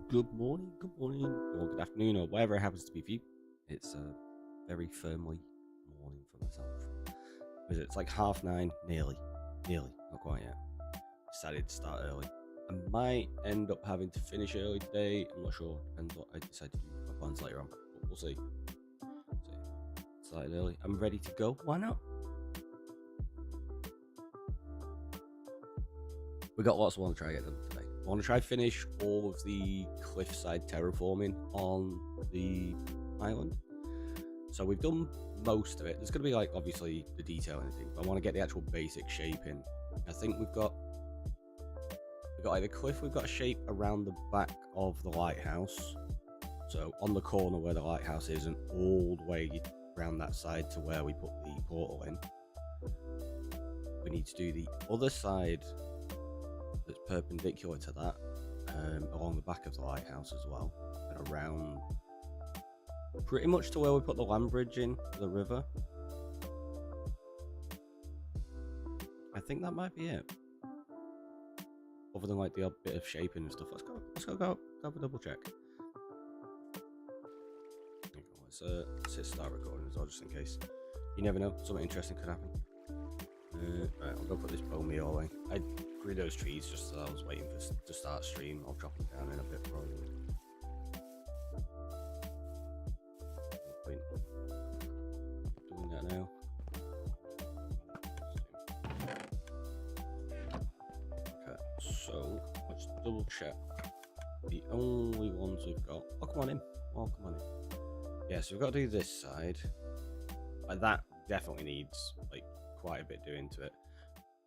good morning, or good afternoon, or whatever it happens to be for you. It's very firmly morning for myself. It's like 9:30, nearly, not quite yet. Decided to start early. I might end up having to finish early today. I'm not sure. Depends what I decide to do. My plans later on, but we'll see. Started early. I'm ready to go. Why not? We got lots we want to try to get done today. I want to try finish all of the cliffside terraforming on the island. So we've done most of it. There's going to be like obviously the detail and everything, but I want to get the actual basic shape in. I think we've got like the cliff. We've got a shape around the back of the lighthouse. So on the corner where the lighthouse is, and all the way around that side to where we put the portal in. We need to do the other side that's perpendicular to that, along the back of the lighthouse as well, and around pretty much to where we put the land bridge in the river. I think that might be it. Other than like the odd bit of shaping and stuff. Let's go have a double check. Let's hit start recording as well, just in case. You never know, something interesting could happen. Right, I'll go put this bone meal away. I grew those trees just as I was waiting to start stream. I'll chop them down in a bit probably. Doing that now. Okay, so let's double check. The only ones we've got. Oh, come on in. Oh, come on in. Yeah, so we've got to do this side. Like that definitely needs like quite a bit doing to it.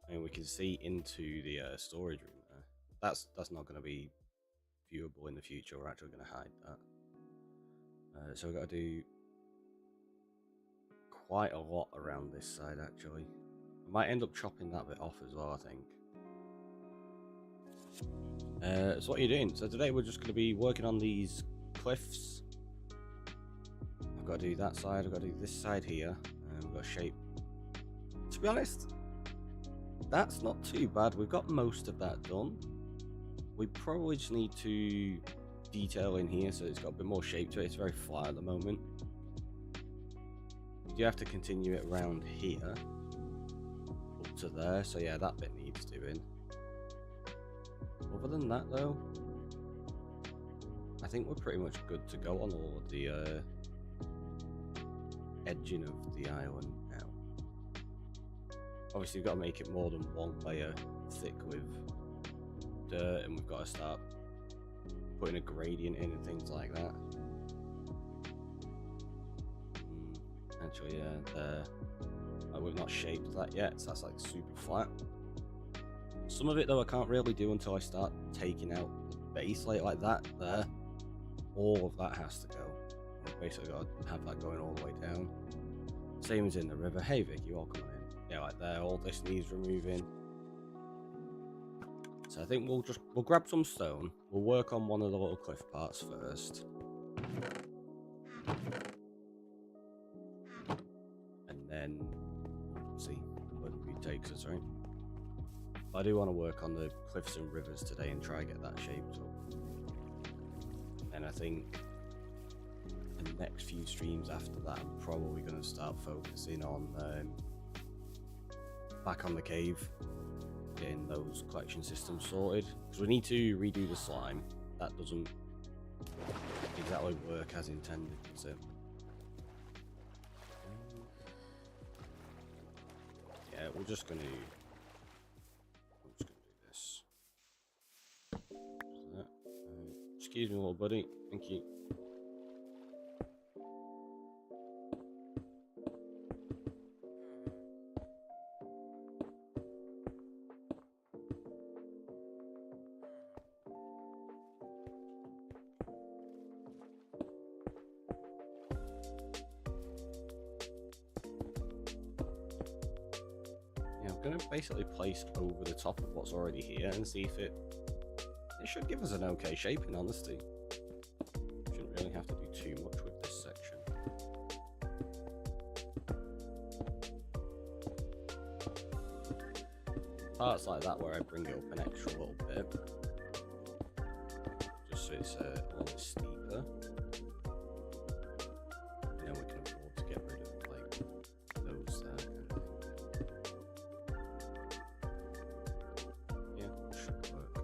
I mean, we can see into the storage room there. That's not going to be viewable in the future. We're actually going to hide that. So we've got to do quite a lot around this side actually. I might end up chopping that bit off as well, I think. So what are you doing? So today we're just going to be working on these cliffs. I've got to do that side, I've got to do this side here, and we've got to shape. To be honest, that's not too bad. We've got most of that done. We probably just need to detail in here so it's got a bit more shape to it. It's very flat at the moment. You do have to continue it around here up to there, so yeah, that bit needs doing. Other than that though, I think we're pretty much good to go on all of the edging of the island now. Obviously we've got to make it more than one layer thick with dirt, and we've got to start putting a gradient in and things like that. Actually, yeah, there. We've not shaped that yet, so that's like super flat. Some of it though I can't really do until I start taking out the base like that there. All of that has to go. I've basically got to have that going all the way down. Same as in the river. Hey Vic, you all coming in. Yeah, like there, all this needs removing. So I think we'll grab some stone. We'll work on one of the little cliff parts first. And then see where the view takes us, right? I do want to work on the cliffs and rivers today and try and get that shaped up. And I think the next few streams after that, I'm probably going to start focusing on back on the cave, getting those collection systems sorted, because we need to redo the slime. That doesn't exactly work as intended, does it? Yeah, we're just going to do this. Excuse me, little buddy. Thank you. I'm going to basically place over the top of what's already here and see if it should give us an okay shape, in honesty. Shouldn't really have to do too much with this section. Parts like that where I bring it up an extra little bit, just so so it's a little bit steeper. And then we can afford to get rid of like those there. Yeah, should work.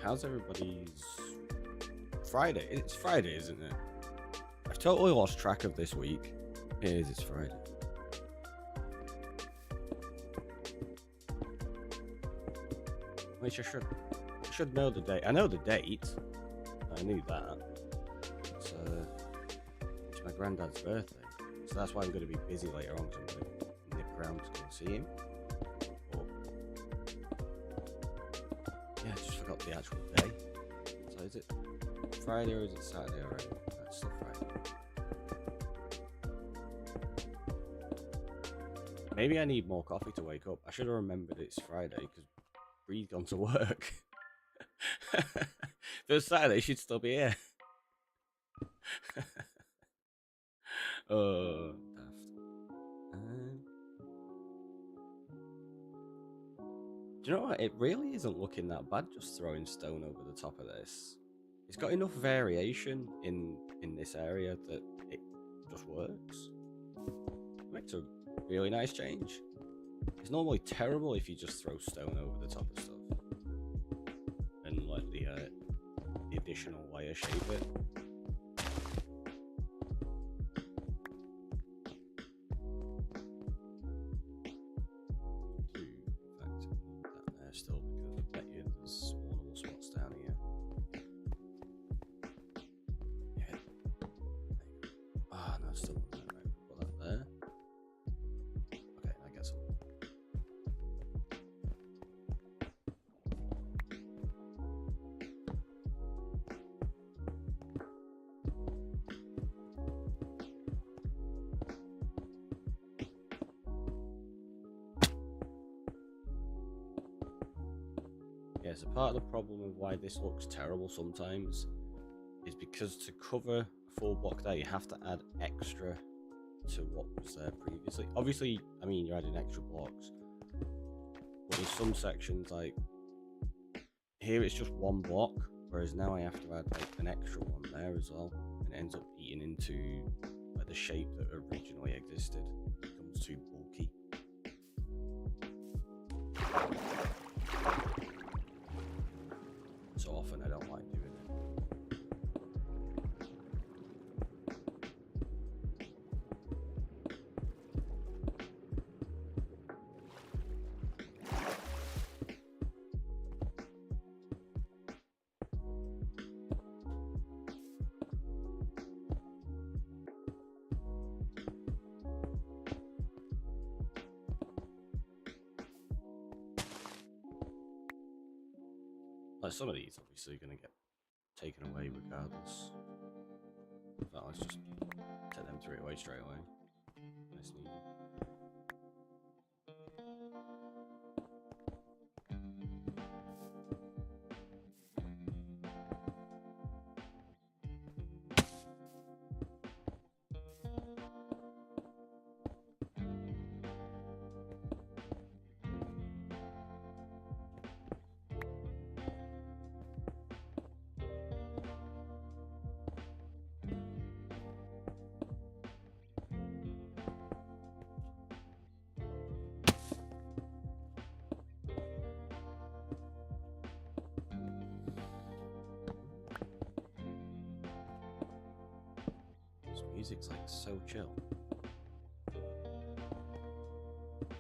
How's everybody's Friday? It's Friday, isn't it? I've totally lost track of this week. It is, it's Friday. Which I should know the date. I know the date. I knew that. It's my granddad's birthday. So that's why I'm going to be busy later on, because I'm going to nip around to go see him. Yeah, I just forgot the actual day. So is it Friday or is it Saturday already? That's still Friday. Maybe I need more coffee to wake up. I should have remembered it's Friday because Bree's gone to work. If it was Saturday, she'd still be here. Oh, daft. Do you know what? It really isn't looking that bad just throwing stone over the top of this. It's got enough variation in this area that it just works. It makes a really nice change. It's normally terrible if you just throw stone over the top of stuff and let the additional layer shape it. Still, because I bet you there's spawnable spots down here. Yeah. Ah, no, still not there. Right, put that there. Okay, I guess I'll... Yeah, so part of the problem of why this looks terrible sometimes is because to cover a full block there, you have to add extra to what was there previously. Obviously, I mean, you're adding extra blocks, but in some sections, like here, it's just one block, whereas now I have to add like an extra one there as well, and it ends up eating into like the shape that originally existed. It becomes too bulky. So often I don't like doing it. Like some of these obviously going to get taken away regardless. In fact, let's just take them three away straight away. Nice and easy. Music's like so chill.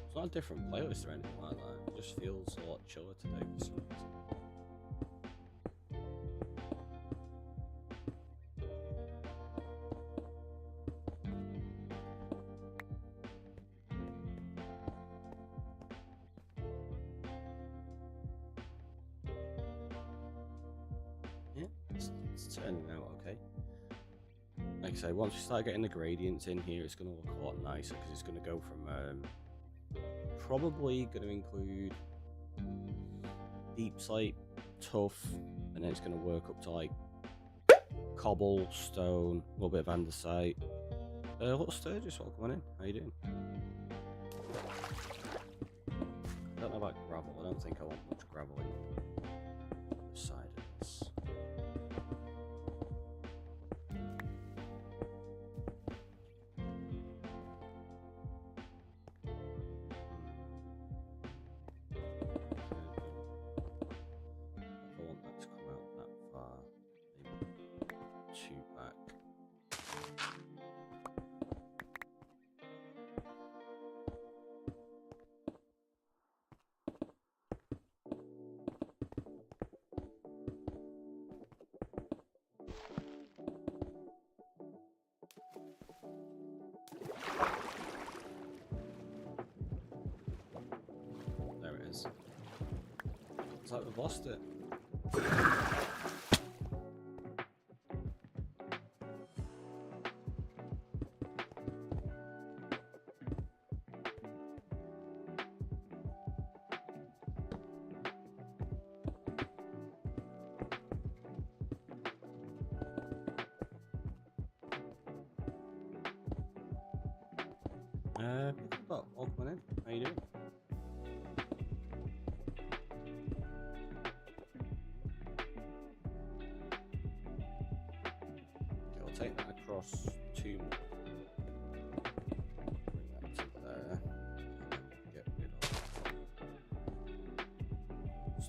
It's not a different playlist or anything like that. It just feels a lot chiller today for some reason. Yeah, it's turning out okay. Like I say, once we start getting the gradients in here, it's going to look a lot nicer because it's going to go from probably going to include deep slate, tough, and then it's going to work up to like cobblestone, a little bit of andesite. Little Sturgis, welcome on in. How you doing? I don't know about gravel. I don't think I want much gravel in the side of this. I don't want that to come out that far. Maybe 2 back. There it is. It's like we've lost it. Welcome in. How you doing? Okay, we'll take that across 2 more. Bring that to there. And get rid of those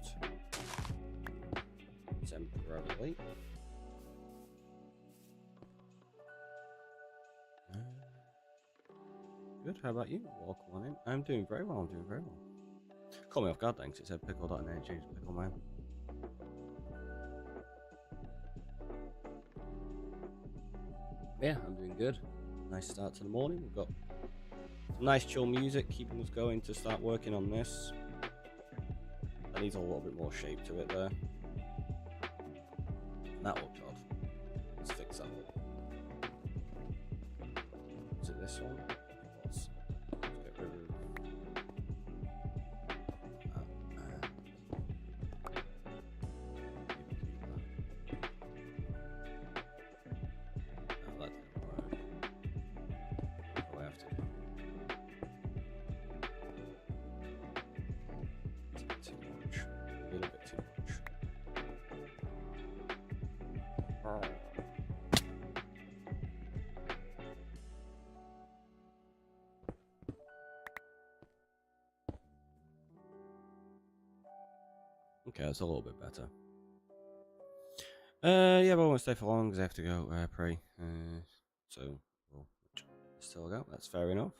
2 temporarily. Good, how about you? Welcome on in. I'm doing very well, Call me off guard, thanks. It said pickle.net, changed to pickle man. Yeah, I'm doing good. Nice start to the morning. We've got some nice chill music keeping us going to start working on this. That needs a little bit more shape to it there. That looked odd. Let's fix that one. Is it this one? Okay, that's a little bit better. Yeah, but I won't stay for long because I have to go pray. So we'll still go. That's fair enough.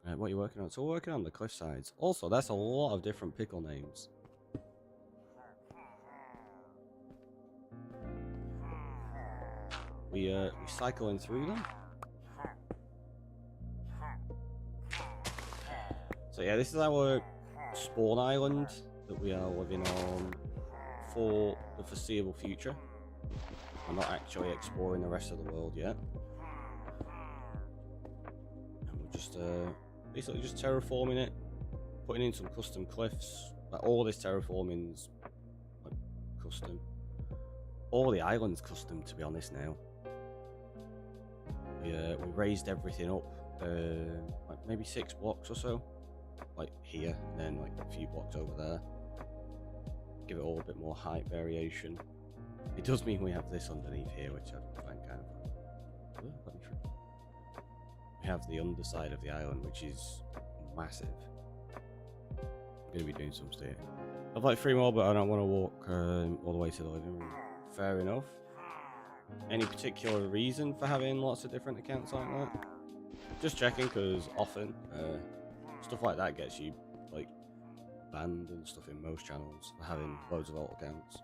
What are you working on? So we're working on the cliff sides. Also, that's a lot of different pickle names. We cycling through them. So yeah, this is our spawn island that we are living on for the foreseeable future. We're not actually exploring the rest of the world yet. And we're just basically just terraforming it, putting in some custom cliffs. Like all this terraforming's like custom. All the island's custom, to be honest now. We raised everything up like maybe 6 blocks or so. Like here, and then like a few blocks over there. Give it all a bit more height variation. It does mean we have this underneath here, which I find kind of... We have the underside of the island, which is massive. I'm going to be doing some stairs. I'd like 3 more, but I don't want to walk all the way to the living room. Fair enough. Any particular reason for having lots of different accounts like that? Just checking, because often stuff like that gets you like banned and stuff in most channels for having loads of alt accounts.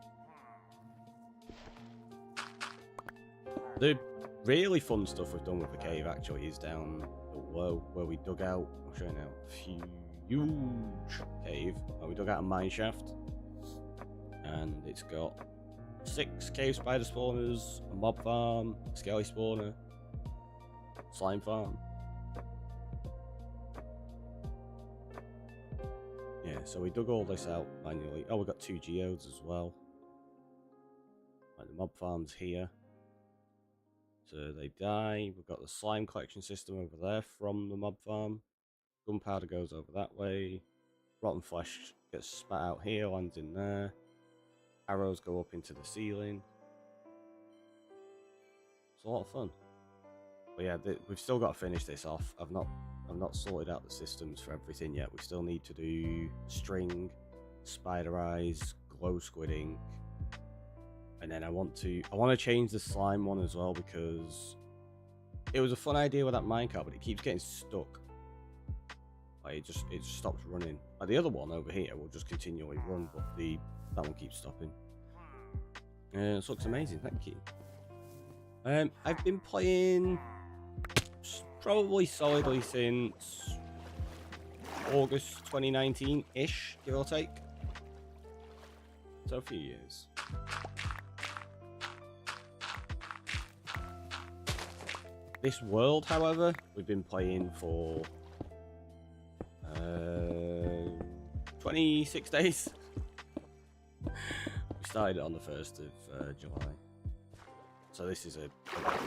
The really fun stuff we've done with the cave actually is down below where we dug out, I'll show you now, a huge cave where we dug out a mine shaft, and it's got 6 cave spider spawners, a mob farm, a skelly spawner, slime farm. So we dug all this out manually. Oh, we got 2 geodes as well. Like the mob farm's here. So they die. We've got the slime collection system over there from the mob farm. Gunpowder goes over that way. Rotten flesh gets spat out here, lands in there. Arrows go up into the ceiling. It's a lot of fun. But yeah, we've still got to finish this off. I've not sorted out the systems for everything yet. We still need to do string, spider eyes, glow squid ink, and then I want to change the slime one as well, because it was a fun idea with that minecart, but it keeps getting stuck. Like it just stops running. Like the other one over here will just continually run, but that one keeps stopping. This looks amazing, thank you. I've been playing probably solidly since August 2019-ish, give or take. So a few years. This world, however, we've been playing for 26 days. We started it on the 1st of July. So this is a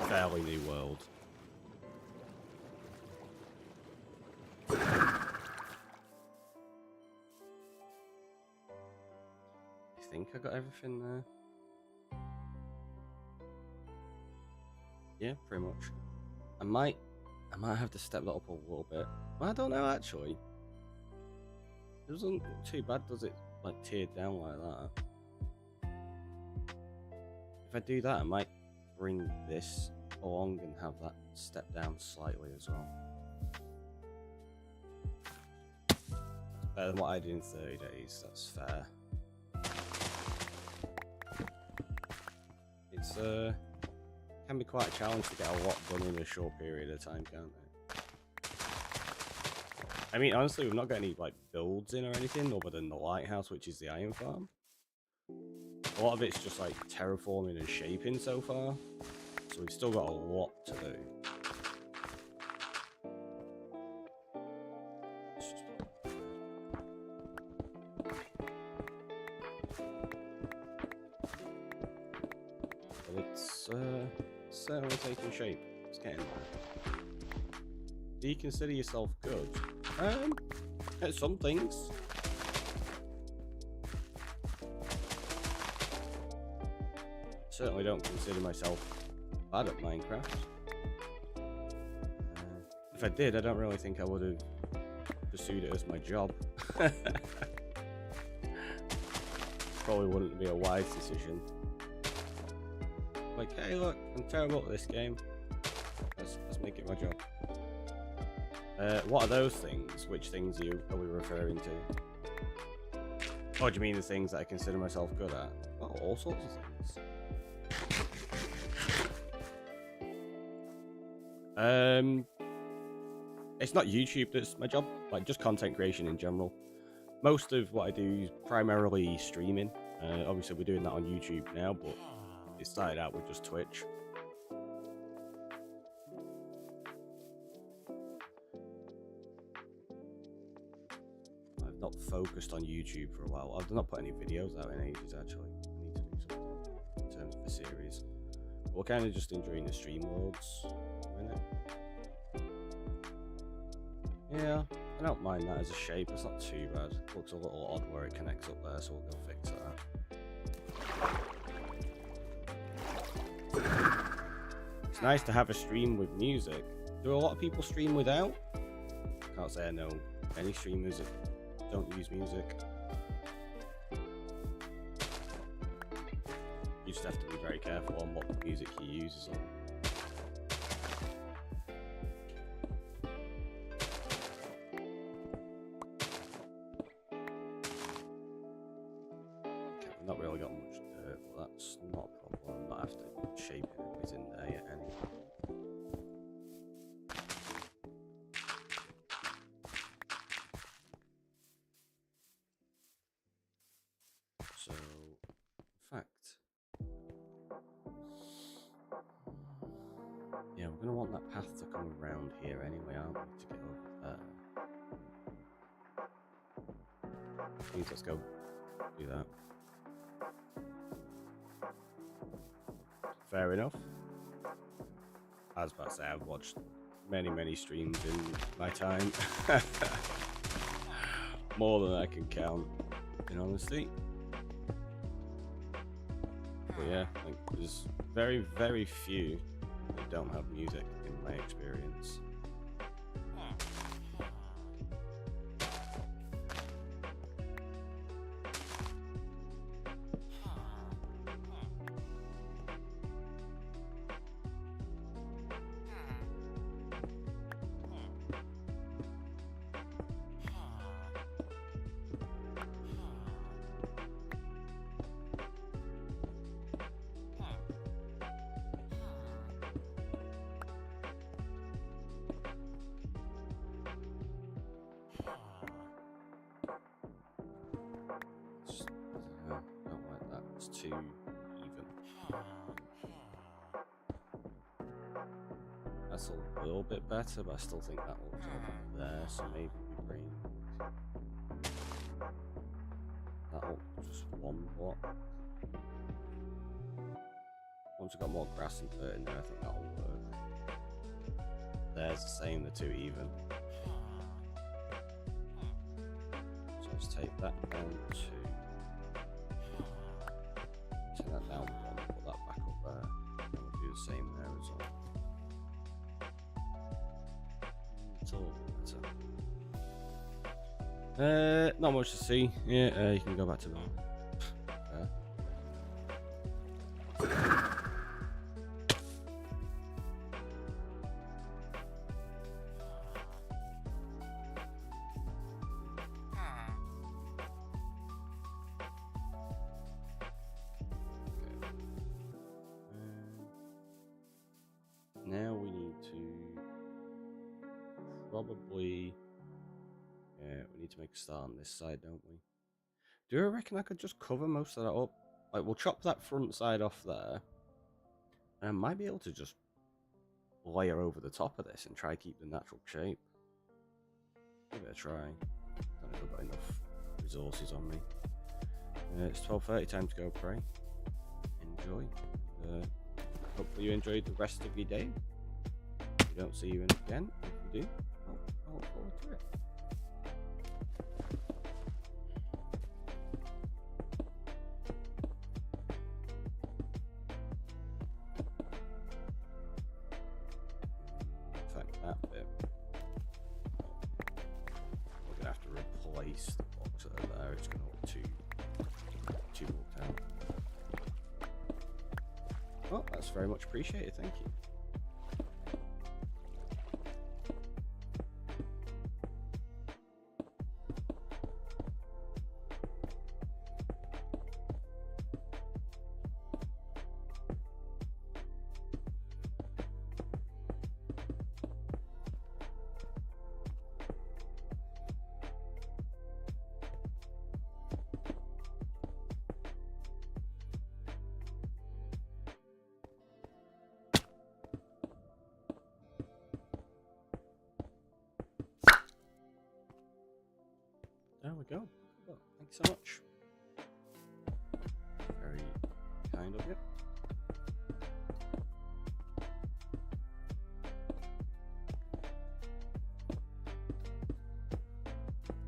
fairly new world. I think I got everything there. Yeah, pretty much. I might have to step that up a little bit. I don't know, actually. It doesn't look too bad, does it? Like tiered down like that. If I do that, I might bring this along and have that step down slightly as well. Better than what I did in 30 days, that's fair. It's can be quite a challenge to get a lot done in a short period of time, can't it? I mean, honestly, we've not got any like builds in or anything other than the lighthouse, which is the iron farm. A lot of it's just like terraforming and shaping so far, so we've still got a lot to do. But it's certainly taking shape. It's getting there. Do you consider yourself good? At some things. Certainly don't consider myself bad at Minecraft. If I did, I don't really think I would have pursued it as my job. Probably wouldn't be a wise decision. Like, hey look, I'm terrible at this game. Let's make it my job. What are those things? Which things are we referring to? Oh, do you mean the things that I consider myself good at? Oh, all sorts of things. It's not YouTube that's my job, like just content creation in general. Most of what I do is primarily streaming. Obviously we're doing that on YouTube now, but it started out with just Twitch. I've not focused on YouTube for a while. I've not put any videos out in ages, actually. I need to do something in terms of the series. But we're kind of just enjoying the stream worlds at the minute. Yeah, I don't mind that as a shape. It's not too bad. It looks a little odd where it connects up there, so we'll go fix that. It's nice to have a stream with music. Do a lot of people stream without? Can't say I know any streamers that don't use music. You just have to be very careful on what music you use on. Not really got much dirt, but that's not a problem. Not after shaping everything there yet anyway. So, in fact, yeah, we're going to want that path to come around here anyway, aren't we, to get over there. Please, let's go do that. Fair enough. I was about to say, I've watched many streams in my time. More than I can count, in honesty. But yeah, like, there's very few that don't have music in my experience. Don't like that. It's too even. That's a little bit better, but I still think that will go there. So maybe we bring that up just one block. Once we've got more grass and dirt in there, I think that'll work. There's the same, the two even. So let's take that down to. Take that down one, put that back up there, and we'll do the same there as well. It's all better. Not much to see. Yeah, you can go back to that. Now we need to probably, we need to make a start on this side, don't we? Do I reckon I could just cover most of that up? Like, we'll chop that front side off there, and I might be able to just layer over the top of this and try to keep the natural shape. Give it a try. Don't know if I've got enough resources on me. It's 12:30, time to go pray. Enjoy. Hopefully you enjoyed the rest of your day. If we don't see you again, if we do, I'll look forward to it. In fact, that bit, we're gonna have to replace the box that are there. It's gonna look too walked out. Oh, that's very much appreciated, thank you. There we go. Well, thanks so much. Very kind of you.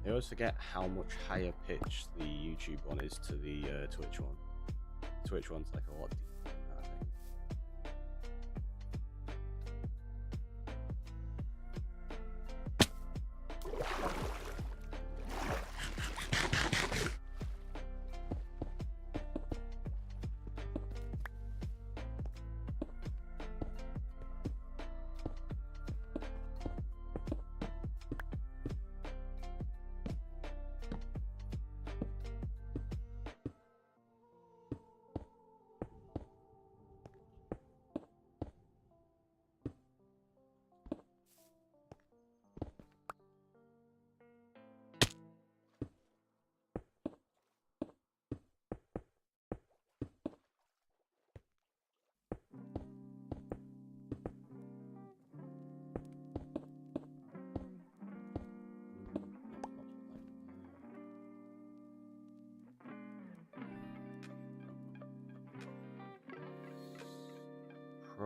I always forget how much higher pitched the YouTube one is to the Twitch one. The Twitch one's like a lot deeper than that, I think.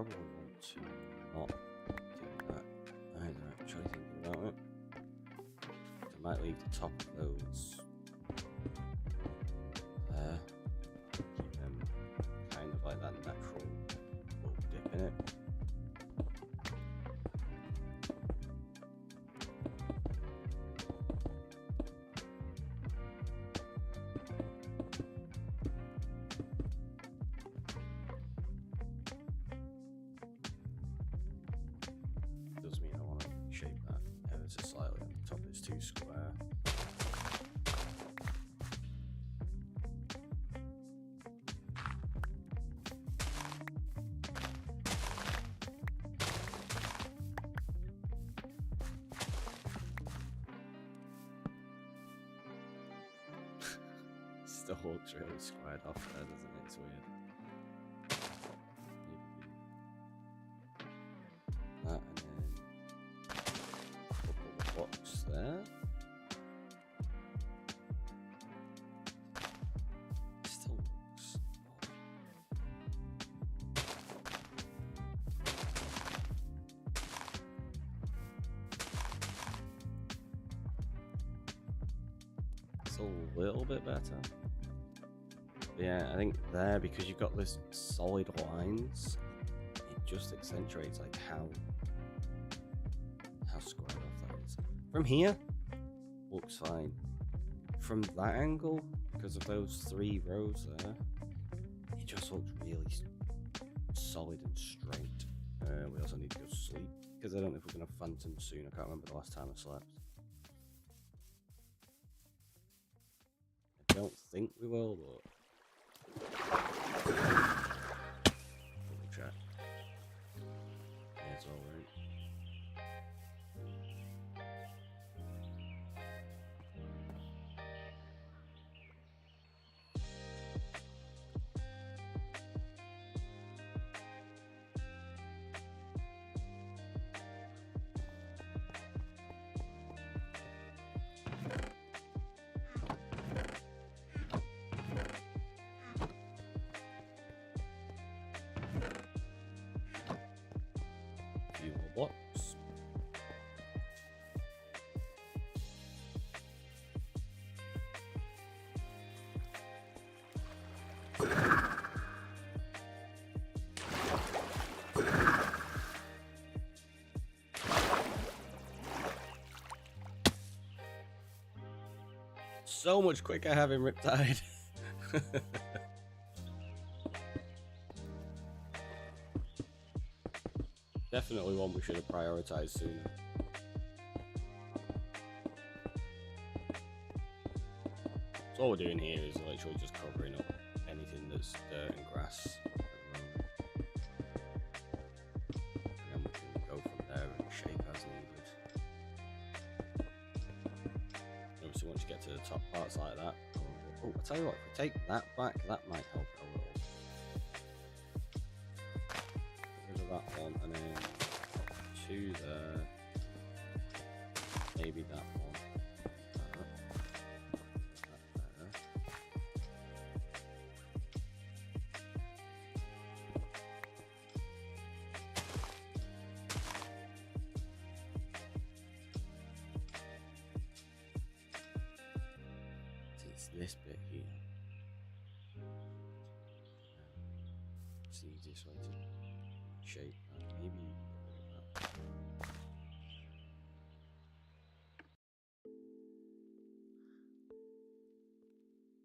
probably want to not do that either, actually, thinking about it. I might leave the top of those there. Keep them kind of like that natural little dip in it. Does mean I want to shape that ever so slightly on the top. It's too square. Still looks really squared off there, doesn't it? It's weird. That and then a couple of blocks there. Still looks odd. It's a little bit better. Yeah, I think there, because you've got this solid lines, it just accentuates like how squared off that is. From here, looks fine. From that angle, because of those 3 rows there, it just looks really solid and straight. We also need to go to sleep, because I don't know if we're going to phantom soon. I can't remember the last time I slept. I don't think we will, but double check. It's all right. Few more blocks. So much quicker having Riptide. Definitely one we should have prioritized sooner. So all we're doing here is literally just covering up anything that's dirt and grass. And then we can go from there and shape as needed. Obviously once you get to the top parts like that, oh, I'll tell you what, if we take that back, that might help a little. Get rid of that one, and then 2 there, maybe that one, that there. It's this bit here. It's the easiest way to shape that. Maybe get rid of that.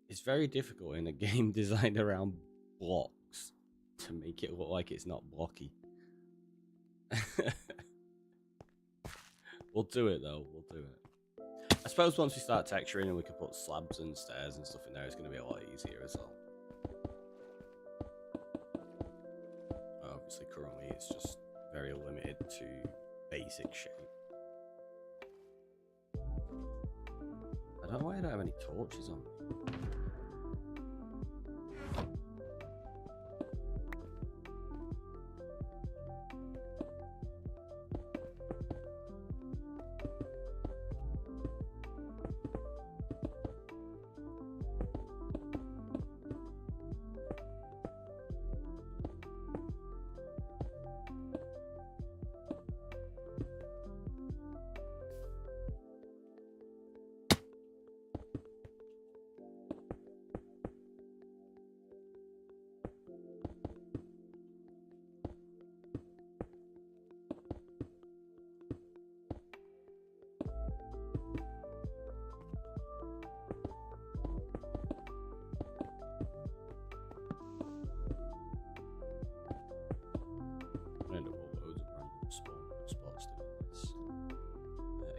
It's very difficult in a game designed around blocks to make it look like it's not blocky. We'll do it though, we'll do it. I suppose once we start texturing and we can put slabs and stairs and stuff in there, it's going to be a lot easier as well. Obviously currently it's just very limited to basic shape. I don't know why I don't have any torches on me.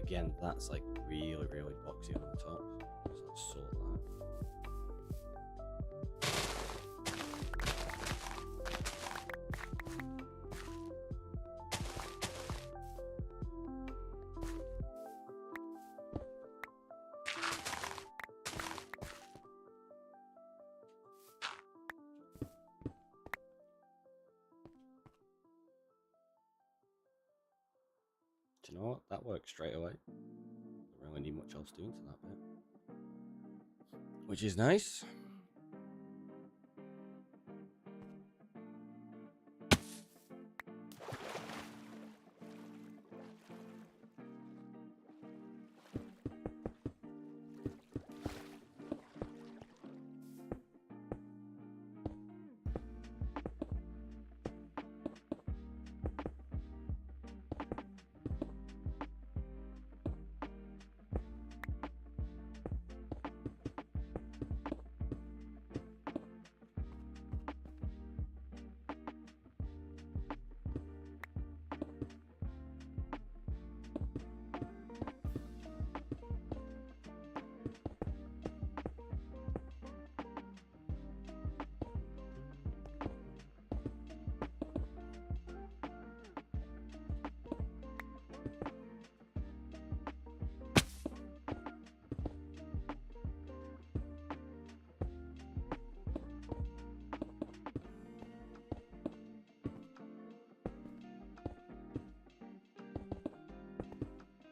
again, that's like really, really boxy on the top. So let's sort that. Do you know what? That works straight away. Don't really need much else doing to that bit. Which is nice.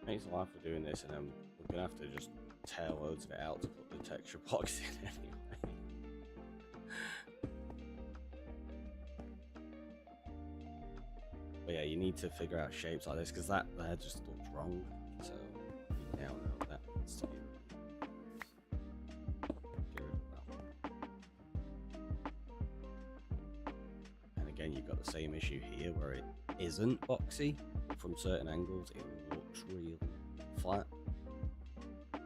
Makes a laugh for doing this, and then we're gonna have to just tear loads of it out to put the texture box in anyway. But yeah, you need to figure out shapes like this because that there just looks wrong. So you now know that needs to be get rid of that one. And again, you've got the same issue here where it isn't boxy. From certain angles, it looks really flat. I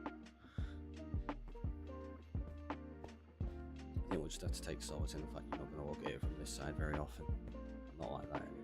think we'll just have to take solace in the fact you're not going to look at it from this side very often. Not like that anyway.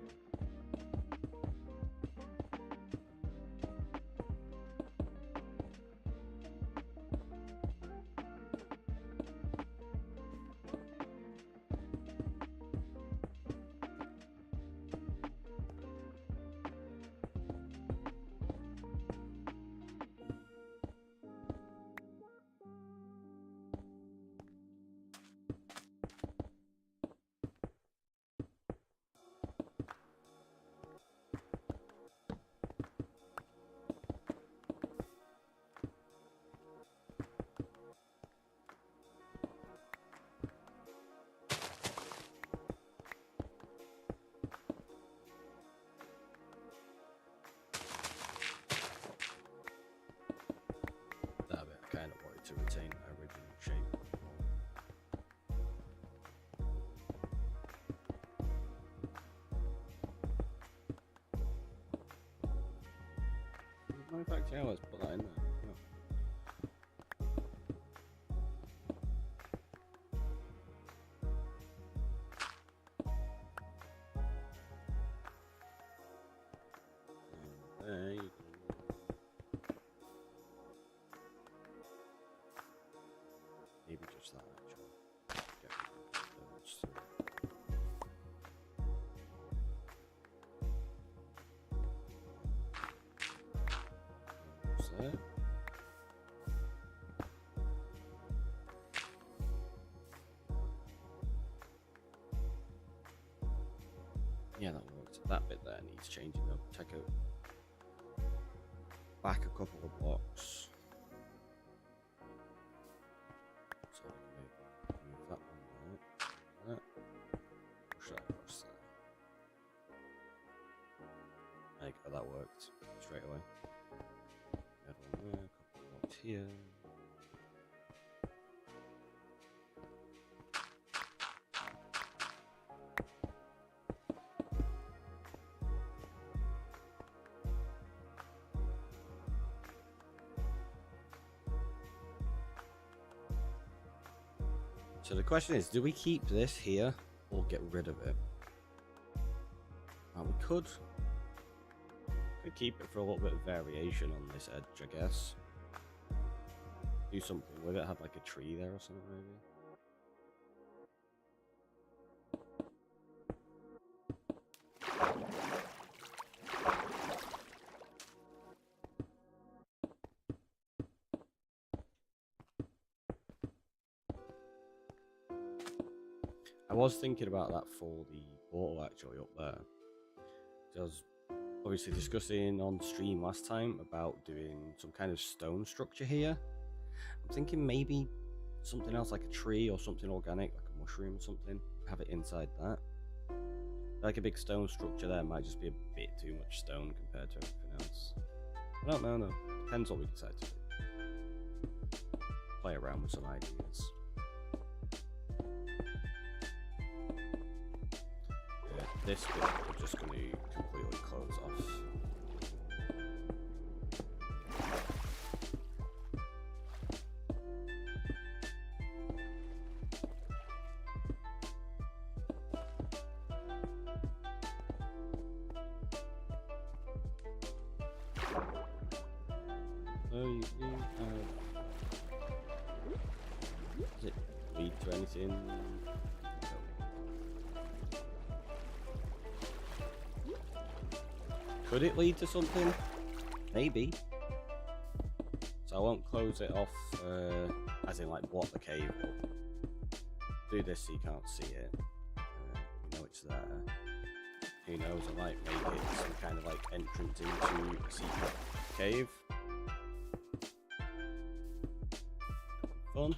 To retain my original shape. In fact, yeah, let's put that in there. Yeah. There you go. Maybe just that actually. There. Yeah, that works. That bit there needs changing up. Take out back a couple of blocks. So I can move that one there. Push that across there. There you go, that worked straight away. Add one there, a couple of blocks here. So the question is, do we keep this here or get rid of it? We could keep it for a little bit of variation on this edge, I guess. Do something with it, have like a tree there or something maybe. I was thinking about that for the portal actually up there. I was obviously discussing on stream last time about doing some kind of stone structure here. I'm thinking maybe something else like a tree or something organic, like a mushroom or something. Have it inside that. Like a big stone structure there might just be a bit too much stone compared to everything else. I don't know, though. Depends what we decide to do. Play around with some ideas. This bit we're just going to completely close off. Does it lead to anything? Could it lead to something? Maybe. So I won't close it off, as in like block the cave up. Do this so you can't see it. You know it's there. Who knows, I might make it some kind of like entrance into a secret cave. Fun.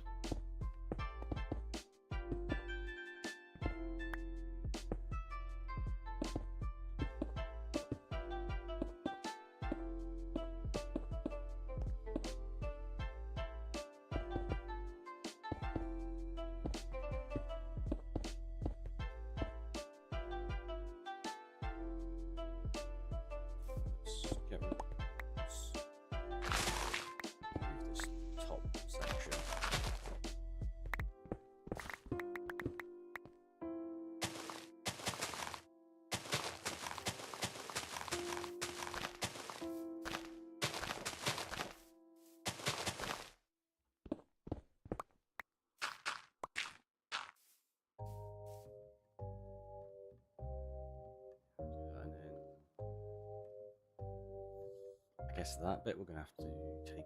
I guess that bit we're going to have to take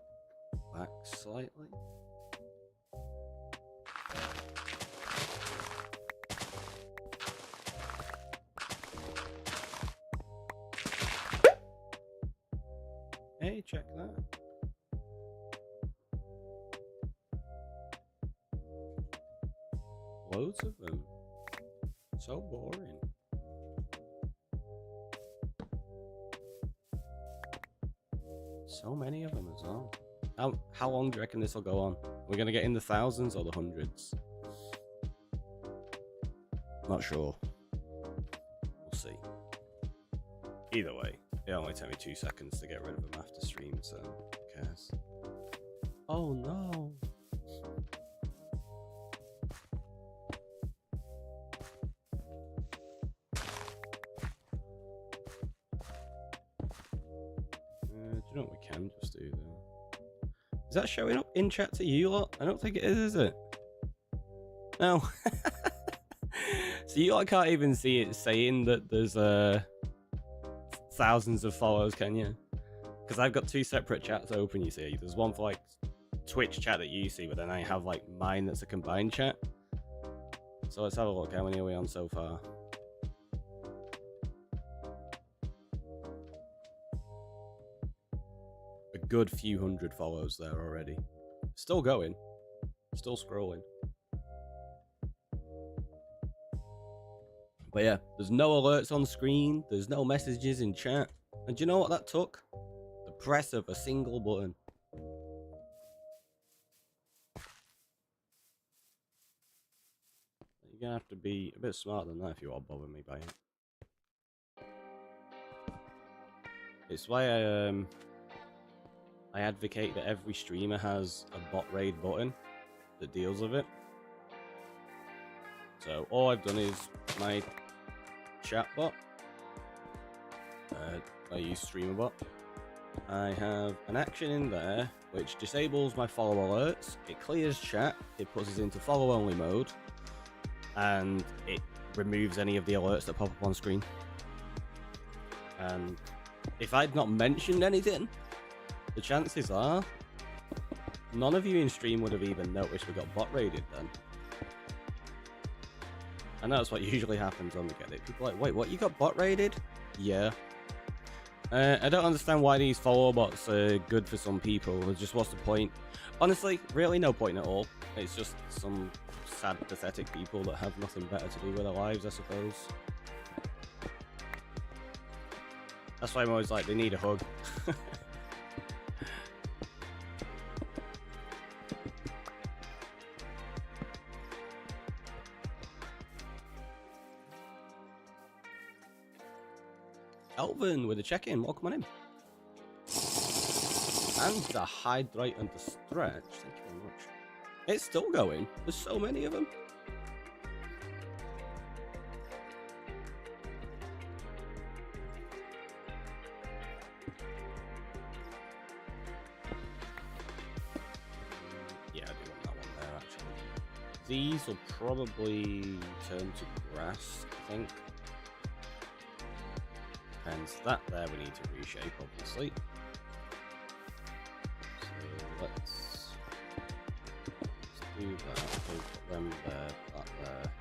back slightly. Hey, check that. Loads of them. So boring. So many of them as well. How long do you reckon this will go on? We're going to get in the thousands or the hundreds? Not sure. We'll see. Either way, it only took me 2 seconds to get rid of them after stream, so who cares? Oh no! Do you know what we can just do though? Is that showing up in chat to you lot? I don't think it is it? No. So you lot can't even see it saying that there's thousands of follows, can you? Because I've got 2 separate chats open, you see. There's one for like Twitch chat that you see, but then I have like mine that's a combined chat. So let's have a look. How many are we on so far? A good few hundred follows there already. Still going. Still scrolling. But yeah, there's no alerts on screen. There's no messages in chat. And do you know what that took? The press of a single button. You're gonna have to be a bit smarter than that if you want to bother me by it. It's why I advocate that every streamer has a bot raid button that deals with it. So all I've done is my chat bot I use StreamerBot. I have an action in there which disables my follow alerts, it clears chat, it puts us into follow only mode, and it removes any of the alerts that pop up on screen. And if I'd not mentioned anything, the chances are none of you in stream would have even noticed we got bot raided then. And that's what usually happens when we get it. People are like, wait, what, you got bot raided? Yeah. I don't understand why these follow bots are good for some people. It's just, what's the point? Honestly, really no point at all. It's just some sad, pathetic people that have nothing better to do with their lives, I suppose. That's why I'm always like, they need a hug. Elvin with a check-in, welcome on in. And the hydrate and the stretch, thank you very much. It's still going, there's so many of them. Yeah, I do want that one there actually. These will probably turn to grass, I think. Hence that there we need to reshape, obviously. So let's do that. So put them there, that there.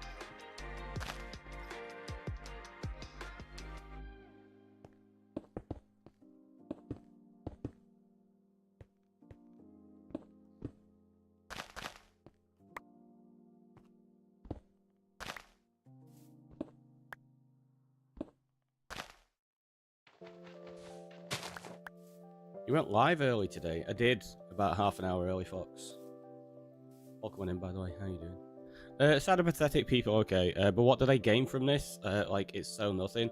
You went live early today. I did, about half an hour early, Fox. Welcome in, by the way. How you doing? Sad and pathetic people, okay. But what do they gain from this? Like, it's so nothing.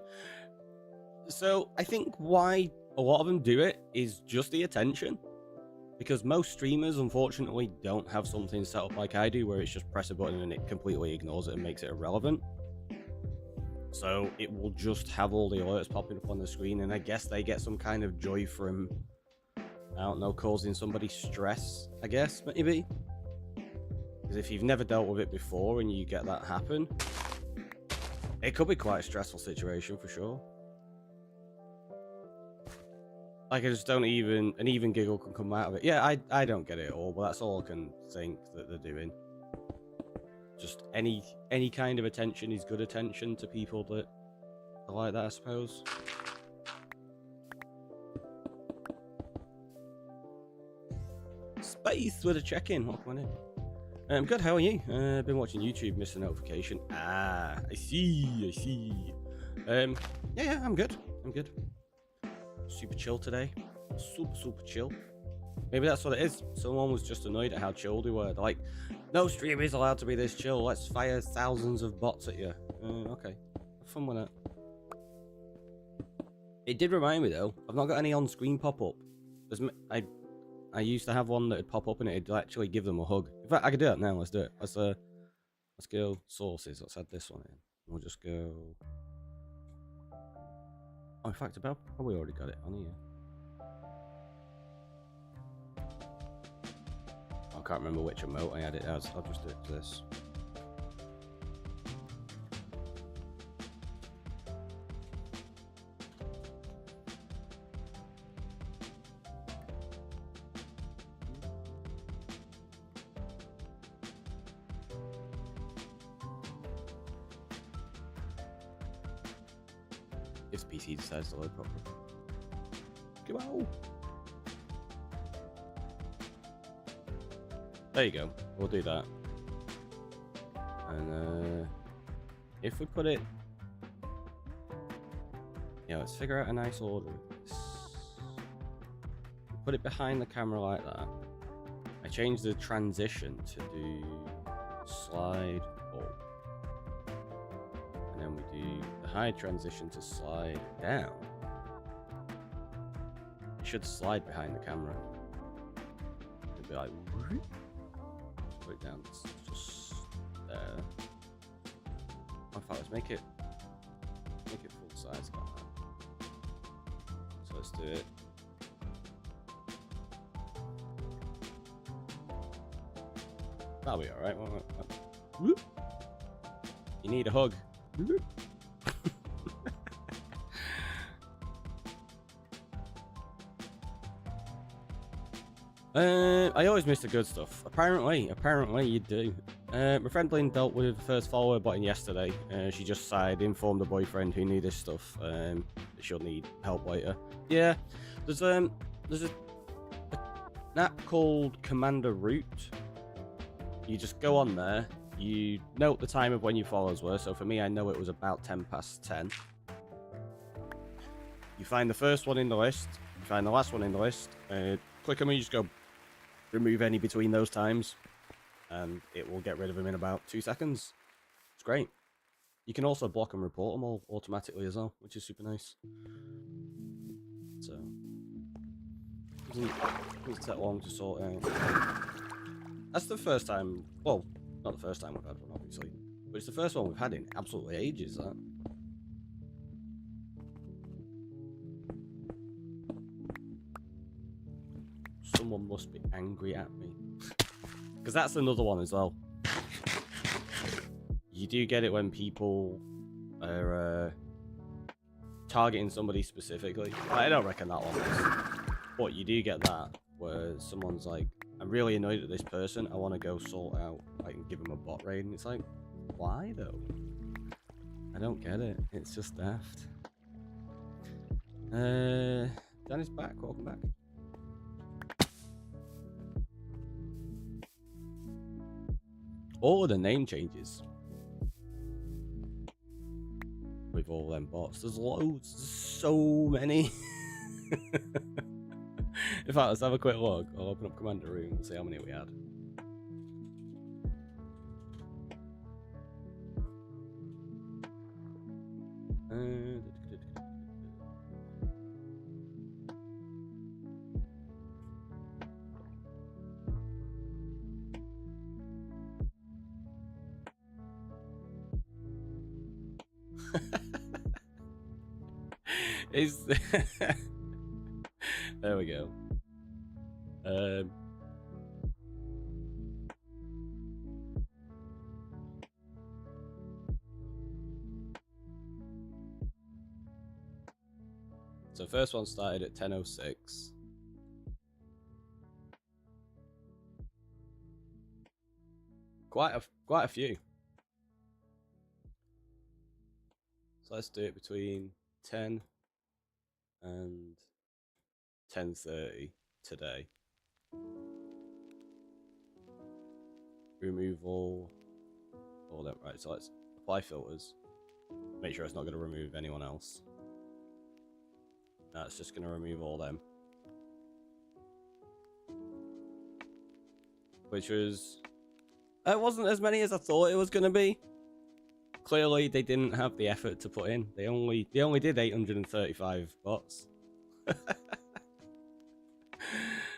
So, I think why a lot of them do it is just the attention. Because most streamers, unfortunately, don't have something set up like I do, where it's just press a button and it completely ignores it and makes it irrelevant. So, it will just have all the alerts popping up on the screen, and I guess they get some kind of joy from, I don't know, causing somebody stress, I guess, maybe. Because if you've never dealt with it before and you get that happen, it could be quite a stressful situation for sure. Like, I just don't even, an even giggle can come out of it. Yeah, I don't get it at all, but that's all I can think that they're doing. Just any kind of attention is good attention to people that are like that, I suppose. Space with a check-in. Welcome on in. I'm good, how are you? Been watching YouTube, missed a notification. Ah, I see. Yeah, I'm good. Super chill today. Super chill. Maybe that's what it is. Someone was just annoyed at how chill we were. They're like, no stream is allowed to be this chill. Let's fire thousands of bots at you. Okay. Have fun with it. It did remind me though, I've not got any on-screen pop-up. I used to have one that would pop up and it'd actually give them a hug. In fact, I could do that now. Let's do it. Let's go sources. Let's add this one in. We'll just go. Oh, in fact, about probably already got it on here. I can't remember which emote I had it as. I'll just do it to this. If the PC decides to load properly. Come on. There you go. We'll do that. And if we put it, yeah, let's figure out a nice order of this. Put it behind the camera like that. I changed the transition to do slide up. And then we do the high transition to slide down. It should slide behind the camera. It'd be like, whoop. Put it down just there. In fact, let's make it full size like that. Let's do it. That'll be alright. You need a hug. I always miss the good stuff. Apparently you do. My friend Lynn dealt with the first follower button yesterday. She just sighed, informed the boyfriend who knew this stuff. She'll need help later. Yeah, there's an app called Commander Root. You just go on there. You note the time of when your followers were. So for me, I know it was about 10 past 10. You find the first one in the list. You find the last one in the list. Click on them. You just go remove any between those times, and it will get rid of them in about 2 seconds. It's great. You can also block and report them all automatically as well, which is super nice. So doesn't take long to sort out. That's the first time. Well, not the first time we've had one, obviously, but it's the first one we've had in absolutely ages. That. Someone must be angry at me. Because that's another one as well. You do get it when people are targeting somebody specifically. I don't reckon that one is. But you do get that, where someone's like, I'm really annoyed at this person, I want to go sort out, like, and give them a bot raid. And it's like, why though? I don't get it. It's just daft. Danny's back. Welcome back. All of the name changes with all them bots. There's loads, so many. In fact, let's have a quick look. I'll open up Commander Room and see how many we had. Is there we go. So first one started at 10:06. Quite a few. So let's do it between 10 and 10:30 today. Remove all that. Right, so let's apply filters. Make sure it's not going to remove anyone else. That's just going to remove all them. Which was... It wasn't as many as I thought it was going to be. Clearly, they didn't have the effort to put in. They only did 835 bots.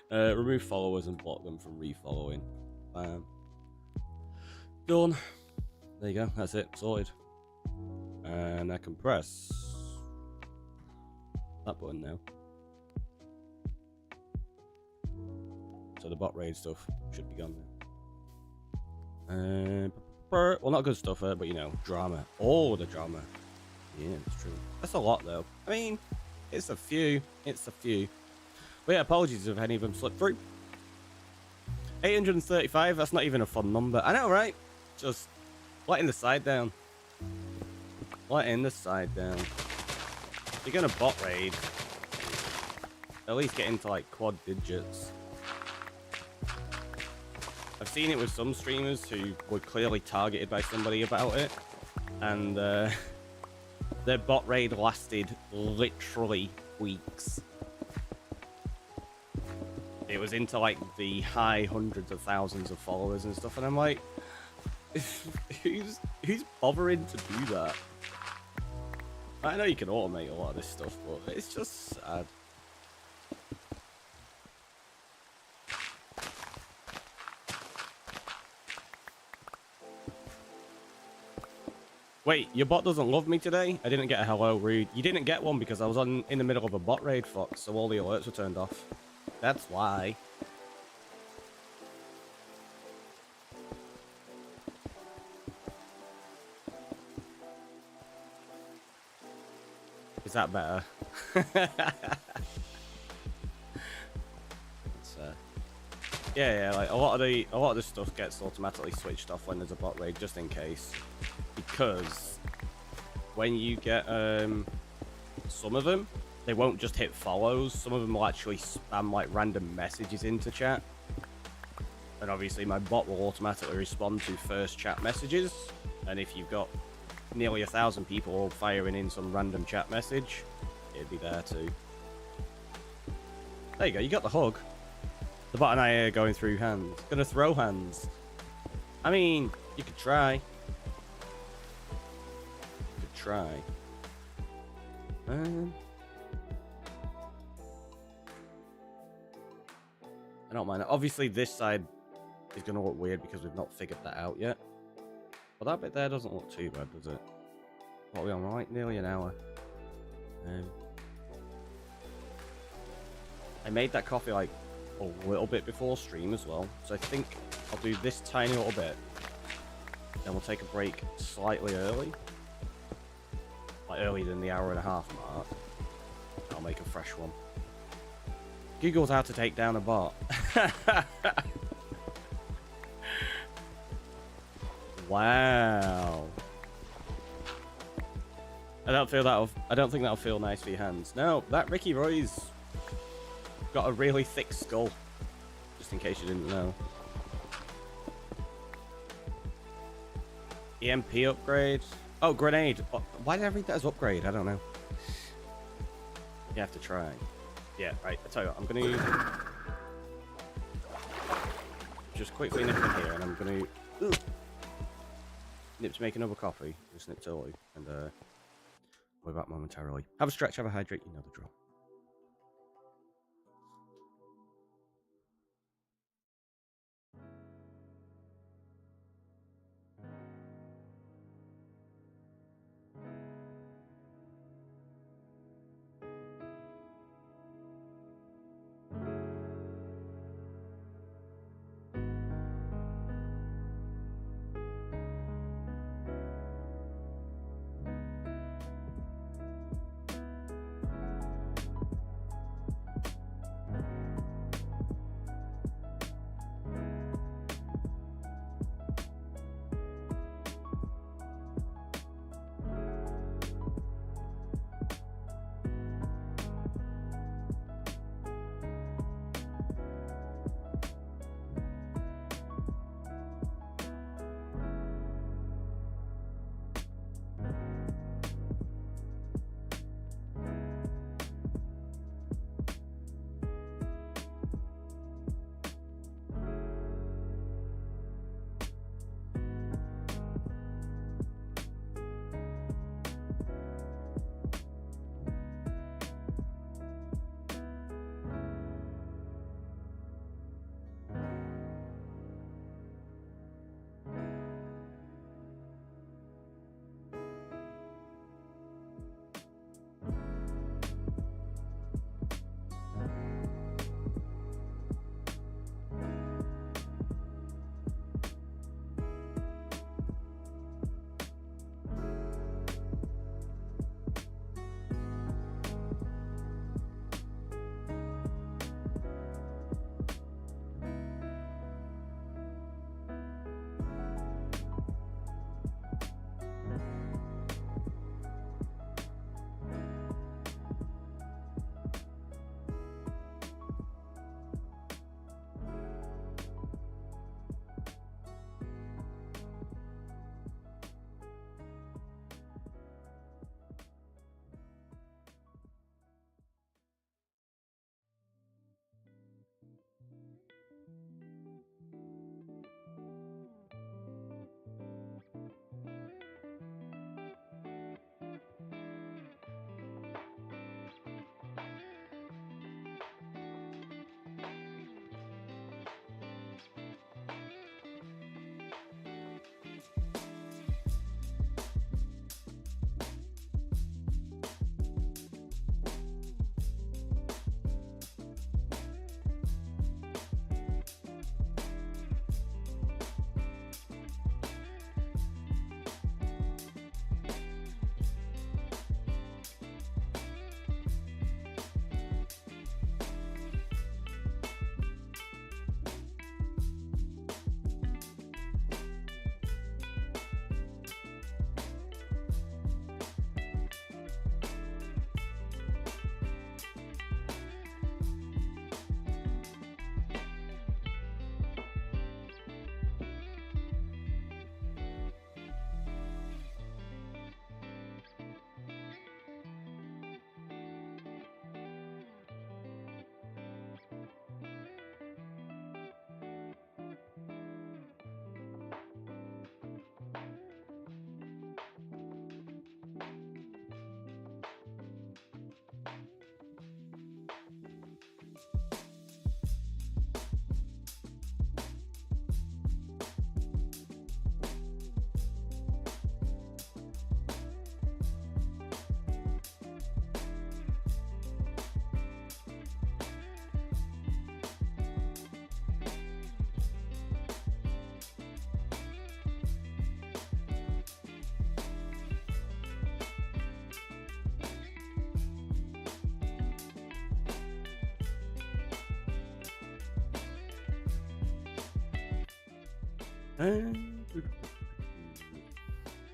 Remove followers and block them from refollowing. Done. There you go. That's it. Sorted. And I can press that button now. So the bot raid stuff should be gone now. Well, not good stuff, but you know, drama. All the drama. Yeah, it's true. That's a lot, though. I mean, it's a few. It's a few. But yeah, apologies if any of them slipped through. 835, that's not even a fun number. I know, right? Just letting the side down. Letting the side down. If you're gonna bot raid, at least get into like quad digits. I've seen it with some streamers who were clearly targeted by somebody about it, and their bot raid lasted literally weeks. It was into like the high hundreds of thousands of followers and stuff, and I'm like, who's bothering to do that? I know you can automate a lot of this stuff, but it's just sad. Wait, your bot doesn't love me today? I didn't get a hello, rude. You didn't get one because I was in the middle of a bot raid, Fox, so all the alerts were turned off. That's why. Is that better? Yeah, like a lot of the stuff gets automatically switched off when there's a bot raid, just in case. Because when you get some of them, they won't just hit follows. Some of them will actually spam like random messages into chat. And obviously my bot will automatically respond to first chat messages. And if you've got nearly 1,000 people all firing in some random chat message, it'd be there too. There you go, you got the hug. The bot and I are going through hands. Gonna throw hands. I mean, you could try. You could try. I don't mind. Obviously, this side is gonna look weird because we've not figured that out yet. But that bit there doesn't look too bad, does it? What are we on? Right, nearly an hour. I made that coffee like a little bit before stream as well, so I think I'll do this tiny little bit, then we'll take a break slightly early, like earlier than the hour and a half mark. I'll make a fresh one. Google's how to take down a bot. Wow. I don't think that'll feel nice for your hands. No, that Ricky Roy's got a really thick skull, just in case you didn't know. EMP upgrade. Oh, grenade. Why did I read that as upgrade? I don't know. You have to try. Yeah, right. I tell you what, I'm gonna just quickly nip in here, and I'm gonna nip to make another coffee. Just nip early, and we'll be back momentarily. Have a stretch, have a hydrate. You know the drill.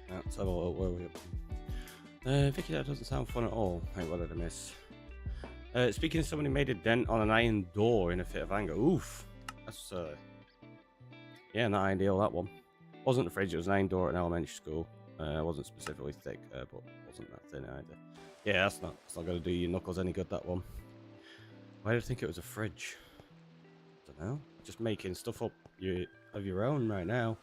Let's have a look. Where are we up to? Vicky, that doesn't sound fun at all. Wait, what did I miss? Speaking of somebody made a dent on an iron door in a fit of anger. Oof. That's, yeah, not ideal, that one. Wasn't a fridge, it was an iron door at an elementary school. Wasn't specifically thick, but wasn't that thin either. Yeah, that's not going to do your knuckles any good, that one. Why did I think it was a fridge? Don't know. Just making stuff up of your own right now.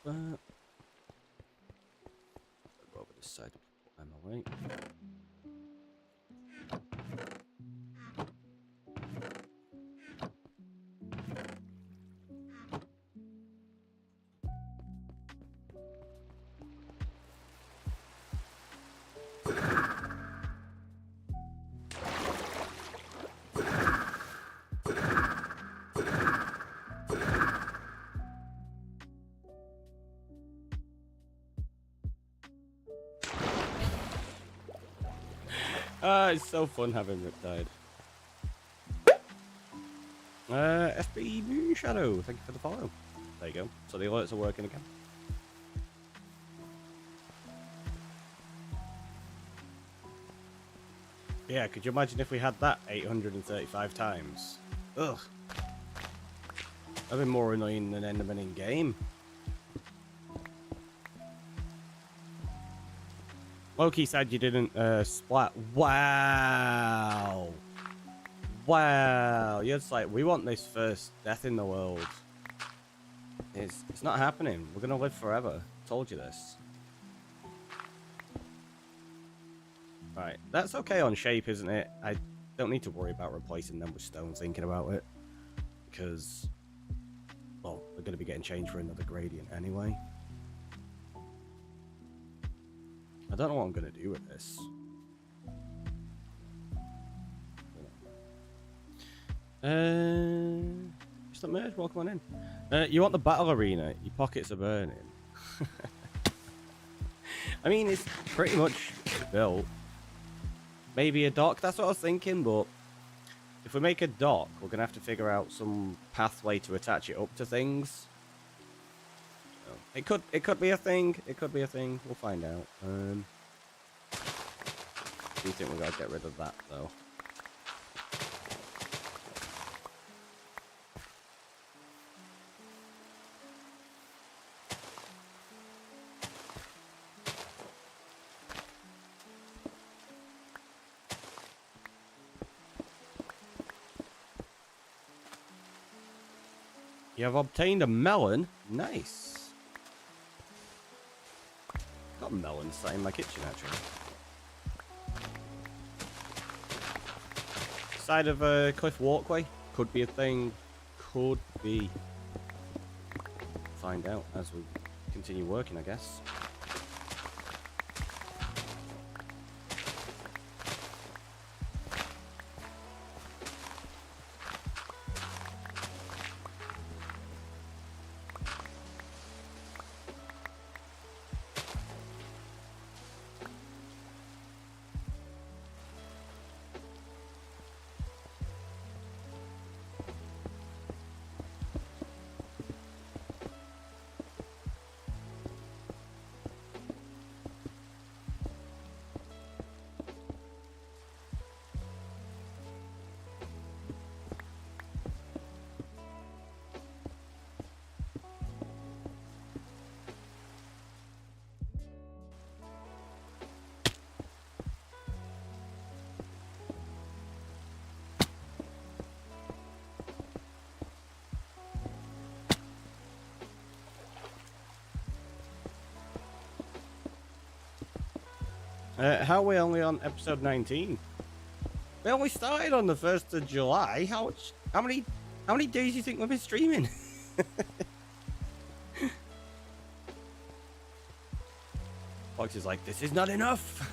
Go over this side to put them away. It's so fun having Riptide. FB Moon Shadow, thank you for the follow. There you go. So the alerts are working again. Yeah, could you imagine if we had that 835 times? Ugh. That'd be more annoying than Enderman in game. Loki said you didn't splat. Wow. Wow. You're just like, we want this first death in the world. It's not happening. We're gonna live forever. Told you this. Right. That's okay on shape, isn't it? I don't need to worry about replacing them with stone thinking about it. Because, well, they're gonna be getting changed for another gradient anyway. I don't know what I'm going to do with this. Mr. Merge, welcome on in. You want the battle arena? Your pockets are burning. I mean, it's pretty much built. Maybe a dock, that's what I was thinking, but if we make a dock, we're going to have to figure out some pathway to attach it up to things. It could be a thing. It could be a thing. We'll find out. Do you think we gotta get rid of that though? You have obtained a melon. Nice. Got a melon sat in my kitchen actually. Side of a cliff walkway. Could be a thing. Could be. Find out as we continue working, I guess. How are we only on episode 19? We only started on the 1st of July. How many days do you think we've been streaming? Fox is like, this is not enough.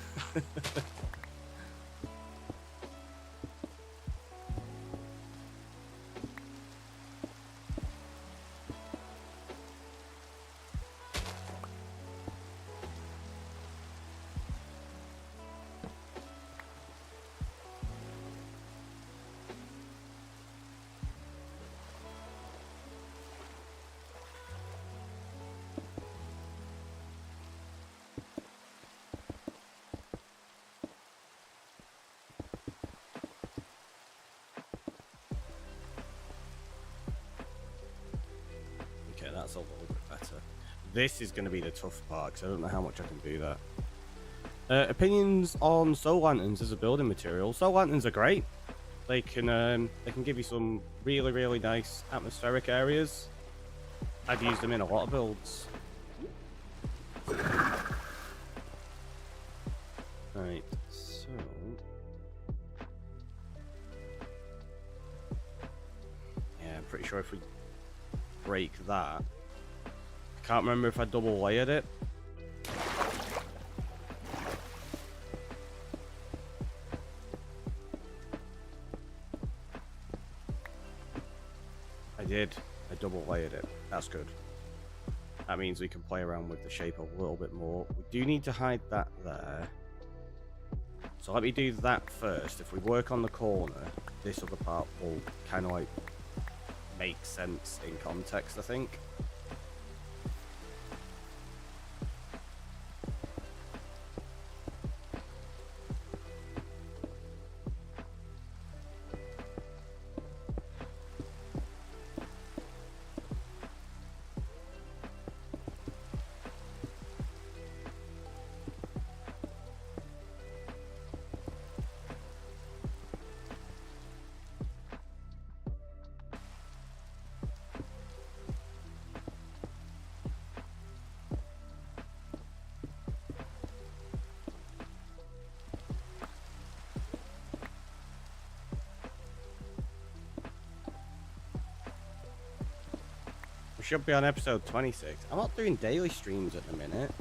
That's a little bit better. This is going to be the tough part because I don't know how much I can do that. Opinions on soul lanterns as a building material. Soul lanterns are great. They can give you some really nice atmospheric areas. I've used them in a lot of builds. Right, so yeah, I'm pretty sure if we break that, I can't remember if I double layered it. I did. I double layered it. That's good. That means we can play around with the shape a little bit more. We do need to hide that there. So let me do that first. If we work on the corner, this other part will kind of like make sense in context, I think. We should be on episode 26. I'm not doing daily streams at the minute.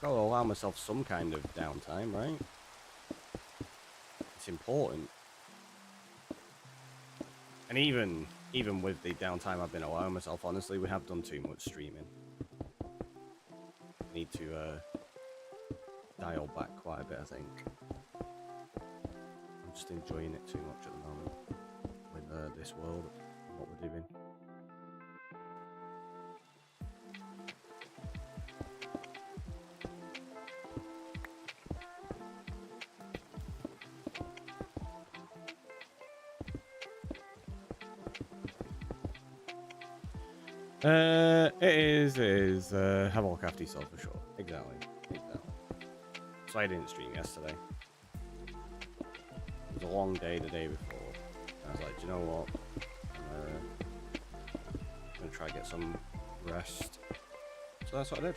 Gotta allow myself some kind of downtime, right? It's important. And even with the downtime I've been allowing myself, honestly, we have done too much streaming. Need to dial back quite a bit, I think. I'm just enjoying it too much at the moment with this world and what we're doing. It is have a look after yourself for sure. Exactly. So I didn't stream yesterday. It was a long day the day before. I was like, do you know what? I'm gonna try to get some rest. So that's what I did.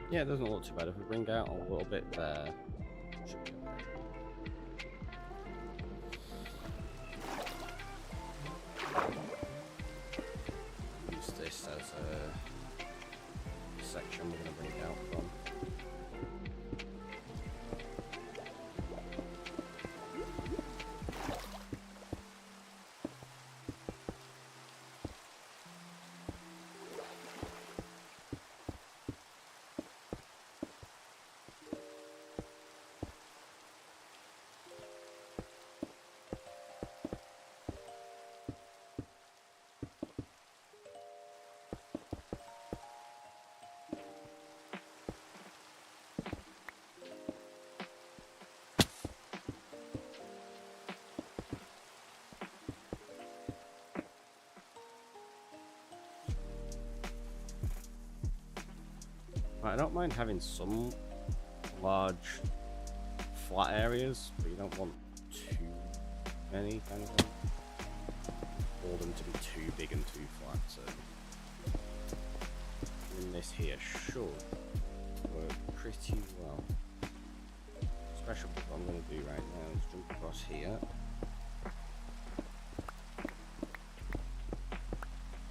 Yeah, it doesn't look too bad. If we bring out a little bit there, should be okay. Use this as a section we're going to bring out from. I don't mind having some large flat areas, but you don't want too many kind of thing. Or them to be too big and too flat, so in this here should work pretty well. Special what I'm going to do right now is jump across here.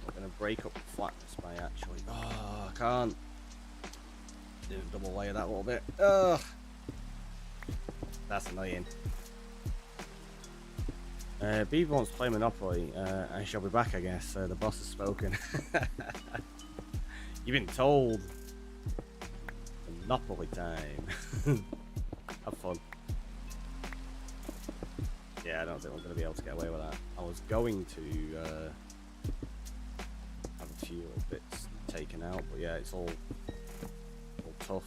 I'm going to break up the flatness by actually... Oh, I can't. Didn't double layer that a little bit. Ugh. That's annoying. Beaver wants to play Monopoly. I shall be back, I guess. The boss has spoken. You've been told. Monopoly time. Have fun. Yeah, I don't think I'm going to be able to get away with that. I was going to have a few little bits taken out, but yeah, it's all tough.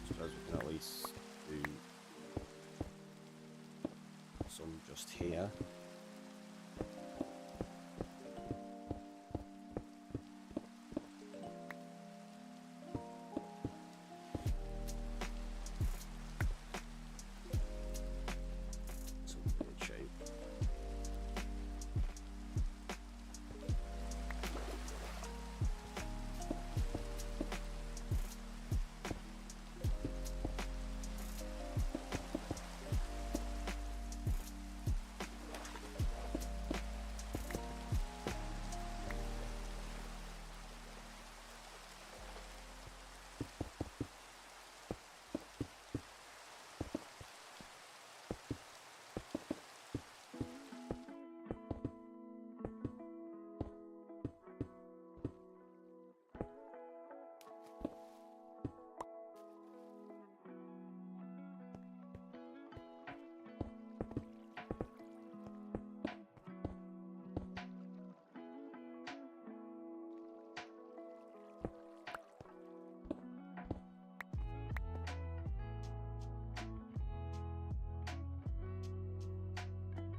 Suppose we can at least do some just here. Some weird shape.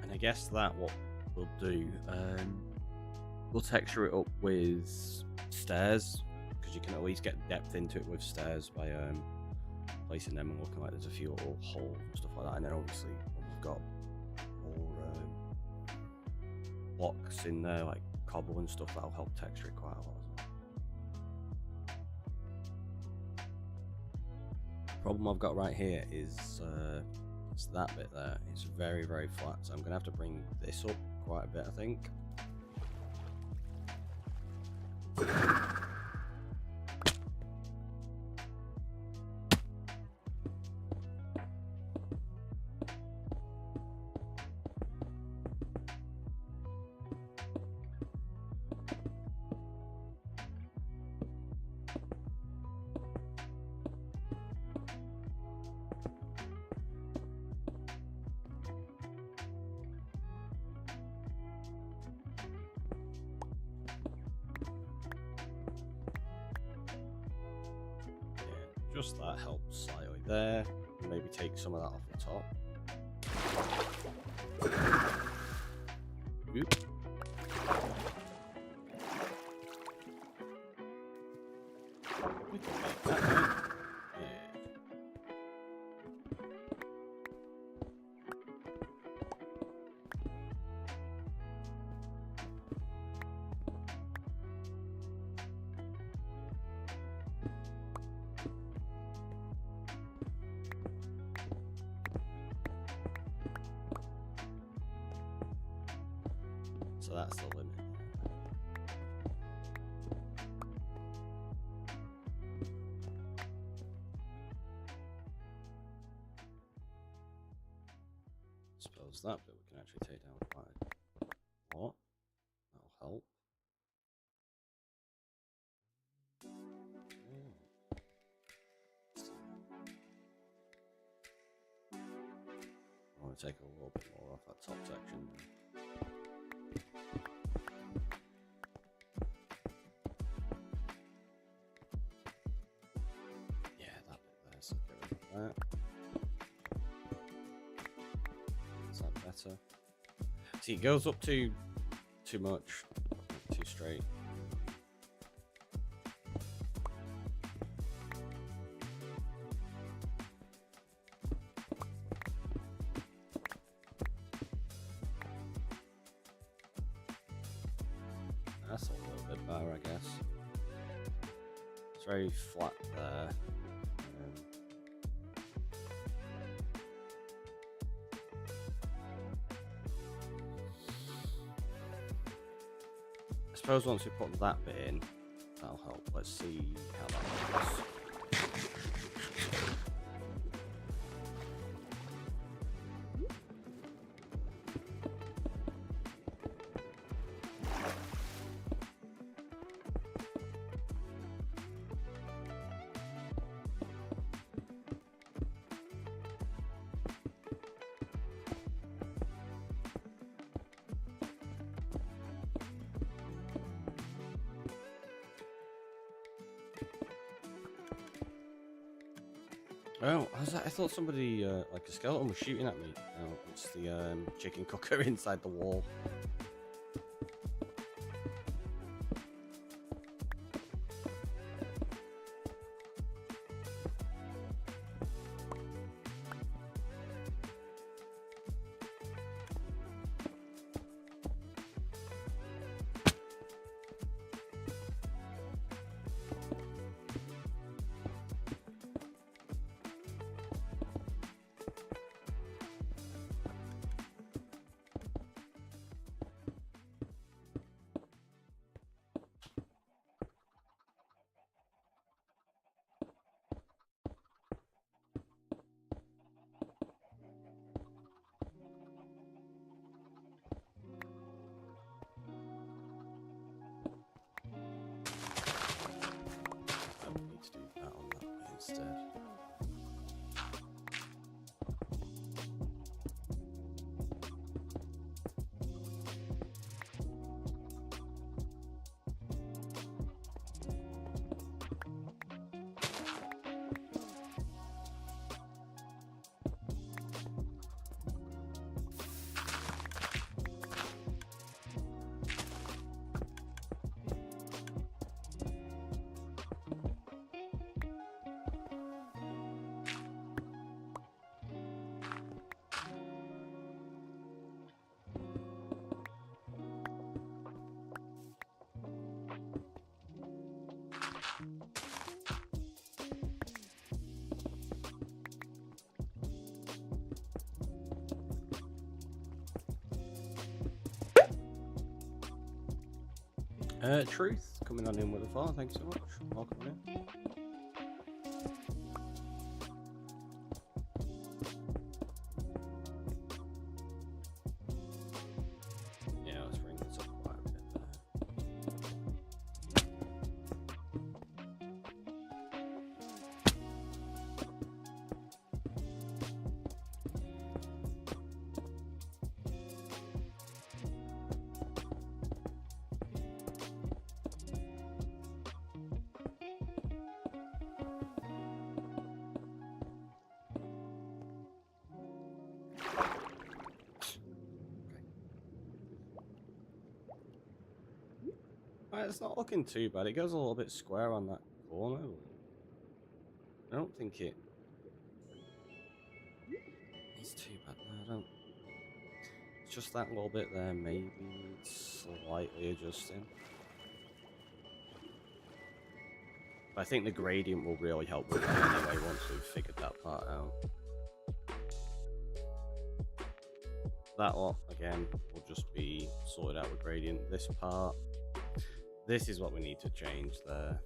And I guess that what we'll do, we'll texture it up with stairs, because you can at least get depth into it with stairs by placing them and looking like there's a few little holes and stuff like that. And then obviously when we've got more blocks in there, like cobble and stuff, that'll help texture it quite a lot as well. Problem I've got right here is it's that bit there. It's very, very flat, so I'm gonna have to bring this up quite a bit, I think. Just that helps slightly there. Maybe take some of that off the top. Oop. We can make that, right? Yeah. So that's the limit. Suppose that bit we can actually take down quite a lot. That'll help. I want to take a little bit more off that top section. That. Is that better? See, it goes up too much, too straight. I guess. It's very flat there. I suppose once we put that bit in, that'll help. Let's see how that works. Oh, I thought somebody, like a skeleton was shooting at me. Oh, it's the chicken cooker inside the wall. Instead. Truth coming on in with a follow. Thanks so much. Welcome in. Yeah, let's bring this up quite a bit It's not looking too bad. It goes a little bit square on that corner. I don't think it's too bad. No, I don't. It's just that little bit there, maybe slightly adjusting. But I think the gradient will really help with that anyway once we've figured that part out. That lot, again, will just be sorted out with gradient. This part, this is what we need to change there.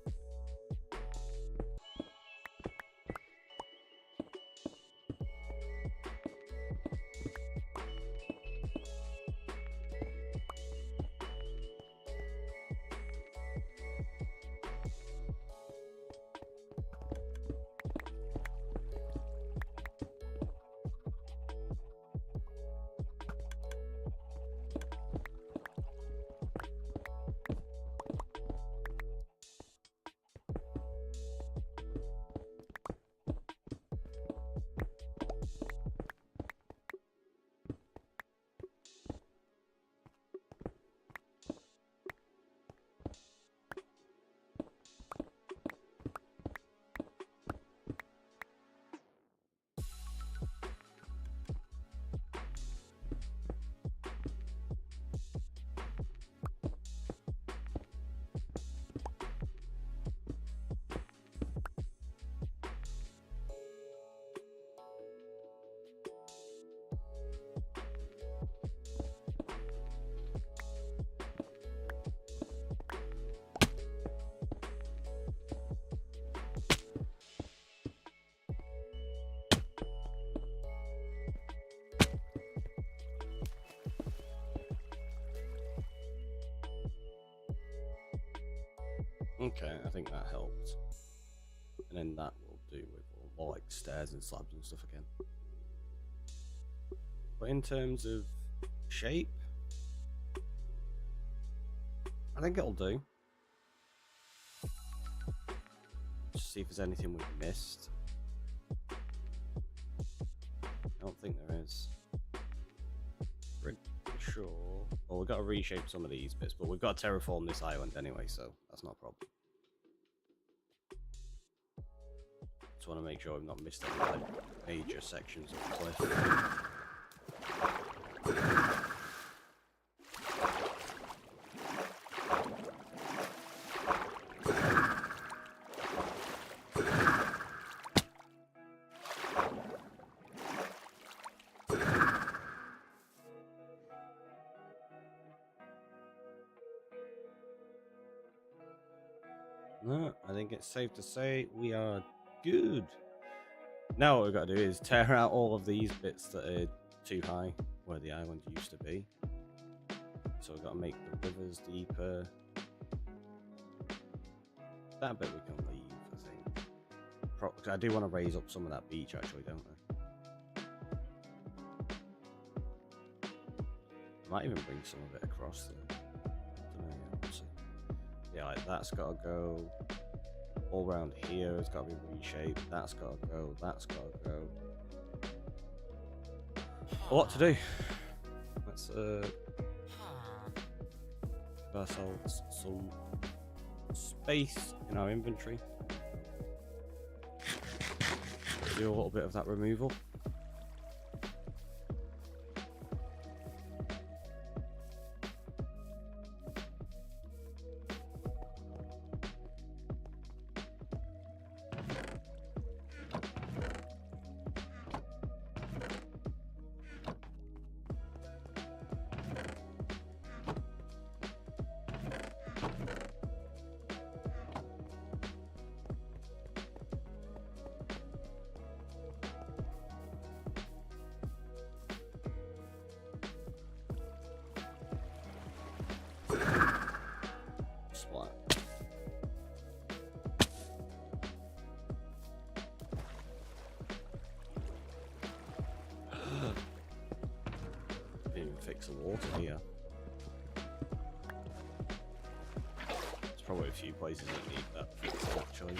Okay, I think that helped. And then that will do with more like stairs and slabs and stuff again. But in terms of shape, I think it'll do. Just see if there's anything we've missed. I don't think there is. Pretty sure. Well, we've got to reshape some of these bits, but we've got to terraform this island anyway, so that's not a problem. Just want to make sure we've not missed any like major sections of cliff. No, I think it's safe to say we are good. Now what we've got to do is tear out all of these bits that are too high where the island used to be. So we've got to make the rivers deeper. That bit we can leave, I think. I do want to raise up some of that beach actually, don't I? I might even bring some of it across there. I don't know, yeah, we'll see. Yeah, like that's got to go all around here. It's got to be reshaped. That's got to go. That's got to go. A lot to do. Let's give ourselves some space in our inventory. Do a little bit of that removal. Fix the water here. There's probably a few places that need that fixed actually.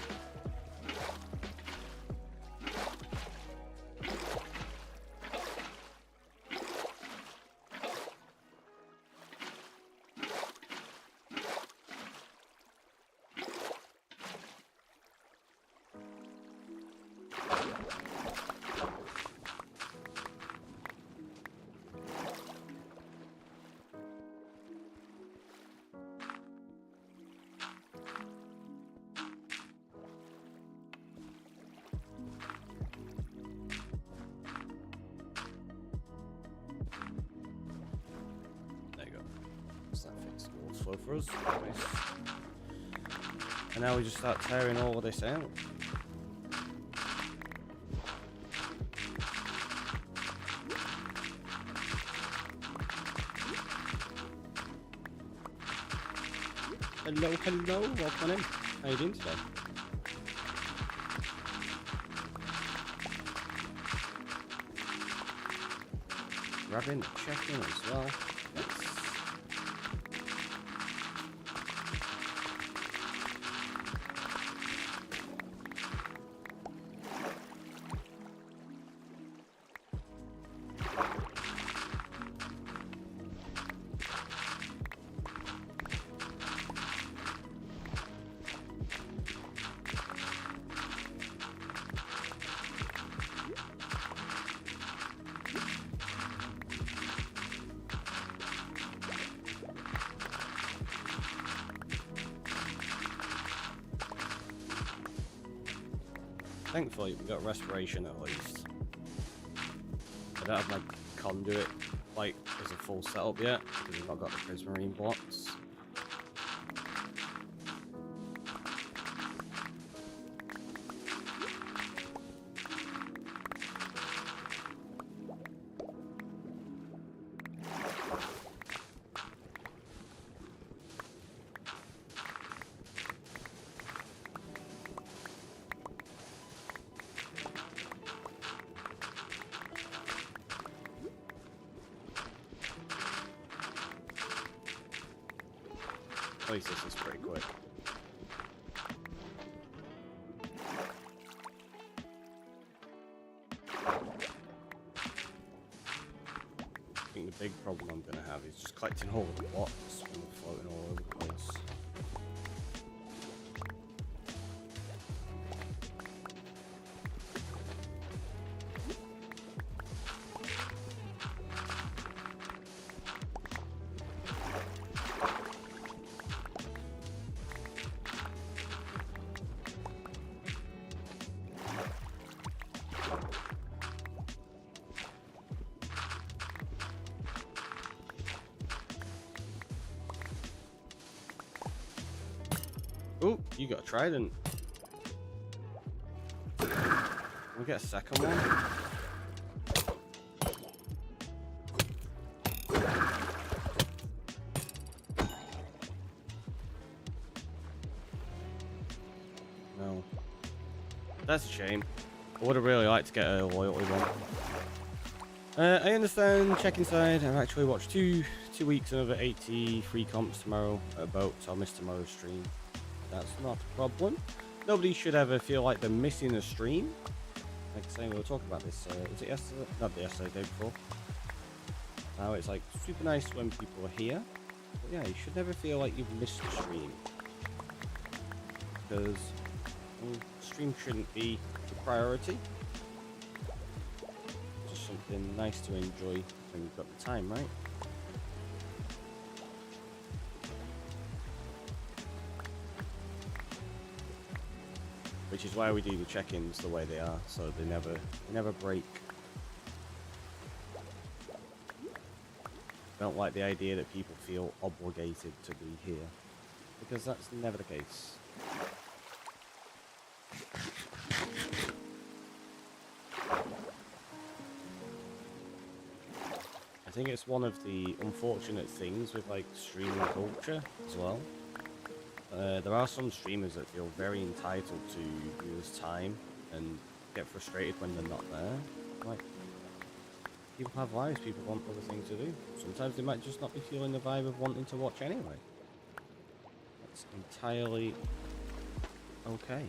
That fixed the water flow for us. Nice. And now we just start tearing all of this out. Hello, hello, welcome in. How you doing today? Grabbing the check-in as well. Thankfully, we got respiration at least. I don't have my conduit like as a full setup yet because we've not got the prismarine blocks. At least this is pretty quick. I think the big problem I'm going to have is just collecting all the blocks when they're floating all over the place. Oh, you got a trident. Can we get a second one? No. That's a shame. I would have really liked to get a loyalty one. I understand, check inside. I've actually watched two weeks, another 80 free comps tomorrow at a boat, so I'll miss tomorrow's stream. That's not a problem. Nobody should ever feel like they're missing a stream. Like saying we were talking about this, was it yesterday? Not yesterday, the day before. Now it's like super nice when people are here. But yeah, you should never feel like you've missed a stream. Because stream shouldn't be the priority. Just something nice to enjoy when you've got the time, right? Which is why we do the check-ins the way they are, so they never break. I don't like the idea that people feel obligated to be here, because that's never the case. I think it's one of the unfortunate things with like streaming culture as well. There are some streamers that feel very entitled to viewers' time and get frustrated when they're not there. Like, people have lives, people want other things to do. Sometimes they might just not be feeling the vibe of wanting to watch anyway. That's entirely okay.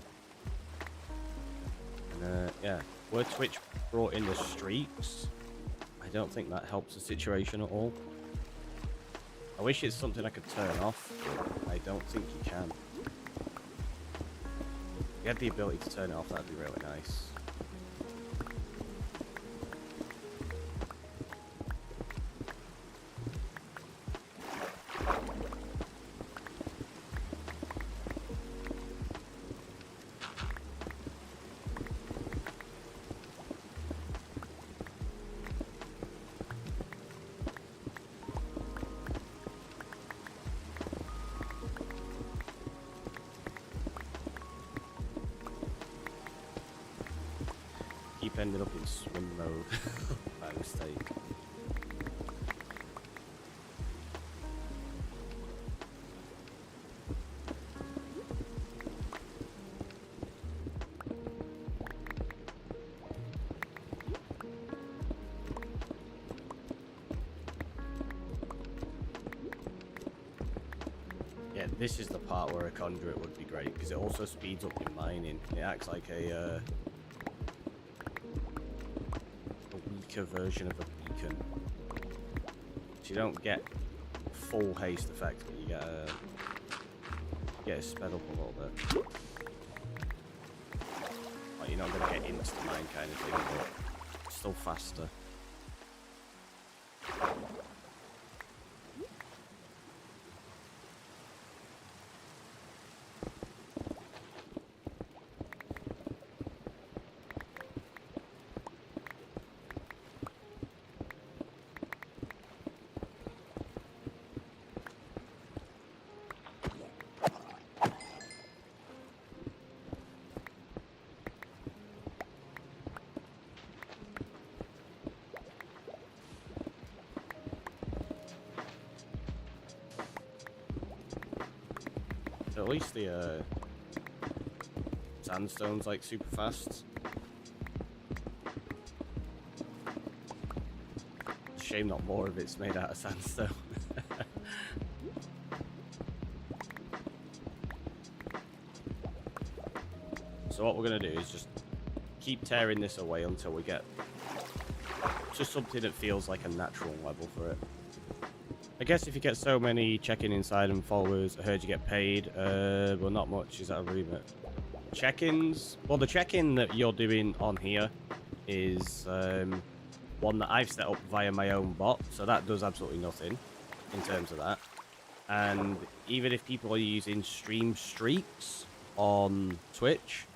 And yeah, where Twitch brought in the streaks, I don't think that helps the situation at all. I wish it's something I could turn off, but I don't think you can. If you had the ability to turn it off, that'd be really nice. Ended up in swim mode by mistake. Yeah, this is the part where a conduit would be great because it also speeds up your mining. It acts like a version of a beacon. So you don't get full haste effect, but you get it sped up a little bit. Like you're not going to get insta mine kind of thing, but still faster. At least the sandstone's like super fast. Shame not more of it's made out of sandstone. So what we're going to do is just keep tearing this away until we get to something that feels like a natural level for it. I guess if you get so many check-in inside and followers, I heard you get paid. Well, not much. Is that a remit? Check-ins? Well, the check-in that you're doing on here is one that I've set up via my own bot, so that does absolutely nothing in terms of that. And even if people are using stream streaks on Twitch,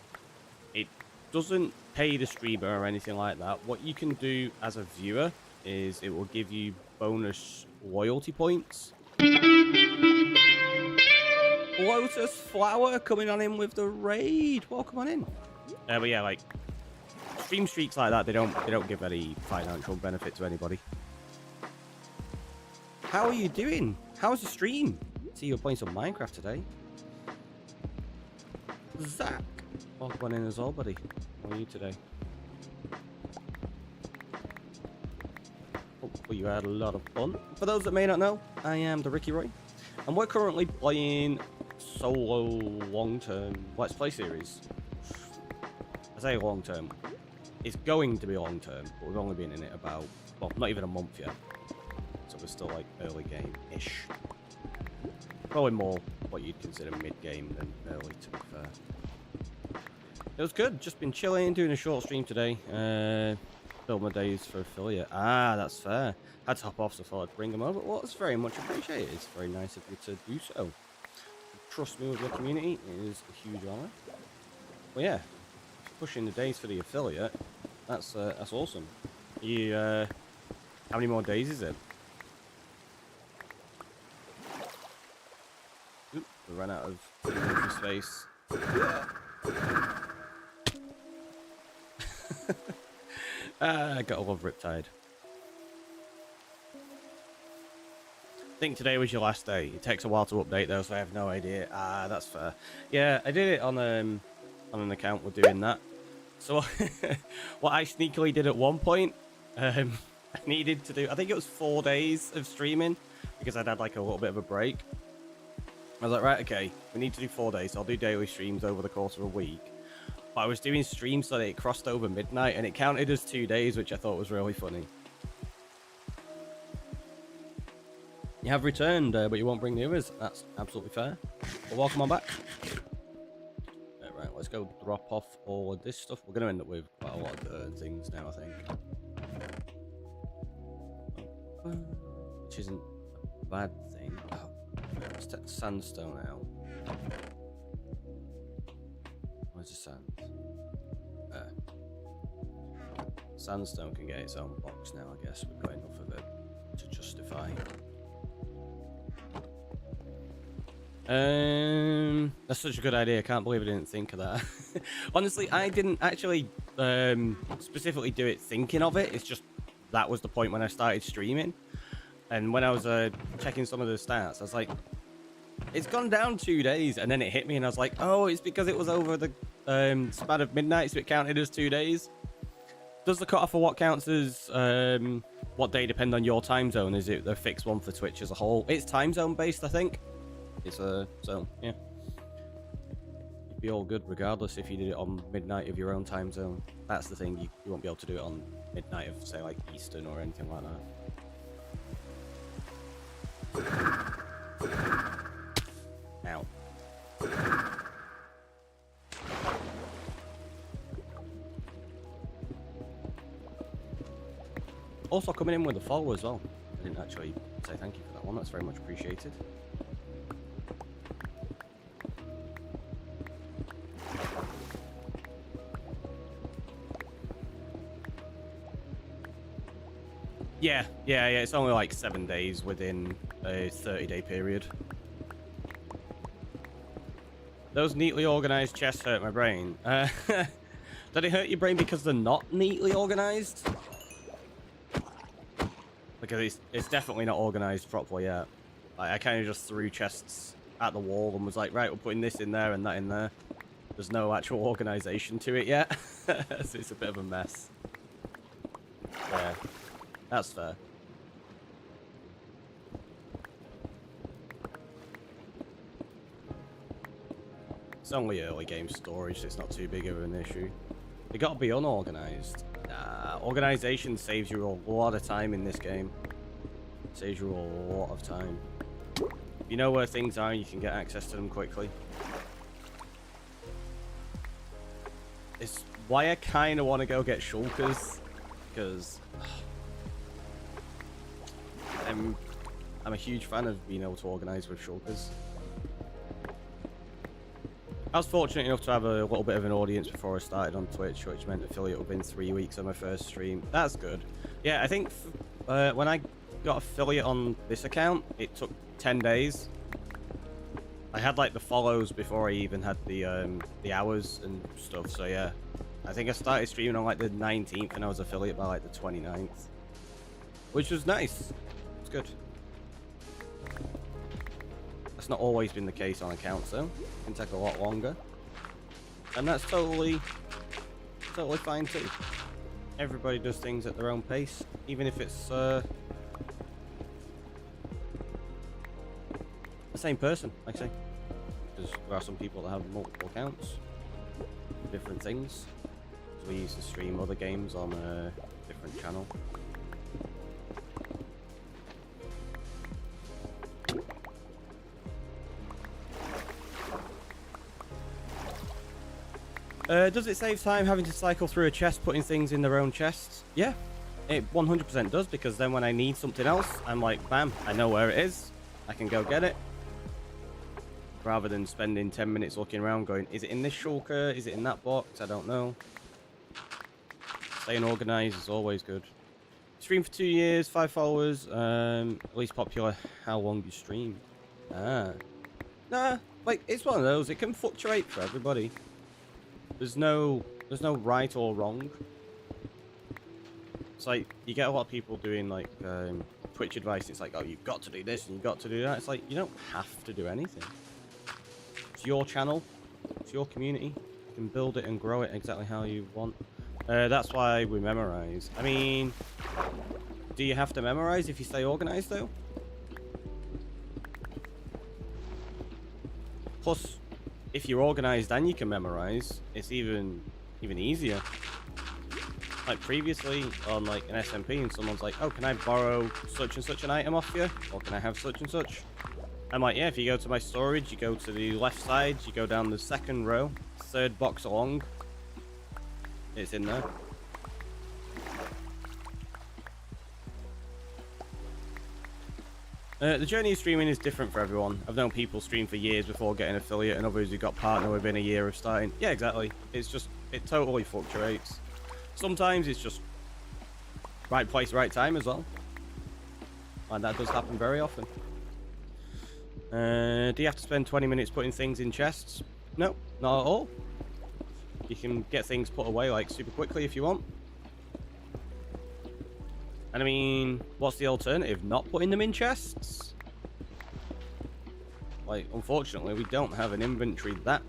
it doesn't pay the streamer or anything like that. What you can do as a viewer is it will give you bonus loyalty points. Lotus Flower coming on in with the raid. Welcome on in. But yeah, like stream streaks like that, they don't give any financial benefit to anybody. How are you doing? How's the stream? See you were playing some Minecraft today. Zach, welcome on in as well, buddy. How are you today? Hopefully you had a lot of fun. For those that may not know, I am the Ricky Roy, and we're currently playing solo long-term Let's Play series. I say long-term. It's going to be long-term, but we've only been in it about, well, not even a month yet. So we're still like early game-ish. Probably more what you'd consider mid-game than early, to be fair. It was good. Just been chilling, doing a short stream today. Build my days for affiliate. Ah, that's fair. Had to hop off, so I thought I'd bring them over. Well, it's very much appreciated. It's very nice of you to do so. Trust me with your community is a huge honor. Well, yeah, pushing the days for the affiliate. That's awesome. You, how many more days is it? Oop, we ran out of space. I gotta love Riptide. I think today was your last day. It takes a while to update though, so I have no idea. Ah, that's fair. Yeah, I did it on an account with doing that. So what I sneakily did at one point, I needed to do, I think it was 4 days of streaming because I'd had like a little bit of a break. I was like, right, okay, we need to do 4 days. So I'll do daily streams over the course of a week. But I was doing streams so that it crossed over midnight and it counted as 2 days, which I thought was really funny. You have returned, but you won't bring the others. That's absolutely fair. Well, welcome on back. Right, let's go drop off all of this stuff. We're going to end up with quite a lot of things now, I think. Which isn't a bad thing. Oh, let's take the sandstone out. Where's the sand? Sandstone can get its own box now, I guess. We've got enough of it to justify. That's such a good idea. I can't believe I didn't think of that. Honestly, I didn't actually specifically do it thinking of it. It's just that was the point when I started streaming. And when I was checking some of the stats, I was like, it's gone down 2 days. And then it hit me and I was like, oh, it's because it was over the span of midnight, so it counted as 2 days. Does the cutoff for what counts as what day depend on your time zone? Is it the fixed one for Twitch as a whole? It's time zone based, I think. It's so yeah, you'd be all good regardless if you did it on midnight of your own time zone. That's the thing, you won't be able to do it on midnight of, say, like Eastern or anything like that. Ow. Also coming in with a follow as well. I didn't actually say thank you for that one. That's very much appreciated. Yeah. It's only like 7 days within a 30-day period. Those neatly organized chests hurt my brain. Did it hurt your brain because they're not neatly organized? Because it's definitely not organized properly yet. Like, I kind of just threw chests at the wall and was like, right, we're putting this in there and that in there. There's no actual organization to it yet. So it's a bit of a mess. Yeah, that's fair. It's only early game storage, so it's not too big of an issue. They gotta be unorganized. Organization saves you a lot of time in this game. Saves you a lot of time. You know where things are and you can get access to them quickly. It's why I kind of want to go get shulkers, because I'm a huge fan of being able to organize with shulkers. I was fortunate enough to have a little bit of an audience before I started on Twitch, which meant affiliate within 3 weeks of my first stream. That's good. Yeah, I think when I got affiliate on this account, it took 10 days. I had like the follows before I even had the hours and stuff, so yeah. I think I started streaming on like the 19th and I was affiliate by like the 29th. Which was nice. It's good. That's not always been the case on accounts though. It can take a lot longer. And that's totally fine too. Everybody does things at their own pace, even if it's the same person, like I say. Because there are some people that have multiple accounts, different things. So we used to stream other games on a different channel. Does it save time having to cycle through a chest, putting things in their own chests? Yeah, it 100% does, because then when I need something else, I'm like, bam, I know where it is. I can go get it. Rather than spending 10 minutes looking around going, is it in this shulker? Is it in that box? I don't know. Staying organized is always good. Stream for 2 years, 5 followers, least popular, how long you stream? Nah, like, it's one of those, it can fluctuate for everybody. There's no right or wrong. It's like, you get a lot of people doing like Twitch advice, it's like, oh, you've got to do this and you've got to do that. It's like, you don't have to do anything. It's your channel, it's your community. You can build it and grow it exactly how you want. That's why we memorize. I mean, do you have to memorize if you stay organized though? Plus, if you're organized and you can memorize, it's even easier. Like previously on like an SMP and someone's like, oh, can I borrow such and such an item off you? Or can I have such and such? I'm like, yeah, if you go to my storage, you go to the left side, you go down the second row, third box along, it's in there. The journey of streaming is different for everyone. I've known people stream for years before getting affiliate, and others who got partner within a year of starting. Yeah, exactly. It's just, it totally fluctuates. Sometimes it's just right place, right time as well. And that does happen very often. Do you have to spend 20 minutes putting things in chests? No, not at all. You can get things put away like super quickly if you want. And I mean, what's the alternative? Not putting them in chests? Like, unfortunately, we don't have an inventory that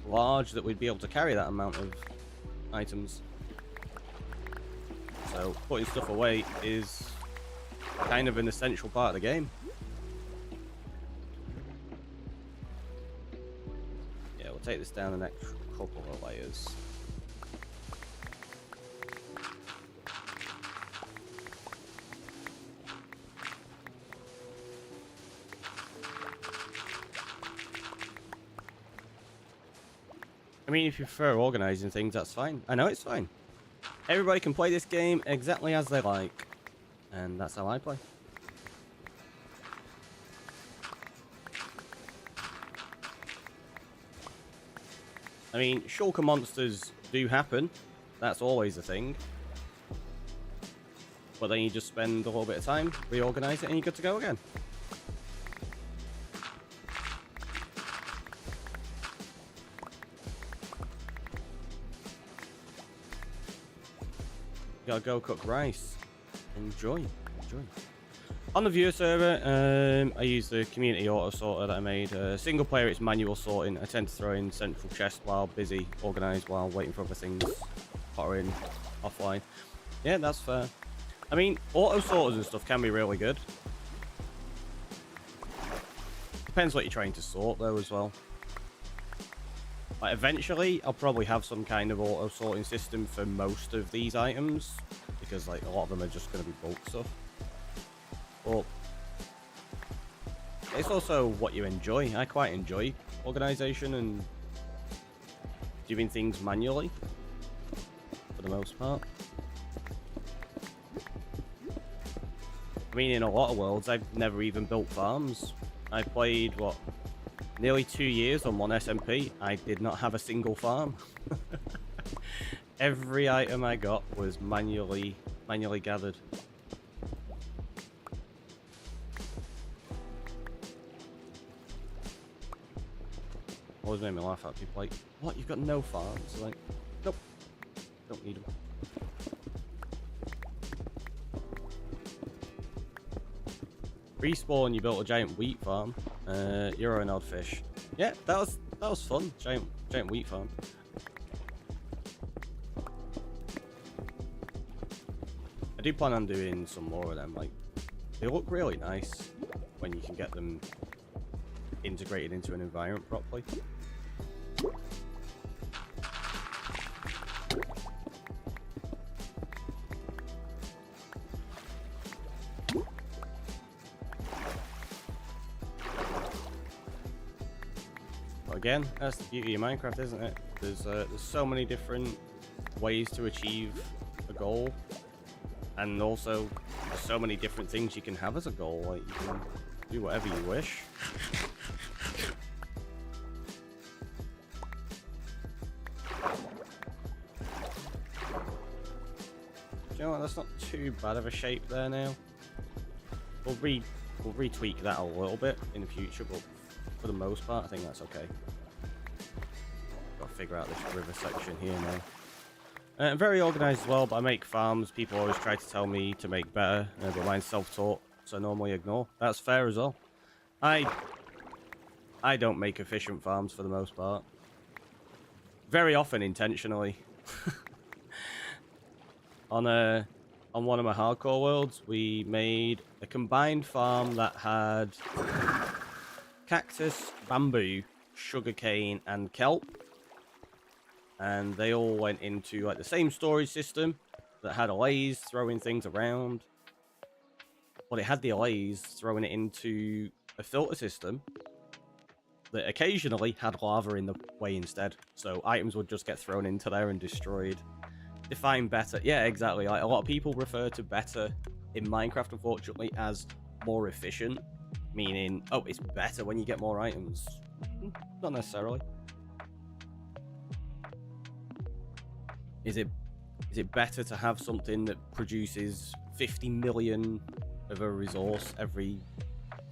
large that we'd be able to carry that amount of items. So, putting stuff away is kind of an essential part of the game. Yeah, we'll take this down the next couple of layers. I mean, if you prefer organizing things, that's fine. I know it's fine. Everybody can play this game exactly as they like. And that's how I play. I mean, shulker monsters do happen. That's always a thing. But then you just spend a little bit of time, reorganize it, and you're good to go again. Gotta go cook rice. Enjoy. On the viewer server, I use the community auto sorter that I made. Single player, it's manual sorting. I tend to throw in central chest while busy, organized while waiting for other things, potter in offline. Yeah, that's fair. I mean, auto sorters and stuff can be really good. Depends what you're trying to sort though as well. Like, eventually, I'll probably have some kind of auto sorting system for most of these items, because like a lot of them are just going to be bulk stuff. But it's also what you enjoy. I quite enjoy organization and doing things manually, for the most part. I mean, in a lot of worlds, I've never even built farms. I played, what, nearly 2 years on one SMP. I did not have a single farm. Every item I got was manually gathered. Always made me laugh at people like, what, you've got no farms? Like, nope, don't need them. Respawn, you built a giant wheat farm. You're an odd fish. Yeah, that was fun. Giant wheat farm. I do plan on doing some more of them. Like, they look really nice when you can get them integrated into an environment properly. Again, that's the beauty of Minecraft, isn't it? There's so many different ways to achieve a goal, and also there's so many different things you can have as a goal. Like, you can do whatever you wish. You know what? That's not too bad of a shape there now. We'll retweak that a little bit in the future, but for the most part, I think that's okay. Got to figure out this river section here now. I'm very organized as well, but I make farms. People always try to tell me to make better, but mine's self-taught, so I normally ignore. That's fair as well. I don't make efficient farms for the most part. Very often intentionally. On one of my hardcore worlds, we made a combined farm that had cactus, bamboo, sugarcane, and kelp. And they all went into like the same storage system that had allays throwing things around. But it had the allays throwing it into a filter system that occasionally had lava in the way instead. So items would just get thrown into there and destroyed. Define better. Yeah, exactly. Like, a lot of people refer to better in Minecraft, unfortunately, as more efficient. Meaning, oh, it's better when you get more items. Not necessarily. Is it better to have something that produces 50 million of a resource every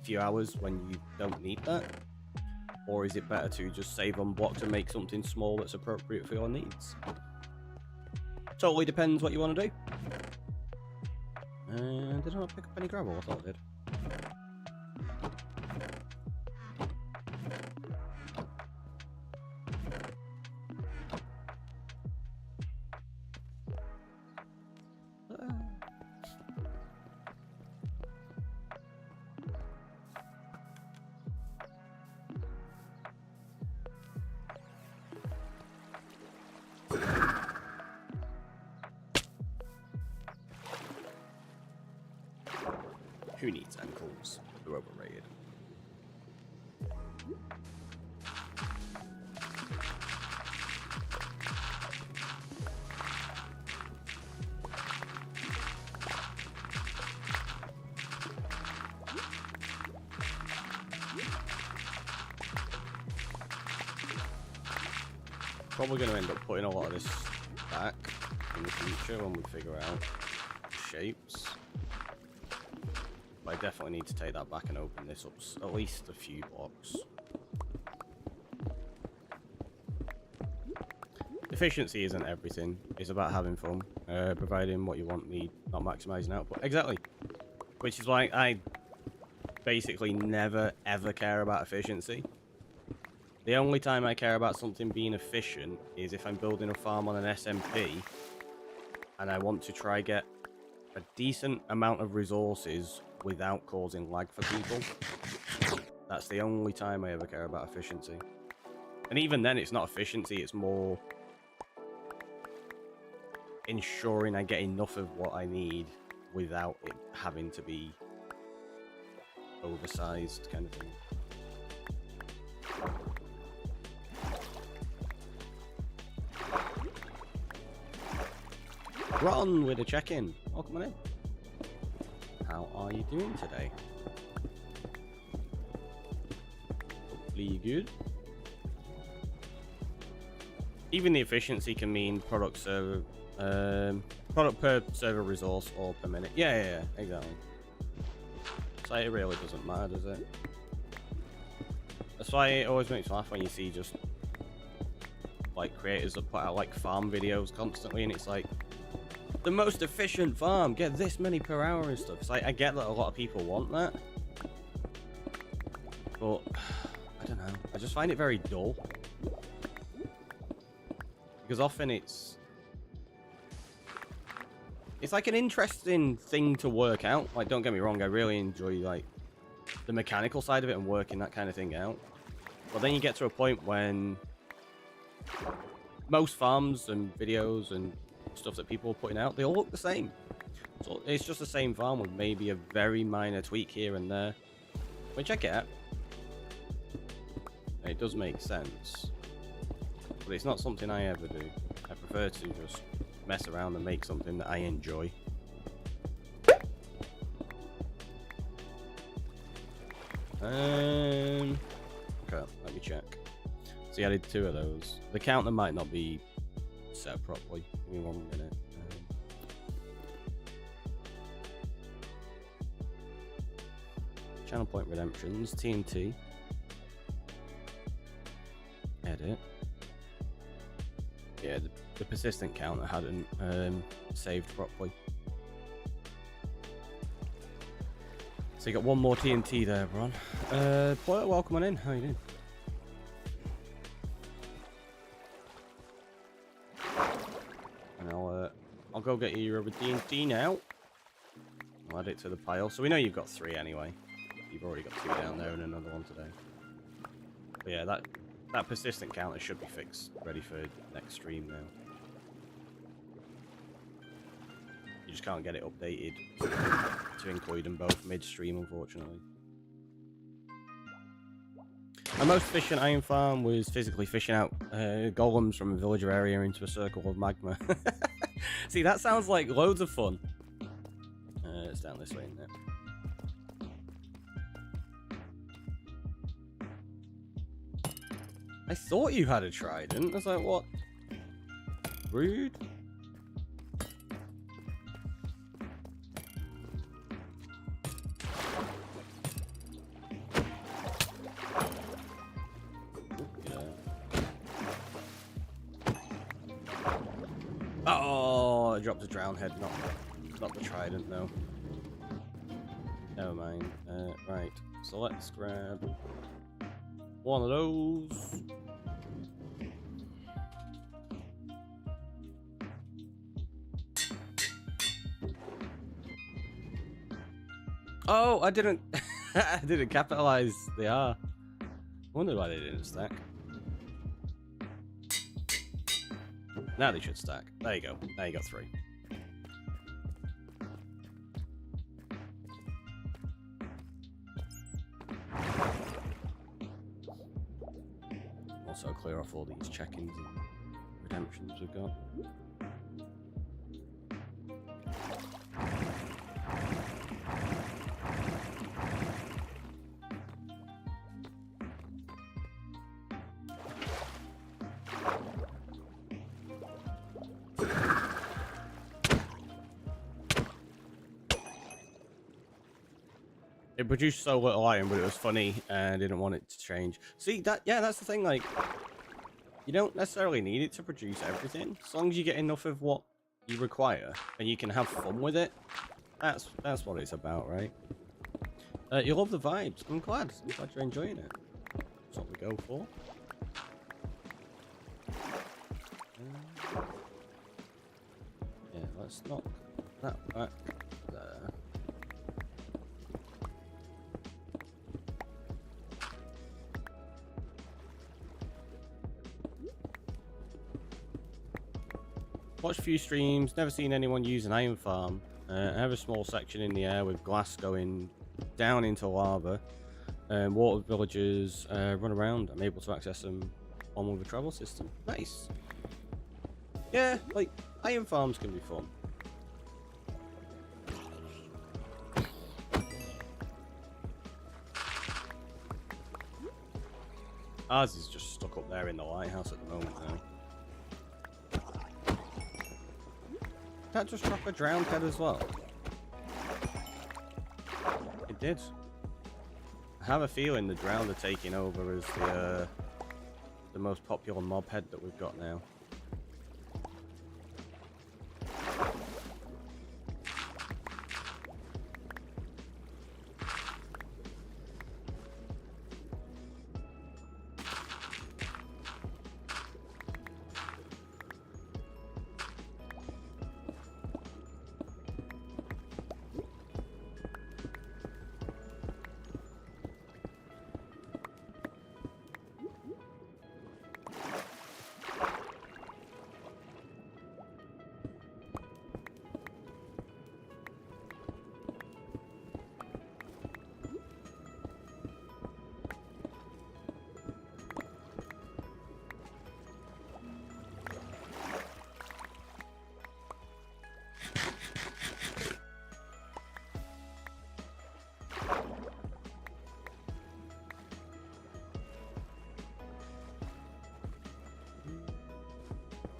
few hours when you don't need that? Or is it better to just save on blocks and make something small that's appropriate for your needs? Totally depends what you want to do. Did I not pick up any gravel? I thought I did. Who needs ankles? They're overrated. Probably going to end up putting a lot of this back in the future when we figure out shapes. I definitely need to take that back and open this up at least a few blocks. Efficiency isn't everything. It's about having fun, providing what you want, need, not maximizing output. Exactly. Which is why I basically never ever care about efficiency. The only time I care about something being efficient is if I'm building a farm on an SMP and I want to try get a decent amount of resources without causing lag for people. That's the only time I ever care about efficiency. And even then, it's not efficiency, it's more ensuring I get enough of what I need without it having to be oversized kind of thing. Ron with a check-in. Welcome on in. How are you doing today? Hopefully you're good. Even the efficiency can mean product per server resource or per minute. Yeah, exactly. So it really doesn't matter, does it? That's why it always makes me laugh when you see just like creators that put out like farm videos constantly, and it's like the most efficient farm, get this many per hour and stuff. It's like, I get that a lot of people want that, but I don't know. I just find it very dull. Because often it's like an interesting thing to work out. Like, don't get me wrong, I really enjoy like the mechanical side of it and working that kind of thing out. But then you get to a point when most farms and videos and stuff that people are putting out, they all look the same. So it's just the same farm with maybe a very minor tweak here and there, which I get. And it does make sense. But it's not something I ever do. I prefer to just mess around and make something that I enjoy. Okay, let me check. So you added 2 of those. The counter might not be set properly. Give me 1 minute. Channel point redemptions, TNT. Edit. Yeah, the persistent counter hadn't saved properly. So you got 1 more TNT there, Bron. Boy, welcome on in. How you doing? And I'll go get you a TNT now. I'll add it to the pile. So we know you've got 3 anyway. You've already got 2 down there and another 1 today. But yeah, that persistent counter should be fixed, ready for next stream now. You just can't get it updated to include them both mid-stream, unfortunately. My most efficient iron farm was physically fishing out golems from a villager area into a circle of magma. See, that sounds like loads of fun. It's down this way, isn't it? I thought you had a trident. I was like, what? Rude. Oh, I dropped a drown head, not the trident, no. Never mind. Right, so let's grab 1 of those. Oh, I didn't I didn't capitalize the R. I wonder why they didn't stack. Now they should stack. There you go. Now you got 3. Also clear off all these check-ins and redemptions we've got. It produced so little iron, but it was funny, and I didn't want it to change. See, that's the thing, like, you don't necessarily need it to produce everything. As long as you get enough of what you require, and you can have fun with it, that's what it's about, right? You love the vibes. I'm glad you're enjoying it. That's what we go for. Yeah, let's knock that back there. watched a few streams, never seen anyone use an iron farm. I have a small section in the air with glass going down into lava. Water villagers run around. I'm able to access them on with a travel system. Nice. Yeah, like, iron farms can be fun. Ours is just stuck up there in the lighthouse at the moment now. Did that just drop a drowned head as well? It did. I have a feeling the drowned are taking over as the most popular mob head that we've got now.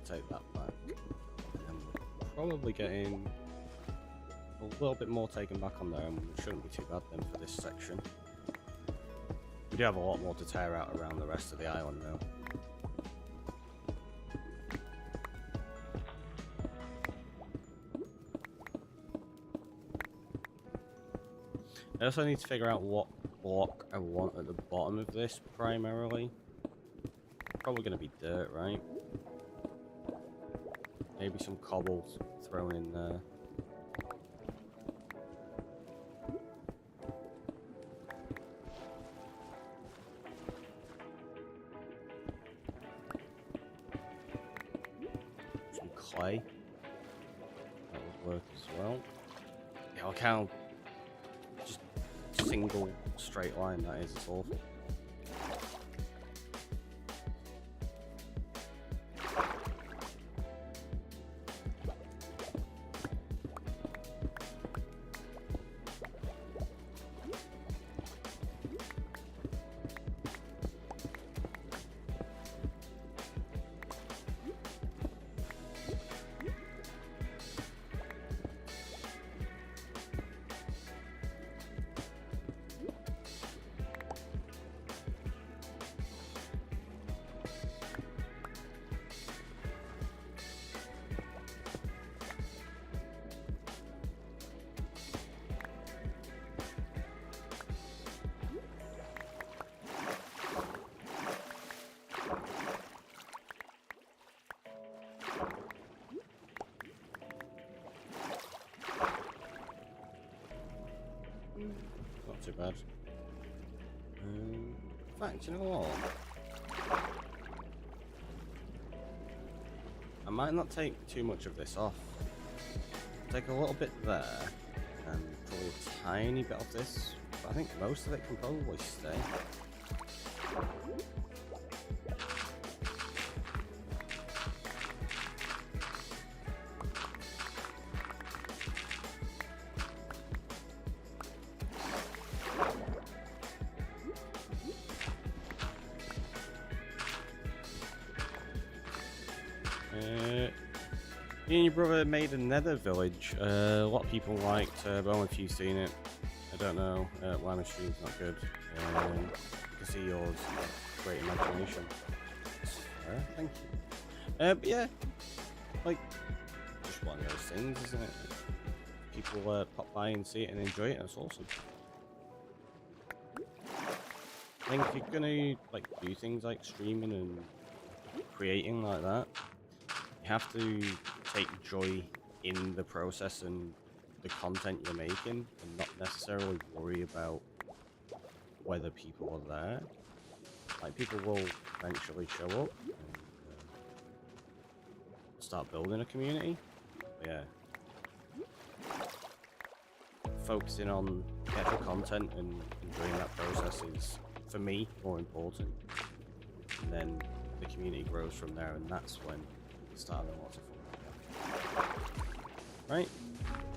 Take that back. And probably getting a little bit more taken back on there, and shouldn't be too bad then for this section. We do have a lot more to tear out around the rest of the island now. I also need to figure out what block I want at the bottom of this primarily. Probably going to be dirt, right? Maybe some cobbles thrown in there. Some clay. That would work as well. Yeah, look how just single straight line that is. It's awful. Not too bad. In fact, you know what? I might not take too much of this off. Take a little bit there, and probably a tiny bit of this, but I think most of it can probably stay. You and your brother made a nether village. A lot of people liked, but only a few seen it. I don't know. Lima Stream's not good. You can see yours. Great imagination. Thank you. But yeah, like, just one of those things, isn't it? People pop by and see it and enjoy it. That's awesome. I think if you're gonna like do things like streaming and creating like that, you have to take joy in the process and the content you're making, and not necessarily worry about whether people are there. Like, people will eventually show up, and start building a community. But yeah. Focusing on the actual content and enjoying that process is, for me, more important. And then the community grows from there, and that's when you start having lots of fun. Right?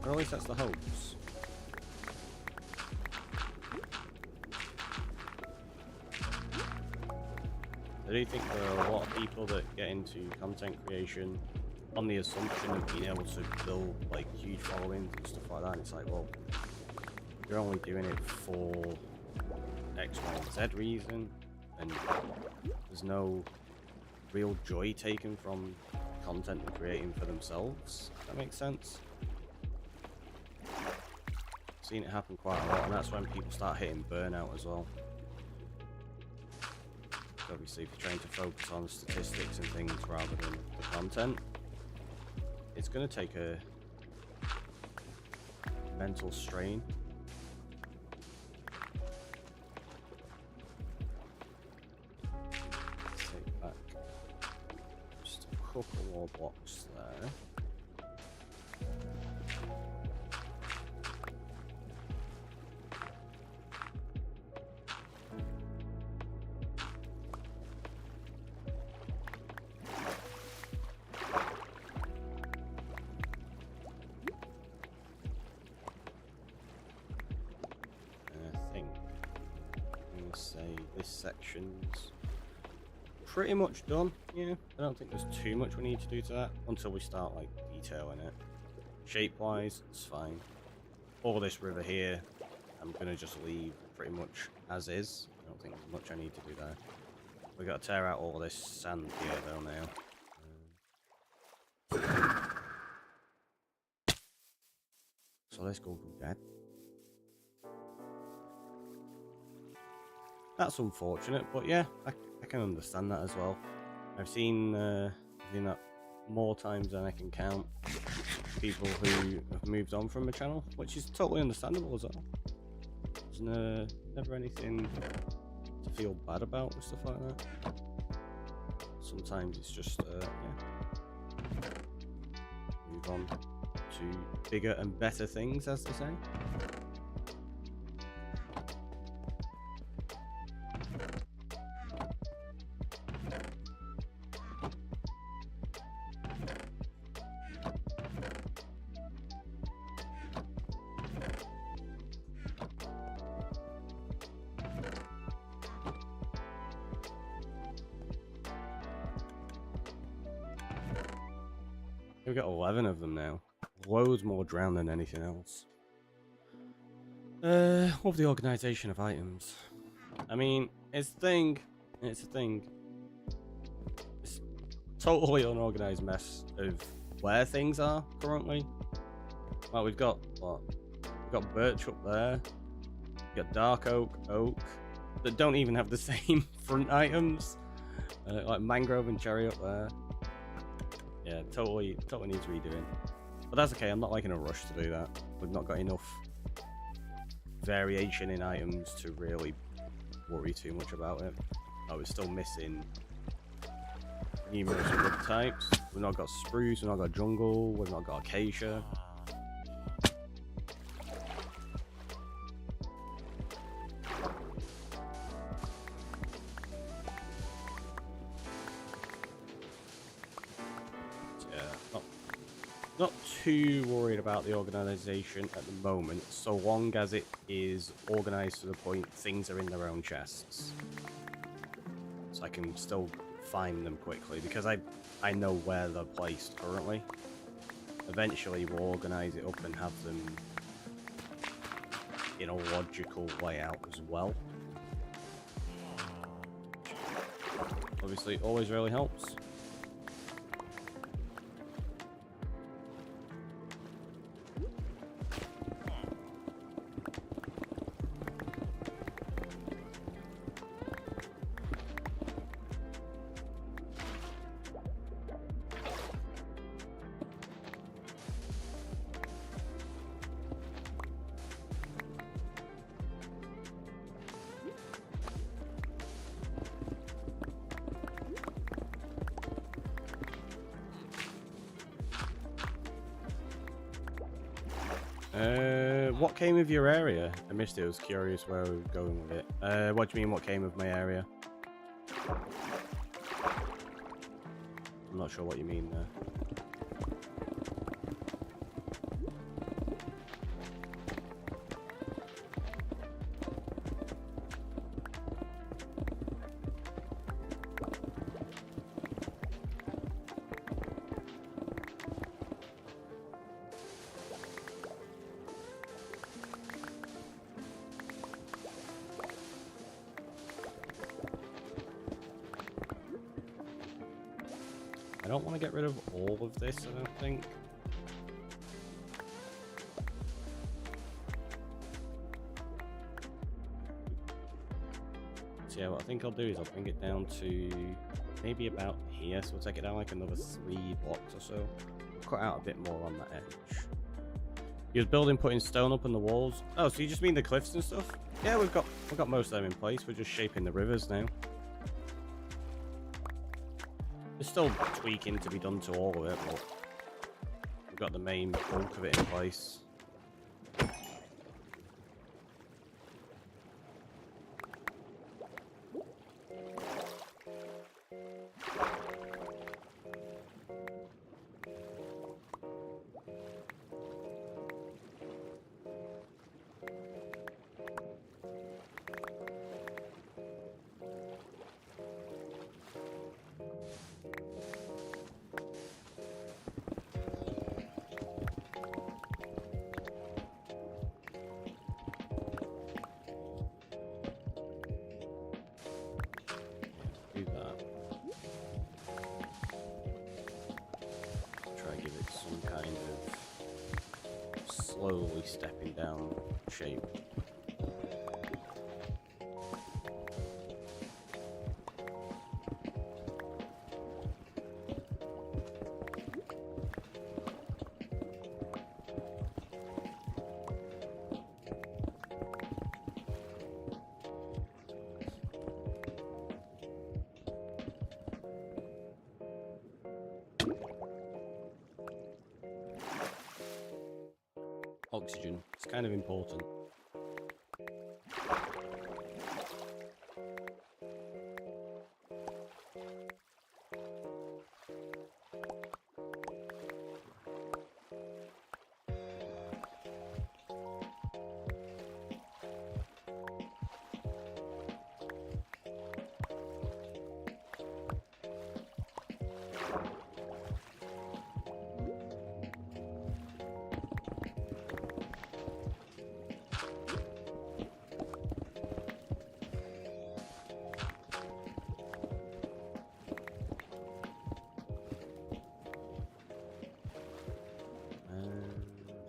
Or at least that's the hopes. I do think there are a lot of people that get into content creation on the assumption of being able to build like huge followings and stuff like that. And it's like, well, you're only doing it for X, Y, and Z reason, and there's no real joy taken from content and creating for themselves. If that makes sense. I've seen it happen quite a lot, and that's when people start hitting burnout as well. Obviously, if you're trying to focus on statistics and things rather than the content, it's going to take a mental strain. Let's take back just a couple more blocks there. Say this section's pretty much done. Yeah, I don't think there's too much we need to do to that until we start like detailing it. Shape wise, it's fine. All this river here, I'm gonna just leave pretty much as is. I don't think there's much I need to do there. We gotta tear out all this sand here though now. So let's go do that. That's unfortunate, but yeah, I can understand that as well. I've seen that more times than I can count. People who have moved on from a channel, which is totally understandable as well. There's never anything to feel bad about with stuff like that. Sometimes it's just, yeah, move on to bigger and better things, as they say. We've got 11 of them now. Loads more drowned than anything else. Of the organisation of items. I mean, it's a thing. It's a thing. It's totally unorganised mess of where things are currently. Like we've got what? We've got birch up there. We've got dark oak, that don't even have the same front items. Like mangrove and cherry up there. Yeah, totally needs redoing. But that's okay, I'm not like in a rush to do that. We've not got enough variation in items to really worry too much about it. Oh, we're still missing numerous wood types. We've not got spruce, we've not got jungle, we've not got acacia. Not too worried about the organisation at the moment, so long as it is organised to the point things are in their own chests. So I can still find them quickly, because I know where they're placed currently. Eventually we'll organise it up and have them in a logical layout as well. Obviously, it always really helps. What came of your area? I missed it. I was curious where we were going with it. What do you mean, what came of my area? I'm not sure what you mean there. I don't want to get rid of all of this, I don't think. So yeah, what I think I'll do is I'll bring it down to maybe about here. So we'll take it down like another 3 blocks or so. Cut out a bit more on that edge. You was building, putting stone up on the walls. Oh, so you just mean the cliffs and stuff? Yeah, we've got most of them in place. We're just shaping the rivers now. There's still tweaking to be done to all of it, but we've got the main bulk of it in place. Do that. Try to give it some kind of slowly stepping down shape. Oxygen, it's kind of important.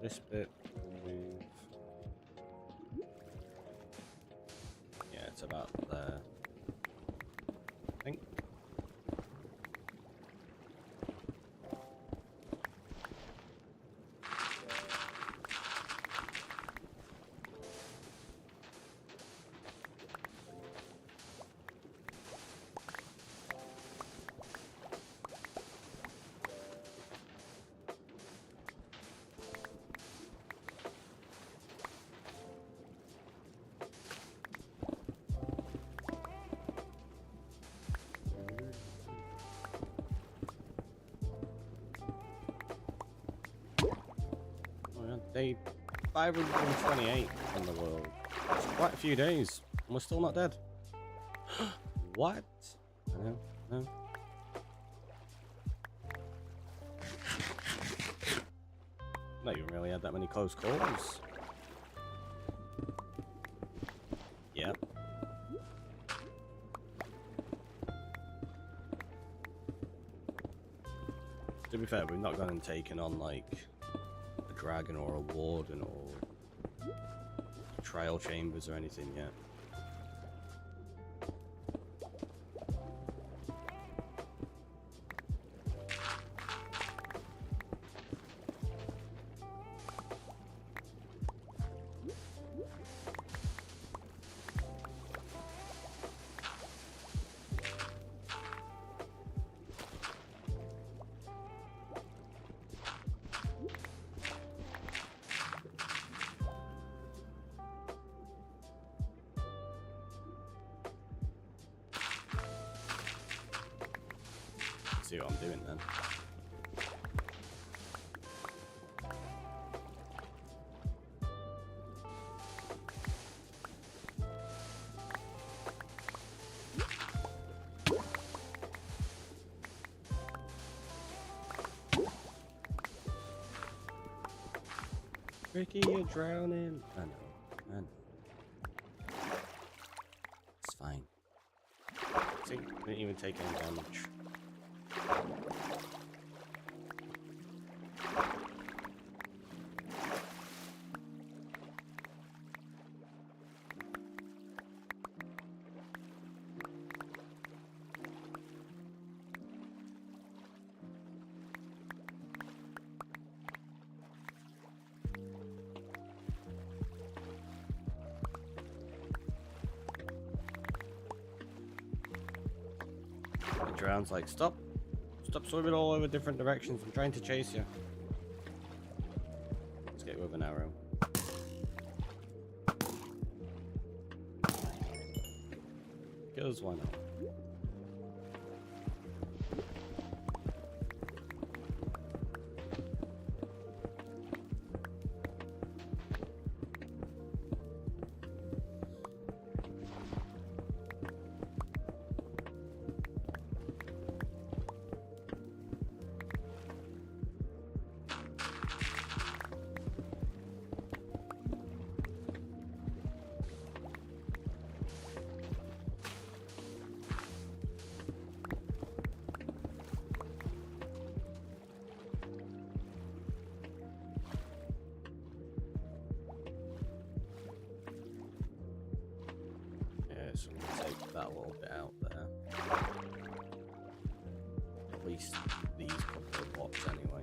This bit will move. Yeah, it's about there. I think. Day 528 in the world. It's quite a few days, and we're still not dead. What? I know, no. Not even really had that many close calls. Yep. To be fair, we've not gone and taken on like dragon or a warden or trial chambers or anything yet. see what I'm doing then. Ricky, you're drowning. I know. It's fine. See, didn't even take any damage. The drown's like, stop swimming all over different directions. I'm trying to chase you. Let's get you with an arrow. Because why not? So I'm going to take that little bit out there. At least these couple of blocks anyway.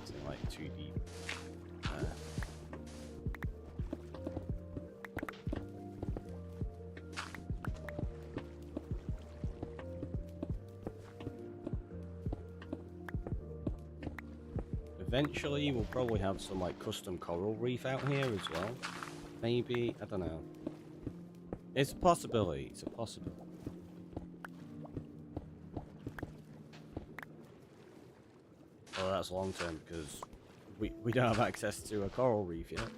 It's like too deep. Eventually we'll probably have some like custom coral reef out here as well. Maybe, I don't know. It's a possibility. It's a possibility. Well, that's long term because we don't have access to a coral reef yet.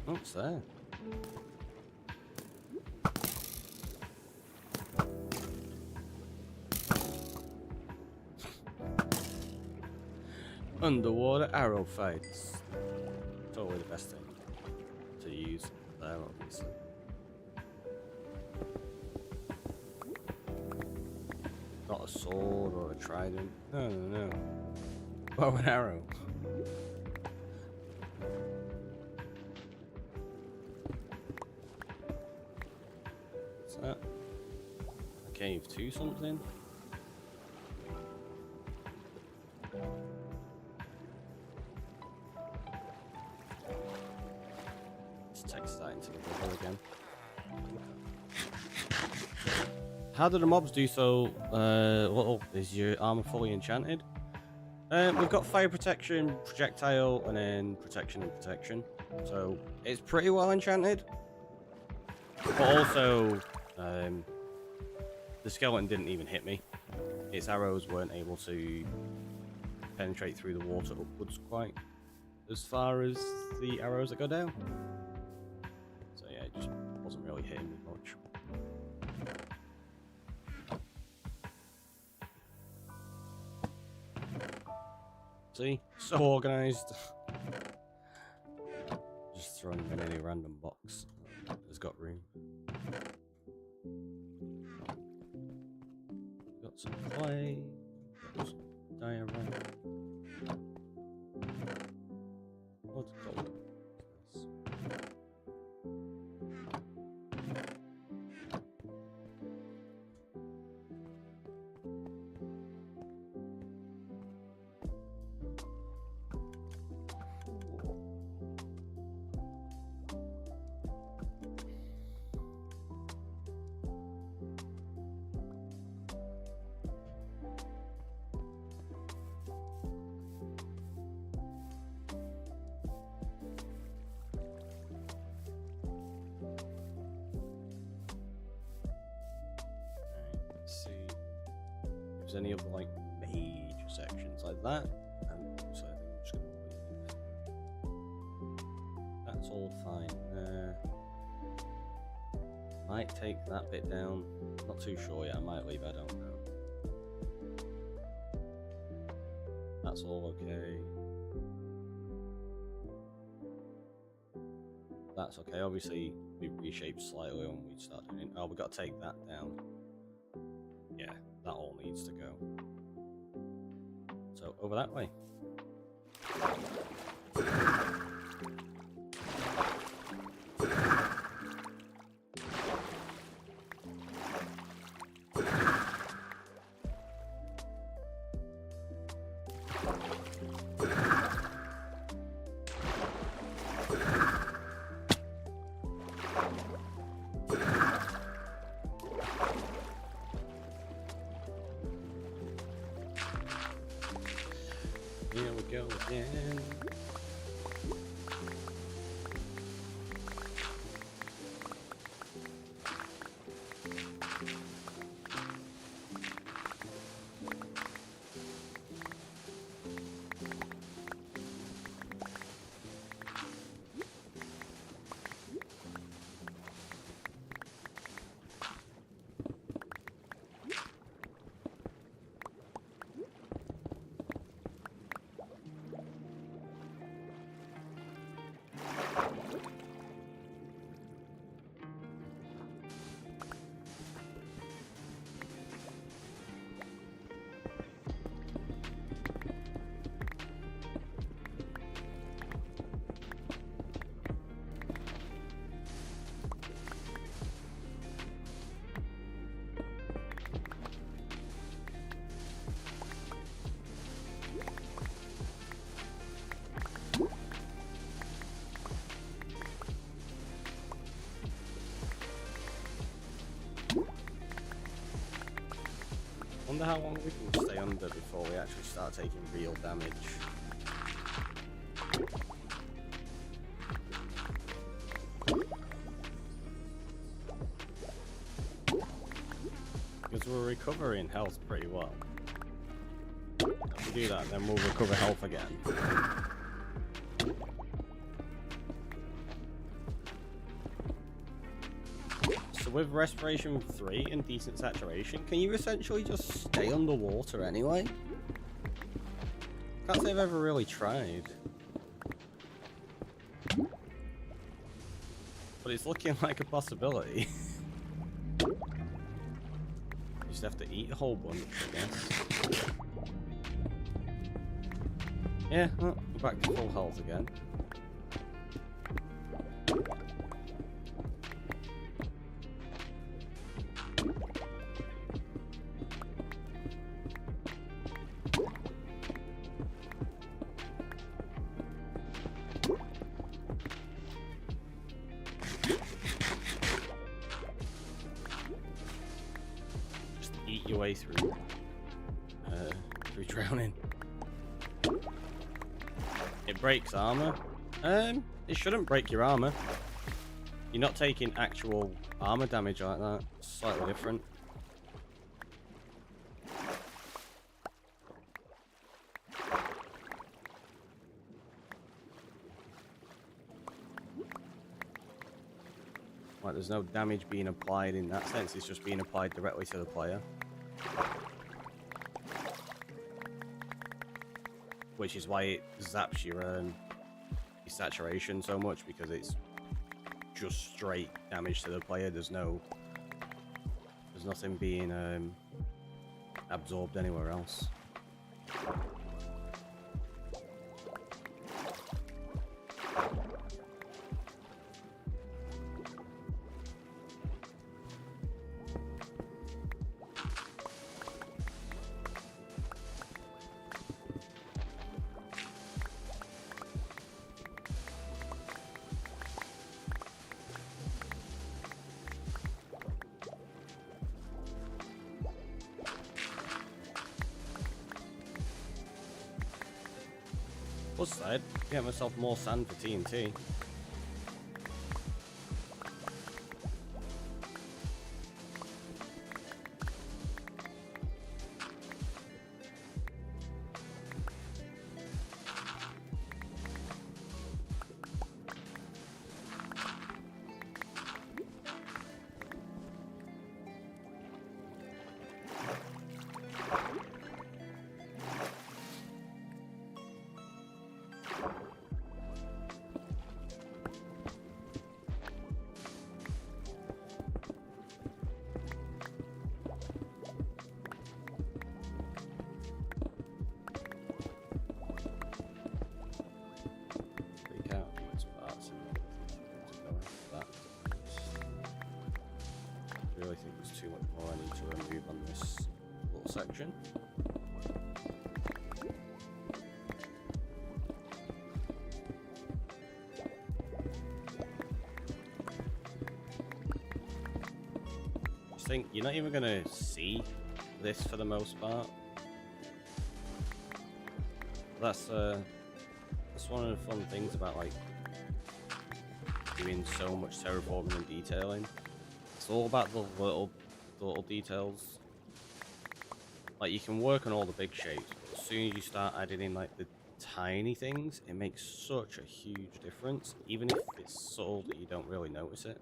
What's that? Underwater arrow fights. Totally the best thing to use there, obviously. Not a sword or a trident. No. Bow and arrow. What's that? A cave to something? Text that into the river again. How do the mobs do so little? Is your armor fully enchanted? We've got fire protection, projectile, and then protection and protection. So it's pretty well enchanted. But also, the skeleton didn't even hit me. Its arrows weren't able to penetrate through the water upwards quite as far as the arrows that go down. So yeah, it just wasn't really hitting me much. See? So organised. Just throwing them in any random box that's got room. Got some clay. Got some diorite. What's it called? there's any other like major sections like that. And so I think I'm just gonna leave. That's all fine there. Might take that bit down. Not too sure yet. I might leave. I don't know. That's all okay. That's okay. Obviously, we reshaped slightly when we start doing it. Oh, we got to take that down. Yeah, that all needs to go. So over that way. Here we go again. Wonder how long we can stay under before we actually start taking real damage. Because we're recovering health pretty well. If we do that, then we'll recover health again. So with Respiration 3 and decent saturation, can you essentially just stay underwater anyway? Can't say I've ever really tried. But it's looking like a possibility. You just have to eat a whole bunch, I guess. Yeah, well, back to full health again. Eat your way through drowning. It breaks armor. It shouldn't break your armor. You're not taking actual armor damage like that. It's slightly different. Like, there's no damage being applied in that sense. It's just being applied directly to the player. Which is why it zaps your saturation so much, because it's just straight damage to the player. There's nothing being absorbed anywhere else. Plus side, get myself more sand for TNT. this little section. I think you're not even gonna see this for the most part. That's one of the fun things about like doing so much terraforming and detailing. It's all about the little details. Like you can work on all the big shapes, but as soon as you start adding in like the tiny things, it makes such a huge difference, even if it's subtle that you don't really notice it.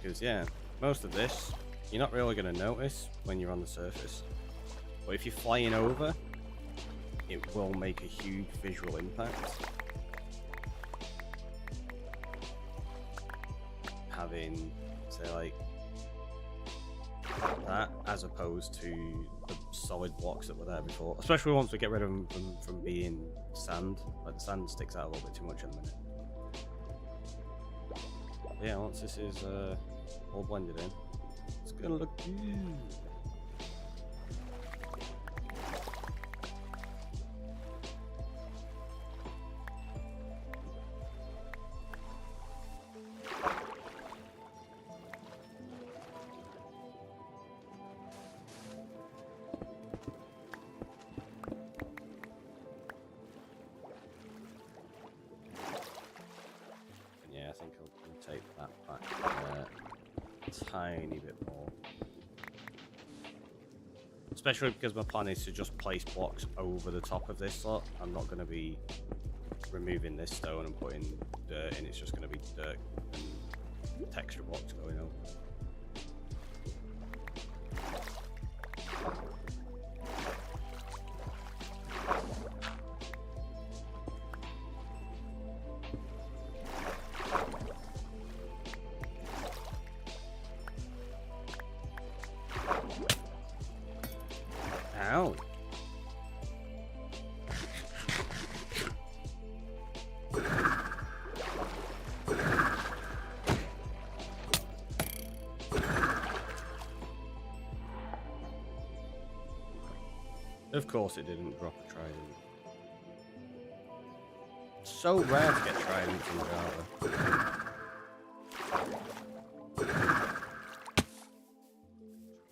Because yeah, most of this you're not really going to notice when you're on the surface, but if you're flying over, it will make a huge visual impact. Having, say, like that as opposed to the solid blocks that were there before, especially once we get rid of them from being sand. Like the sand sticks out a little bit too much in a minute. But yeah, once this is all blended in, it's gonna look good. I think I'll take that back a tiny bit more. Especially because my plan is to just place blocks over the top of this slot. I'm not going to be removing this stone and putting dirt in. It's just going to be dirt and texture blocks going over. Ow. Of course it didn't drop a trident. So rare to get tridents in Java.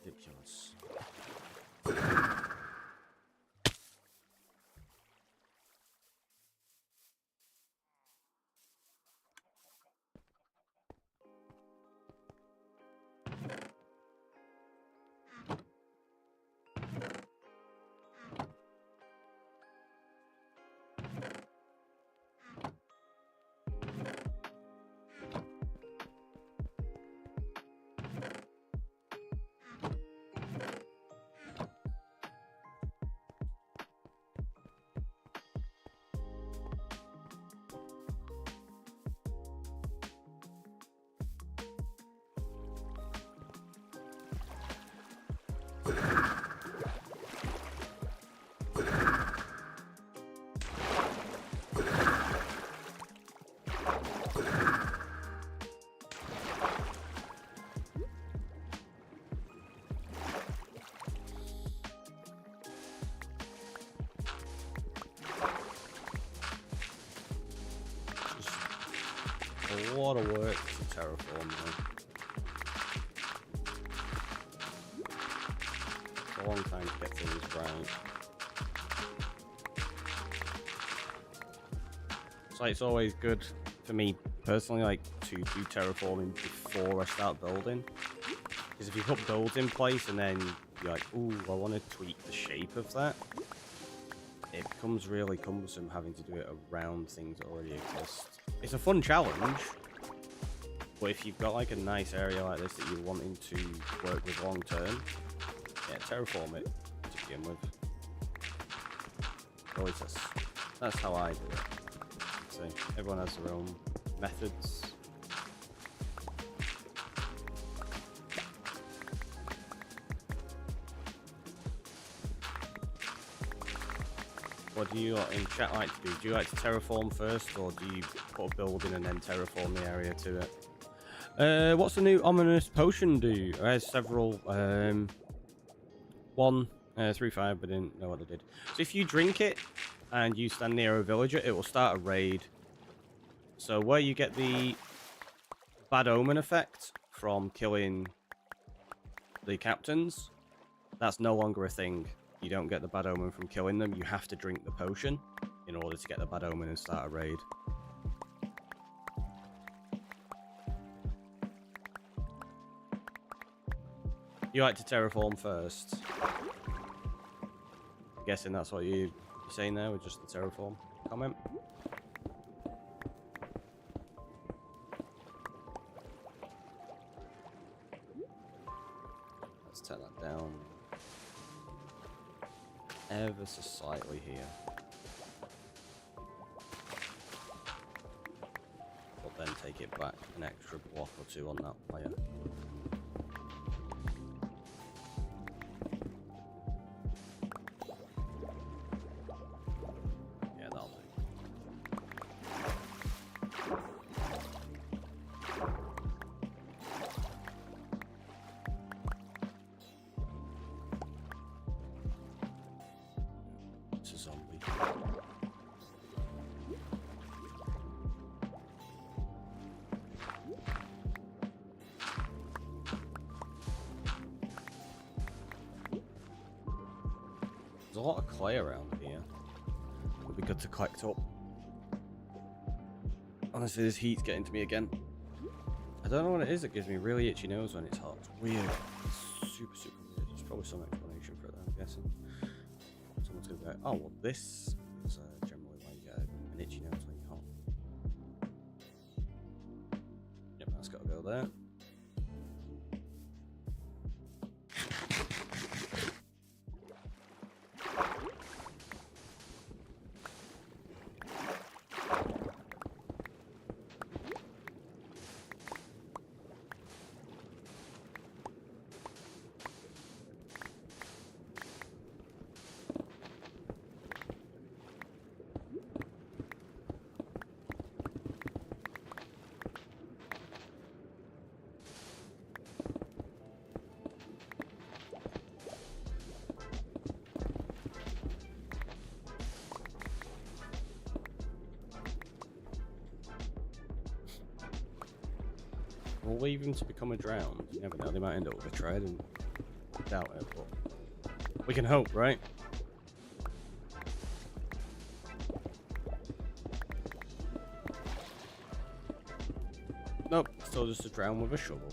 Ridiculous. A lot of work to terraform though. It's a long time to get things right. So it's always good for me personally, like to do terraforming before I start building. Because if you put builds in place and then you're like, ooh, I want to tweak the shape of that, it becomes really cumbersome having to do it around things that already exist. It's a fun challenge, but if you've got like a nice area like this that you're wanting to work with long term, yeah, terraform it to begin with. At least that's how I do it. So everyone has their own methods. what do you lot in chat like to do? Do you like to terraform first, or do you put a building and then terraform the area to it? What's the new ominous potion do? There's several. 1, 3, 5, but didn't know what they did. So if you drink it and you stand near a villager, it will start a raid. So where you get the bad omen effect from killing the captains, that's no longer a thing. You don't get the bad omen from killing them. You have to drink the potion in order to get the bad omen and start a raid. You like to terraform first? I'm guessing that's what you're saying there with just the terraform comment. Let's turn that down ever so slightly here. But then take it back an extra block or two on that layer. There's a lot of clay around here. Would be good to collect up. Honestly, this heat's getting to me again. I don't know what it is that gives me really itchy nose when it's hot. It's weird. It's super, super weird. There's probably some explanation for it, I'm guessing. Someone's gonna go, oh, well, this is generally why you get an itchy nose when you're hot. Yep, that's got to go there. We'll leave him to become a drowned. You never know, they might end up with a trident. I doubt it, but we can hope, right? Nope, still just a drown with a shovel.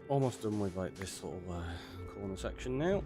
Almost done with like this little corner section now.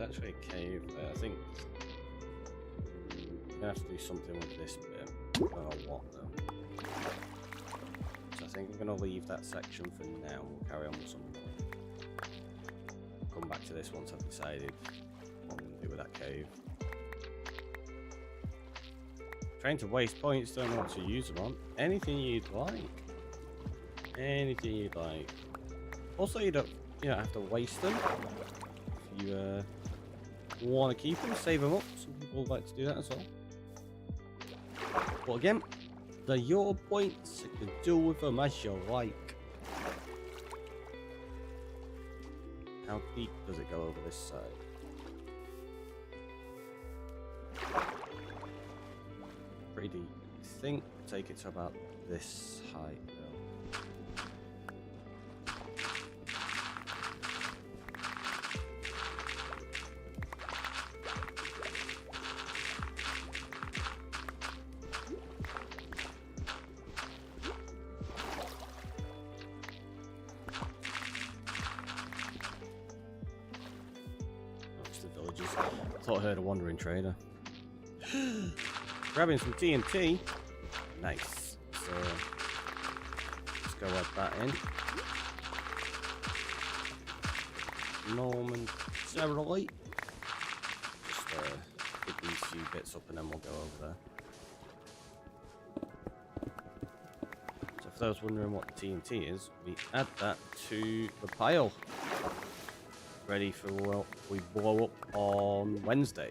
actually a cave there. I think we're gonna have to do something with this bit. I don't know what though. So I think I'm gonna leave that section for now. We'll carry on with some more. Come back to this once I've decided what I'm gonna do with that cave. Trying to waste points, don't know what to use them on. Anything you'd like. Anything you'd like. Also, you don't have to waste them. If you want to keep them, save them up. Some people like to do that as well. But again, they're your points. You can do with them as you like. How deep does it go over this side? Pretty deep. I think take it to about this height though. Thought I heard a wandering trader. Grabbing some TNT. Nice. So let's go add that in. Norman Cerulite. Just pick these few bits up and then we'll go over there. So for those wondering what TNT is, we add that to the pile. Ready for what we blow up on Wednesday.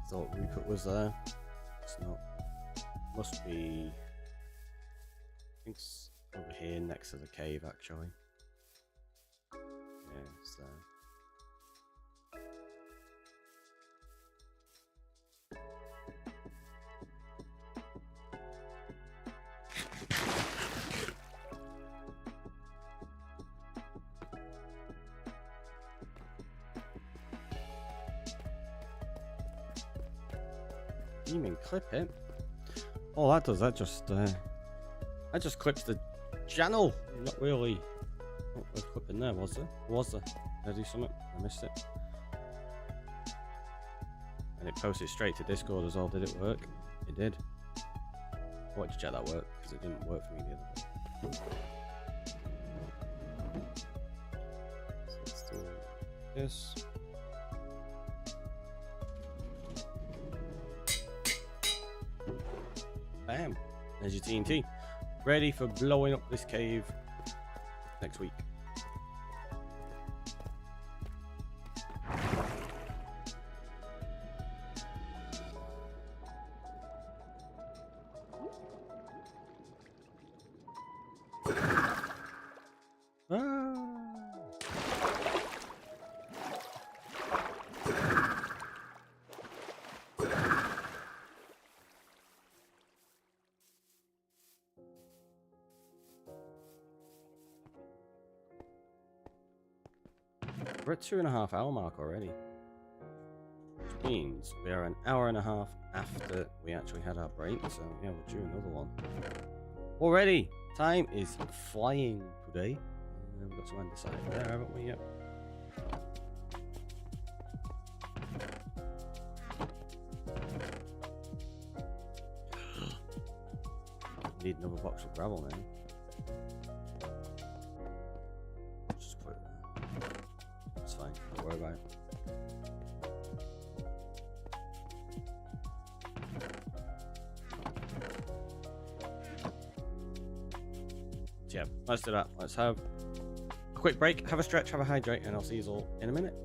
Thought Rupert was there. It's not. Must be. I think it's over here next to the cave, actually. Yeah, it's there. You mean clip it? All that does, that just clips the channel. Not really. What was clipping there, was there? Was there? Did I do something? I missed it. And it posted straight to Discord as well. Did it work? It did. I wanted to check that worked because it didn't work for me the other day. So let's do this. Bam! There's your TNT. Ready for blowing up this cave next week. We're at 2.5 hour mark already, which means we are an hour and a half after we actually had our break, so yeah, we'll do another one. Already, time is flying today. We've got some andesite there, haven't we? Yep. Need another box of gravel now. Just put it there. It's fine, don't worry about it. So yeah, let's do that. Let's have a quick break, have a stretch, have a hydrate, and I'll see you all in a minute.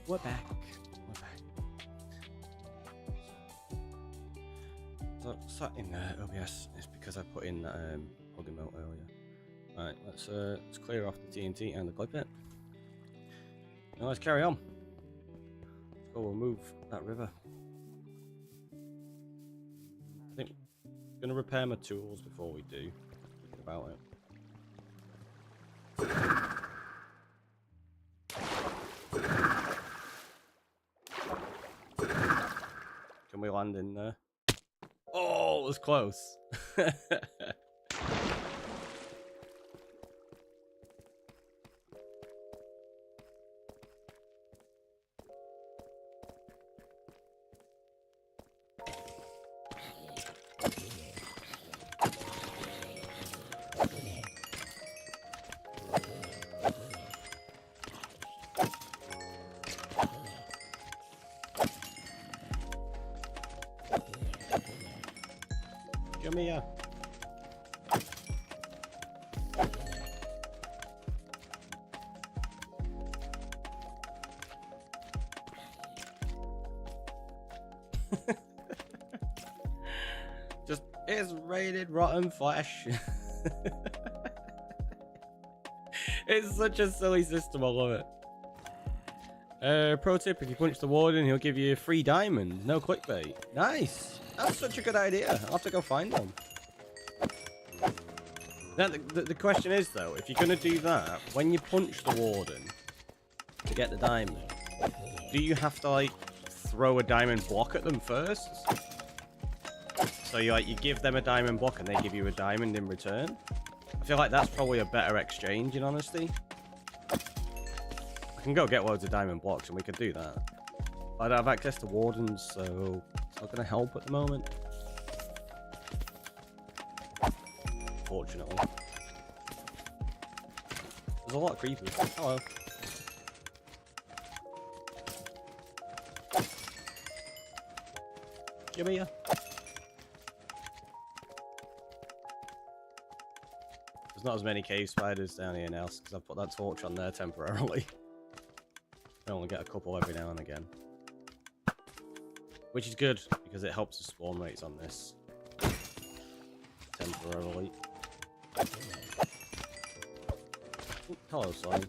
We're back. We're back. So sat in OBS is because I put in plug and melt earlier. Right, let's clear off the TNT and the clip it. Now let's carry on. So we'll move that river. I think I'm gonna repair my tools before we do. Thinking about it. Can we land in there? Oh, it was close. Come here. Just, it's rated rotten flesh. It's such a silly system, I love it. Pro tip, if you punch the warden, he'll give you a free diamond. No clickbait. Nice. That's such a good idea. I'll have to go find one. Now, the question is, though, if you're going to do that, when you punch the warden to get the diamond, do you have to, like, throw a diamond block at them first? So you give them a diamond block and they give you a diamond in return? I feel like that's probably a better exchange, in honesty. I can go get loads of diamond blocks and we could do that. I don't have access to wardens, so it's not going to help at the moment. Fortunately. There's a lot of creepers. Hello. Give me ya. There's not as many cave spiders down here now because I've put that torch on there temporarily. I only get a couple every now and again. Which is good because it helps the spawn rates on this. Temporarily. Ooh, hello, slime.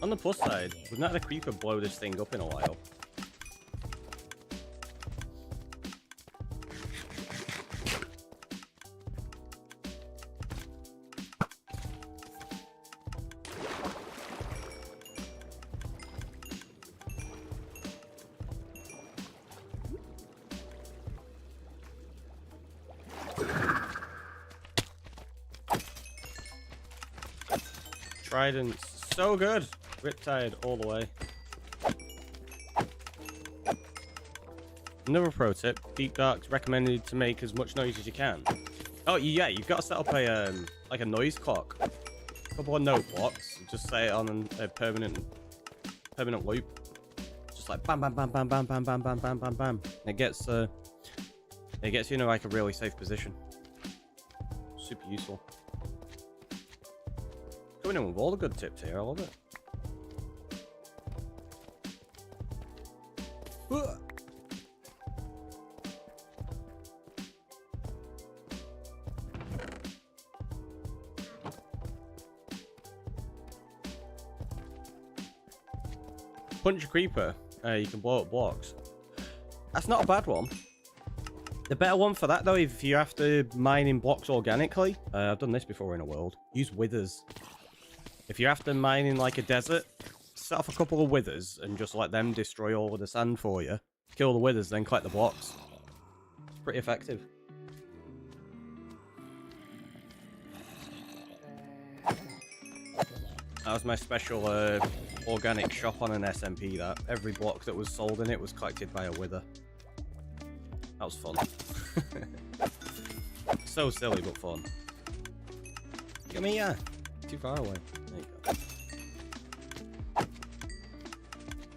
On the plus side, we've not had a creeper blow this thing up in a while. Trident's so good. Riptide all the way. Another pro tip: Deep Dark's recommended to make as much noise as you can. Oh yeah, you've got to set up a like a noise clock. A couple of note blocks. Just set it on a permanent loop. Just like bam, bam, bam, bam, bam, bam, bam, bam, bam, bam, bam. It gets you in like a really safe position. Super useful. Coming in with all the good tips here. I love it. Punch a creeper, you can blow up blocks. That's not a bad one. The better one for that though, if you're after mining blocks organically, I've done this before in a world, use withers. If you're after mining like a desert, set off a couple of withers and just let them destroy all of the sand for you. Kill the withers, then collect the blocks. It's pretty effective. That was my special organic shop on an SMP, that. Every block that was sold in it was collected by a wither. That was fun. So silly, but fun. Come here. Too far away. There you go.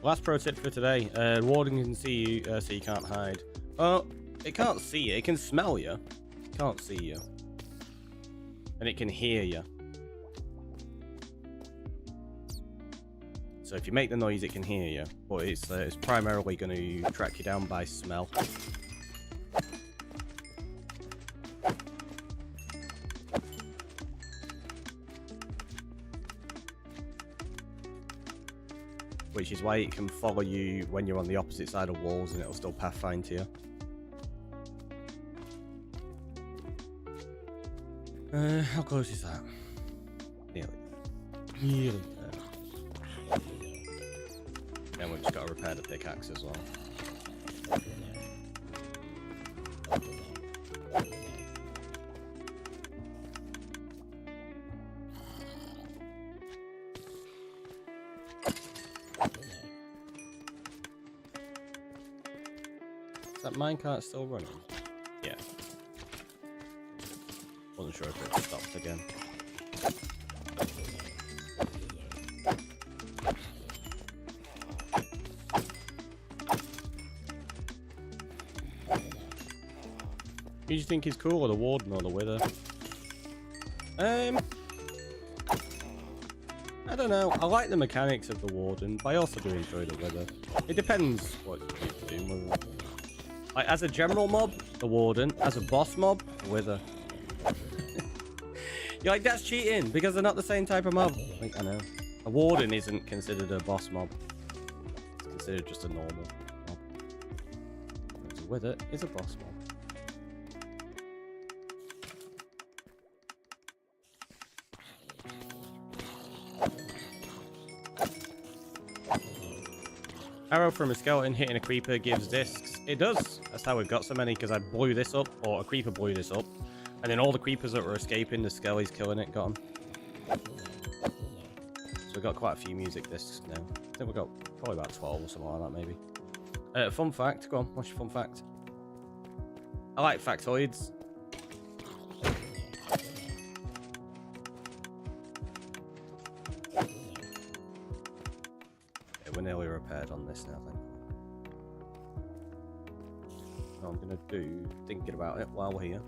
Last pro tip for today. Warden can see you, so you can't hide. Oh, it can't see you. It can smell you. It can't see you. And it can hear you. So if you make the noise, it can hear you. But it's primarily going to track you down by smell. Which is why it can follow you when you're on the opposite side of walls and it'll still pathfind to you. How close is that? Nearly there. Nearly there. Then we've just got to repair the pickaxe as well. Is that minecart still running? Yeah. Wasn't sure if it stopped again. Who do you think is cooler, the Warden or the Wither? I don't know. I like the mechanics of the Warden, but I also do enjoy the Wither. It depends what you're doing with it. Like, as a general mob, the Warden. As a boss mob, the Wither. You're like, that's cheating, because they're not the same type of mob. Like, I know. A Warden isn't considered a boss mob. It's considered just a normal mob. Whereas a Wither is a boss mob. Arrow from a skeleton hitting a creeper gives discs. It does. That's how we've got so many, because I blew this up, or a creeper blew this up. And then all the creepers that were escaping, the skellies killing it, got them. So we've got quite a few music discs now. I think we've got probably about 12 or something like that, maybe. Fun fact. Go on, what's your fun fact? I like factoids. We're nearly repaired on this now, then. What I'm gonna do, thinking about it while we're here.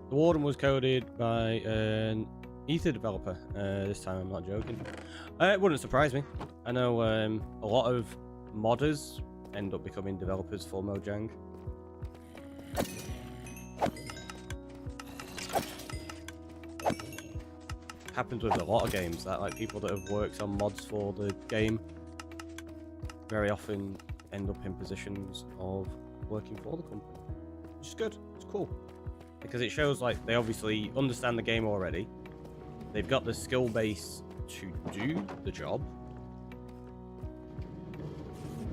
The Warden was coded by an Ether developer. This time I'm not joking. It wouldn't surprise me. I know a lot of modders end up becoming developers for Mojang. Happens with a lot of games, that like people that have worked on mods for the game very often end up in positions of working for the company, which is good. It's cool because it shows like they obviously understand the game already, they've got the skill base to do the job,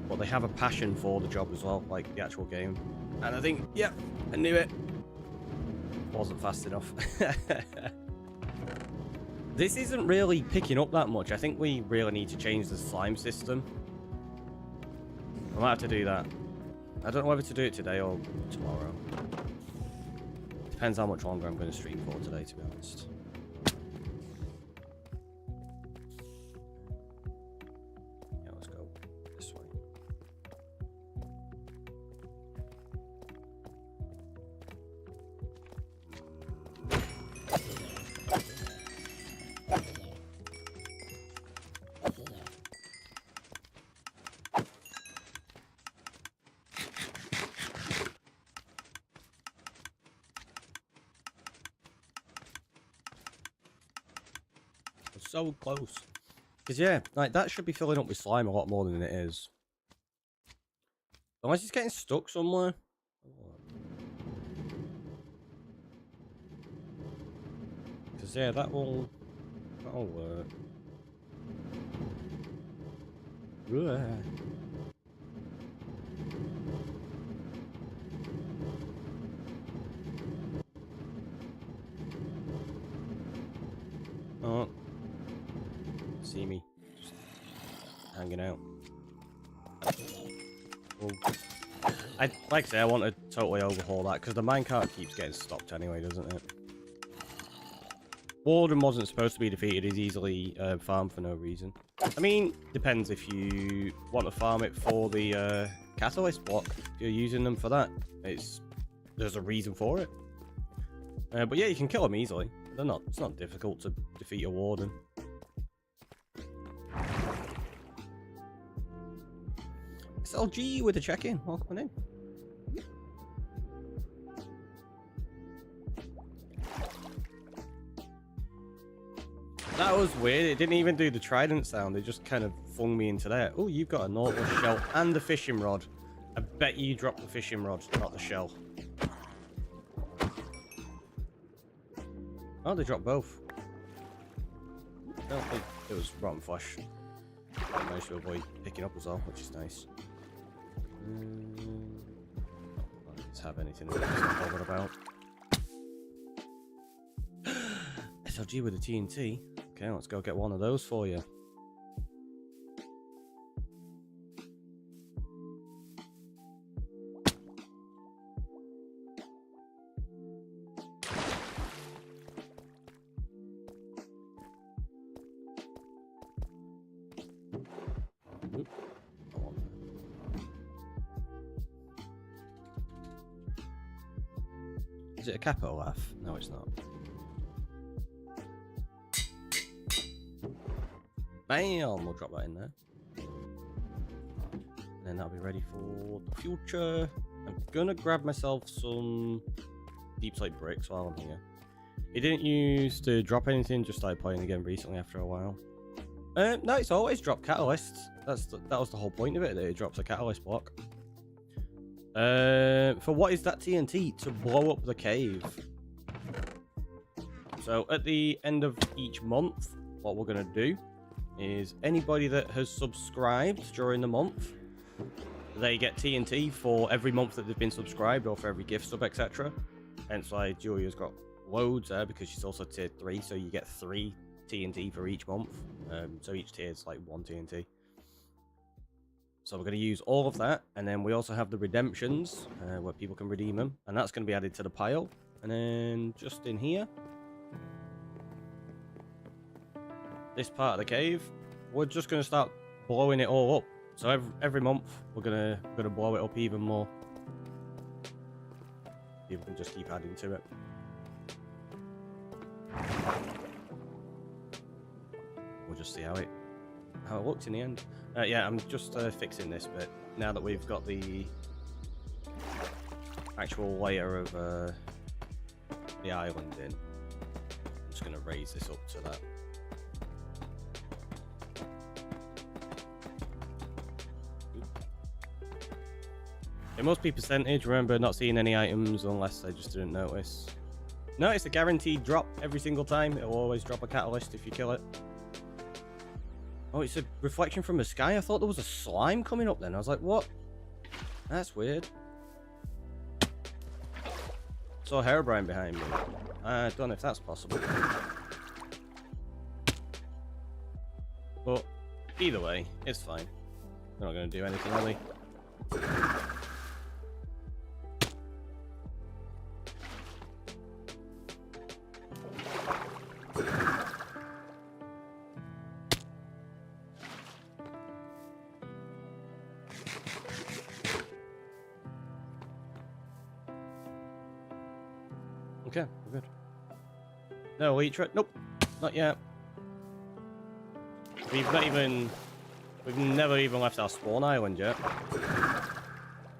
but they have a passion for the job as well, like the actual game. And I think, yeah, I knew it wasn't fast enough. This isn't really picking up that much. I think we really need to change the slime system. I might have to do that. I don't know whether to do it today or tomorrow. Depends how much longer I'm going to stream for today, to be honest. Yeah, let's go this way. So close. Because yeah, like that should be filling up with slime a lot more than it is. Unless it's getting stuck somewhere. Because yeah, that'll work. Oh. See me just hanging out. Well, like I say, I want to totally overhaul that because the minecart keeps getting stopped anyway, doesn't it? Warden wasn't supposed to be defeated as easily farmed for no reason. I mean, depends if you want to farm it for the catalyst block. If you're using them for that, there's a reason for it. But yeah, you can kill them easily. It's not difficult to defeat a Warden. XLG with a check-in. Welcome in. That was weird. It didn't even do the trident sound. It just kind of flung me into there. Oh, you've got a nautilus shell and a fishing rod. I bet you dropped the fishing rod, not the shell. Oh, they dropped both. I don't think it was rotten flesh. I managed to avoid picking up as well, which is nice. Let's have anything that I'm not bothered about. SLG with a TNT. Okay, let's go get one of those for you. Is it a capital F? No, it's not. Bam! We'll drop that in there. And then that'll be ready for the future. I'm gonna grab myself some deep slate bricks while I'm here. It didn't use to drop anything, just started playing again recently after a while. No, it's always dropped catalysts. That was the whole point of it, that it drops a catalyst block. For what is that TNT? To blow up the cave. So at the end of each month, what we're going to do is anybody that has subscribed during the month, they get TNT for every month that they've been subscribed, or for every gift sub, etc. Hence why Julia's got loads there, because she's also tier 3, so you get 3 TNT for each month. So each tier is like 1 TNT. So we're going to use all of that, and then we also have the redemptions, where people can redeem them, and that's going to be added to the pile. And then just in here, this part of the cave, we're just going to start blowing it all up. So every month we're gonna blow it up even more. People can just keep adding to it. We'll just see how it looks in the end. Yeah, I'm just fixing this bit now that we've got the actual layer of the island in. I'm just gonna raise this up to that. It must be percentage. Remember, not seeing any items unless I just didn't notice. No, it's a guaranteed drop every single time. It'll always drop a catalyst if you kill it. Oh, it's a reflection from the sky. I thought there was a slime coming up then. I was like, what? That's weird. Saw Herobrine behind me. I don't know if that's possible. But either way, it's fine. We're not going to do anything, are we? Okay, we're good. No Elytra. Nope, not yet. We've never even left our spawn island yet.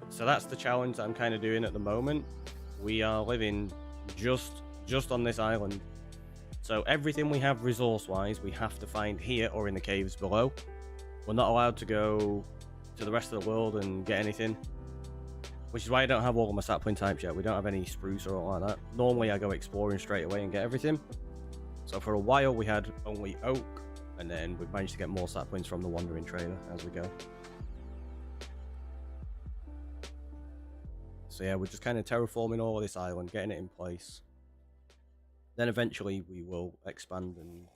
So that's the challenge that I'm kind of doing at the moment. We are living just on this island. So everything we have resource-wise, we have to find here or in the caves below. We're not allowed to go to the rest of the world and get anything. Which is why I don't have all of my sapling types yet. We don't have any spruce or all like that. Normally I go exploring straight away and get everything. So for a while we had only oak, and then we've managed to get more saplings from the wandering trader as we go. So yeah, we're just kind of terraforming all of this island, getting it in place. Then eventually we will expand and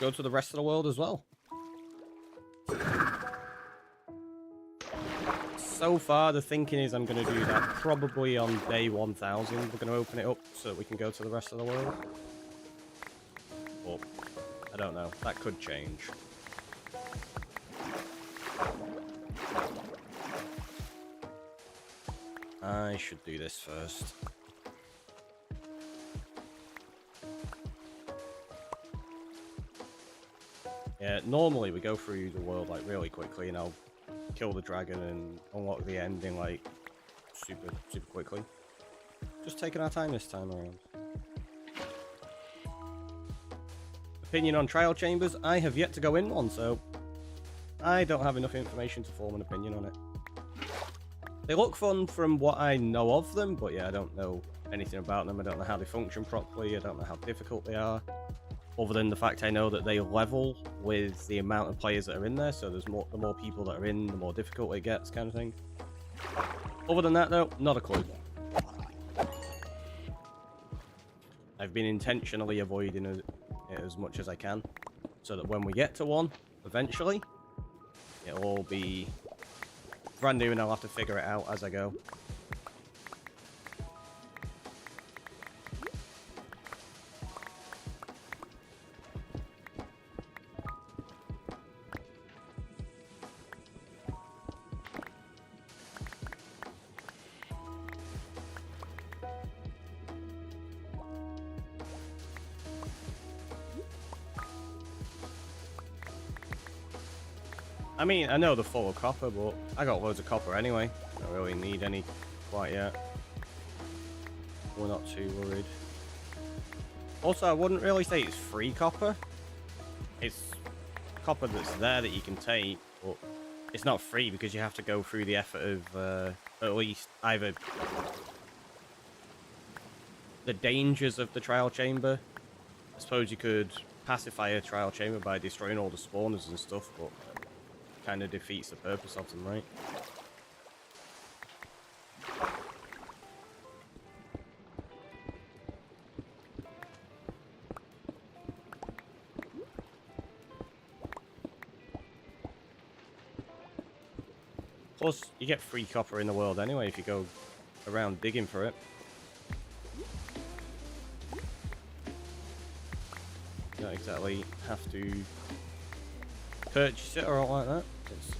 go to the rest of the world as well. So far, the thinking is I'm going to do that probably on day 1000. We're going to open it up so that we can go to the rest of the world. But I don't know. That could change. I should do this first. Yeah, normally we go through the world like really quickly, and I'll kill the dragon and unlock the ending like super quickly. Just taking our time this time around. Opinion on trial chambers? I have yet to go in one, so I don't have enough information to form an opinion on it. They look fun from what I know of them, but yeah, I don't know anything about them. I don't know how they function properly. I don't know how difficult they are. Other than the fact I know that they level with the amount of players that are in there, so the more people that are in, the more difficult it gets, kind of thing. Other than that, though, not a clue. I've been intentionally avoiding it as much as I can, so that when we get to one, eventually, it'll all be brand new and I'll have to figure it out as I go. I mean, I know they're full of copper, but I got loads of copper anyway. Don't really need any quite yet. We're not too worried. Also, I wouldn't really say it's free copper. It's copper that's there that you can take, but it's not free because you have to go through the effort of at least either the dangers of the trial chamber. I suppose you could pacify a trial chamber by destroying all the spawners and stuff, but kind of defeats the purpose of them, right? Plus, you get free copper in the world anyway if you go around digging for it. You don't exactly have to purchase it or all like that.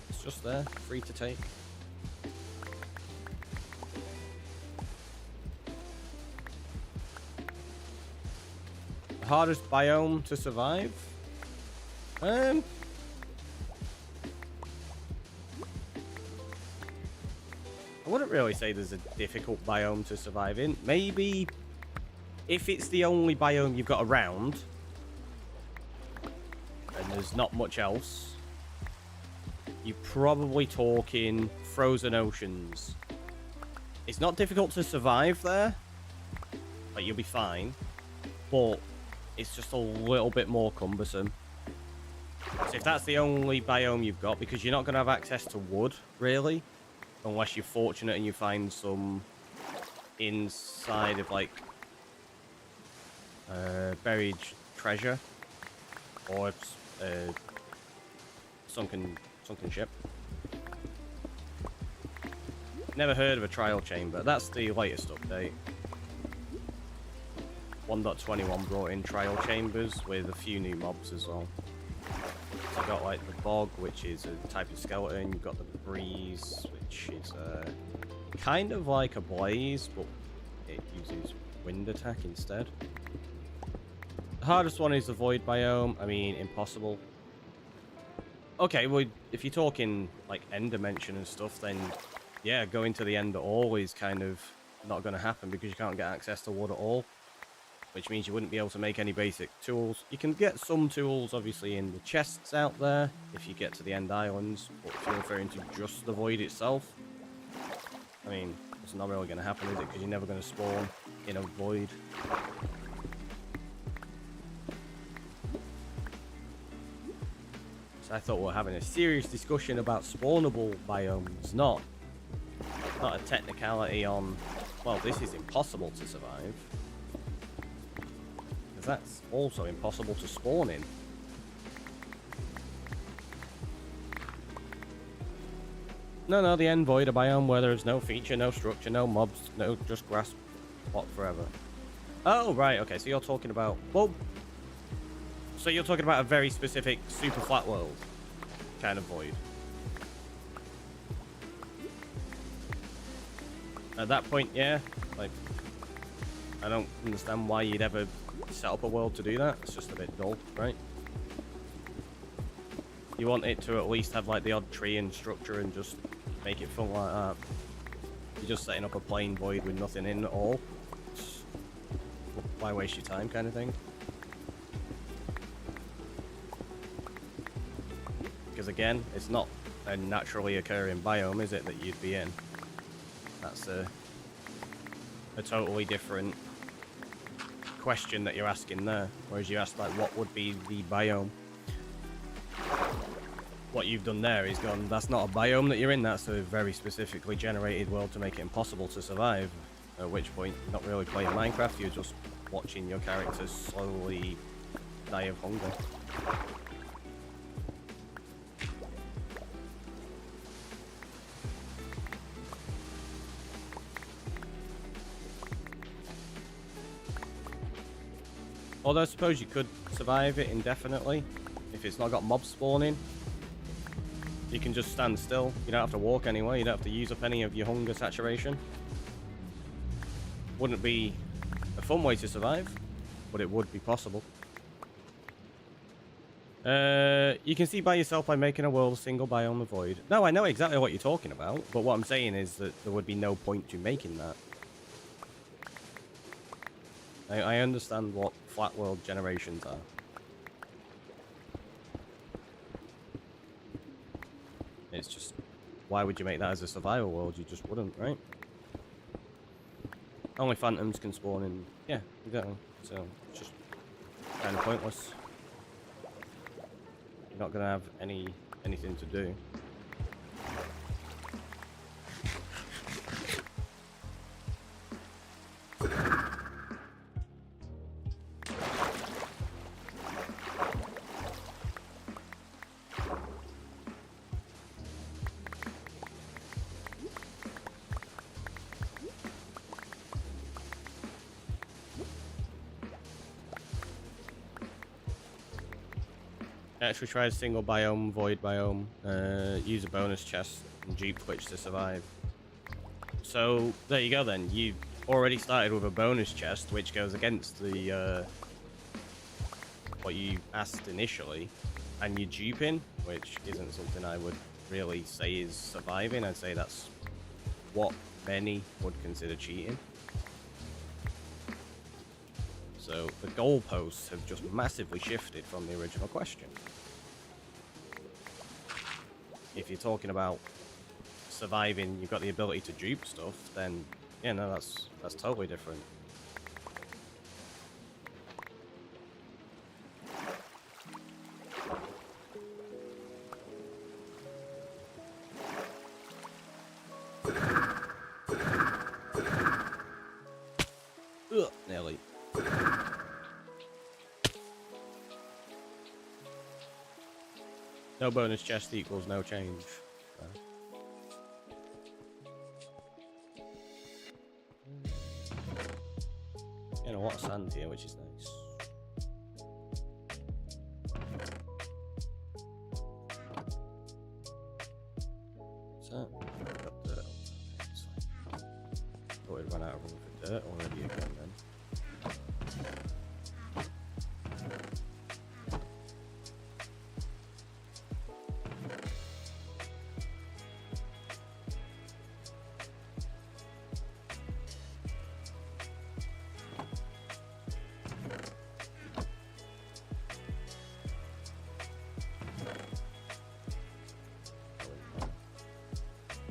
It's just there, free to take. The hardest biome to survive? I wouldn't really say there's a difficult biome to survive in. Maybe if it's the only biome you've got around and there's not much else, you're probably talking frozen oceans. It's not difficult to survive there, like you'll be fine, but it's just a little bit more cumbersome. So if that's the only biome you've got, because you're not going to have access to wood, really, unless you're fortunate and you find some inside of, like, buried treasure or sunken ship. Never heard of a trial chamber. That's the latest update. 1.21 brought in trial chambers with a few new mobs as well. So you've got like the bog, which is a type of skeleton. You've got the breeze, which is kind of like a blaze, but it uses wind attack instead. The hardest one is the void biome. I mean, impossible. Okay, well, if you're talking like end dimension and stuff, then yeah, going to the end at all is kind of not going to happen because you can't get access to wood at all, which means you wouldn't be able to make any basic tools. You can get some tools, obviously, in the chests out there if you get to the end islands, but if you're referring to just the void itself, I mean, it's not really going to happen, is it? Because you're never going to spawn in a void. So I thought we were having a serious discussion about spawnable biomes, not a technicality on, well, this is impossible to survive. Because that's also impossible to spawn in. No, the end void, a biome where there's no feature, no structure, no mobs, no, just grass plot forever. Oh, right, okay, so you're talking about, well, so you're talking about a very specific super flat world kind of void. At that point, yeah, like, I don't understand why you'd ever set up a world to do that. It's just a bit dull, right? You want it to at least have like the odd tree and structure and just make it fun like that. You're just setting up a plain void with nothing in at all. It's, why waste your time kind of thing? Because again, it's not a naturally occurring biome, is it, that you'd be in? That's a totally different question that you're asking there. Whereas you asked, like, what would be the biome? What you've done there is gone, that's not a biome that you're in, that's a very specifically generated world to make it impossible to survive. At which point, you're not really playing Minecraft, you're just watching your characters slowly die of hunger. Although I suppose you could survive it indefinitely if it's not got mobs spawning. You can just stand still. You don't have to walk anywhere. You don't have to use up any of your hunger saturation. Wouldn't be a fun way to survive, but it would be possible. You can see by yourself by making a world single biome the void. No, I know exactly what you're talking about, but what I'm saying is that there would be no point to making that. I understand what flat world generations are. It's just, why would you make that as a survival world? You just wouldn't, right? Only phantoms can spawn in. Yeah, exactly. So, it's just kind of pointless. You're not gonna have anything to do. Actually try a single biome, void biome, use a bonus chest, and Jeep Twitch to survive. So, there you go then. You've already started with a bonus chest, which goes against the, what you asked initially, and you're Jeeping, which isn't something I would really say is surviving. I'd say that's what many would consider cheating. So, the goalposts have just massively shifted from the original question. If you're talking about surviving, you've got the ability to dupe stuff, then yeah, no, that's totally different. Ugh, nearly. No bonus chest equals no change. You know, a lot of sand here, which is nice. So, got dirt. It's fine. Thought we'd run out of room for dirt already again then.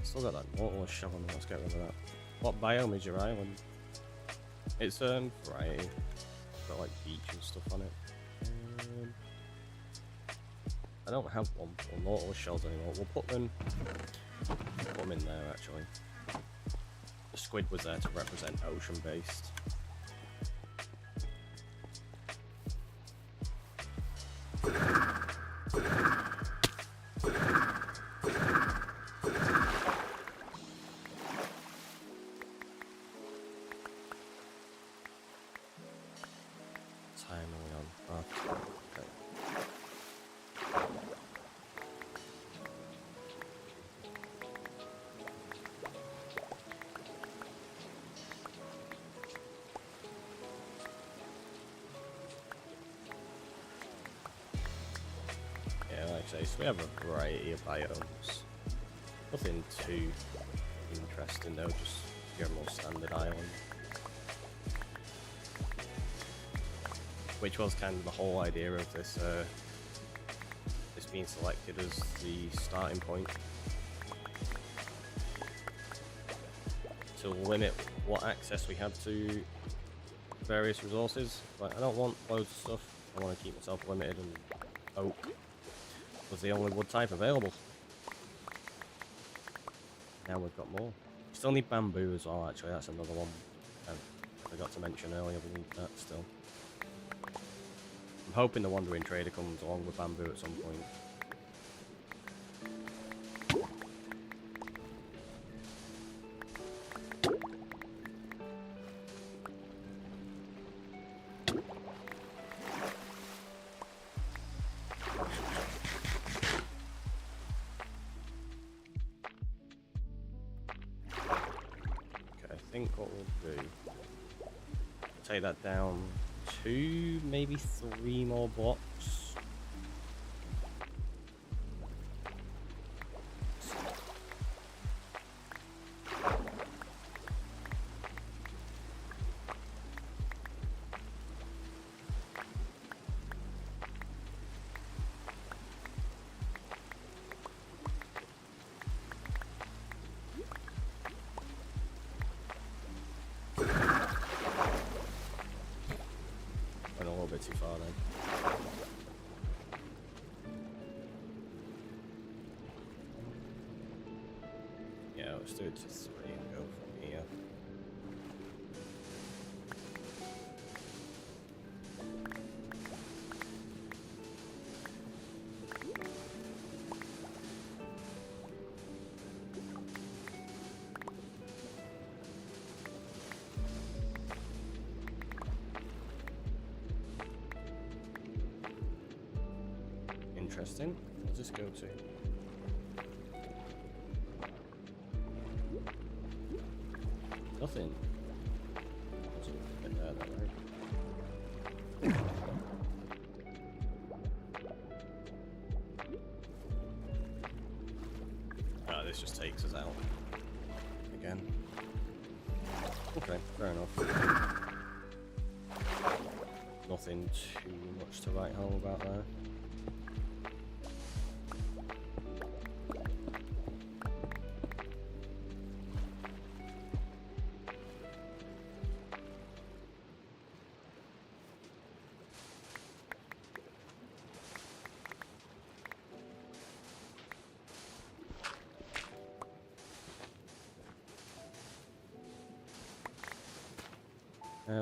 Still got that nautilus shell on me, let's get rid of that. What biome is your island? It's variety. Got like beach and stuff on it. I don't have one for nautilus shells anymore. We'll put them in there actually. The squid was there to represent ocean based. So we have a variety of biomes. Nothing too interesting though, just your more standard island. Which was kind of the whole idea of this this being selected as the starting point. To limit what access we have to various resources. Like, I don't want loads of stuff, I want to keep myself limited, and oak was the only wood type available. Now we've got more. Still need bamboo as well, actually, that's another one I forgot to mention earlier, we need that still. I'm hoping the Wandering Trader comes along with bamboo at some point. Take that down 2, maybe 3 more blocks. bit too far then. Yeah, let's do it to 3 and go from here. Interesting. What's this go to? Nothing. Ah, this just takes us out again. Okay, fair enough. Nothing too much to write home about there.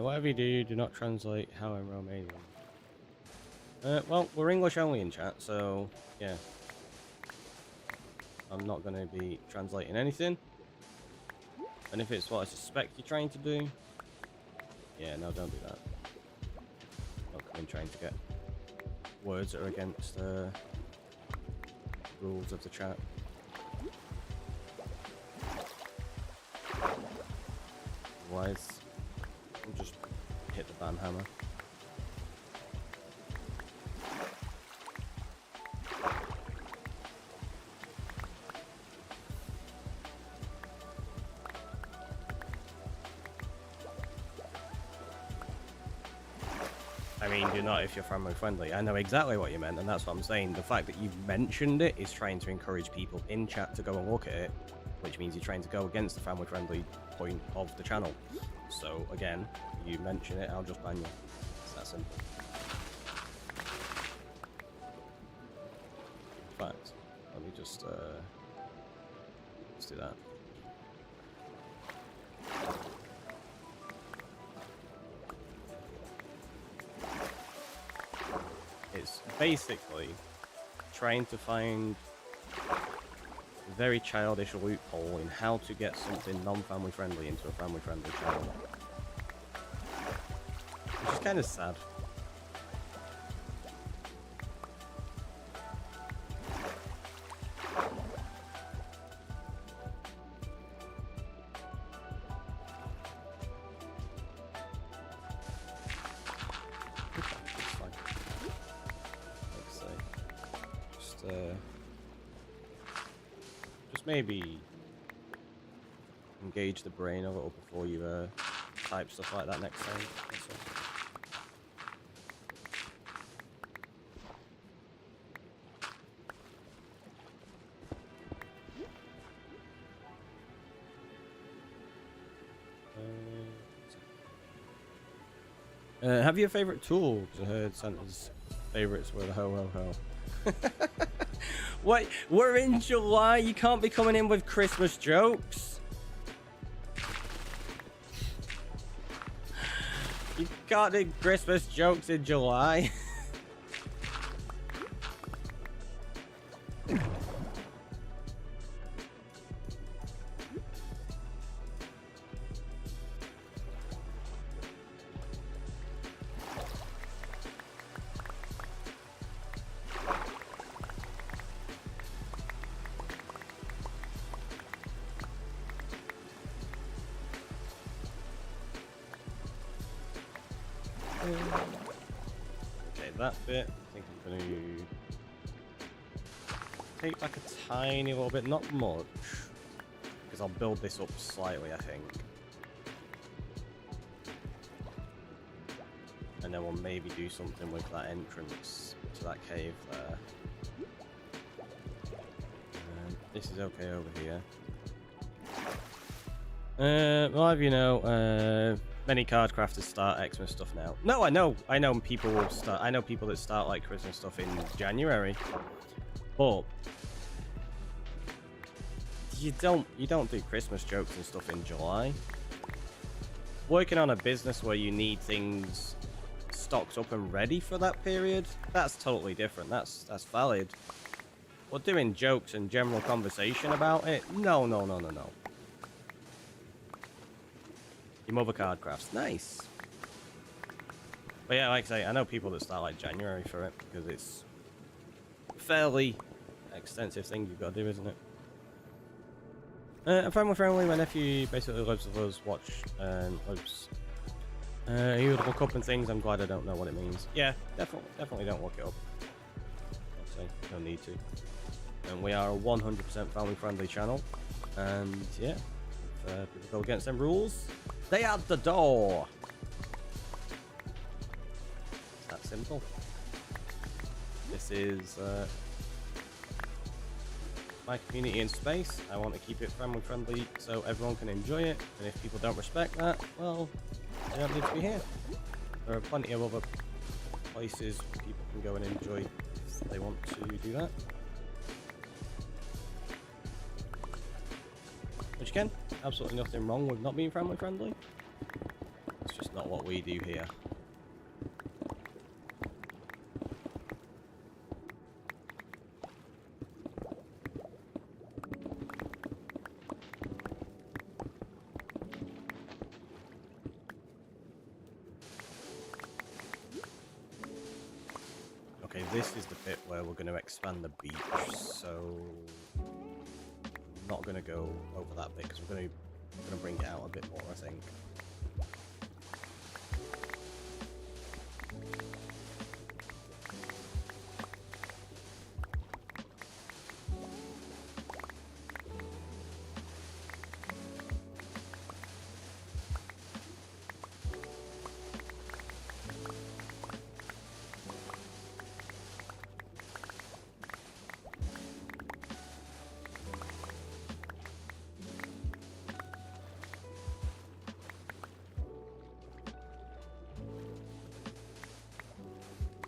Whatever you do, do not translate how I'm Romanian. Well, we're English only in chat, so yeah. I'm not going to be translating anything. And if it's what I suspect you're trying to do, yeah, no, don't do that. Don't come in trying to get words that are against the rules of the chat. Otherwise, we'll just hit the ban hammer. I mean, do not if you're family friendly. I know exactly what you meant, and that's what I'm saying. The fact that you've mentioned it is trying to encourage people in chat to go and look at it, which means you're trying to go against the family friendly point of the channel. So again, you mention it, I'll just ban you. It's that simple. In fact, let me just let's do that. It's basically trying to find a very childish loophole in how to get something non-family friendly into a family friendly channel. Which is kind of sad. Just maybe engage the brain a little before you type stuff like that next time. That's all. Have you a favourite tool? Because I heard Santa's favourites were the ho-ho-ho. What? We're in July. You can't be coming in with Christmas jokes. You can't do Christmas jokes in July. Okay, that bit, I think I'm going to take back a tiny little bit, not much, because I'll build this up slightly, I think. And then we'll maybe do something with that entrance to that cave there. This is okay over here. Well, you know, Many card crafters start Xmas stuff now. No, I know people will start. I know people that start like Christmas stuff in January, but you don't do Christmas jokes and stuff in July. Working on a business where you need things stocked up and ready for that period, that's totally different. That's valid. But doing jokes and general conversation about it, no. Your mother card crafts, nice. But yeah, like I say, I know people that start like January for it because it's a fairly extensive thing you've got to do, isn't it? I'm friendly. My nephew basically lives with us, watch and lives. He would look up and things. I'm glad I don't know what it means. Yeah, definitely don't look it up. I'd say no need to. And we are a 100% family-friendly channel. And yeah, if people go against them rules, they out the door. It's that simple. This is my community in space. I want to keep it family-friendly so everyone can enjoy it. And if people don't respect that, well, they don't need to be here. There are plenty of other places people can go and enjoy if they want to do that. Which again, absolutely nothing wrong with not being family-friendly. It's just not what we do here. Okay, this is the bit where we're going to expand the beach, so I'm not going to go over that bit because we're going to bring it out a bit more, I think.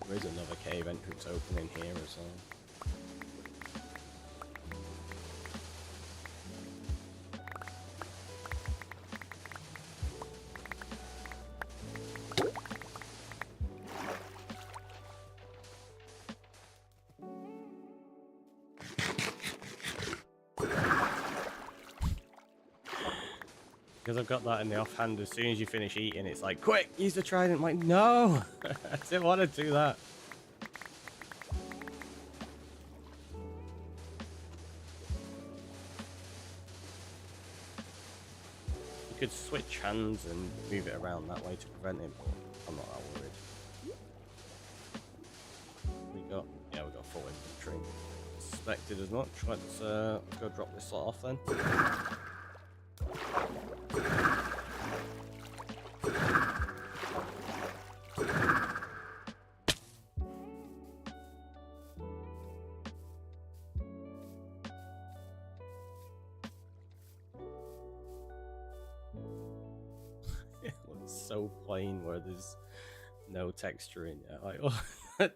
There is another cave entrance opening here as well. Because I've got that in the offhand, as soon as you finish eating, it's like, quick, use the trident. I'm like, no, I didn't want to do that. You could switch hands and move it around that way to prevent it, but I'm not that worried. We got full inventory. Suspected as much. Let's go drop this lot off then. It looks so plain where there's no texture in it. Like,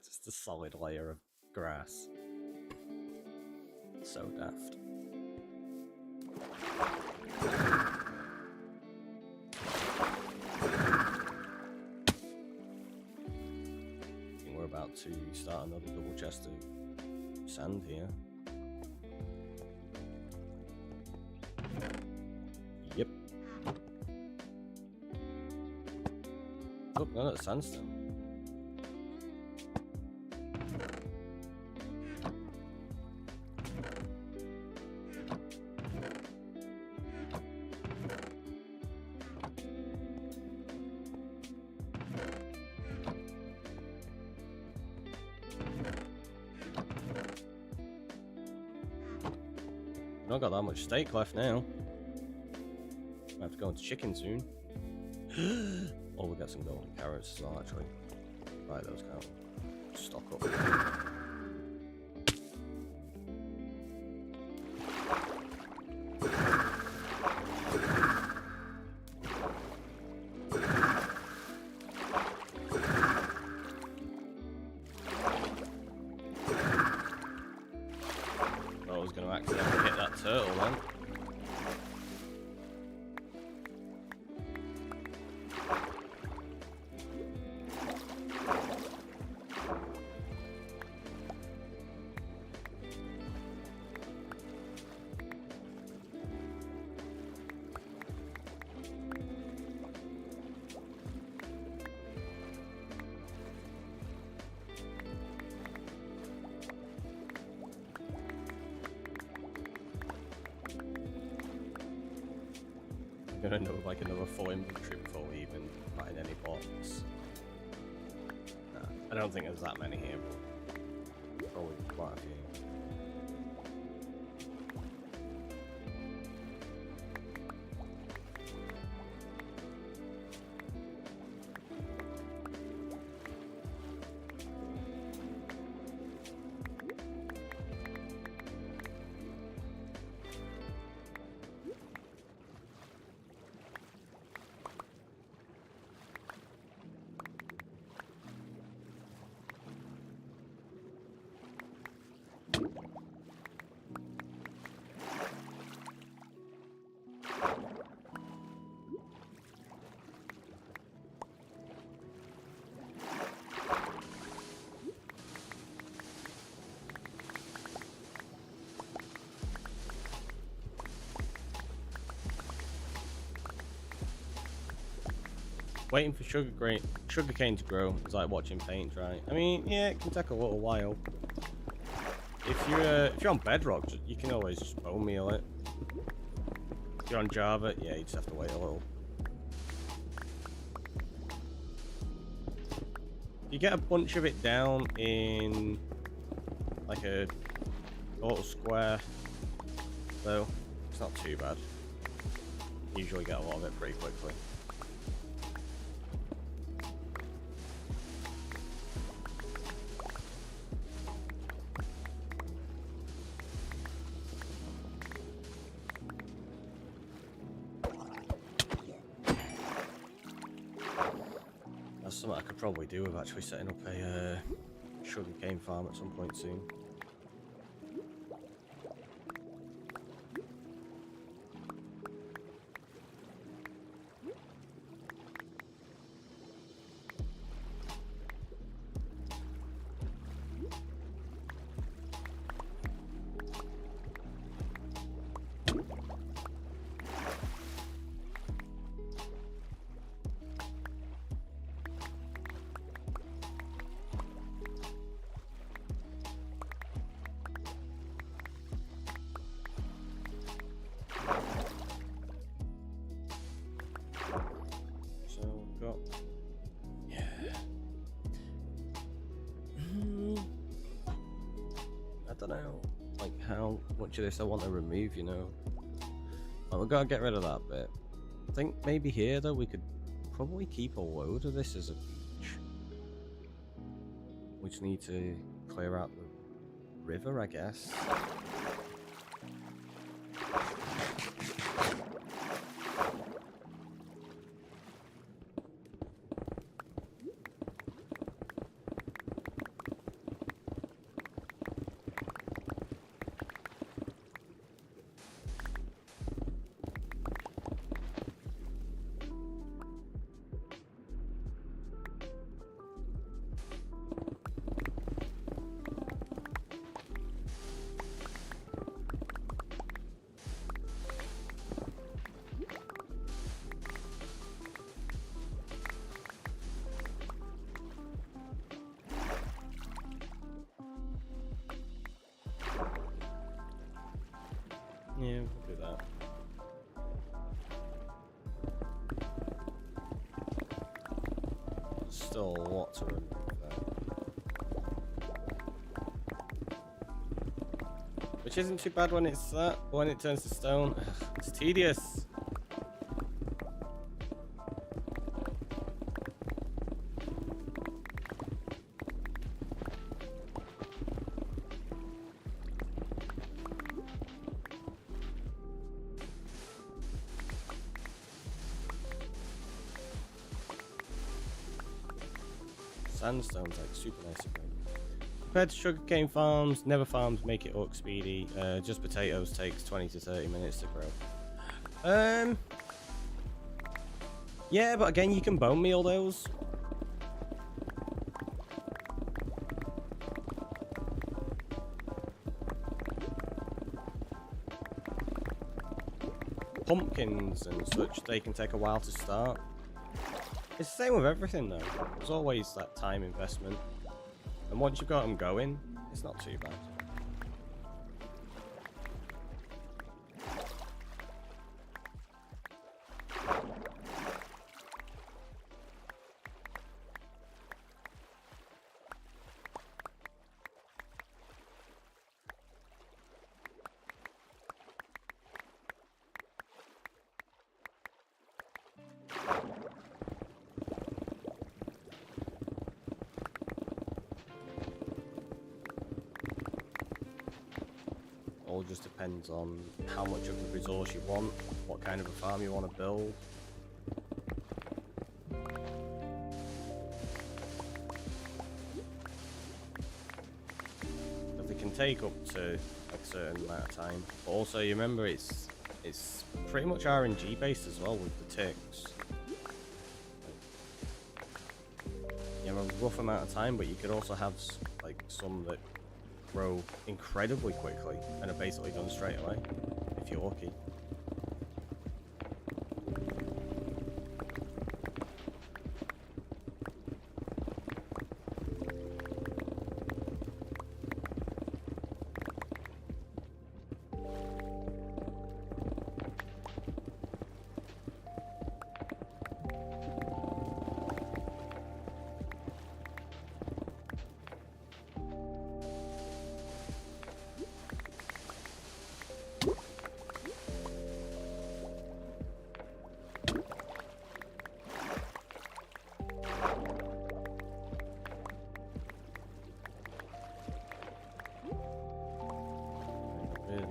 just a solid layer of grass. So daft. I think we're about to start another double chest of sand here. Yep. Oh, no, that's sandstone. Not got that much steak left now. I have to go into chicken soon. Oh, we got some golden carrots as well, actually. Right, those count. Stock up. gonna end up with like another full inventory before we even find any bots. Nah, I don't think there's that many here, but probably quite a few. Waiting for sugarcane to grow is like watching paint dry. I mean, yeah, it can take a little while. If you're on Bedrock, you can always just bone meal it. If you're on Java, yeah, you just have to wait a little. You get a bunch of it down in like a little square, though it's not too bad. You usually get a lot of it pretty quickly. That's something I could probably do with actually setting up a sugarcane farm at some point soon. I don't know, like how much of this I want to remove, you know. Like, we've got to get rid of that bit. I think maybe here though we could probably keep a load of this as a beach. We just need to clear out the river, I guess. Yeah, we'll do that. Still a lot to remove there. Which isn't too bad when it's that, but when it turns to stone, it's tedious. Sandstone's like super nice to grow. Compared to sugarcane farms, Nether farms make it look speedy. Just potatoes takes 20 to 30 minutes to grow. Yeah, but again, you can bone meal those. Pumpkins and such, they can take a while to start. It's the same with everything though. There's always that time investment. And once you've got them going, it's not too bad. All just depends on how much of the resource you want, what kind of a farm you want to build. If they can take up to a certain amount of time, but also you remember it's pretty much RNG based as well with the ticks. You have a rough amount of time, but you could also have like some that grow incredibly quickly and are basically done straight away if you're lucky.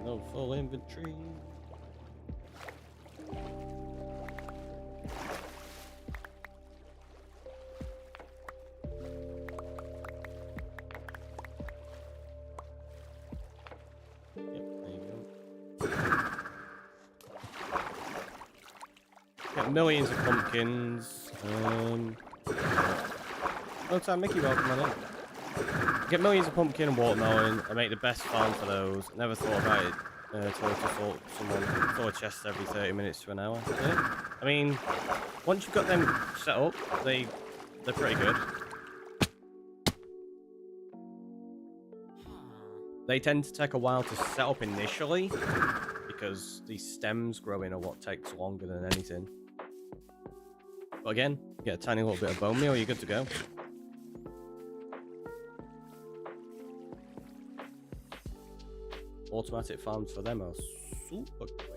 No full inventory. Yep, there you go. Get millions of pumpkins. No time, Mickey, welcome on in. Get millions of pumpkin and watermelon. I make the best farm for those. Never thought about it. Throw a chest every 30 minutes to an hour. Yeah. I mean, once you've got them set up, they're pretty good. They tend to take a while to set up initially because these stems growing are what takes longer than anything. But again, get a tiny little bit of bone meal, you're good to go. Automatic farms for them are super quick.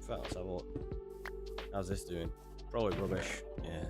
Let's have a look. How's this doing? Probably rubbish. Yeah.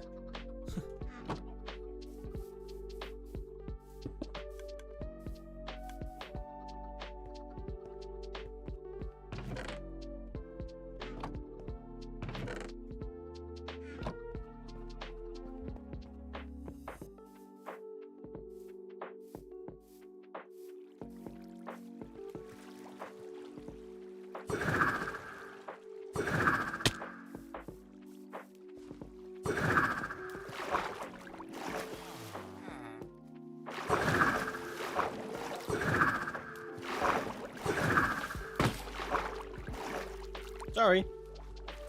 Sorry.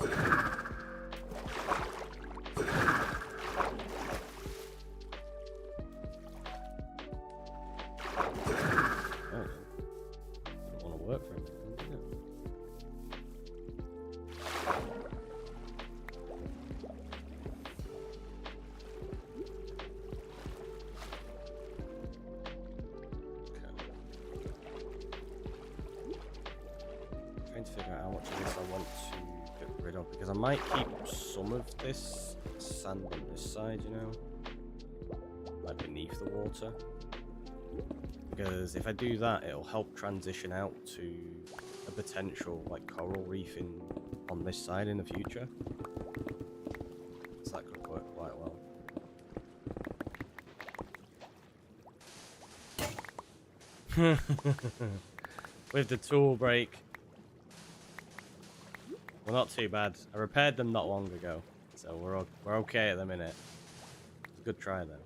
Don't want to work for him, do you? Trying to figure out how much of this I want to get rid of, because I might keep some of this sand on this side, you know, like beneath the water, because if I do that, it'll help transition out to a potential like coral reef on this side in the future, so that could work quite well. With the tool break. Well, not too bad. I repaired them not long ago, so we're okay at the minute. Good try though.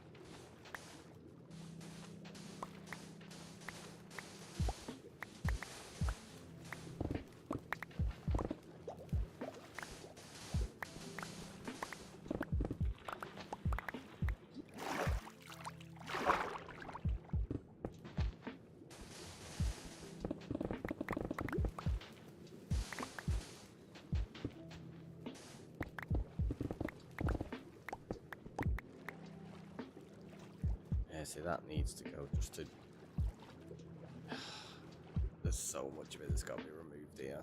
see, that needs to go just to... There's so much of it that's got to be removed here.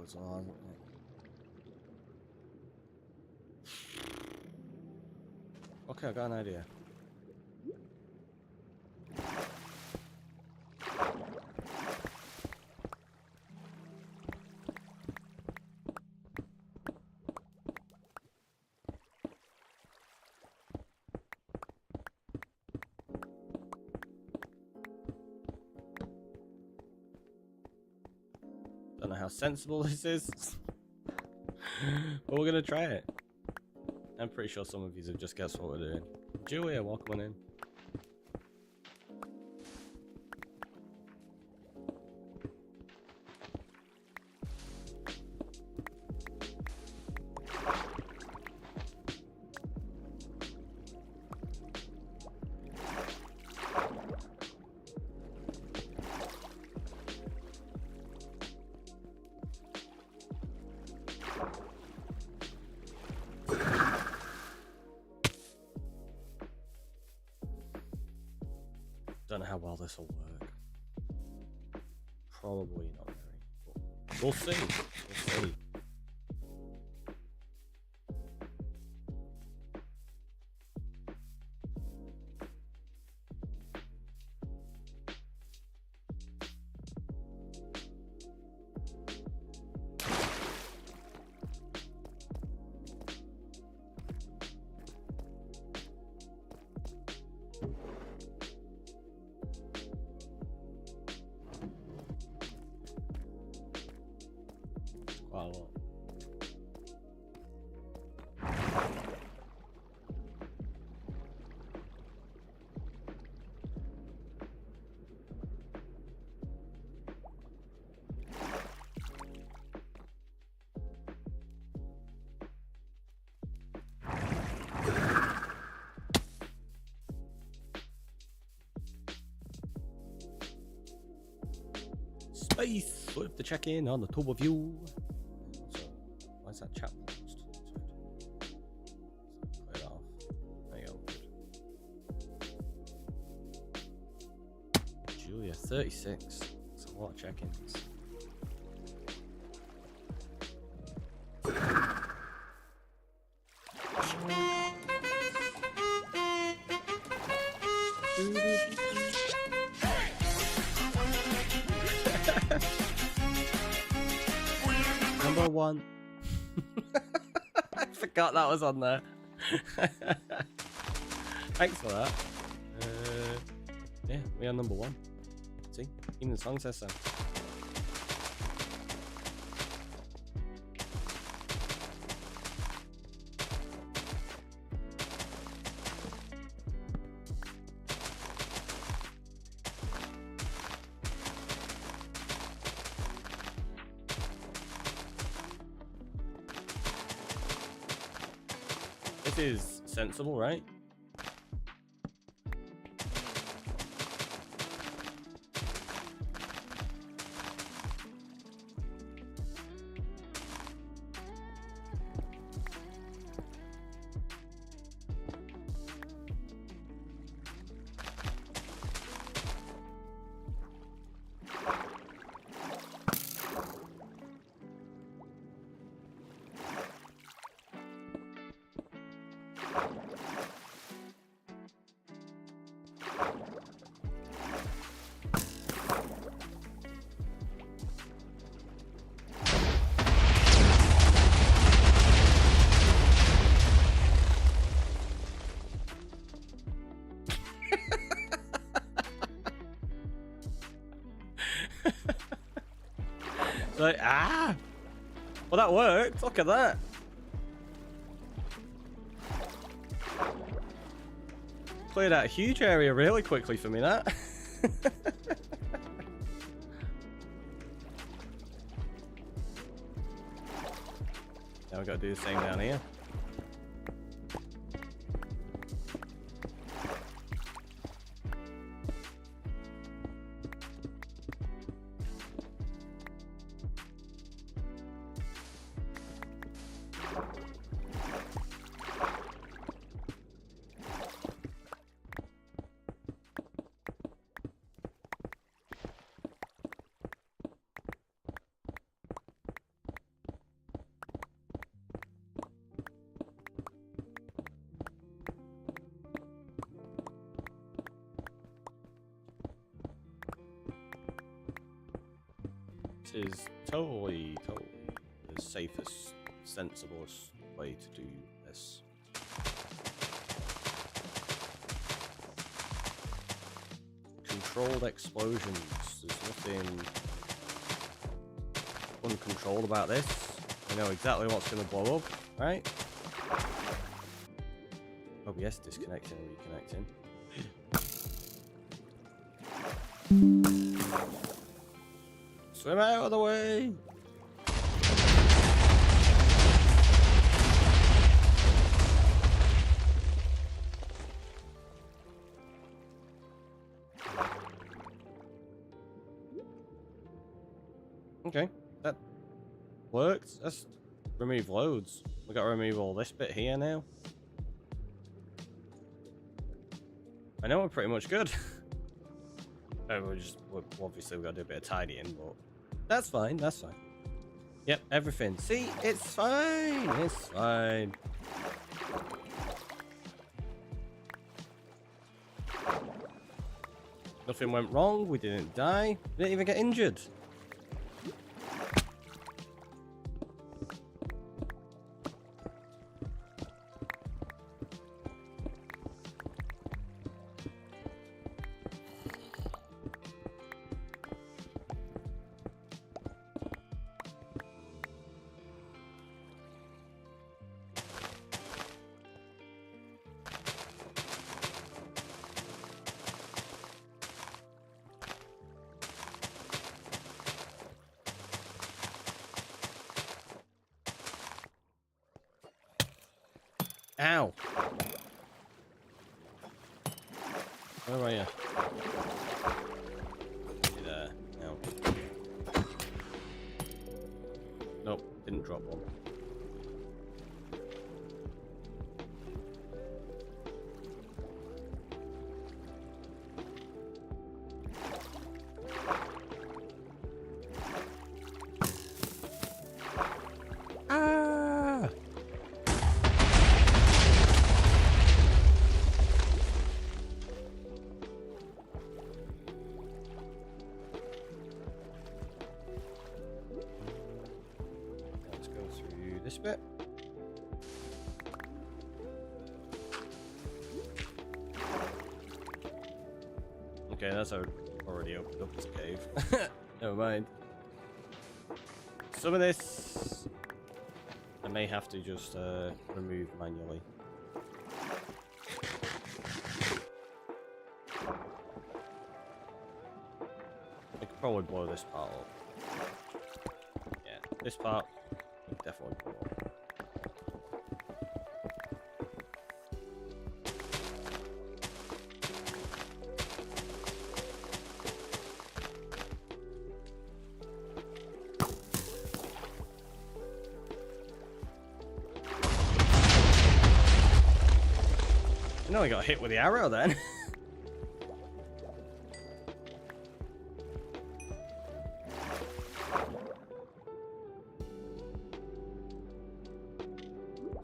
As well, hasn't it? Okay, I got an idea. Don't know how sensible this is, but we're gonna try it. I'm pretty sure some of you have just guessed what we're doing. Julia, welcome on in. Don't know how well this will work. Probably not very. But we'll see. We'll see. Quite a lot. Space with the check-in on the turbo view. So, why is that chat paused? Clear it off. There you go. Good. Julia, 36. That's a lot of check-ins. Number one. I forgot that was on there. Thanks for that. Yeah, we are number one. See, even the song says so. This is sensible, right? Like, ah! Well, that worked. Look at that. Cleared out a huge area really quickly for me, that. Now we've got to do the same down here. This is totally the safest, sensiblest way to do this. Controlled explosions. There's nothing uncontrolled about this. We know exactly what's going to blow up, right? OBS disconnecting and reconnecting. Swim out of the way! Okay, that worked. Let's remove loads. We got to remove all this bit here now. I know we're pretty much good. Obviously we've got to do a bit of tidying, but that's fine, that's fine. Yep, everything. See, it's fine, it's fine. Nothing went wrong, we didn't die, we didn't even get injured. Ow! Where are you? There. Ow. Nope, didn't drop one. This bit. Okay, that's already opened up this cave. Never mind. Some of this I may have to just remove manually. I could probably blow this part up. Yeah, this part definitely blow up. No, I got hit with the arrow then.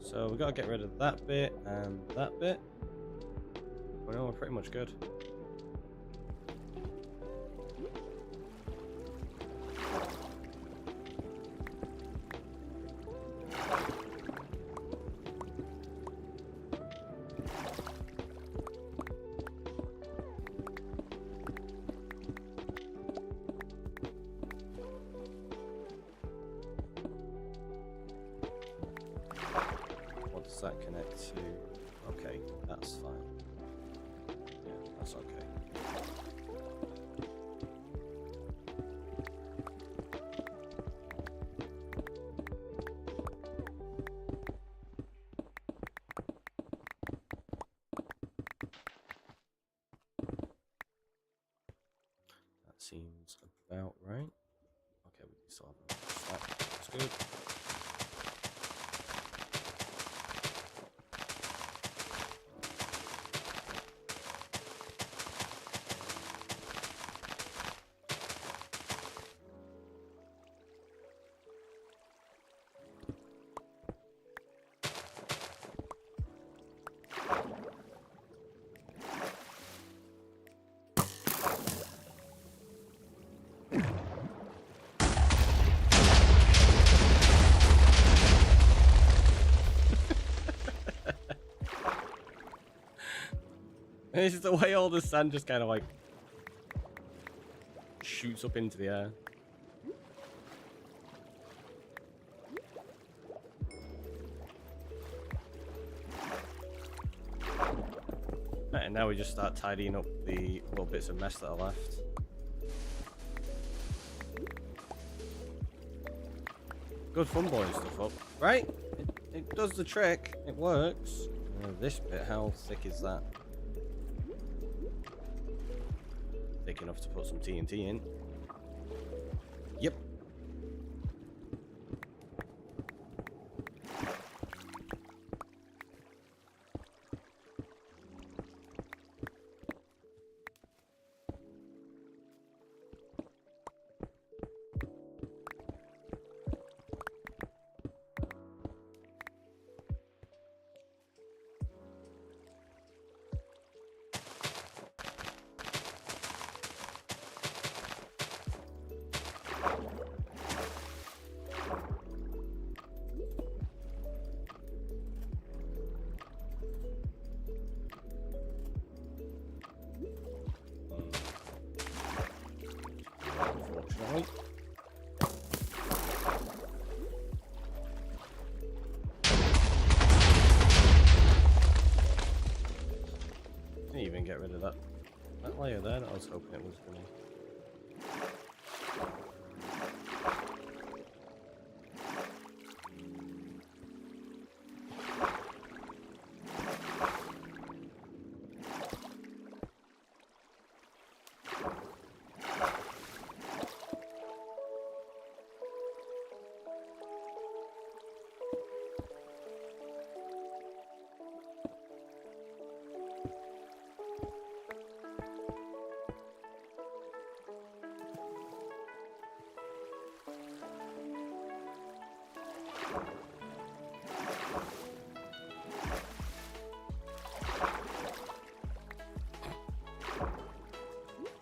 So we got to get rid of that bit and that bit. Well, we're pretty much good. does that connect to? Okay, that's fine. Yeah, that's okay. That seems about right. Okay, we can still have that. That's good. This is the way all the sand just kind of like shoots up into the air. Right, and now we just start tidying up the little bits of mess that are left. Good fun blowing stuff up, right? It does the trick. It works. This bit, how thick is that? Thick enough to put some TNT in. Yep. Unfortunately. Didn't even get rid of that layer there that I was hoping it was gonna.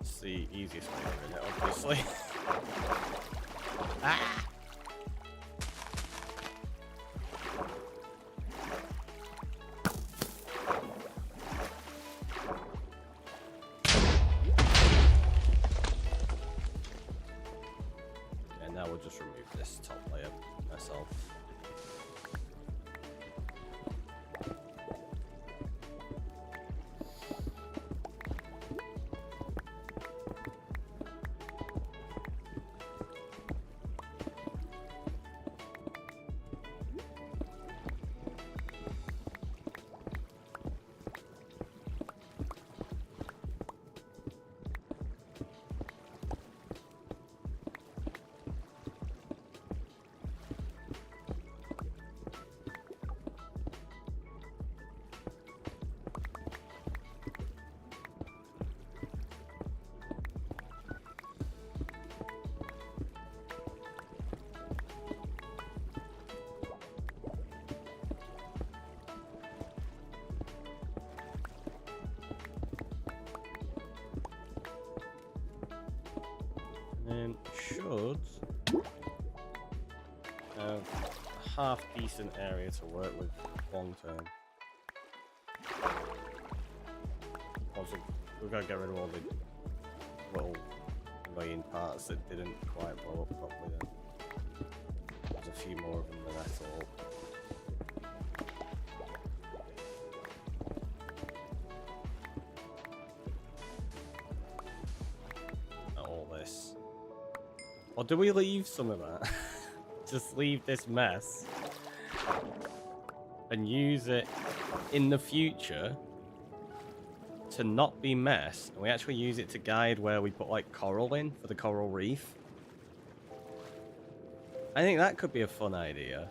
It's the easiest way to do it, obviously. Ah! And now we'll just remove this top layer myself. And should have a half decent area to work with long term. Also, we've got to get rid of all the little annoying parts that didn't quite blow up properly then. There's a few more of them than I thought. Or do we leave some of that? Just leave this mess and use it in the future to not be mess, and we actually use it to guide where we put like coral in for the coral reef. I think that could be a fun idea.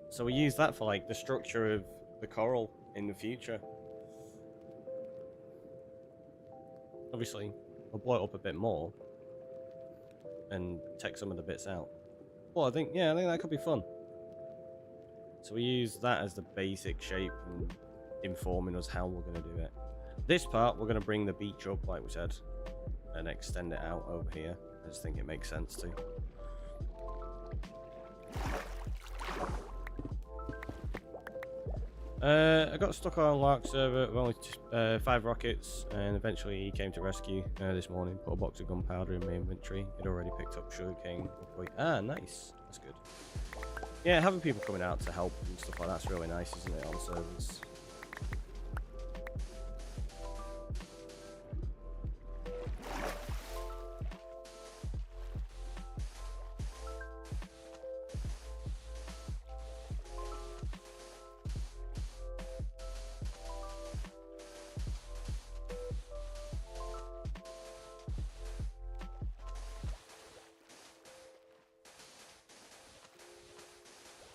So we use that for like the structure of the coral in the future. Obviously, we'll blow it up a bit more and take some of the bits out. Well, I think that could be fun. So we use that as the basic shape and informing us how we're going to do it. This part, we're going to bring the beach up, like we said, and extend it out over here. I just think it makes sense to. I got stuck on Lark server with only 5 rockets, and eventually he came to rescue this morning. Put a box of gunpowder in my inventory. He'd already picked up sugarcane. Ah, nice. That's good. Yeah, having people coming out to help and stuff like that's really nice, isn't it, on servers?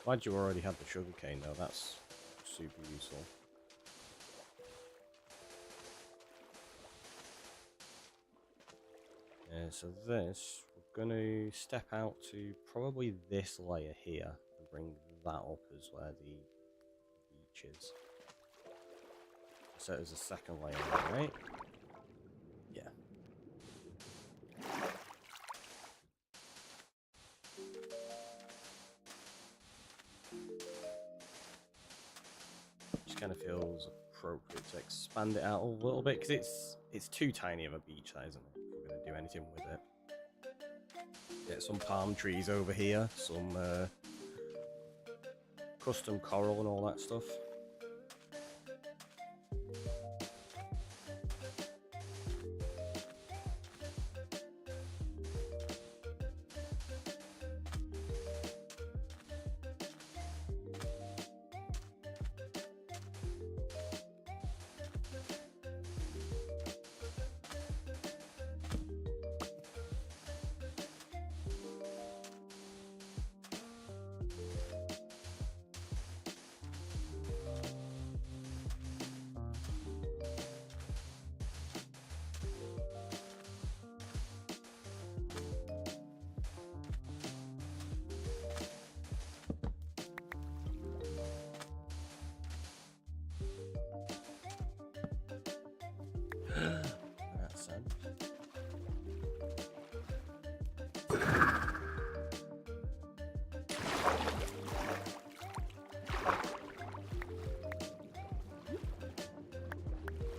Glad you already had the sugarcane though, that's super useful. So this, we're going to step out to probably this layer here and bring that up as where the beach is. So there's a second layer, right? Yeah. Just kind of feels appropriate to expand it out a little bit because it's too tiny of a beach, that isn't it? If we're going to do anything with it. Get some palm trees over here, some custom coral and all that stuff.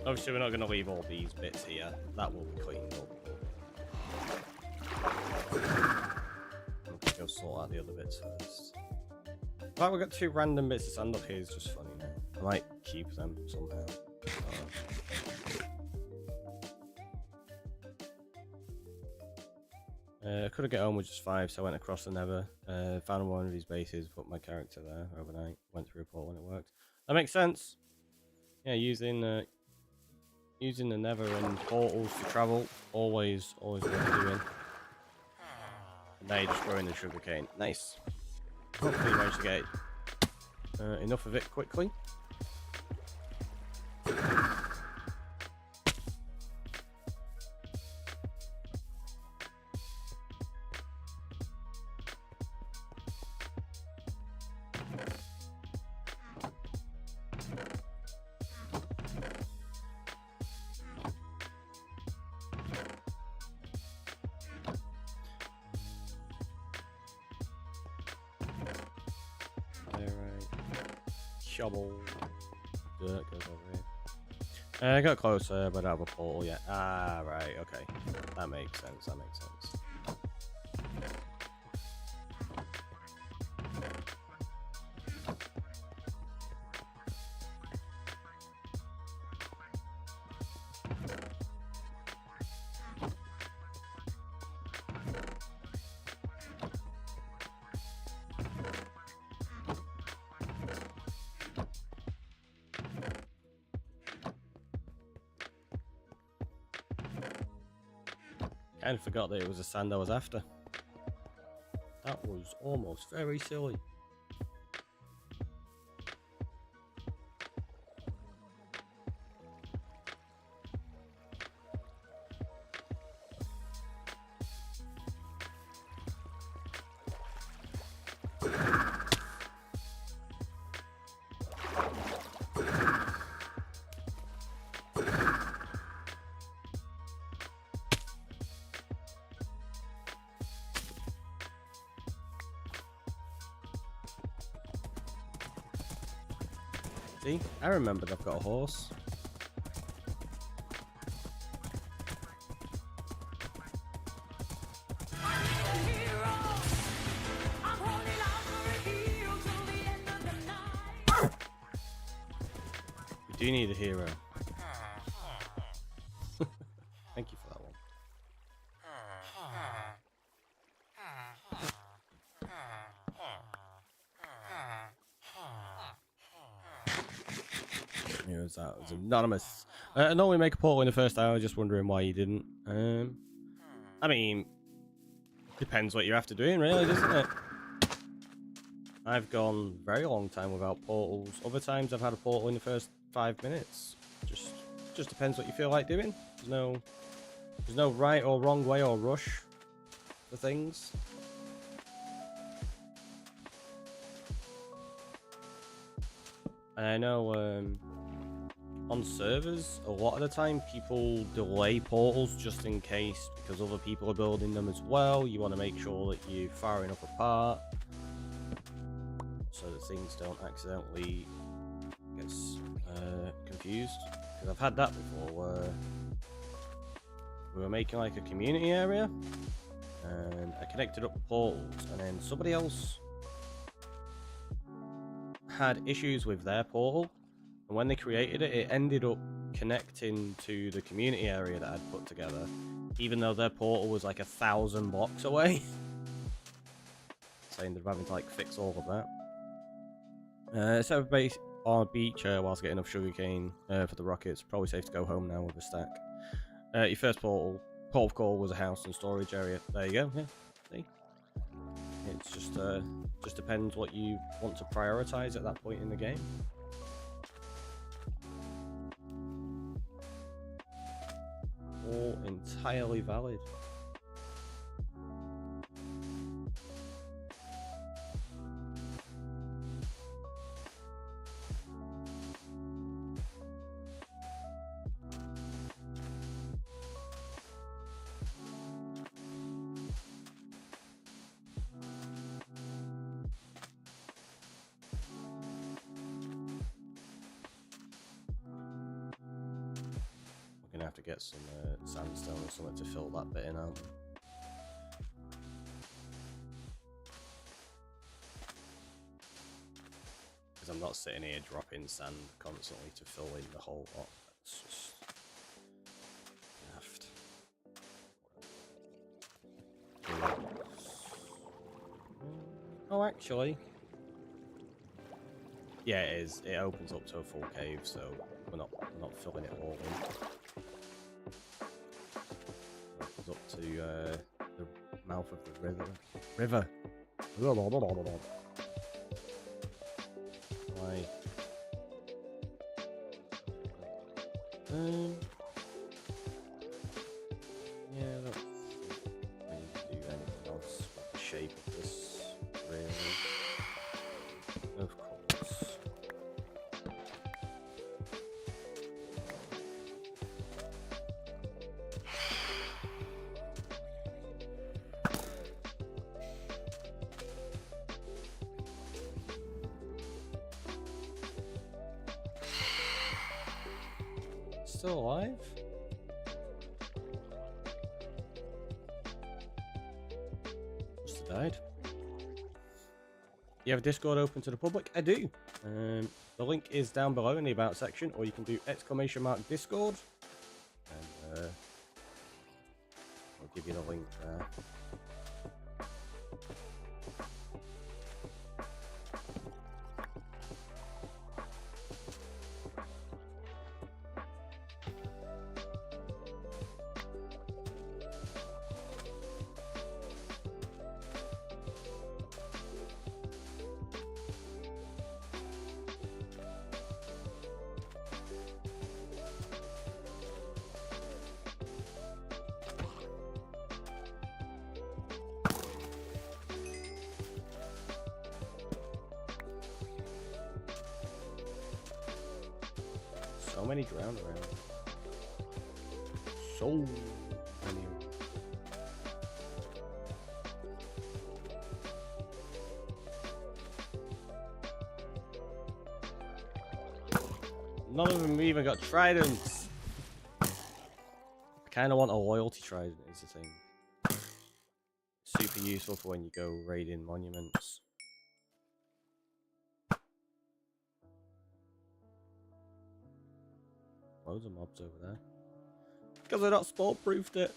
Obviously, we're not going to leave all these bits here. That will be cleaned up. I'll go sort out the other bits first. Right, we've got 2 random bits of sand up here. It's just funny now. I might keep them somehow. I couldn't get home with just 5, so I went across the Nether, found one of these bases, put my character there overnight, went through a portal and it worked. That makes sense. Yeah, using the Nether and portals to travel, always worth doing. And now you're just growing the sugarcane. Nice. Hopefully you manage to get enough of it quickly. Shovel. Dirt goes over here. I got closer, but I have a portal yet. Ah, right, okay. That makes sense, that makes sense. kind of forgot that it was a sand I was after. That was almost very silly. See, I remembered I've got a horse. We do need a hero. Thank you for that one. Who was that? It was anonymous. I normally make a portal in the first hour, just wondering why you didn't. I mean, depends what you're after doing, really, doesn't it? I've gone very long time without portals. Other times I've had a portal in the first 5 minutes. Just depends what you feel like doing. There's no right or wrong way or rush for things. And I know on servers, a lot of the time people delay portals just in case, because other people are building them as well. You want to make sure that you're far enough apart so that things don't accidentally get confused. Because I've had that before where we were making like a community area and I connected up the portals and then somebody else had issues with their portal. And when they created it, it ended up connecting to the community area that I'd put together, even though their portal was like 1,000 blocks away. Saying they're having to like fix all of that. So everybody on a beach whilst getting enough sugarcane for the rockets. Probably safe to go home now with a stack. Your first port of call was a house and storage area. There you go. Yeah, see? It's just depends what you want to prioritize at that point in the game. All entirely valid. Have to get some sandstone or something to fill that bit in out. Because I'm not sitting here dropping sand constantly to fill in the whole lot. That's just daft. Oh, actually, yeah, it is. It opens up to a full cave, so we're not filling it all in. Up to the mouth of the river. Why? Yeah, I don't need to do anything else with the shape of this, really. Of course. Still alive? Must have died. You have a Discord open to the public? I do. The link is down below in the About section, or you can do !Discord. And I'll give you the link there. so many drowned around. So many. None of them even got tridents. I kind of want a loyalty trident is the thing. Super useful for when you go raiding monuments. Loads of mobs over there. Because I not spawn proofed it.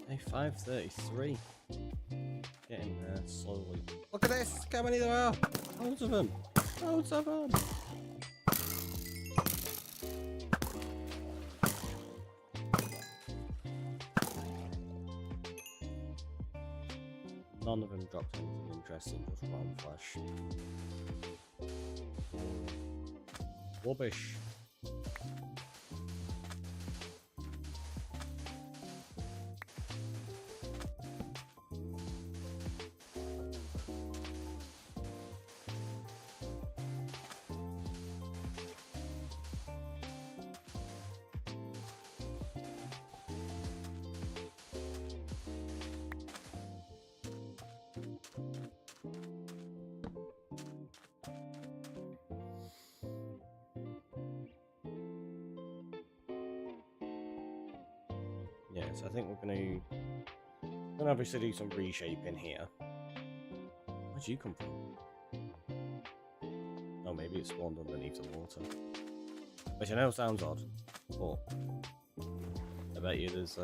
Hey, 5:33. Getting there slowly. Look at this! Look how many there are! Loads of them! Loads of them! None of them dropped anything interesting, just round flesh. Rubbish. Yeah, so I think we're gonna obviously do some reshaping here. Where'd you come from? Oh, maybe it spawned underneath the water. Which I know sounds odd, but I bet you there's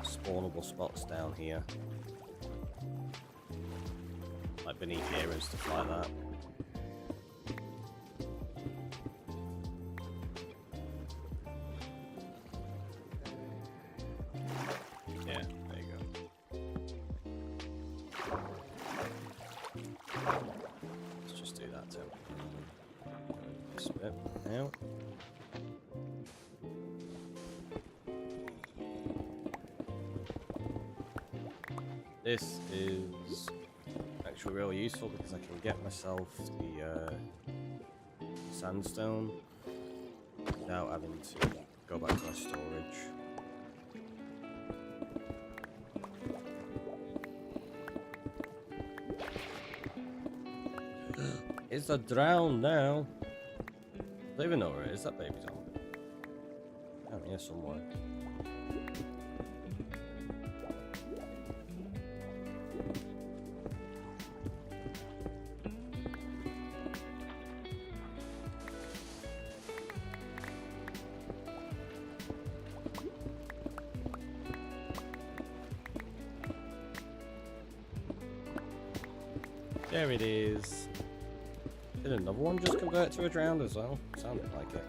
spawnable spots down here. Like beneath here and stuff like that. This is actually really useful because I can get myself the sandstone without having to go back to my storage. It's a drown now. Don't even know where it is, that baby zombie. Down here somewhere. There it is. Did another one just convert to a drowned as well? Sounded like it.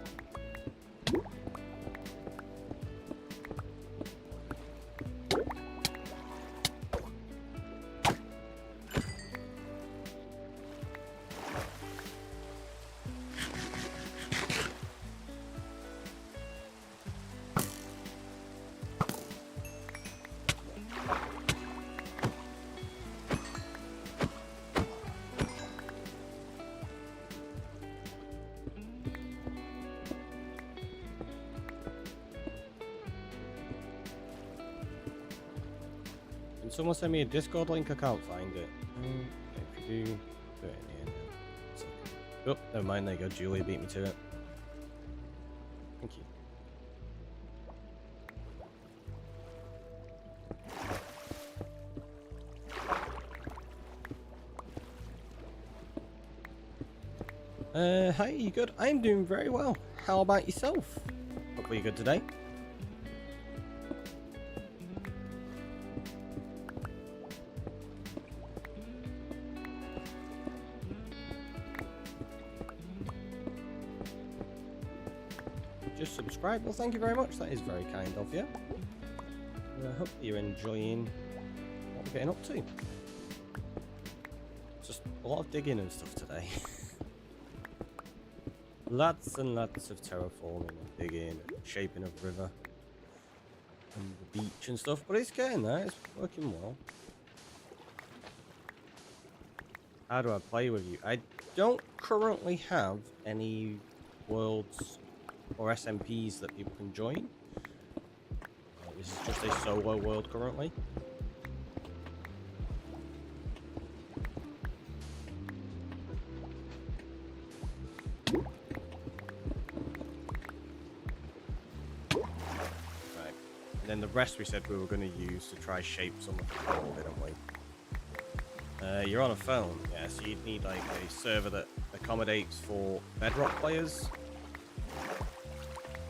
Can someone send me a Discord link? I can't find it. If you do, do it in here now. Oh, never mind. There you go. Julia beat me to it. Thank you. Hi, you good? I'm doing very well. How about yourself? Hopefully you're good today. Just subscribe. Well, thank you very much. That is very kind of you. I hope you're enjoying what we're getting up to. Just a lot of digging and stuff today. Lots and lots of terraforming and digging and shaping of river and the beach and stuff, but it's getting there. It's working well. How do I play with you? I don't currently have any worlds or SMPs that people can join. This is just a solo world currently. Right. And then the rest we said we were going to use to try shape some of the world, didn't we? You're on a phone, yeah, so you'd need like a server that accommodates for Bedrock players.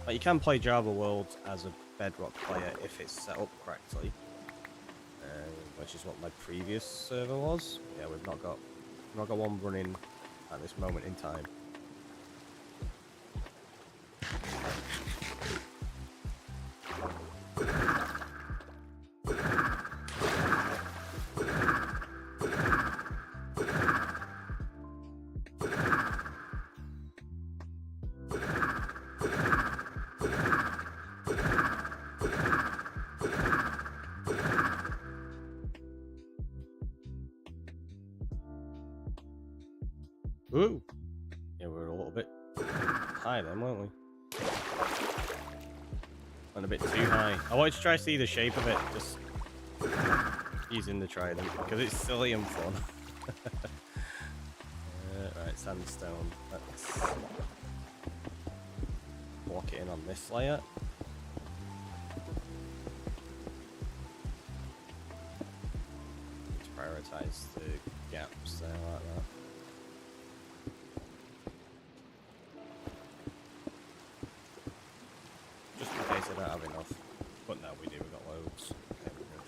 Like, you can play Java Worlds as a Bedrock player if it's set up correctly, which is what my previous server was. Yeah, we've not got one running at this moment in time. Ooh! Yeah, we were a little bit high then, weren't we? Went a bit too high. I wanted to try to see the shape of it, just using the trident, because it's silly and fun. Right, sandstone. Let's block it in on this layer. Let's prioritize the gaps there like that. Just in case I don't have enough. But no, we do, we've got loads. Okay, we're good.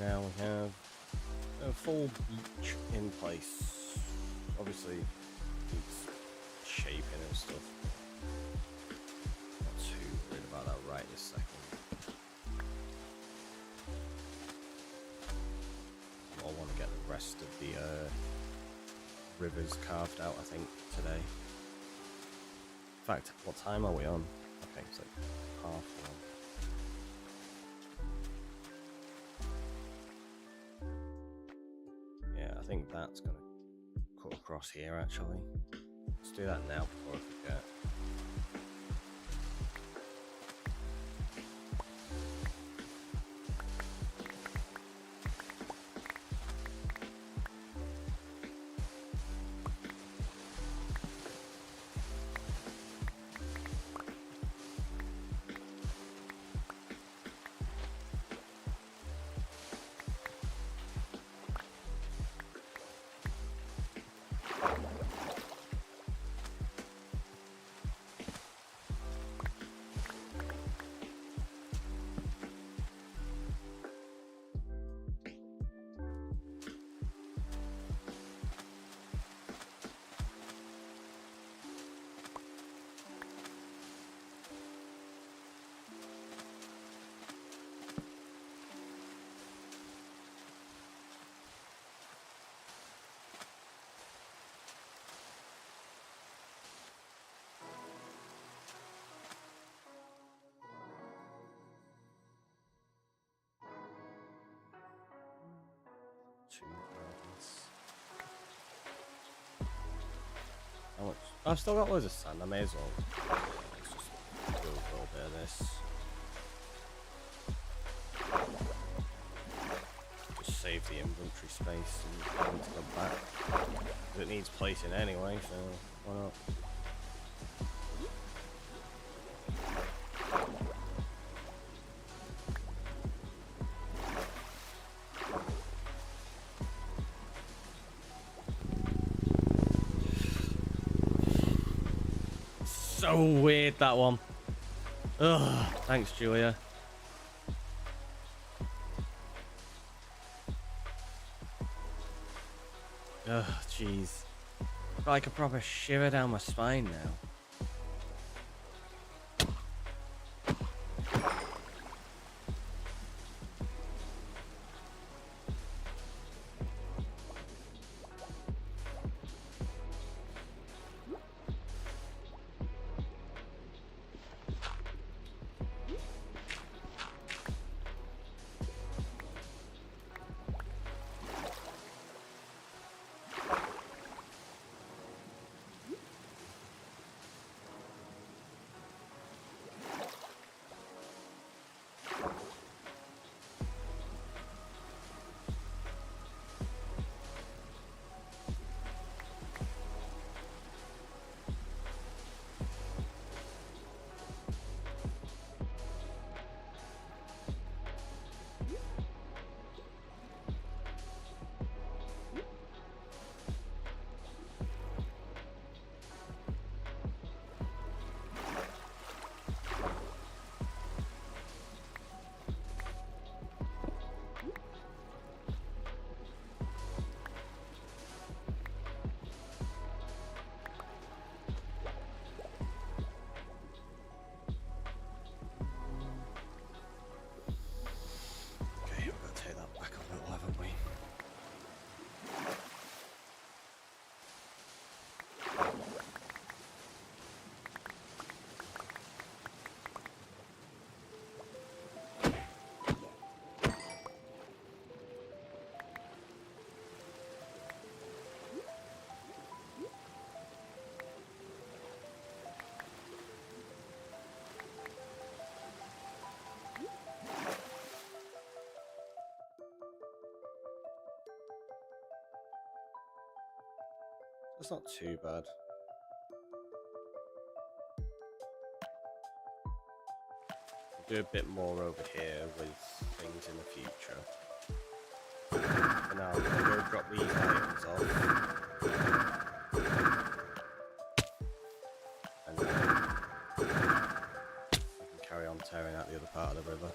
now we have a full beach in place. Obviously, it's shaping and stuff. Not too worried about that right this second. I want to get the rest of the rivers carved out, I think, today. In fact, what time are we on? Okay, it's like 1:30. Yeah, I think that's going to cut across here, actually. Let's do that now before I forget. How much? I've still got loads of sand, I may as well. Let's just do a little bit of this. Just save the inventory space and come to the back. It needs placing anyway, so why not? So weird, that one. Ugh, thanks, Julia. Ugh, jeez. Got like a proper shiver down my spine now. That's not too bad. Do a bit more over here with things in the future. For now, I'm gonna go drop these items off. And then I can carry on tearing out the other part of the river.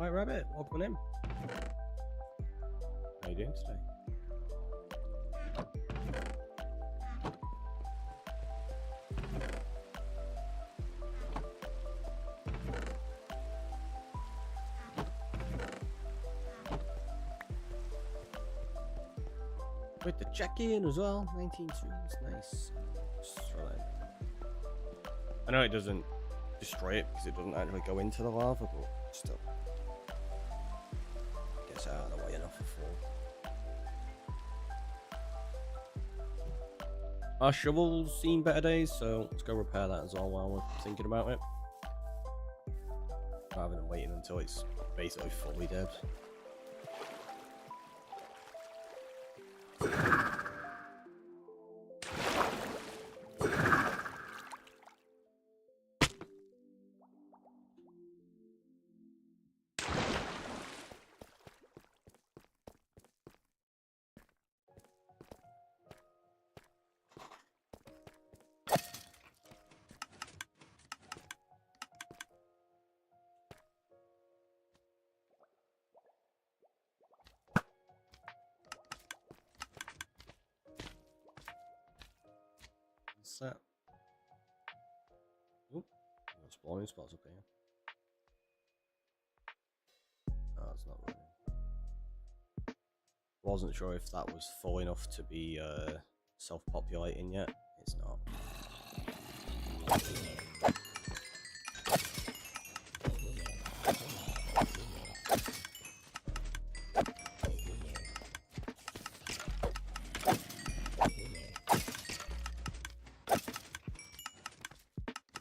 White Rabbit, welcome in. How you doing today? With the check-in as well, 19 streams, nice. Just throw that in. I know it doesn't destroy it because it doesn't actually go into the lava, but still. Gets out of the way enough for our shovel's seen better days, so let's go repair that as well while we're thinking about it. Rather than waiting until it's basically fully dead. That. Oop, spawning spots up here. Oh, it's not running. Wasn't sure if that was full enough to be self-populating yet. It's not.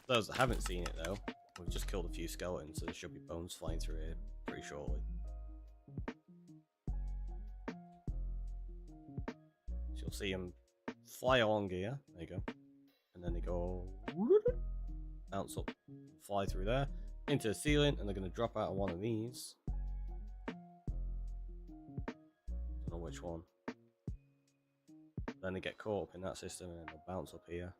Those that haven't seen it though, we've just killed a few skeletons, so there should be bones flying through here pretty shortly. So you'll see them fly along here, there you go, and then they go bounce up, fly through there, into the ceiling, and they're going to drop out of one of these. Don't know which one. Then they get caught up in that system and they'll bounce up here.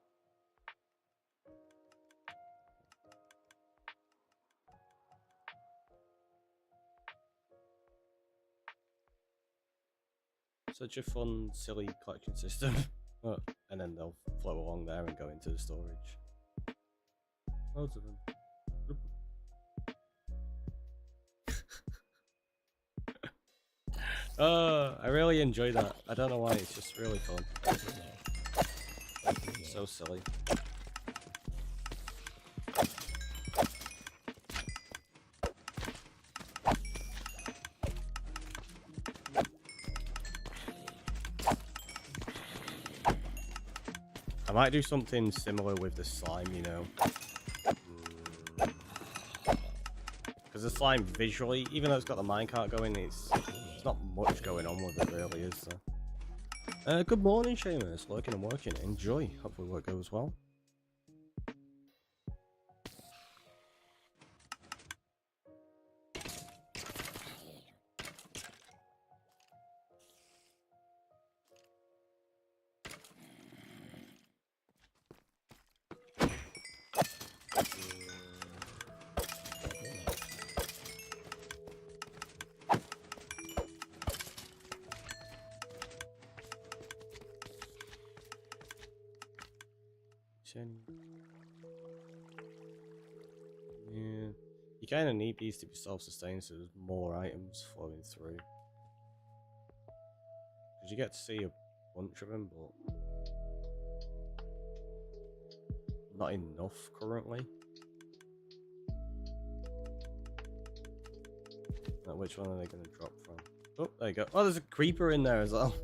Such a fun, silly collection system. Oh, and then they'll float along there and go into the storage. Loads of them. Oh, I really enjoy that. I don't know why, it's just really fun. So silly. I might do something similar with the slime, you know. Because the slime visually, even though it's got the minecart going, it's not much going on with it really, is there? Good morning, Seamus. Lurking and working. Enjoy. Hopefully work goes well. Yeah, you kind of need these to be self-sustained, so there's more items flowing through. Because you get to see a bunch of them, but not enough currently. Now, which one are they going to drop from? Oh, there you go. Oh, there's a creeper in there as well.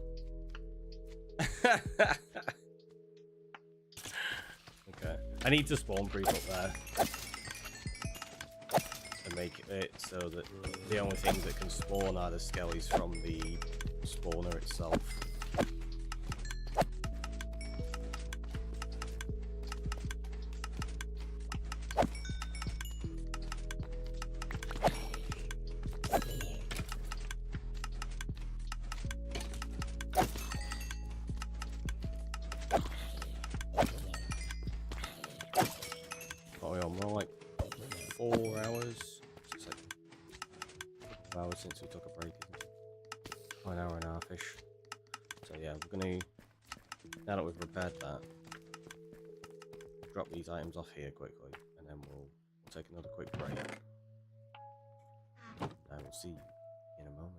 Okay, I need to spawn creep up there to make it so that the only things that can spawn are the skellies from the spawner itself. More like 4 hours. an hour and a half-ish. So yeah, we're gonna, now that we've repaired that, drop these items off here quickly, and then we'll take another quick break. I will see you in a moment.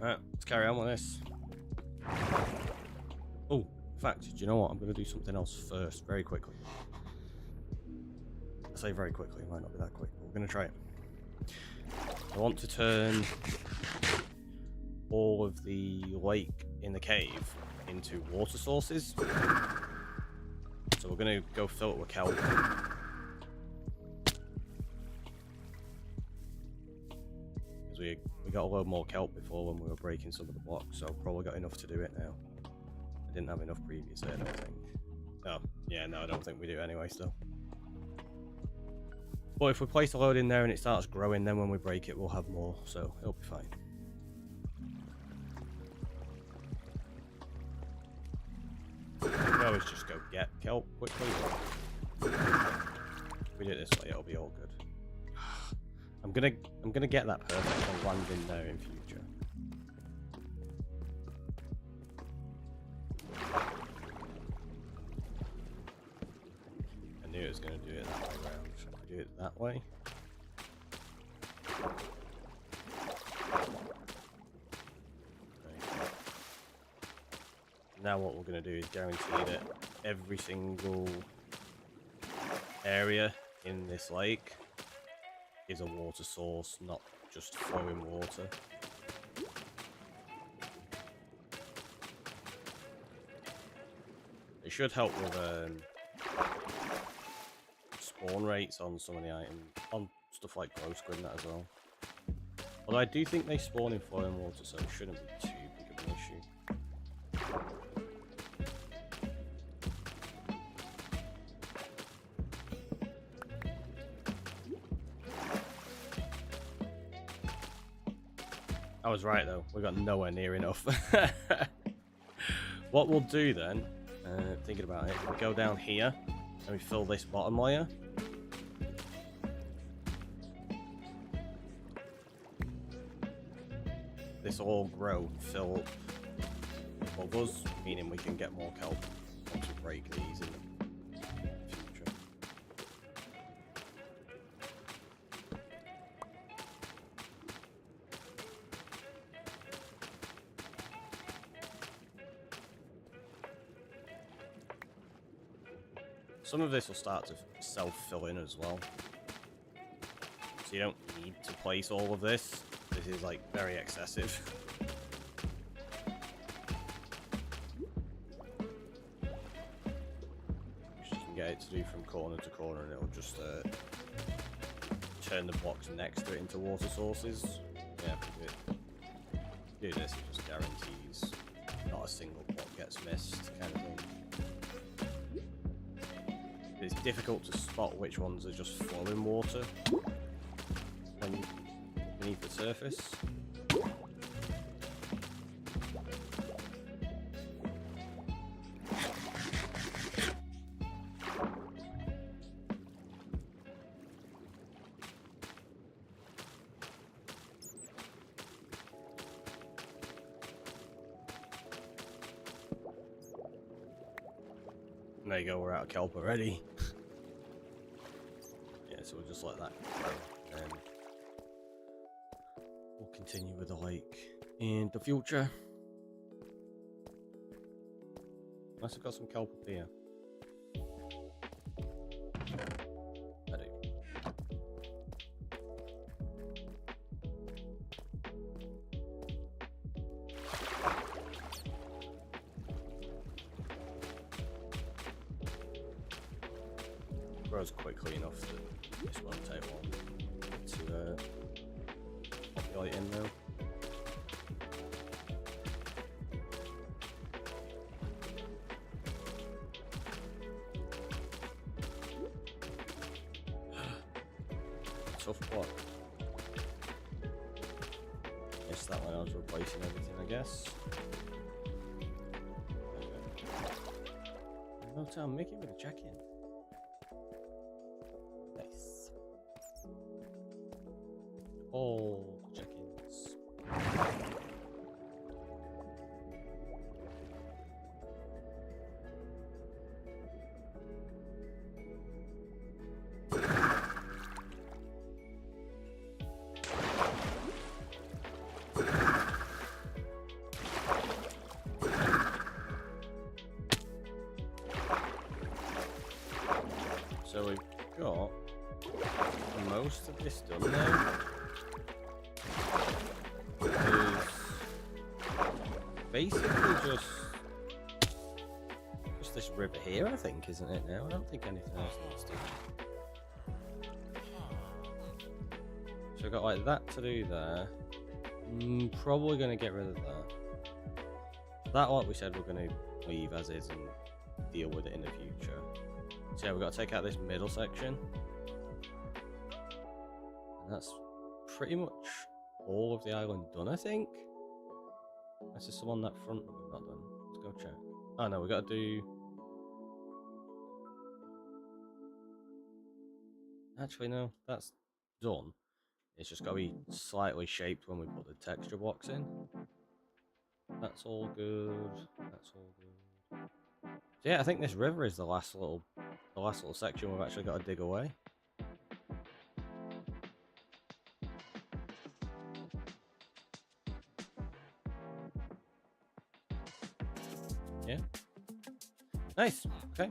Alright, let's carry on with this. Oh, in fact, do you know what? I'm going to do something else first, very quickly. I say very quickly, it might not be that quick, but we're going to try it. I want to turn all of the lake in the cave into water sources. So we're going to go fill it with kelp. Because we got a load more kelp before when we were breaking some of the blocks, so probably got enough to do it now. I didn't have enough previously, I don't think. Oh, yeah, no, I don't think we do anyway still. But if we place a load in there and it starts growing, then when we break it, we'll have more, so it'll be fine. There we always just go get kelp quickly. If we do it this way, it'll be all good. I'm gonna get that perfect and land in there in future. I knew it was gonna do it that way around. Should we do it that way? Now what we're going to do is guarantee that every single area in this lake is a water source, not just flowing water. It should help with spawn rates on some of the items, on stuff like glow squid and that as well. Although I do think they spawn in flowing water, so it shouldn't be too big of an issue. I was right though, we got nowhere near enough. What we'll do then, thinking about it, we go down here and we fill this bottom layer. This will all grow, fill above us, meaning we can get more kelp once we break these in the future. Some of this will start to self-fill in as well. So you don't need to place all of this. This is like very excessive. Which you can get it to do from corner to corner and it'll just turn the blocks next to it into water sources. Yeah, if we do this, it just guarantees not a single block gets missed, kind of thing. It's difficult to spot which ones are just flowing water when beneath the surface. There you go, we're out of kelp already. Yeah, so we'll just let that go. And we'll continue with the lake in the future. Unless I've got some kelp up here. I do. Grows quickly enough that this won't take long to populate in now. Tough block. Missed that when I was replacing everything, I guess. No time, make it with a check-in. Nice. All the check-ins. So we've got most of this done now. There's basically just this river here, I think, isn't it now? I don't think anything else needs to. So we've got like that to do there. Probably going to get rid of that. That, like we said, we're going to leave as is and deal with it in the future. So yeah, we've got to take out this middle section. And that's pretty much all of the island done, I think. This is some on that front that we've not done. Let's go check. Oh no, we've got to do Actually, no, that's done. It's just got to be slightly shaped when we put the texture blocks in. That's all good. That's all good. So yeah, I think this river is the last little section we've actually got to dig away. Yeah. Nice. Okay.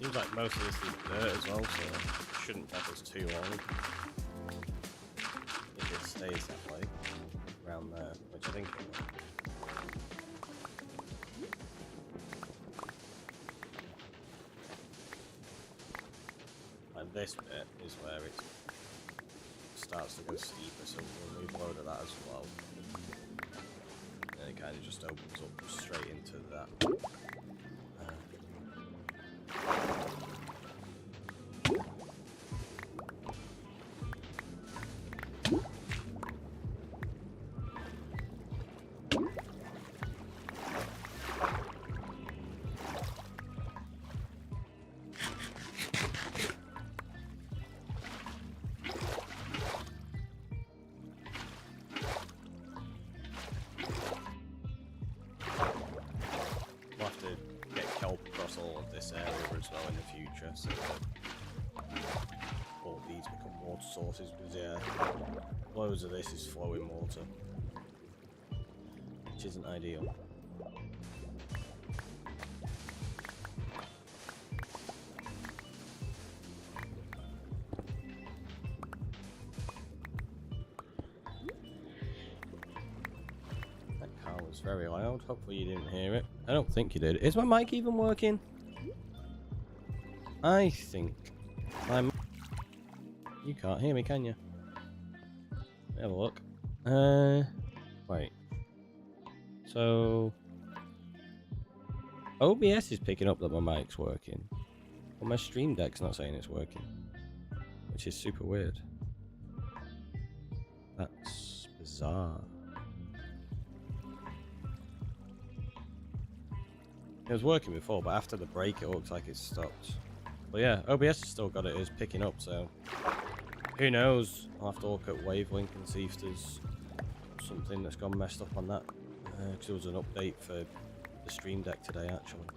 Seems like most of this is dirt as well, so it shouldn't take us too long if it stays that way around there, which I think it will. And this bit is where it starts to go steeper, so we'll move a load of that as well. And it kind of just opens up straight into that. We'll have to get kelp across all of this area as well in the future, so that all these become water sources, because yeah, loads of this is flowing water, which isn't ideal. Was very loud. Hopefully you didn't hear it. I don't think you did. Is my mic even working? I think my mic... You can't hear me, can you? Have a look. Wait. So OBS is picking up that my mic's working, but my Stream Deck's not saying it's working, which is super weird. That's bizarre. It was working before, but after the break it looks like it's stopped. But yeah, OBS has still got it as picking up, so who knows? I'll have to look at Wavelink and see if there's something that's gone messed up on that. Because there was an update for the Stream Deck today, actually.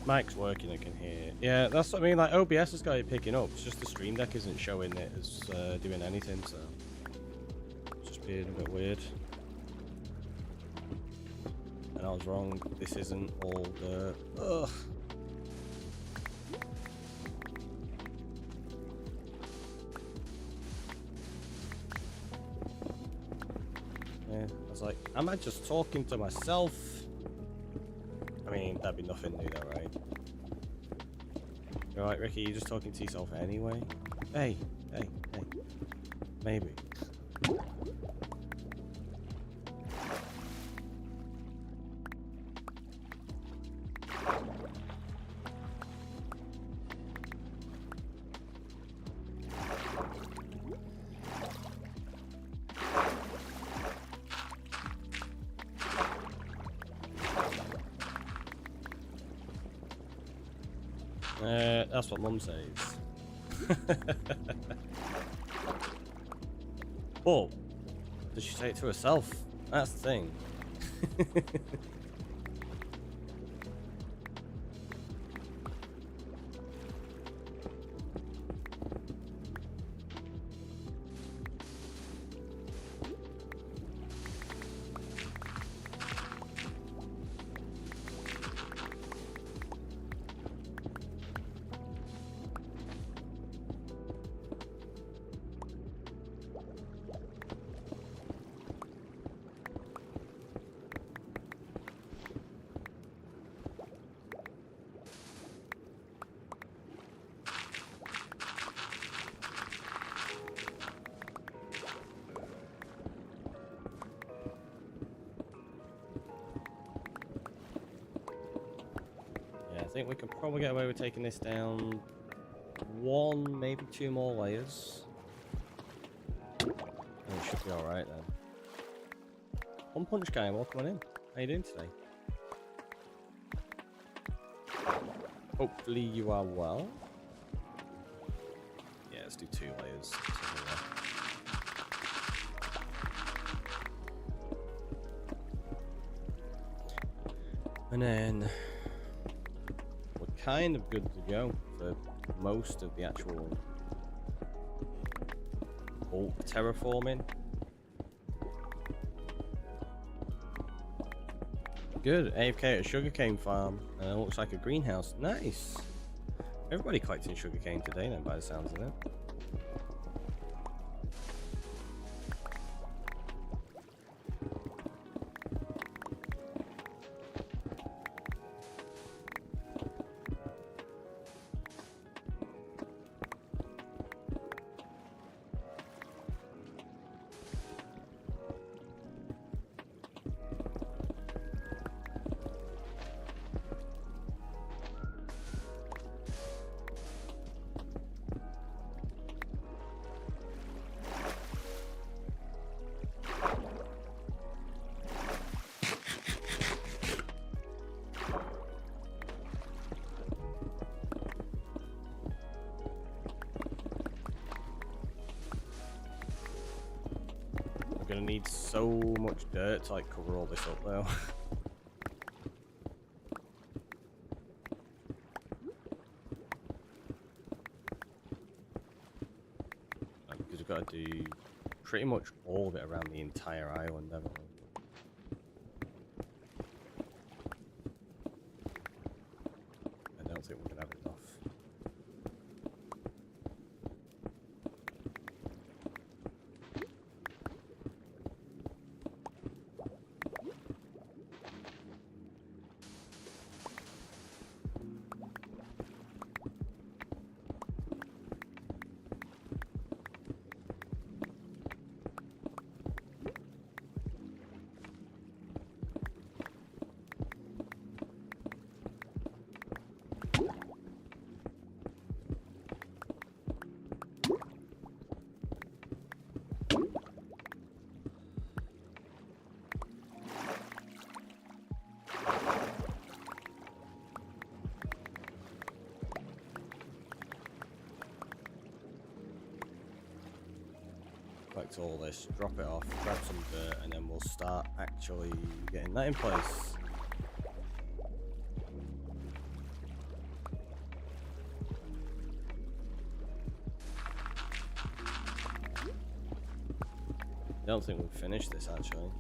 Mic's working, I can hear. Yeah, that's what I mean, like OBS has got it picking up, it's just the Stream Deck isn't showing it as doing anything, so it's just being a bit weird. And I was wrong, this isn't all the... Ugh. Yeah, I was like, am I just talking to myself? I mean, that'd be nothing new though, right? You're right, Ricky, you're just talking to yourself anyway? Hey. Maybe. That's what Mum says. Oh, does she say it to herself? That's the thing. I think we could probably get away with taking this down 1, maybe 2 more layers. And it should be alright then. One Punch Guy, welcome on in. How you doing today? Hopefully you are well. Yeah, let's do 2 layers. And then kind of good to go for most of the actual bulk terraforming. Good, AFK at a sugarcane farm. Looks like a greenhouse. Nice. Everybody collecting sugarcane today then, by the sounds of it. Gonna need so much dirt to like cover all this up though. Because we've got to do pretty much all of it around the entire island, haven't we? I don't think we're gonna have enough. Collect all this, drop it off, grab some dirt, and then we'll start actually getting that in place. I don't think we've finished this actually.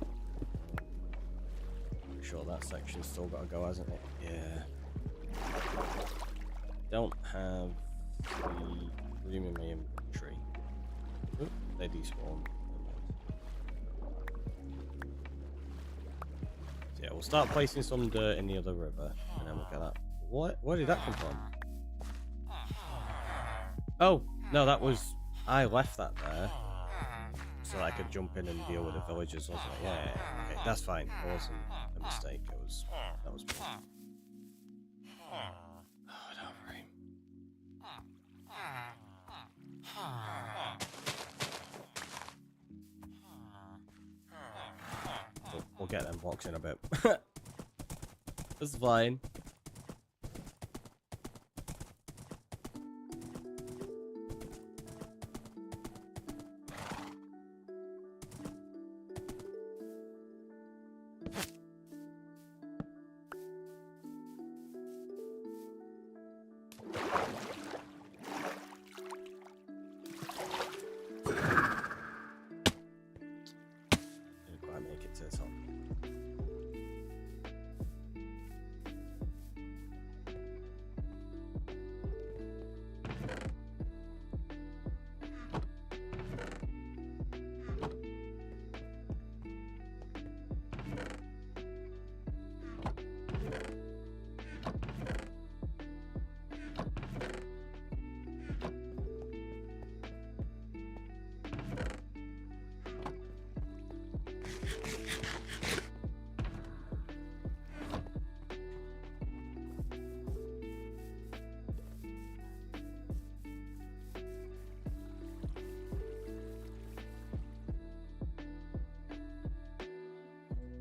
I'm sure that section's still got to go, hasn't it? Yeah. Don't have the room in my inventory. Oop, they despawn. we'll start placing some dirt in the other river, and then we'll get that. What? Where did that come from? Oh, no, that was... I left that there so that I could jump in and deal with the villagers, wasn't it? Yeah. Okay, that's fine. It wasn't a mistake. That was me. Oh, don't worry. We'll get them blocks in a bit. That's fine. Didn't quite make it to the top.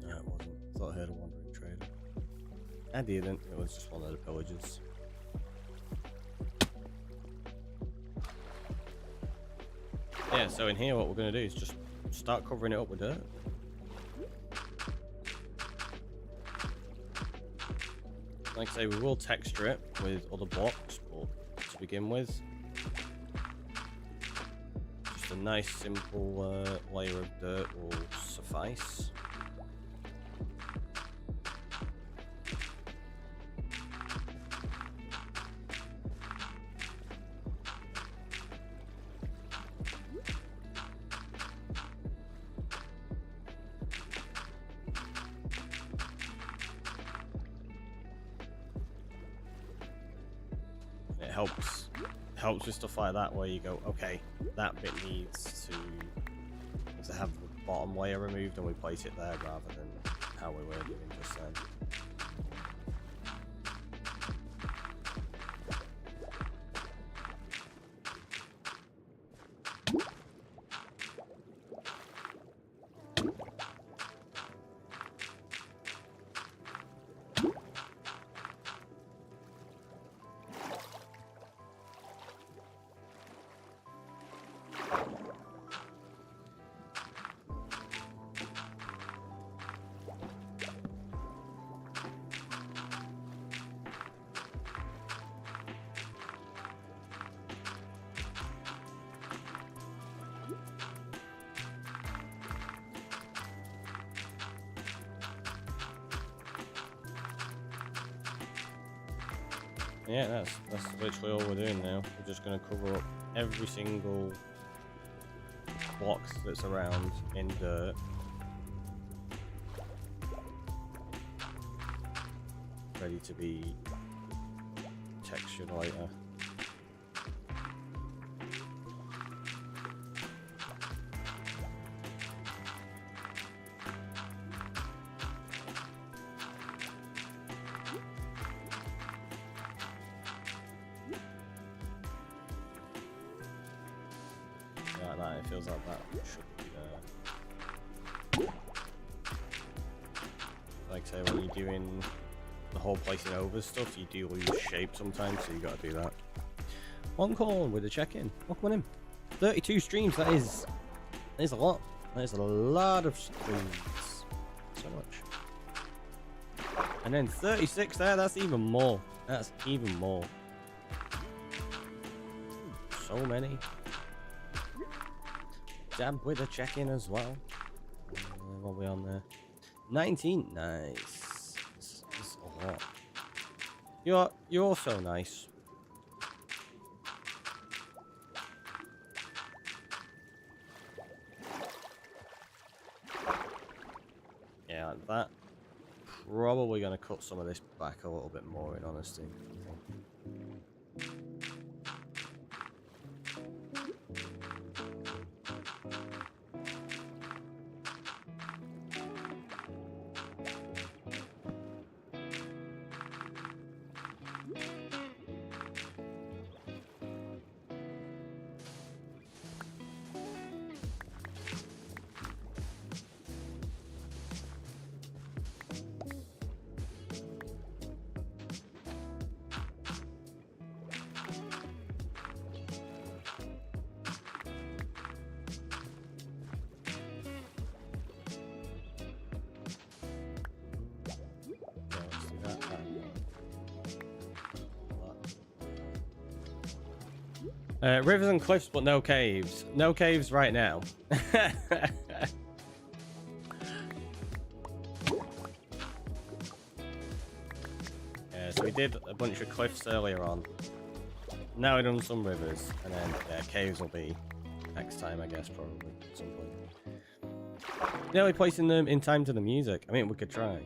No, it wasn't. I thought I heard a wandering trader. I didn't. It was just one of the pillagers. Yeah, so in here what we're going to do is just start covering it up with dirt. Like I say, we will texture it with other blocks, but to begin with, just a nice simple layer of dirt will suffice. It helps with stuff like that where you go, okay, that bit needs to have the bottom layer removed, and we place it there rather than how we were doing just then. Yeah, that's literally all we're doing now. We're just going to cover up every single block that's around in dirt. Ready to be textured later. Like that, it feels like that should be there. Like I say, when you're doing the whole placing over stuff, you do lose shape sometimes, so you gotta do that. One call with a check-in. Welcome in. 32 streams, that is a lot. That is a lot of streams. So much. And then 36 there, that's even more. That's even more. So many. Dab with a check-in as well. What are we on there? 19. Nice. It's a lot. You're so nice. Yeah, like that. probably going to cut some of this back a little bit more, in honesty. Rivers and cliffs, but no caves. No caves right now. Yeah, so we did a bunch of cliffs earlier on. Now we've done some rivers, and then caves will be next time, I guess, probably at some point. Nearly placing them in time to the music. I mean, we could try.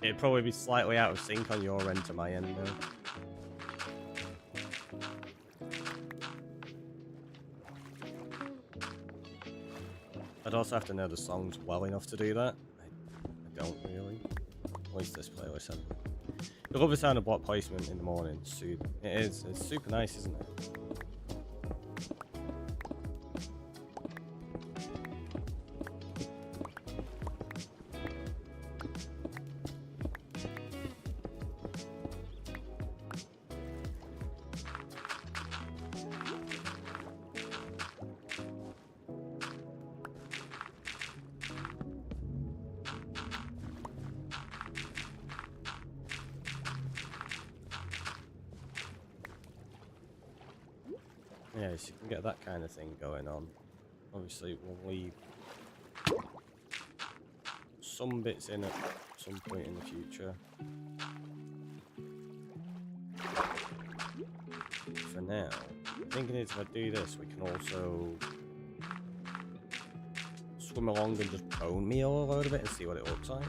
It'd probably be slightly out of sync on your end to my end, though. I'd also have to know the songs well enough to do that. I don't really. At least this playlist hasn't. I love the sound of block placement in the morning. It is. It's super nice, isn't it? Yeah, so you can get that kind of thing going on. Obviously, we'll leave some bits in at some point in the future. For now, I'm thinking if I do this, we can also swim along and just bone meal a load of it and see what it looks like.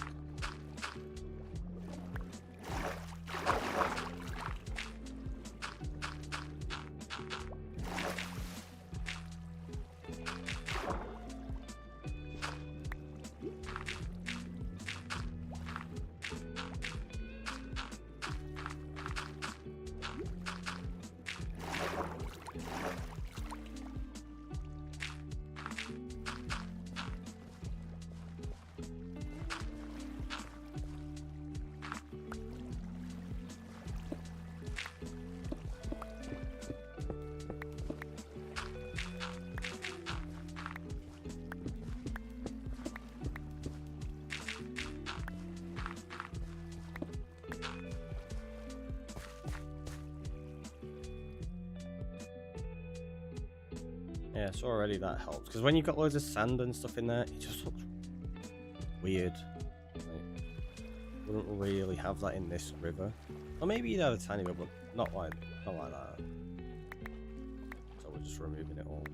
Yeah, so already that helps. Because when you've got loads of sand and stuff in there, it just looks weird. Like, wouldn't really have that in this river. Or maybe you'd have a tiny bit, but not like that. So we're just removing it all.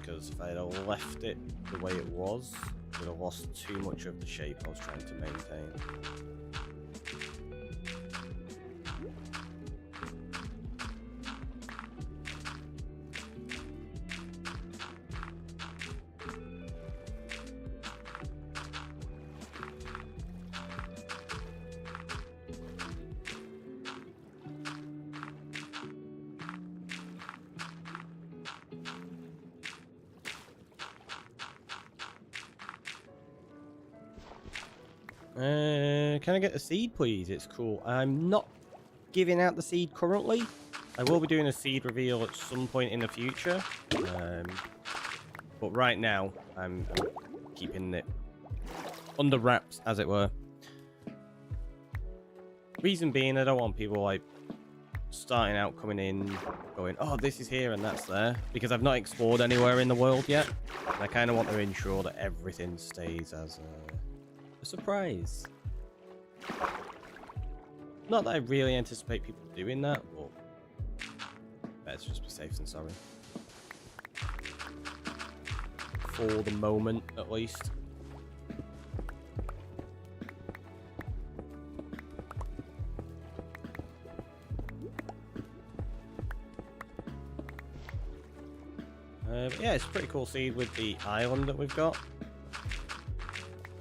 Because if I had left it the way it was, I would have lost too much of the shape I was trying to maintain. Can I get the seed, please? It's cool. I'm not giving out the seed currently. I will be doing a seed reveal at some point in the future. But right now, I'm keeping it under wraps, as it were. Reason being, I don't want people like starting out coming in, going, oh, this is here and that's there, because I've not explored anywhere in the world yet. And I kind of want to ensure that everything stays as a surprise. Not that I really anticipate people doing that, but better just be safe than sorry. For the moment, at least. But yeah, it's a pretty cool seed with the island that we've got.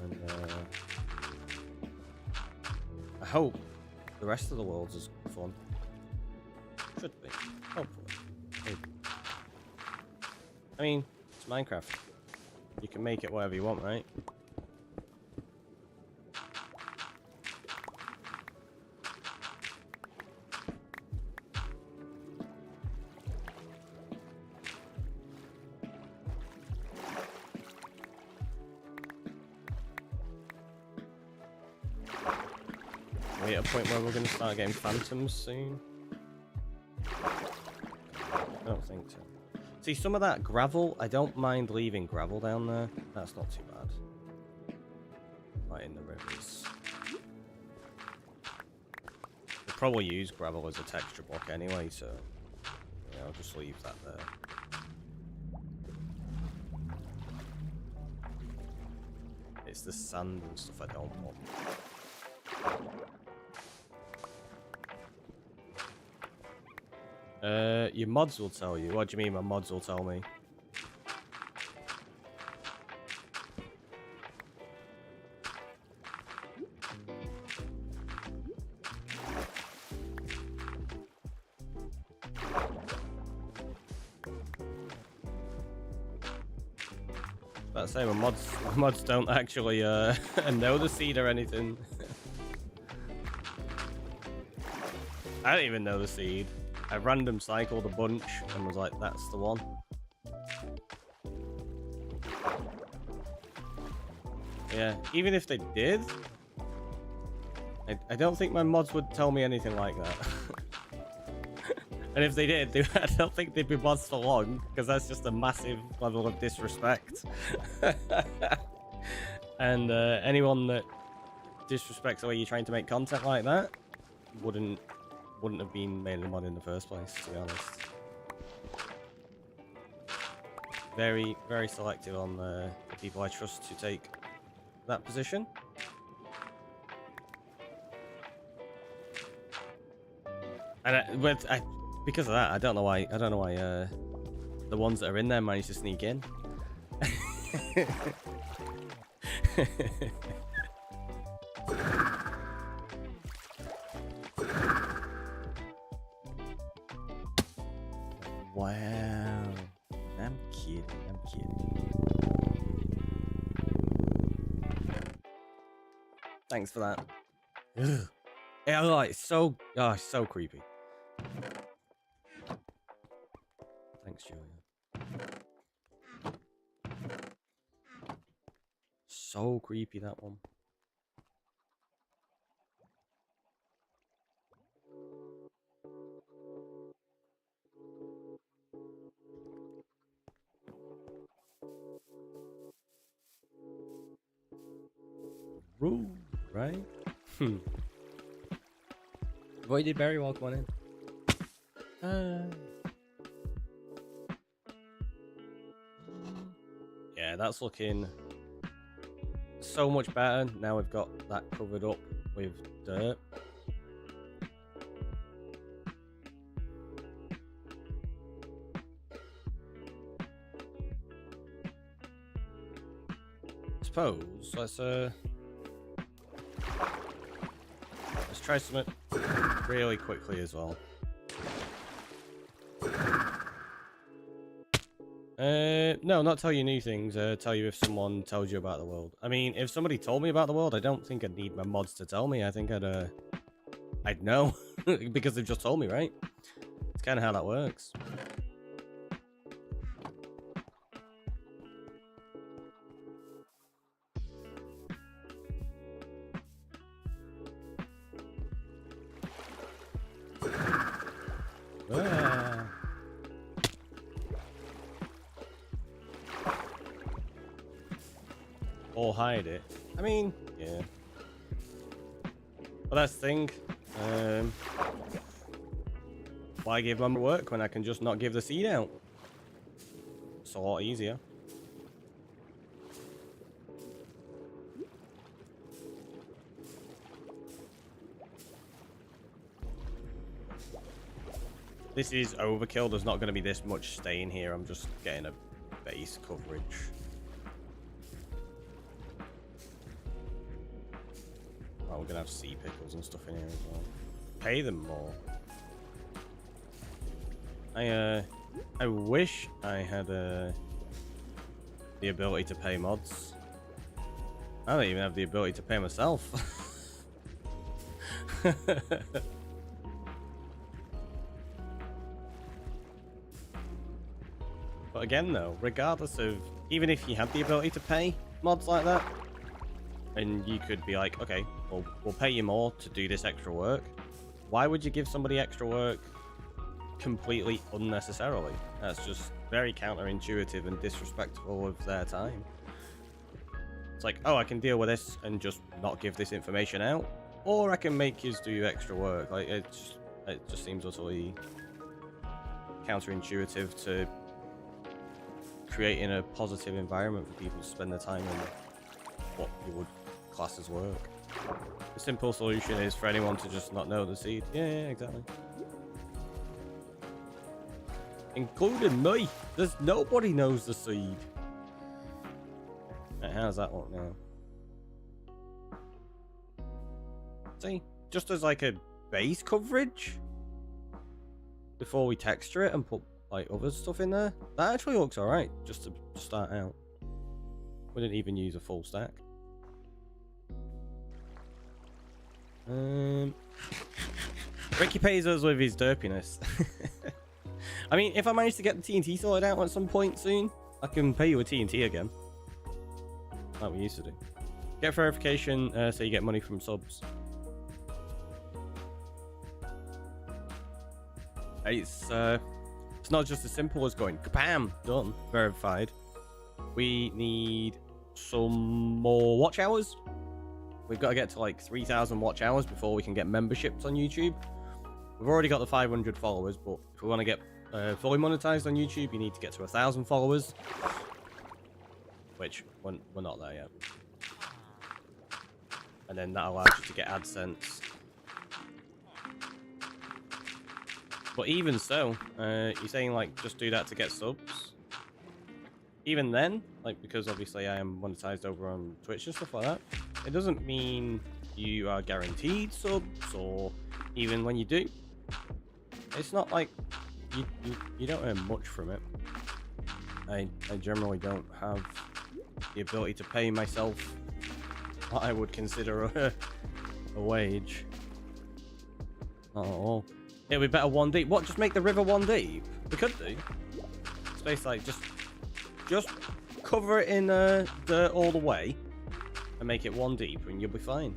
And I hope the rest of the world's as fun. Should be. Hopefully. Maybe. I mean, it's Minecraft. You can make it whatever you want, right? Are we at a point where we're going to start getting phantoms soon? I don't think so. See, some of that gravel, I don't mind leaving gravel down there. That's not too bad. Right in the rivers. We'll probably use gravel as a texture block anyway, so yeah, I'll just leave that there. It's the sand and stuff I don't want. Your mods will tell you. What do you mean my mods will tell me? About to say, my mods don't actually know the seed or anything. I don't even know the seed. I random cycled a bunch and was like, that's the one. Yeah, even if they did, I don't think my mods would tell me anything like that. And if they did, I don't think they'd be mods for long, because that's just a massive level of disrespect. And anyone that disrespects the way you're trying to make content like that wouldn't have been made a mod in the first place, to be honest. Very, very selective on the people I trust to take that position. And because of that, I don't know why the ones that are in there manage to sneak in. Wow. I'm kidding. Thanks for that. Ugh. Yeah, like, it's so creepy. Thanks, Julia. So creepy, that one. Rude, right? Boy, did Barry walk one in? Yeah, that's looking so much better. Now we've got that covered up with dirt. Suppose let's try something really quickly as well. No, not tell you new things, tell you if someone tells you about the world. I mean, if somebody told me about the world, I don't think I'd need my mods to tell me. I think I'd know, because they've just told me, right? It's kind of how that works. or hide it. I mean, yeah. But that's the thing. Why give them work when I can just not give the seed out? It's a lot easier. This is overkill. There's not going to be this much staying here. I'm just getting a base coverage. Oh, we're going to have sea pickles and stuff in here as well. Pay them more. I wish I had the ability to pay mods. I don't even have the ability to pay myself. But again though, regardless of, even if you had the ability to pay mods like that, and you could be like, okay, well, we'll pay you more to do this extra work. Why would you give somebody extra work completely unnecessarily? That's just very counterintuitive and disrespectful of their time. It's like, oh, I can deal with this and just not give this information out, or I can make you do extra work. Like it just seems utterly counterintuitive to creating a positive environment for people to spend their time in what you would class as work. The simple solution is for anyone to just not know the seed. Yeah, exactly. Including me. There's nobody knows the seed. Right, how's that look now? See, just as like a base coverage before we texture it and put like other stuff in there, that actually looks alright just to start out. We didn't even use a full stack. Ricky pays us with his derpiness. I mean, if I manage to get the TNT sorted out at some point soon, I can pay you a TNT again, like we used to do. Get verification so you get money from subs. It's not just as simple as going kabam, done, verified. We need some more watch hours. We've got to get to like 3,000 watch hours before we can get memberships on YouTube. We've already got the 500 followers, but if we want to get fully monetized on YouTube, you need to get to 1,000 followers, which we're not there yet. And then that allows you to get AdSense. But even so, you're saying like just do that to get subs? Even then, like, because obviously I am monetized over on Twitch and stuff like that, it doesn't mean you are guaranteed subs, or even when you do, it's not like you don't earn much from it. I generally don't have the ability to pay myself what I would consider a wage. Oh, it'd be better 1 deep. What? Just make the river 1 deep? We could do. It's basically like just cover it in dirt all the way and make it 1 deep, and you'll be fine.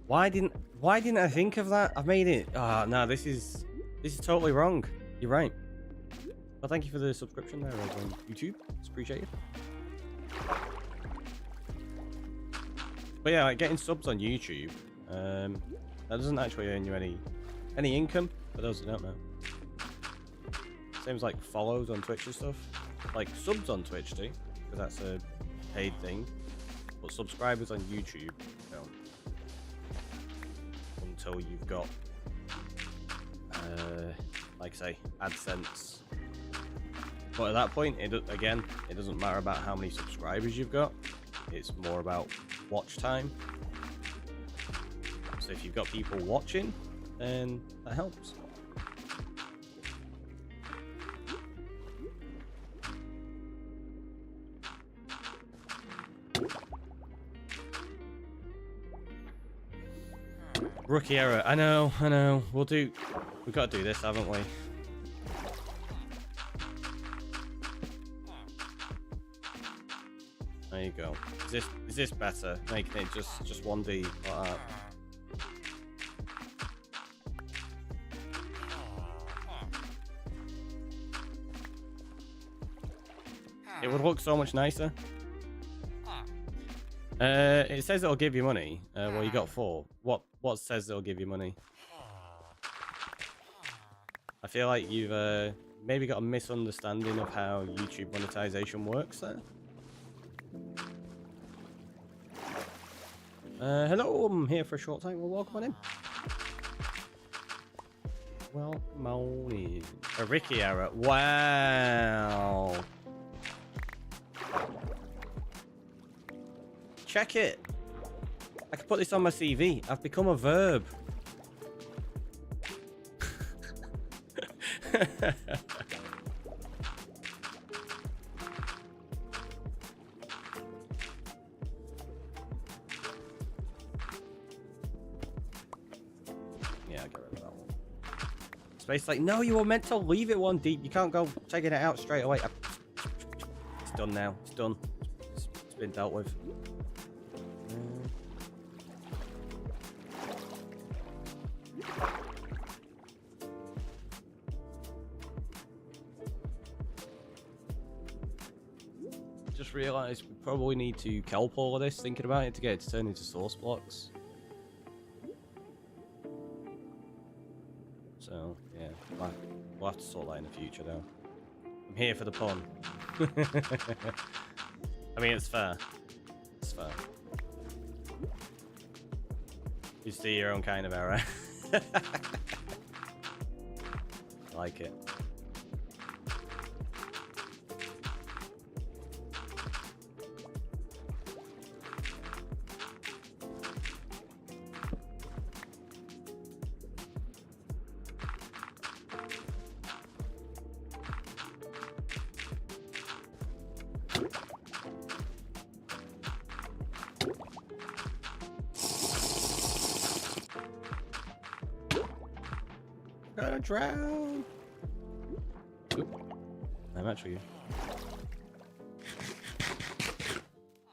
Why didn't I think of that? I've made it. Ah, no, this is totally wrong. You're right. Well, thank you for the subscription there on YouTube. It's appreciated. But yeah, like getting subs on YouTube, that doesn't actually earn you any income for those who don't know. Same as like follows on Twitch and stuff. Like subs on Twitch do, because that's a paid thing. But subscribers on YouTube don't. Until you've got, like I say, AdSense. But at that point, it doesn't matter about how many subscribers you've got. It's more about watch time. So if you've got people watching, then that helps. Rookie error. I know. We've got to do this, haven't we? There you go. Is this better? Making it just 1D like that. It would look so much nicer. It says it'll give you money. Well, you got 4. What says it'll give you money? I feel like you've maybe got a misunderstanding of how YouTube monetization works there. Hello, I'm here for a short time. Well, welcome on in. Welcome on in. A Ricky error. Wow. Check it. I can put this on my CV. I've become a verb. Yeah, I'll get rid of that one. Space like, no, you were meant to leave it one deep. You can't go taking it out straight away. It's done now. It's done. It's been dealt with. Just realised we probably need to kelp all of this, thinking about it, to get it to turn into source blocks. So, yeah, we'll have to sort that in the future, though. I'm here for the pun. I mean, it's fair. It's fair. You see your own kind of error. I like it. Gonna drown. Oop. I'm actually.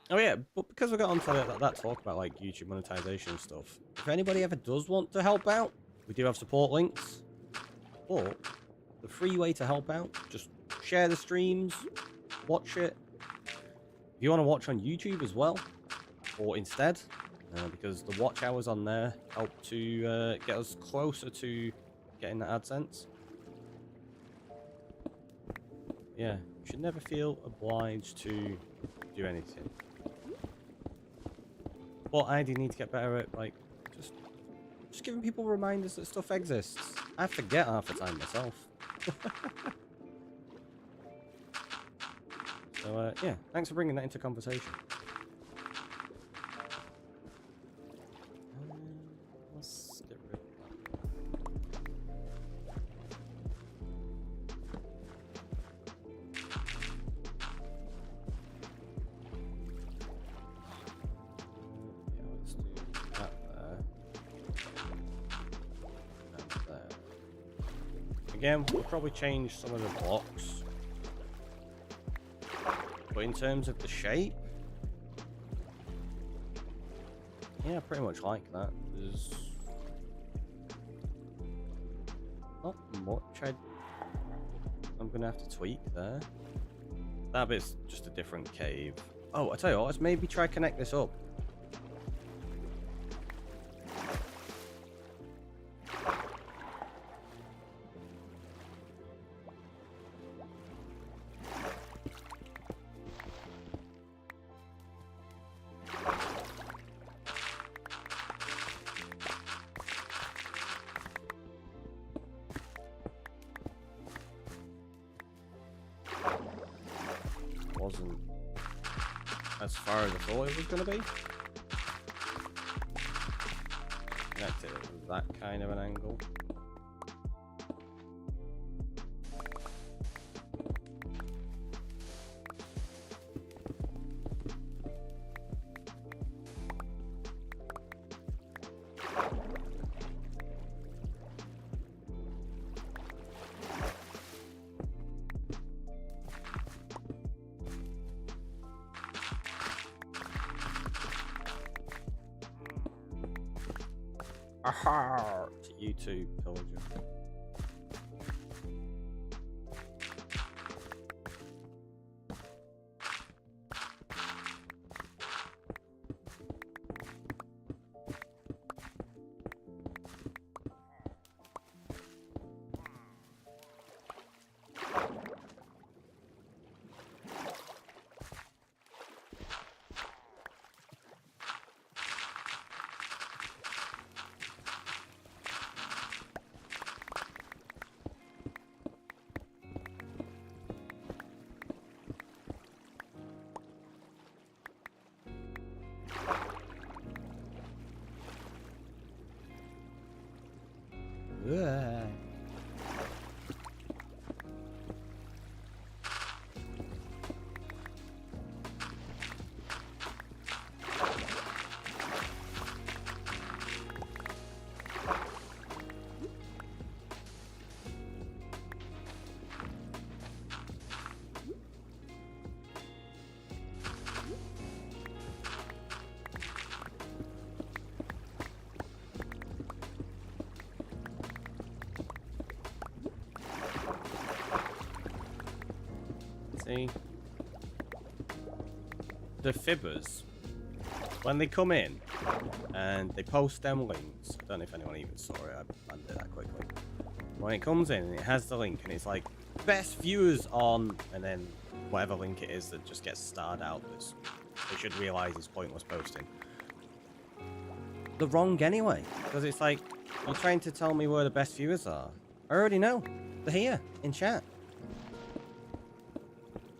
Oh yeah, but because we got onto that talk about like YouTube monetization stuff, if anybody ever does want to help out, we do have support links. Or the free way to help out, just share the streams, watch it. If you want to watch on YouTube as well, or instead, because the watch hours on there help to get us closer to getting that AdSense. Yeah, you should never feel obliged to do anything. But I do need to get better at like just giving people reminders that stuff exists. I forget half the time myself. So yeah, thanks for bringing that into conversation. Let's get rid of that. Yeah, let's do that there. And there. Again, we'll probably change some of the blocks. But in terms of the shape, yeah, I pretty much like that. There's not much I'm gonna have to tweak there. That bit's just a different cave. Oh, I tell you what, let's maybe try connect this up. Wasn't as far as I thought it was going to be. Connect it with that kind of an angle. Aha! To you too, Pillager. Ugh. See? The fibbers, when they come in and they post them links, I don't know if anyone even saw it, I did that quickly. When it comes in and it has the link and it's like, best viewers on, and then whatever link it is that just gets starred out, they should realise is pointless posting. They're wrong anyway, because it's like, you're trying to tell me where the best viewers are. I already know. They're here, in chat.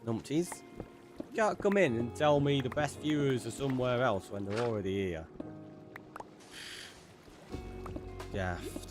Numpties. You can't come in and tell me the best viewers are somewhere else when they're already here. Daft.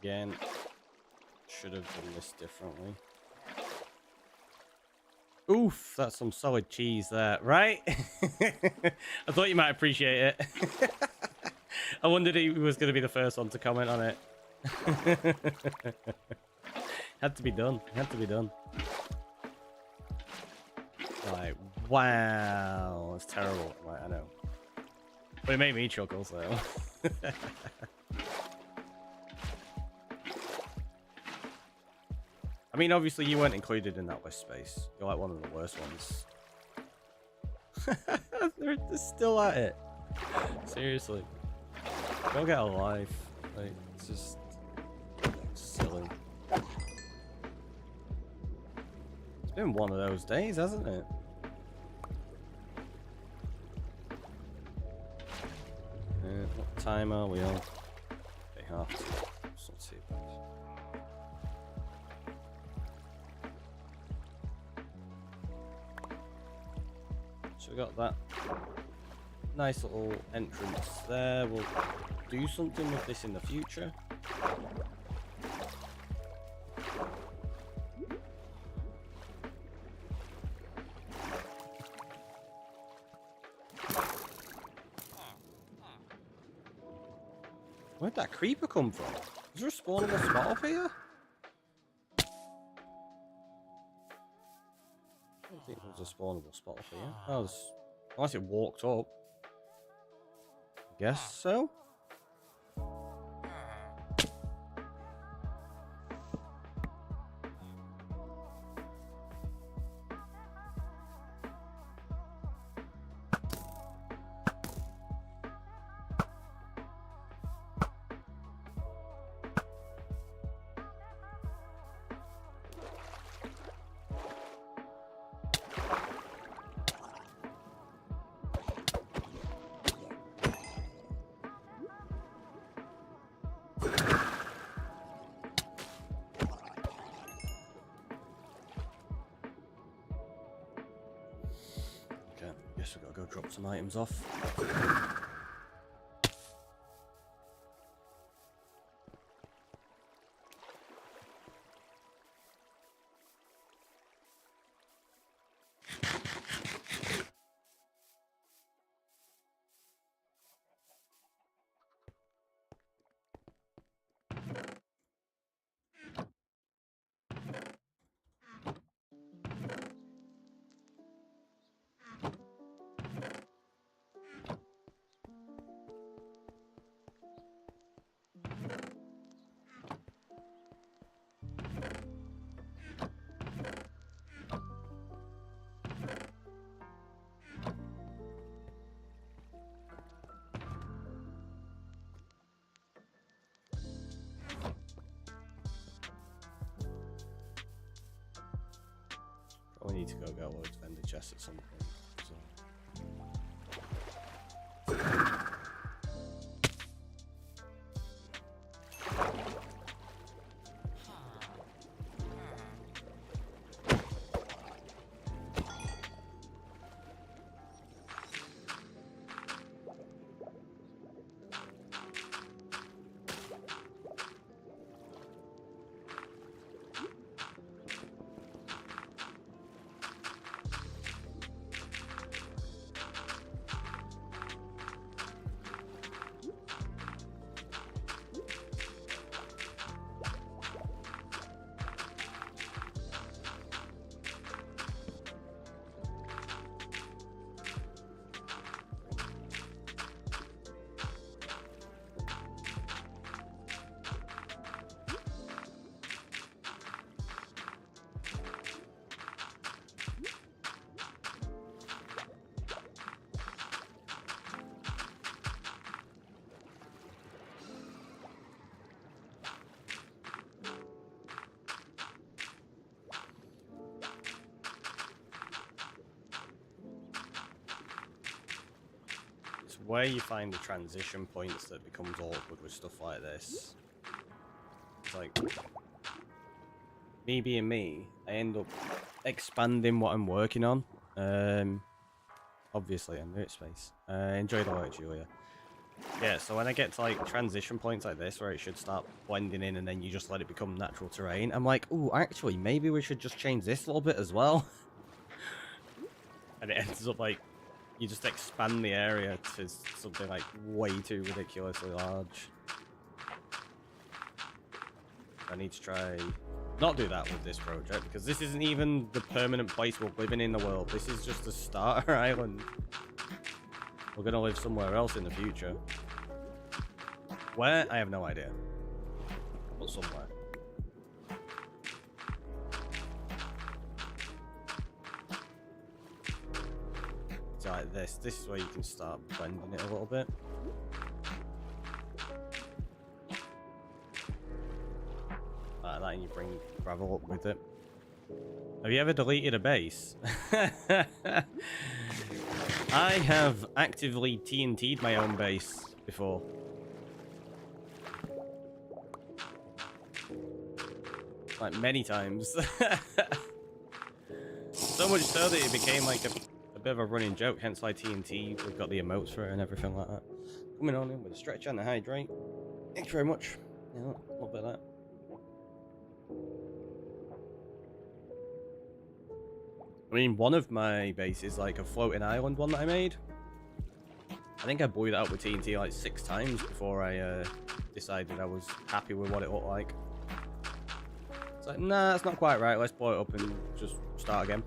Again, should have done this differently. Oof, that's some solid cheese there, right? I thought you might appreciate it. I wondered he was going to be the first one to comment on it. Had to be done. Had to be done. Like, wow, that's terrible. Like, I know. But it made me chuckle, so. I mean, obviously you weren't included in that list space. You're like one of the worst ones. they're still at it. Seriously. Go get a life. Like, it's just silly. It's been one of those days, hasn't it? What time are we on? Okay, half two. It's not too bad. So we got that nice little entrance there. We'll do something with this in the future. Where'd that creeper come from? Is there a spawnable spot up here? I don't think there's a spawnable spot up here. Oh, unless it walked up. Guess so. Guess we gotta go drop some items off. get loads of vendor chests at some point. So. Where you find the transition points that becomes awkward with stuff like this. It's like, me being me, I end up expanding what I'm working on. Obviously, I'm new at space. Enjoy the work, Julia. Yeah, so when I get to like transition points like this, where it should start blending in and then you just let it become natural terrain, I'm like, ooh, actually, maybe we should just change this a little bit as well. And it ends up like, you just expand the area to something like way too ridiculously large. I need to try not do that with this project, because this isn't even the permanent place we're living in the world. This is just a starter island. We're gonna live somewhere else in the future. Where? I have no idea. But somewhere. So like this is where you can start blending it a little bit. Like that, and you bring gravel up with it. Have you ever deleted a base? I have actively TNT'd my own base before. Like many times. So much so that it became like a bit of a running joke, hence why TNT, we've got the emotes for it and everything like that. Coming on in with a stretch and a hydrate. Thank you very much. Yeah, a little bit of that. I mean, one of my bases, like a floating island one that I made, I think I blew it out with TNT like 6 times before I decided I was happy with what it looked like. It's like, nah, that's not quite right, let's blow it up and just start again.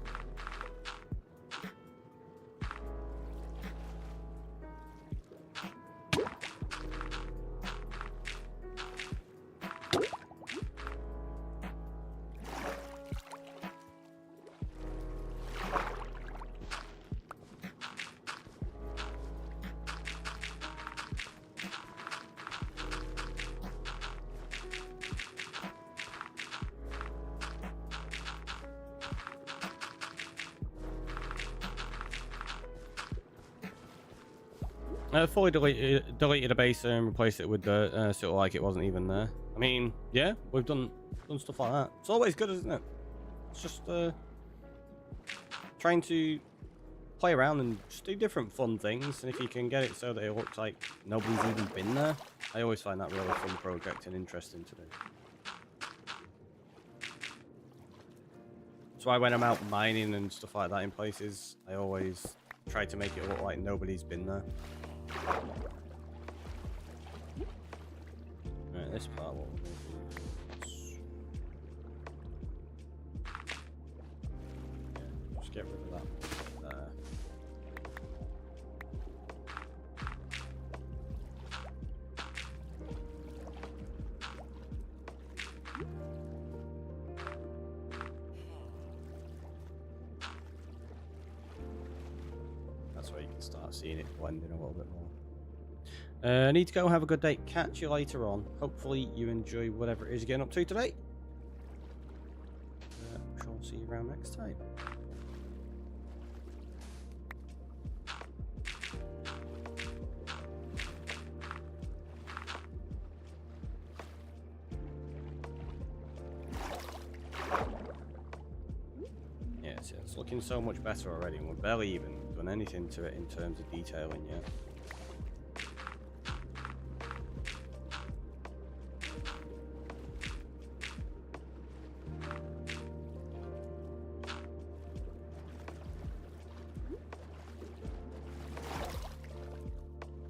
Fully deleted a base and replaced it with dirt, so it looked like it wasn't even there. I mean, yeah, we've done stuff like that. It's always good, isn't it? It's just trying to play around and just do different fun things, and if you can get it so that it looks like nobody's even been there, I always find that really fun project and interesting to do. That's why when I'm out mining and stuff like that in places, I always try to make it look like nobody's been there. Right, this part what we'll do is... yeah, just get rid of that there. That's where you can start seeing it blending a little bit more. I need to go, have a good day. Catch you later on. Hopefully you enjoy whatever it is you're getting up to today. Shall see you around next time. It's looking so much better already, and we've barely even done anything to it in terms of detailing yet.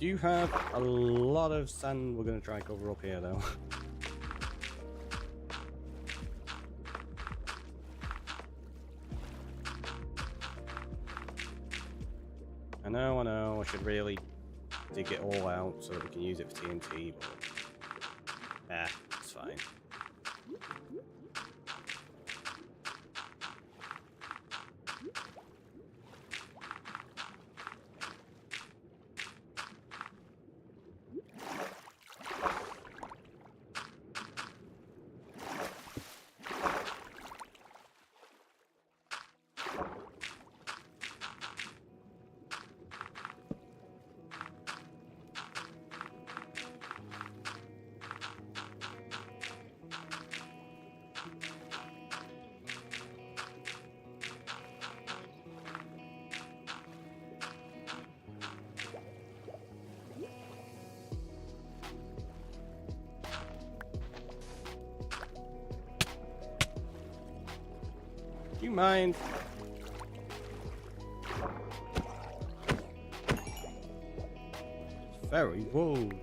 Do you have a lot of sand we're going to try and cover up here, though? I know, I should really dig it all out so that we can use it for TNT, but... it's fine. Do you mind? Very rude.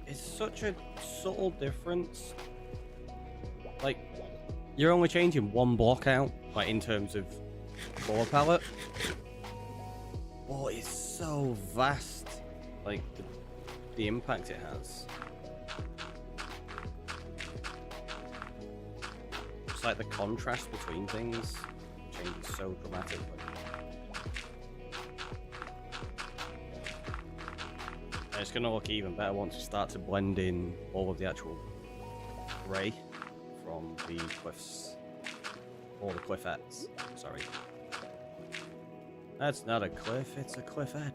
It's such a subtle difference. Like, you're only changing one block out, like in terms of floor palette. Oh, it's so vast. Like the impact it has. It's like the contrast between things changes so dramatically. And it's going to look even better once we start to blend in all of the actual grey from the cliffs, or the cliffettes, sorry. That's not a cliff, it's a cliffette.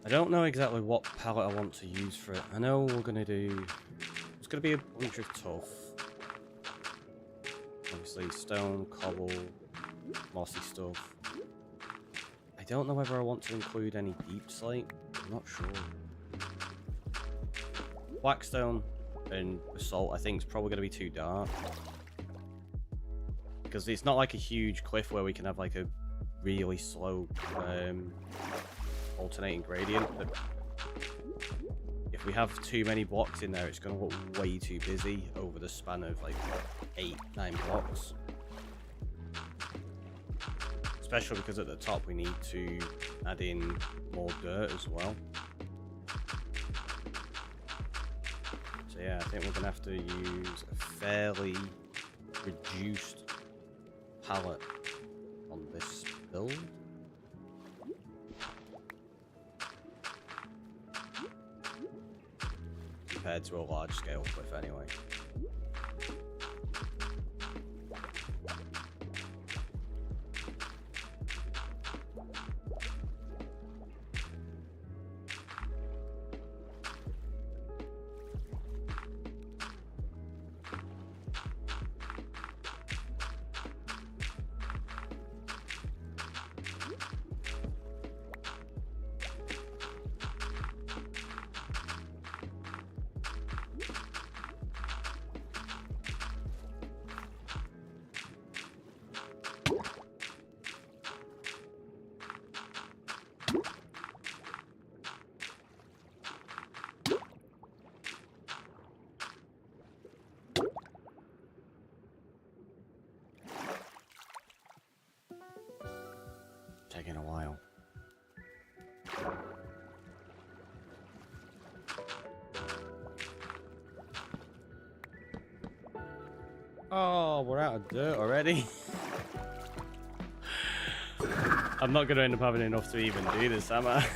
I don't know exactly what palette I want to use for it. I know we're going to do... It's going to be a bunch of tough. Obviously stone, cobble, mossy stuff. I don't know whether I want to include any deep slate. I'm not sure. Blackstone and basalt I think is probably going to be too dark. Because it's not like a huge cliff where we can have like a really slow... alternating gradient, but if we have too many blocks in there, it's going to look way too busy over the span of like 8-9 blocks. Especially because at the top we need to add in more dirt as well. So yeah, I think we're going to have to use a fairly reduced palette on this build. Compared to a large scale cliff anyway. taking a while. Oh, we're out of dirt already. I'm not going to end up having enough to even do this, am I?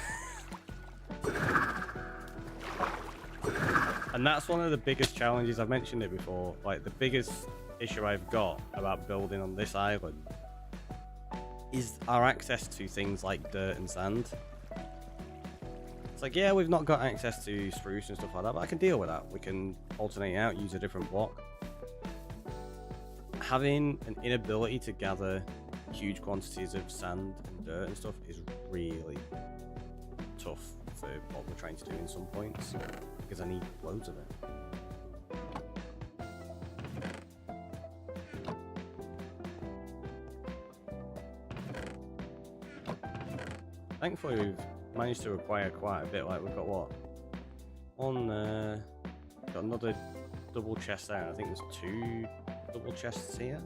And that's one of the biggest challenges. I've mentioned it before. Like, the biggest issue I've got about building on this island is our access to things like dirt and sand. It's like, yeah, we've not got access to spruce and stuff like that, but I can deal with that. We can alternate out, use a different block. Having an inability to gather huge quantities of sand and dirt and stuff is really tough for what we're trying to do in some points, because I need loads of it. Thankfully, we've managed to acquire quite a bit. Like, we've got what? Got another double chest there. I think there's 2 double chests here.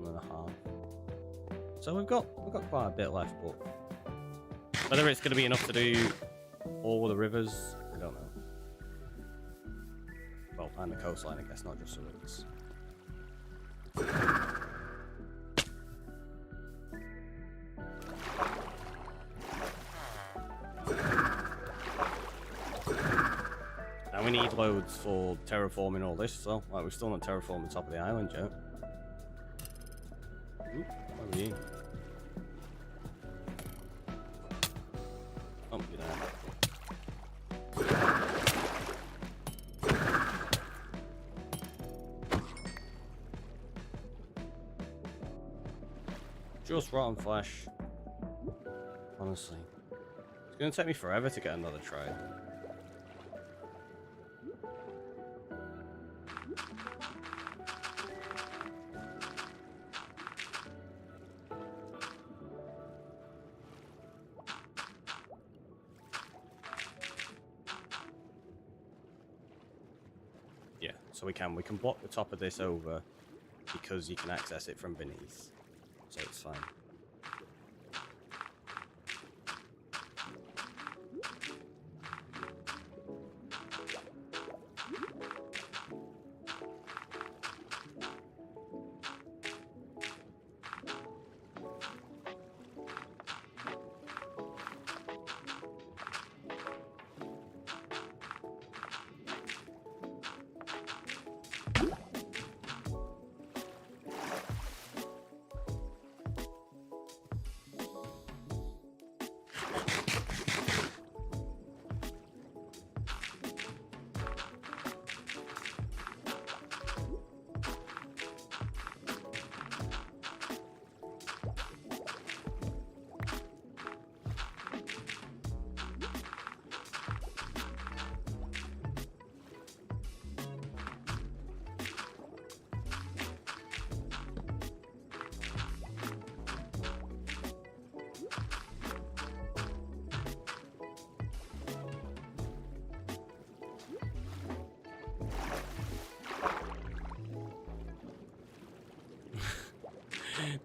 1.5. So we've got quite a bit left, but whether it's going to be enough to do all the rivers, I don't know. Well, and the coastline, I guess, not just the rivers. And we need loads for terraforming all this, so like we're still not terraforming the top of the island yet. Ooh, what are you? Oh, you're there. Just rotten flesh. Honestly. It's gonna take me forever to get another try. Yeah, so we can block the top of this over because you can access it from beneath. So it's fine.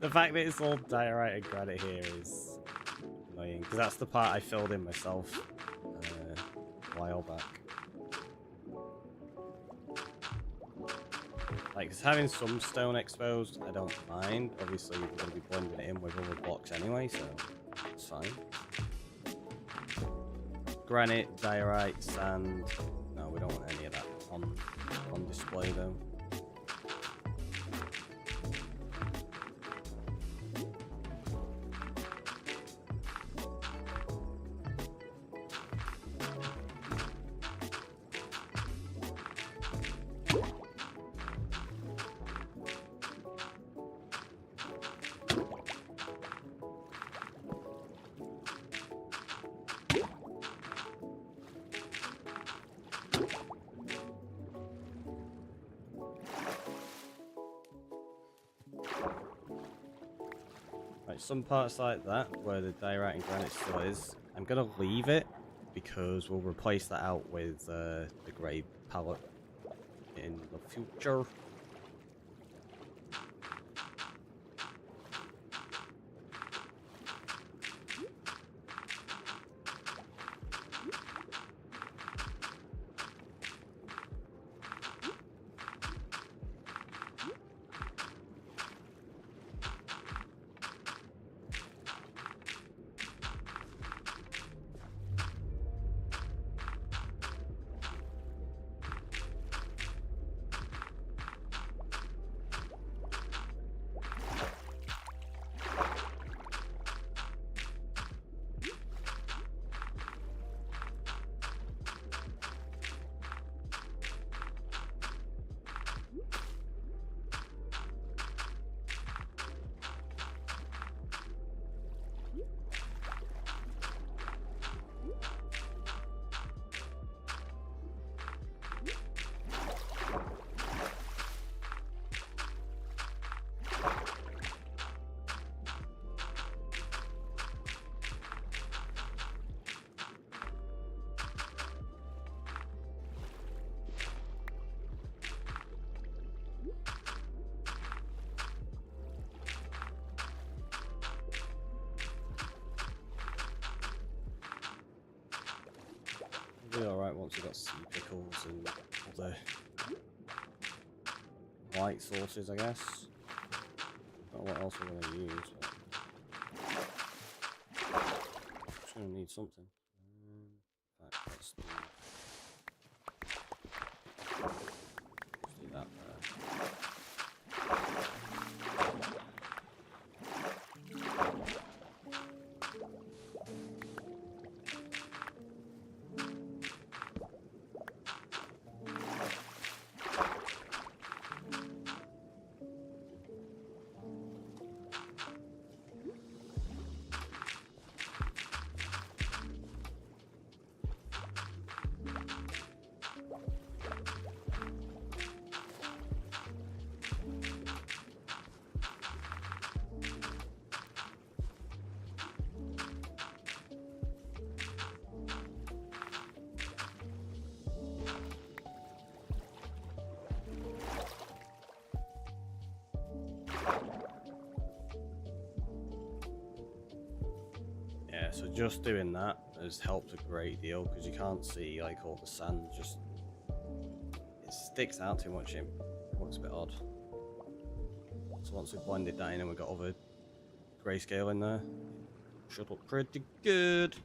The fact that it's all diorite and granite here is annoying, because that's the part I filled in myself a while back. Like, 'cause having some stone exposed, I don't mind. Obviously, we're going to be blending it in with other blocks anyway, so it's fine. Granite, diorite, sand. No, we don't want any of that on display though. Like, some parts like that, where the diorite and granite still is, I'm going to leave it, because we'll replace that out with the grey palette in the future. Should be alright once we've got sea pickles and other light sources, I guess. Don't know what else we're going to use. Just going to need something. In fact, let's do that there. Yeah, so just doing that has helped a great deal because you can't see like all the sand, just it sticks out too much. It looks a bit odd. So once we've blended that in and we've got other grayscale in there, should look pretty good.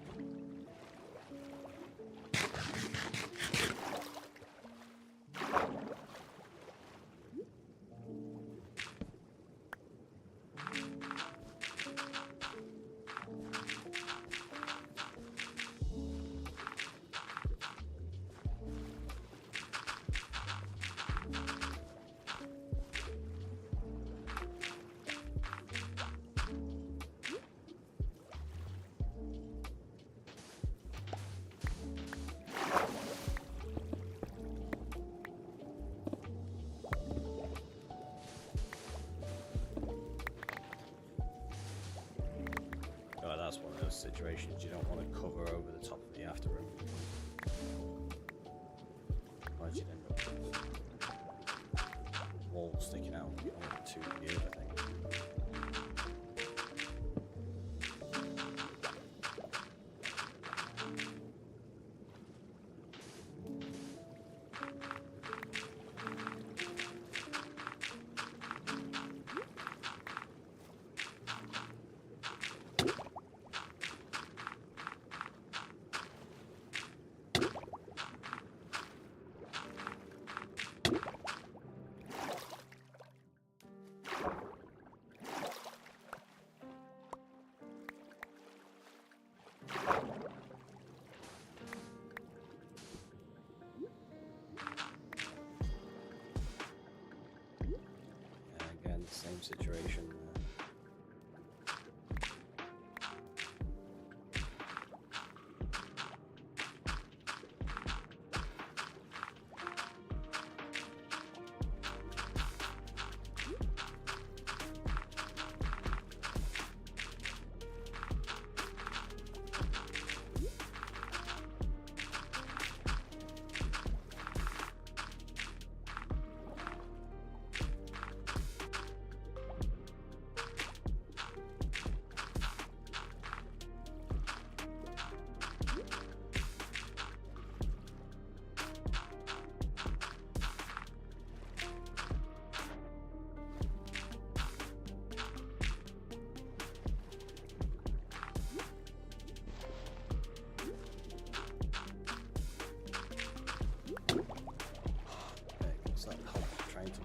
That's one of those situations you don't want to cover over the top of the afterroom. Otherwise you'd end up with walls sticking out on 2 view, I think. Again, same situation.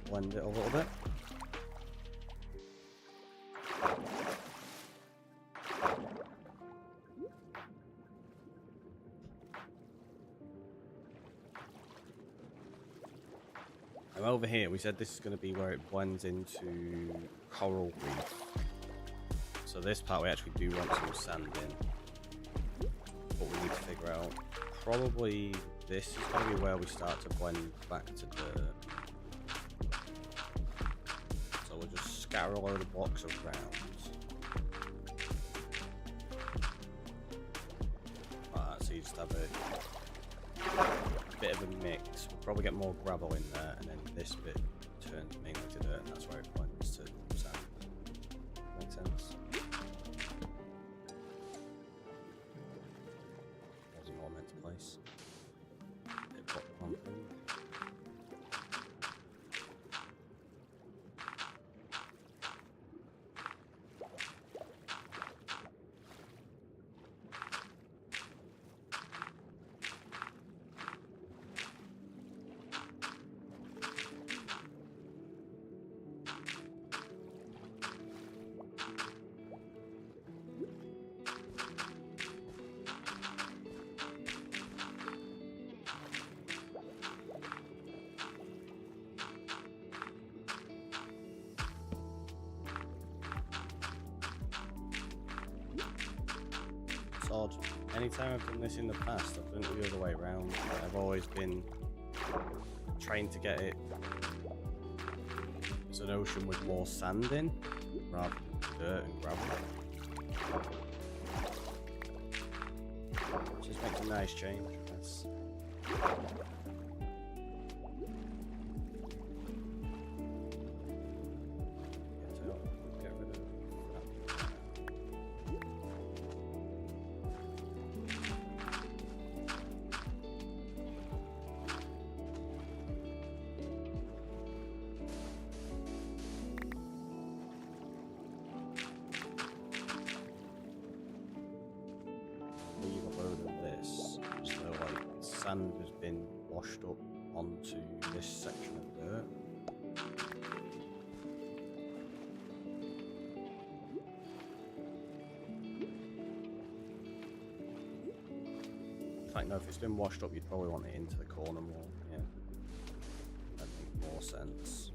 Blend it a little bit. And over here, we said this is going to be where it blends into coral reef. So this part we actually do want some sand in, but we need to figure out. Probably this is going to be where we start to blend back to dirt. We'll just scatter a load of blocks around. Alright, so you just have a bit of a mix. We'll probably get more gravel in there, and then this bit turns mainly to dirt, and that's where it blends to sand. Make sense? There's more meant to place. odd. Anytime I've done this in the past, I've done it the other way around. I've always been trying to get it as an ocean with more sand in, rather than dirt and gravel. Just makes a nice change. That's... Get rid of that. Leave a load of this, so like sand has been washed up onto this section of dirt. In fact, no, if it's been washed up, you'd probably want it into the corner more. Yeah, that makes more sense.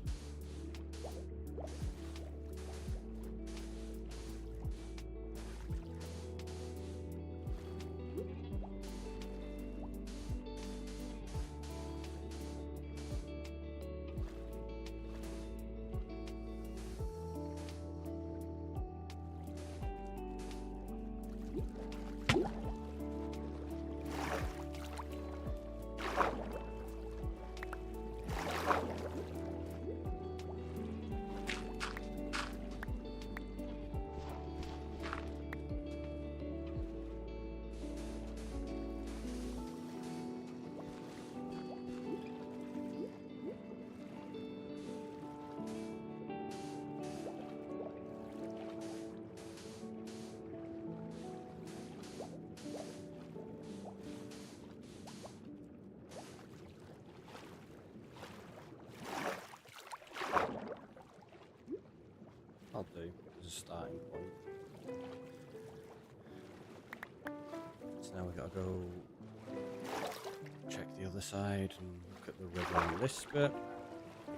I'll do as a starting point. So now we've got to go check the other side and look at the river on this bit.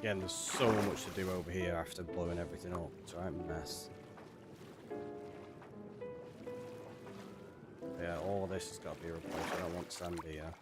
Again, there's so much to do over here after blowing everything up. It's a right mess. Yeah, all of this has got to be replaced. I don't want sand here.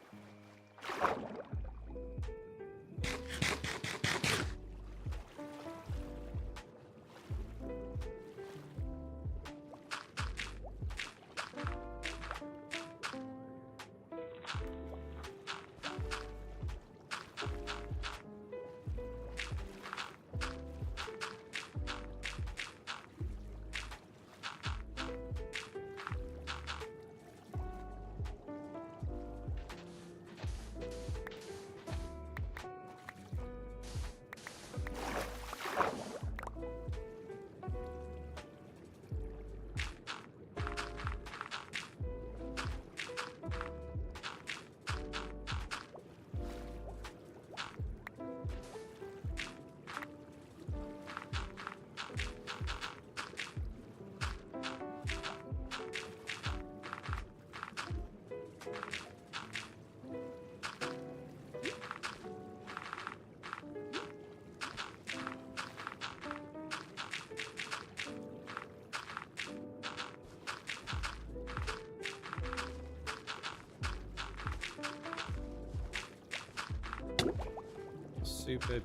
Super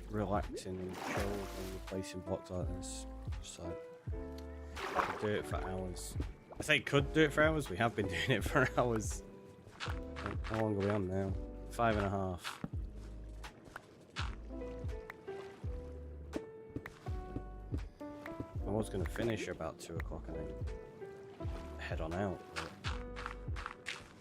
relaxing and chilled when replacing blocks like this. Just like, could do it for hours. I say could do it for hours, we have been doing it for hours. How long are we on now? 5.5. I was going to finish about 2 o'clock and then head on out, but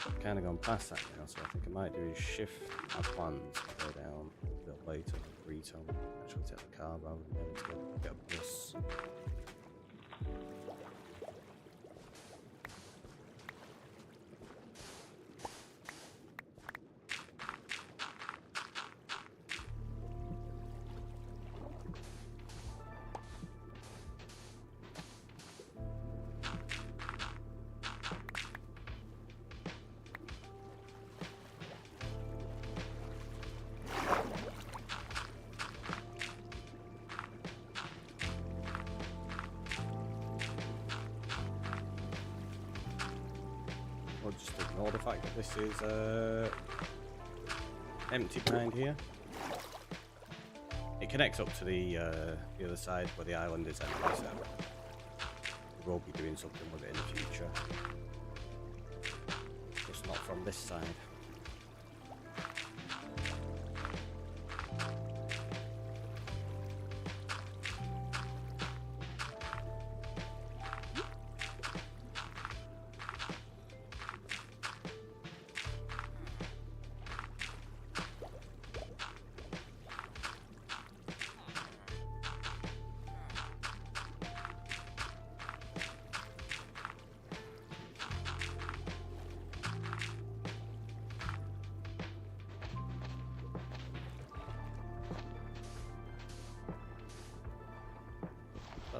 I've kind of gone past that now, so I think I might do is shift my plans to go down a bit later, return, actually take the car rather than having to go get a bus. just ignore the fact that this is empty behind here. It connects up to the other side where the island is anyway, so we will be doing something with it in the future. Just not from this side.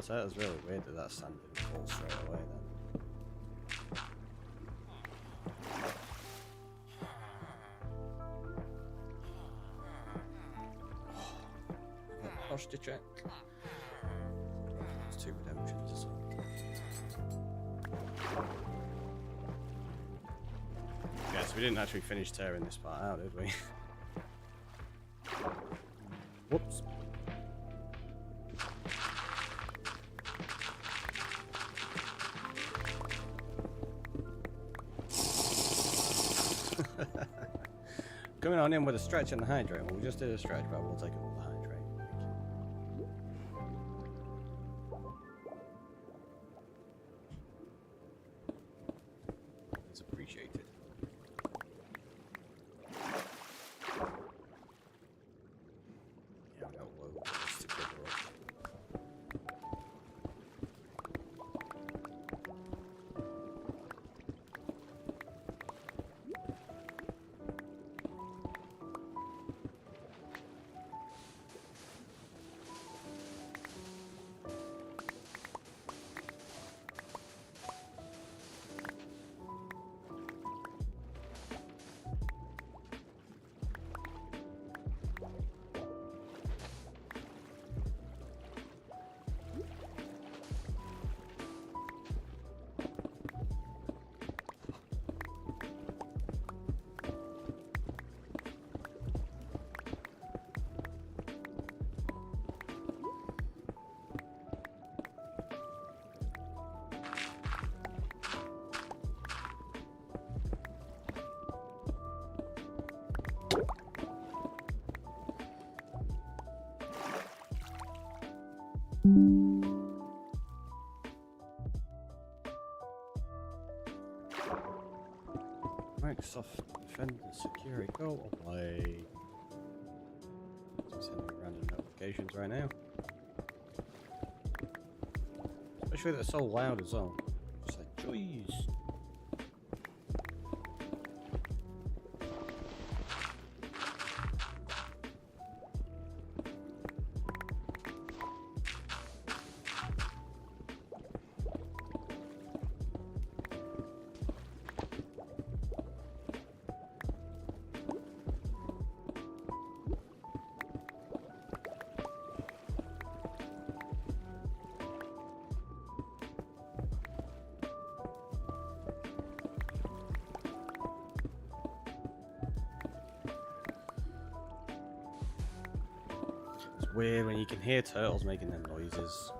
That was really weird that sand didn't fall straight away then. Posture check. It's 2 redemptions as well. Yeah, so we didn't actually finish tearing this part out, did we? Whoops. Coming on in with a stretch and the hydrate. Well, we just did a stretch, but we'll take it with the hydrate. It's appreciated. Yeah, we got loads of this to cover up. Microsoft Defender Security Go away. Sending me random notifications right now. Especially that they're so loud as well. Just like, jeez. Weird when you can hear turtles making them noises.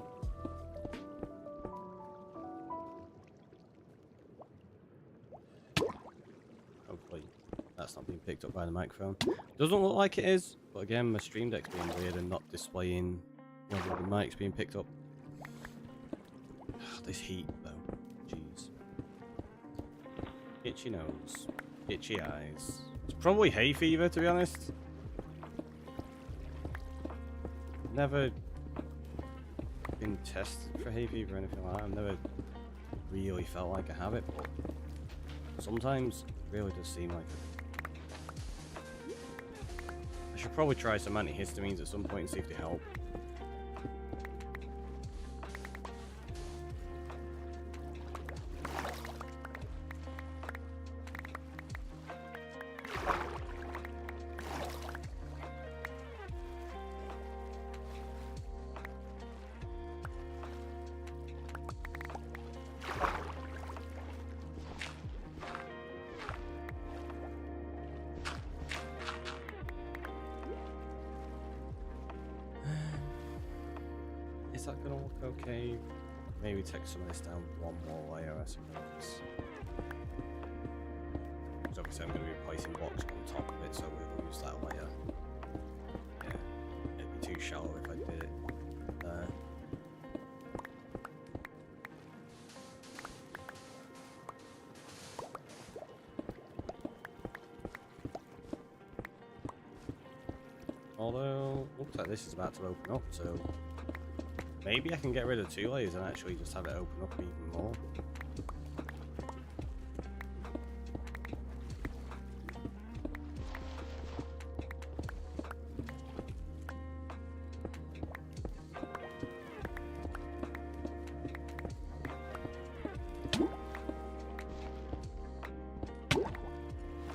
Hopefully that's not being picked up by the microphone. Doesn't look like it is, but again, my stream deck's being weird and not displaying whether the mic's being picked up. This heat though, jeez. Itchy nose, itchy eyes. It's probably hay fever, to be honest. Never been tested for hay fever or anything like that. I've never really felt like I have it, but sometimes it really does seem like it. I should probably try some antihistamines at some point and see if they help. Is that gonna look okay? Maybe take some of this down one more layer, I suppose. Because obviously I'm going to be placing blocks on top of it, so we'll use that layer. Yeah, it'd be too shallow if I did it there. Although, looks like this is about to open up, so maybe I can get rid of 2 layers and actually just have it open up even more.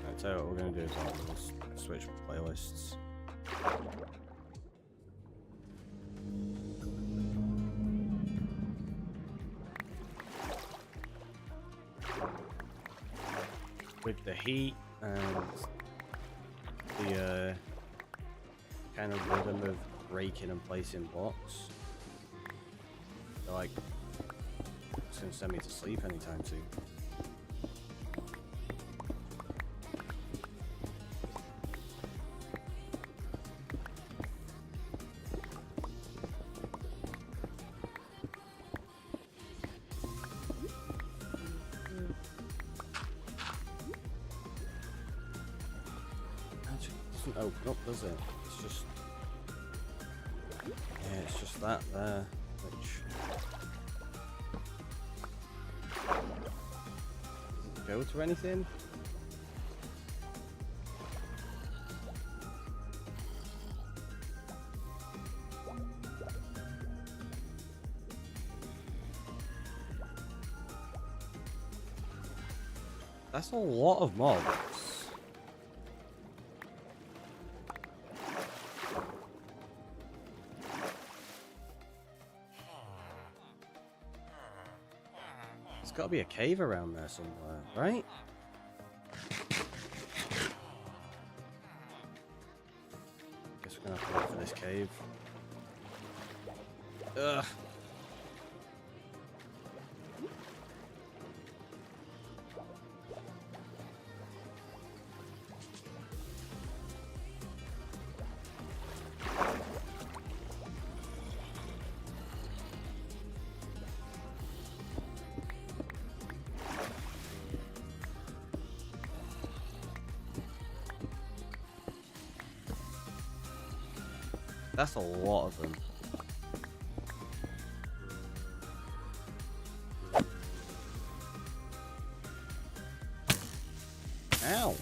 I'll tell you what we're going to do is I'll just switch playlists. With the heat and the kind of rhythm of breaking and placing blocks, they're like, it's going to send me to sleep anytime soon. Open up, does it? It's just, yeah, it's just that there, which doesn't go to anything. That's a lot of mobs. There's got to be a cave around there somewhere, right? Guess we're gonna have to look for this cave. Ugh. That's a lot of them. Ow!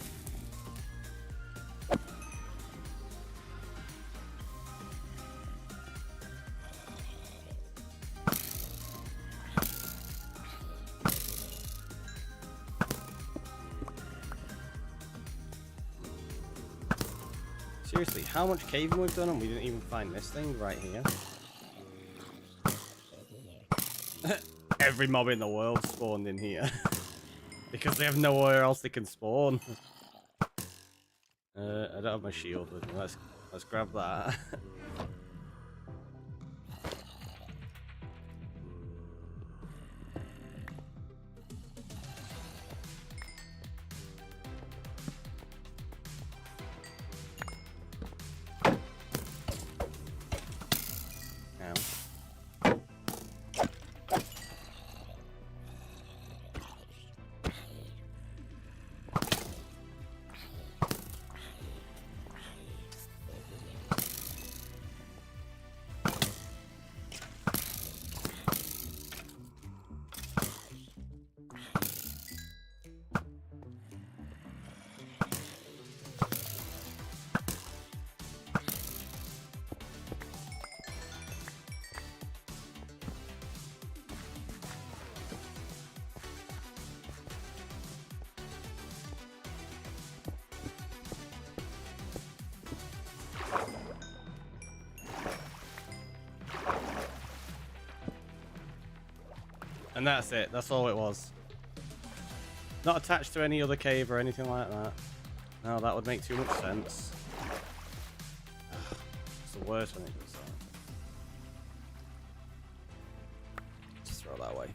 Seriously, how much caving we've done and we didn't even find this thing right here? Every mob in the world spawned in here. Because they have nowhere else they can spawn. I don't have my shield with me. Let's grab that. And that's it. That's all it was. Not attached to any other cave or anything like that. No, that would make too much sense. It's the worst when it does that. go that way.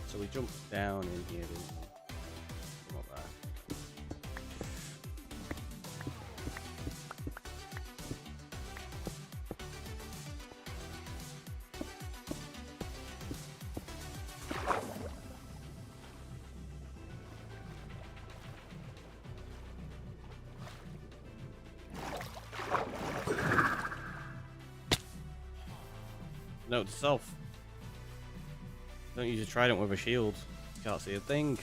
So we jump down in here, didn't we? Come up there. Note to self. Don't use a trident with a shield. Can't see a thing.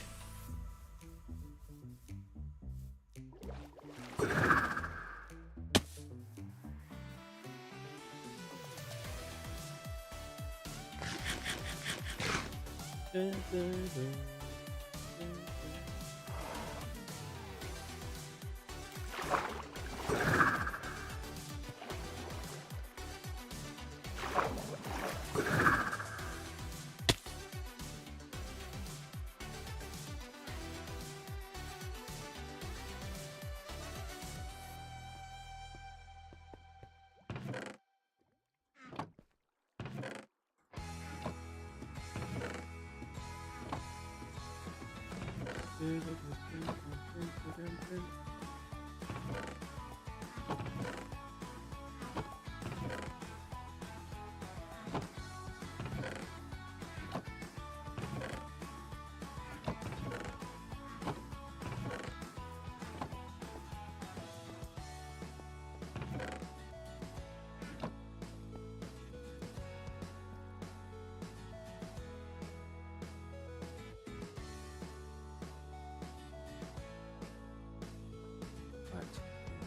Right,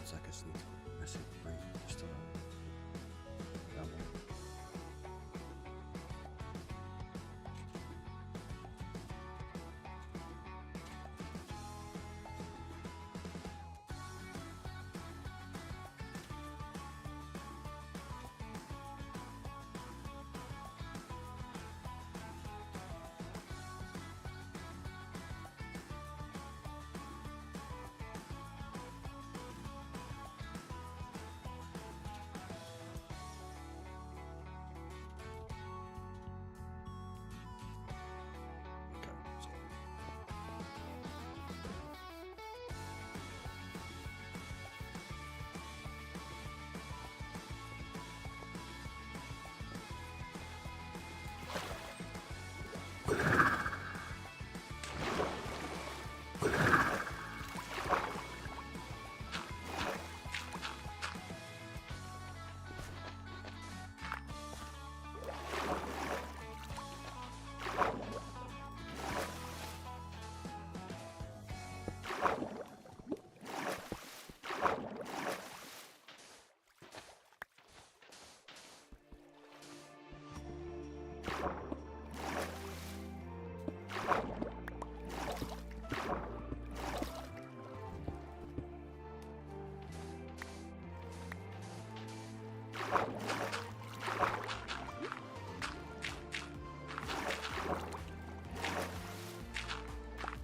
it's like a sneak message break. Just down there.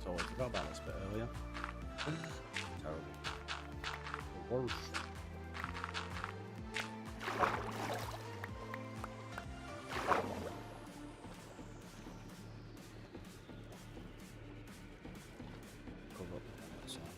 So I forgot about this bit earlier. Terrible. The worst. Cover up the outside.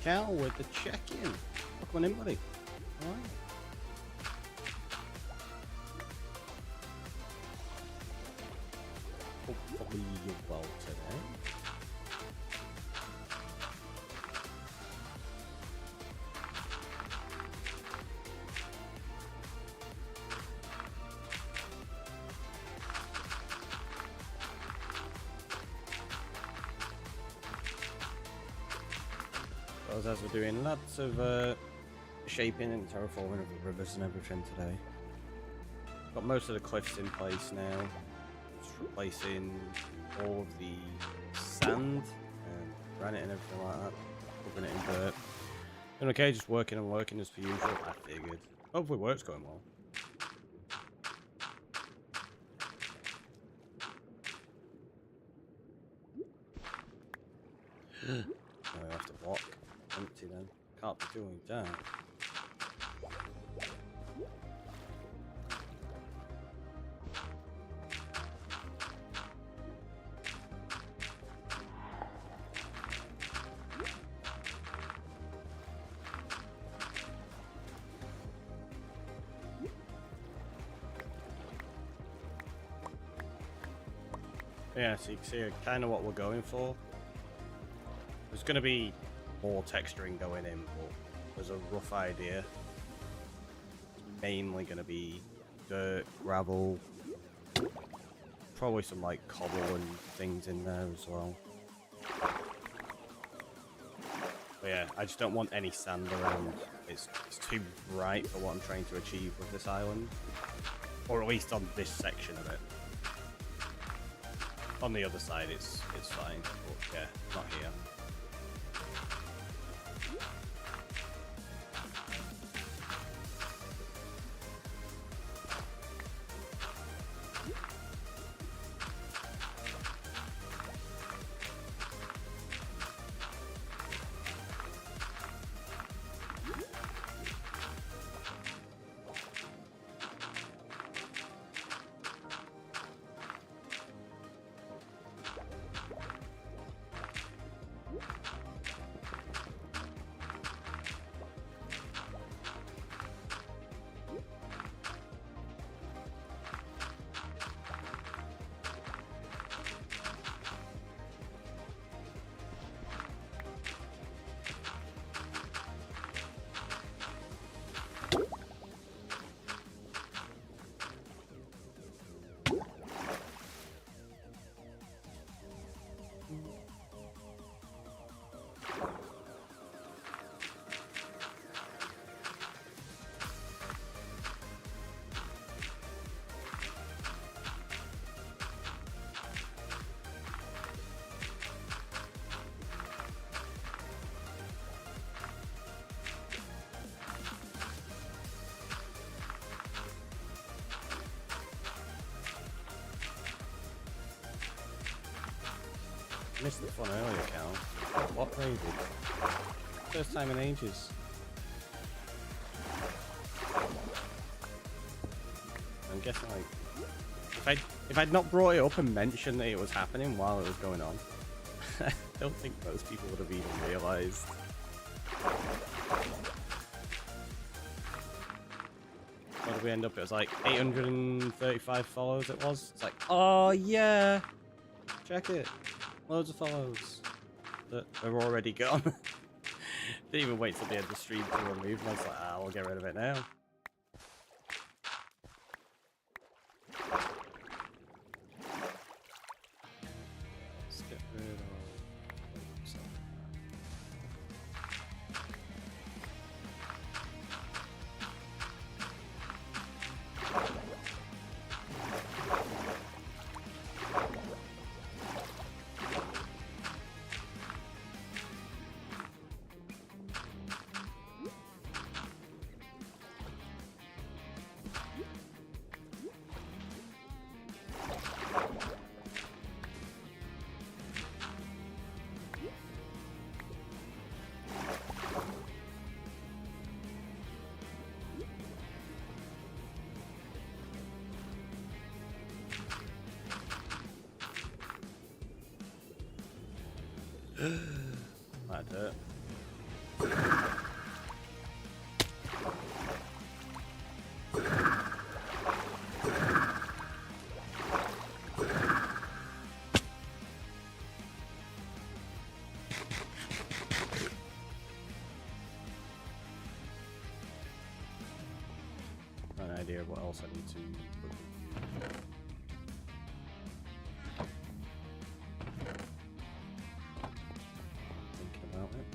Cal with the check-in. Welcome on in, buddy. All right. Hopefully you're well today. As we're doing lots of shaping and terraforming of the rivers and everything today. Got most of the cliffs in place now. Just replacing all of the sand and granite and everything like that. Putting it in dirt. Doing okay, just working and working as per usual. I figured. Hopefully work's going well. I have to walk. Empty then. Can't be doing that. Yeah, so you can see kind of what we're going for. There's going to be more texturing going in, but there's a rough idea. It's mainly going to be dirt, gravel, probably some like cobble and things in there as well. But yeah, I just don't want any sand around. It's too bright for what I'm trying to achieve with this island, or at least on this section of it. On the other side, it's fine, but yeah, not here. Missed the fun earlier, Cal. What raided? First time in ages. I'm guessing like if I'd not brought it up and mentioned that it was happening while it was going on, I don't think most people would have even realised. What did we end up? It was like 835 follows. It was. It's like, oh yeah, check it. Loads of follows that are already gone. Didn't even wait till the end of the stream to remove them. I was like, we'll get rid of it now. Let's get rid of... Like that. An idea of what else I need to put with you. Thinking about it.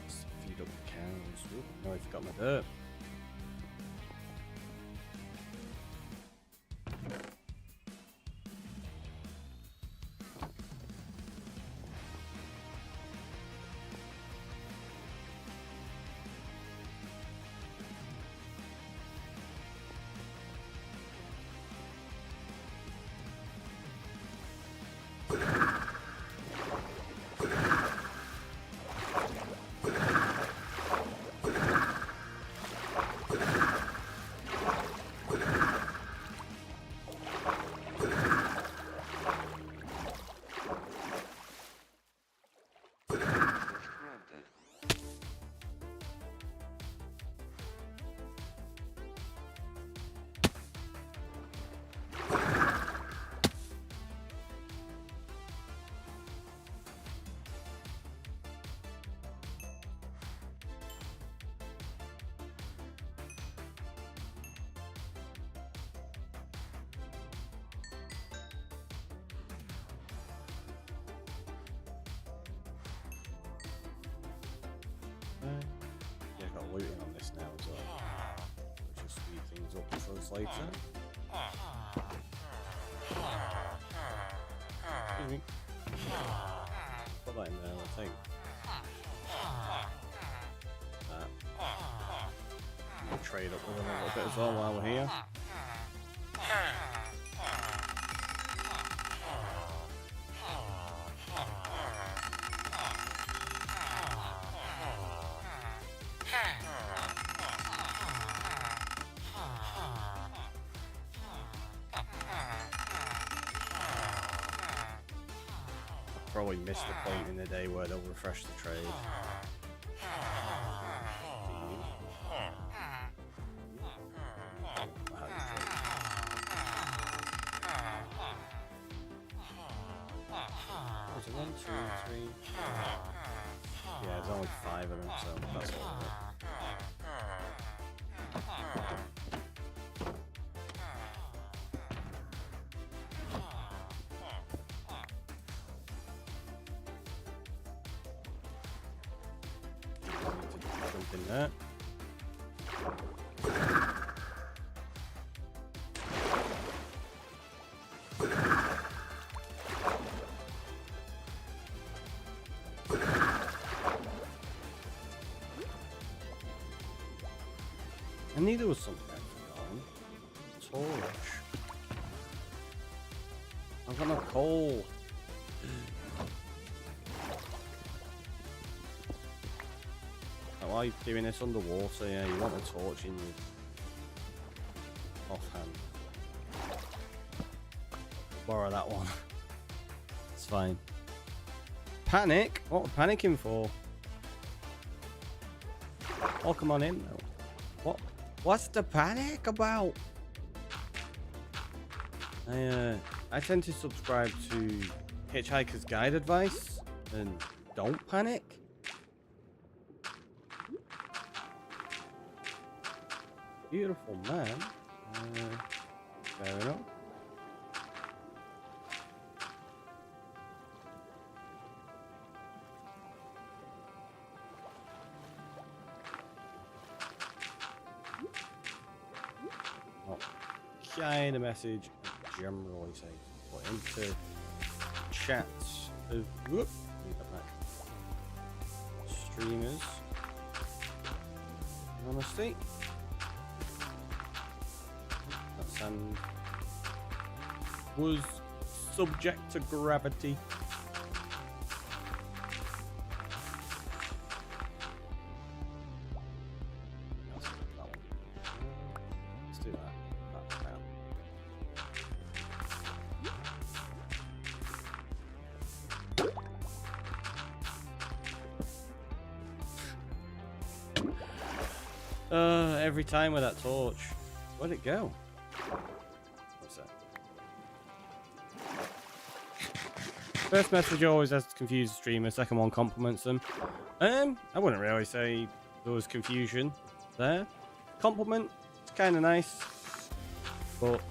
Just feed up the cows. Ooh, no, I forgot my dirt. Yeah, I got looting on this now as well. Which will speed things up for us later. Excuse me. Put that in there, I think. We'll trade up with them a little bit as well while we're here. Probably missed the point in the day where they'll refresh the trade. Is it 1, 2, 3? Yeah, there's only 5 of them, so that's all of it. Jump in there. I knew there was something I'd forgotten. Torch. I've got no coal. Why are you doing this underwater? Yeah, you want a torch in your offhand. Borrow that one. It's fine. Panic? What are we panicking for? Oh, come on in. What? What's the panic about? I tend to subscribe to Hitchhiker's Guide advice and don't panic. Beautiful man. Fair enough. What kind of message I generally say to put into chats of whoop, leave that back. Streamers. Honesty. That sand was subject to gravity. Let's do that. Let's do that. Back down. Every time with that torch. Where'd it go? What's that? First message always has to confuse the streamer, second one compliments them. I wouldn't really say there was confusion there. Compliment, it's kind of nice, but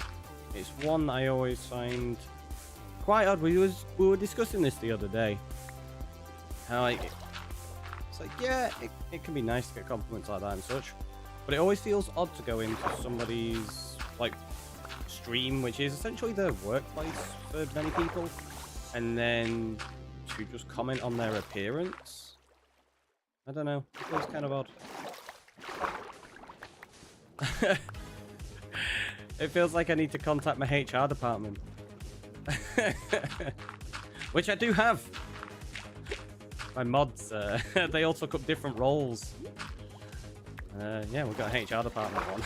it's one that I always find quite odd. We were discussing this the other day. How like, it's like, yeah, it can be nice to get compliments like that and such, but it always feels odd to go into somebody's like stream, which is essentially their workplace for many people, and then to just comment on their appearance. I don't know, it feels kind of odd. It feels like I need to contact my HR department. Which I do have. My mods, they all took up different roles. Yeah, we've got a HR department one.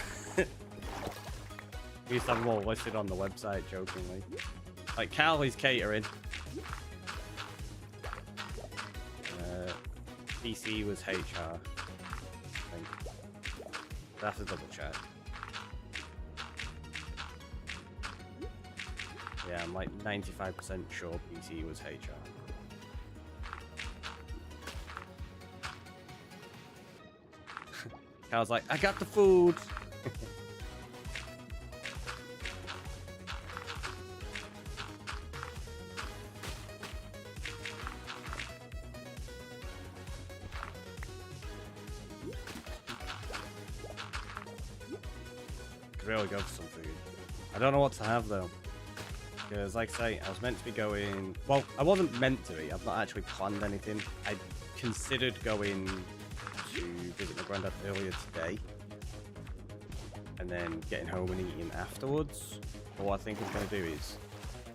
We used to have them all listed on the website, jokingly. Like, Carly's catering. PC was HR. I think. That's a double check. Yeah, I'm like 95% sure PC was HR. I was like, I got the food. Could really go for some food. I don't know what to have though. Because, like I say, I was meant to be going... Well, I wasn't meant to be. I've not actually planned anything. I considered going to visit my granddad earlier today. And then getting home and eating afterwards. But what I think I'm going to do is,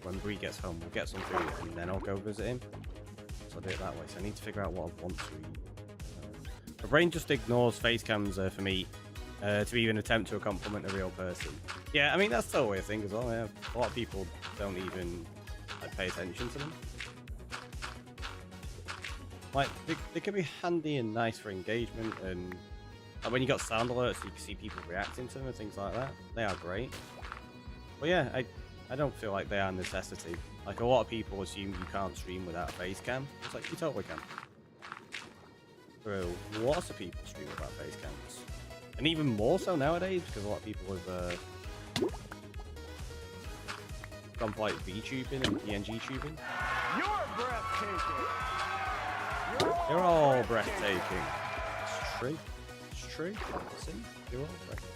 when Bree gets home, we'll get some food and then I'll go visit him. So I'll do it that way. So I need to figure out what I want to eat. My brain just ignores face cams for me. To even attempt to compliment a real person. Yeah, I mean, that's totally a thing as well. Yeah. A lot of people don't even like, pay attention to them. Like, they can be handy and nice for engagement, and like, when you got sound alerts, you can see people reacting to them and things like that. They are great. But yeah, I don't feel like they are a necessity. Like, a lot of people assume you can't stream without a face cam. It's like, you totally can. Bro, lots of people stream without face cams. And even more so nowadays, because a lot of people have gone for like VTubing and PNG tubing. You're breathtaking. You're all breathtaking. It's true. It's true. See? You're all breathtaking.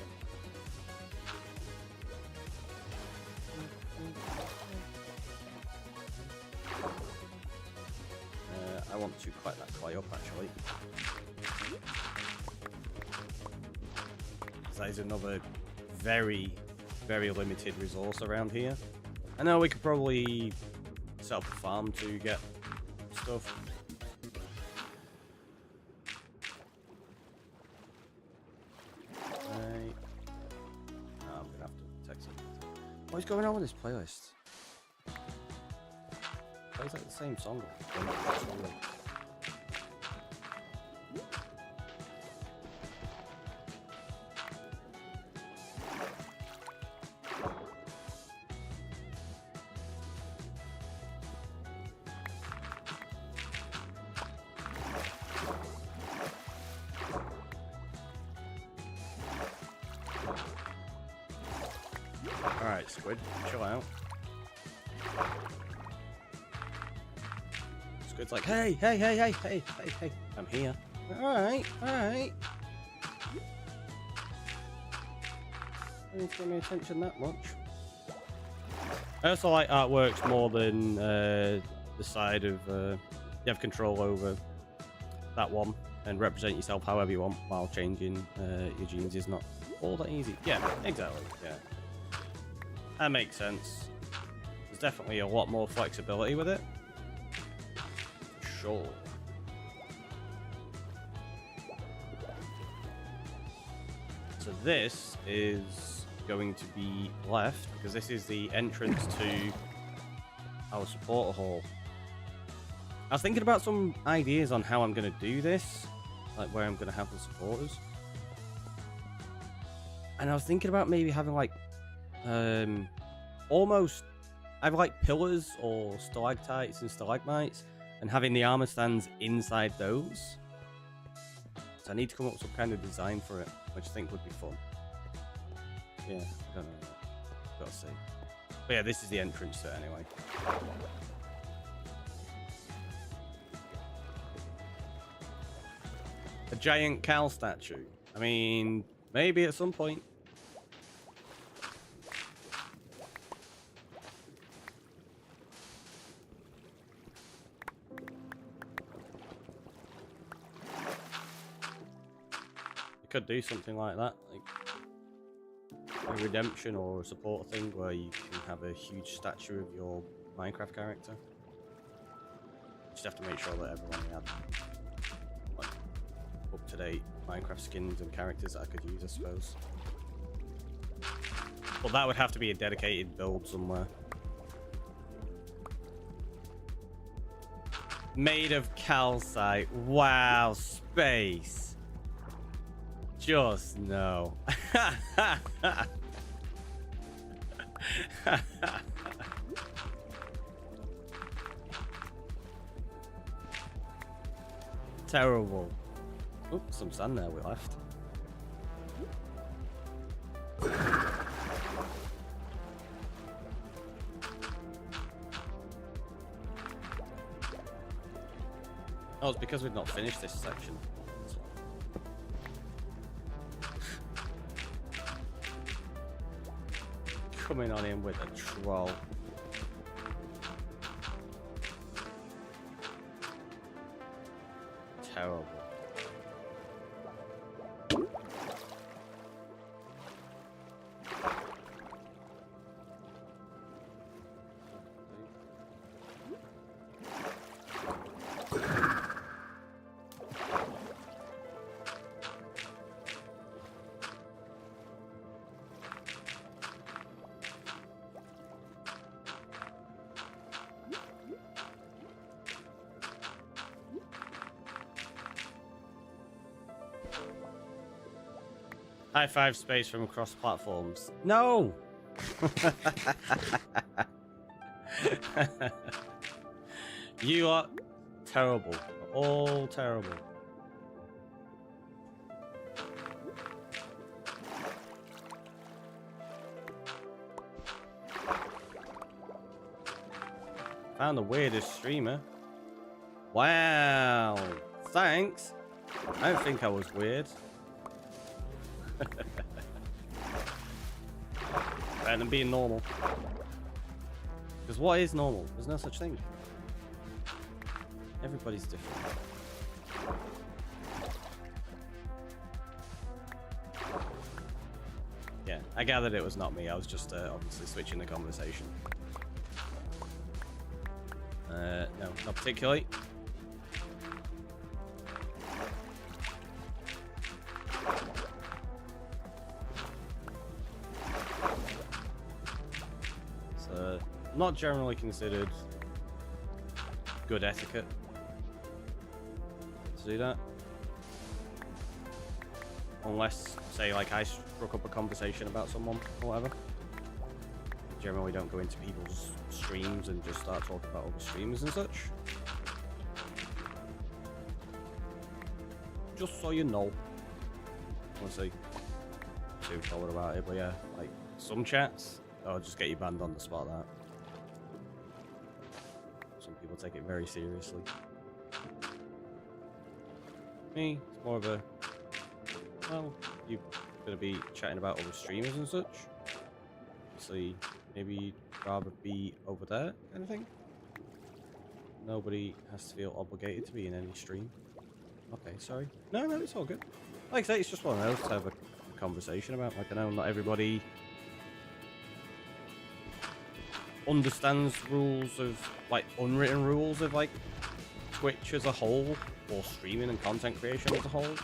I want to collect that clay up actually. That is another very, very limited resource around here. I know we could probably set up a farm to get stuff. Right. Oh, I'm gonna have to text him. What is going on with this playlist? Plays like the same song. Alright, Squid, chill out. Squid's like, hey, I'm here. Alright. I didn't pay me attention that much. I also like artworks more than the side of you have control over that one and represent yourself however you want while changing your genes is not all that easy. Yeah, exactly. Yeah. That makes sense. There's definitely a lot more flexibility with it. Sure. So this is going to be left because this is the entrance to our supporter hall. I was thinking about some ideas on how I'm going to do this, like where I'm going to have the supporters. And I was thinking about maybe having like almost either like pillars or stalactites and stalagmites, and having the armor stands inside those. So I need to come up with some kind of design for it, which I think would be fun. Yeah, I don't know. Gotta see. But yeah, this is the entrance to it anyway. A giant Cal statue. I mean, maybe at some point. You could do something like that, like a redemption or a support thing where you can have a huge statue of your Minecraft character. Just have to make sure that everyone had like up-to-date Minecraft skins and characters that I could use, I suppose. But that would have to be a dedicated build somewhere. Made of calcite. Wow, space. Just no. Terrible. Oops, some sand there we left. Oh, it's because we've not finished this section. Coming on in with a troll. Terrible. High five space from across platforms. No! You are terrible. All terrible. Found the weirdest streamer. Wow. Thanks. I don't think I was weird. Better than being normal. Because what is normal? There's no such thing. Everybody's different. Yeah, I gathered it was not me. I was just obviously switching the conversation. No, not particularly. Not generally considered good etiquette to do that. Unless, say, like I struck up a conversation about someone or whatever. Generally don't go into people's streams and just start talking about other streamers and such. Just so you know. Honestly, too bothered about it, but yeah, like some chats, I'll just get you banned on the spot. That some people take it very seriously. Me, it's more of a, well, you're gonna be chatting about other streamers and such. Obviously, maybe you'd rather be over there, kind of thing. Nobody has to feel obligated to be in any stream. Okay, sorry. No, it's all good. Like I say, it's just one of those to have a conversation about. Like, I know not everybody understands rules of, like, unwritten rules of, like, Twitch as a whole, or streaming and content creation as a whole.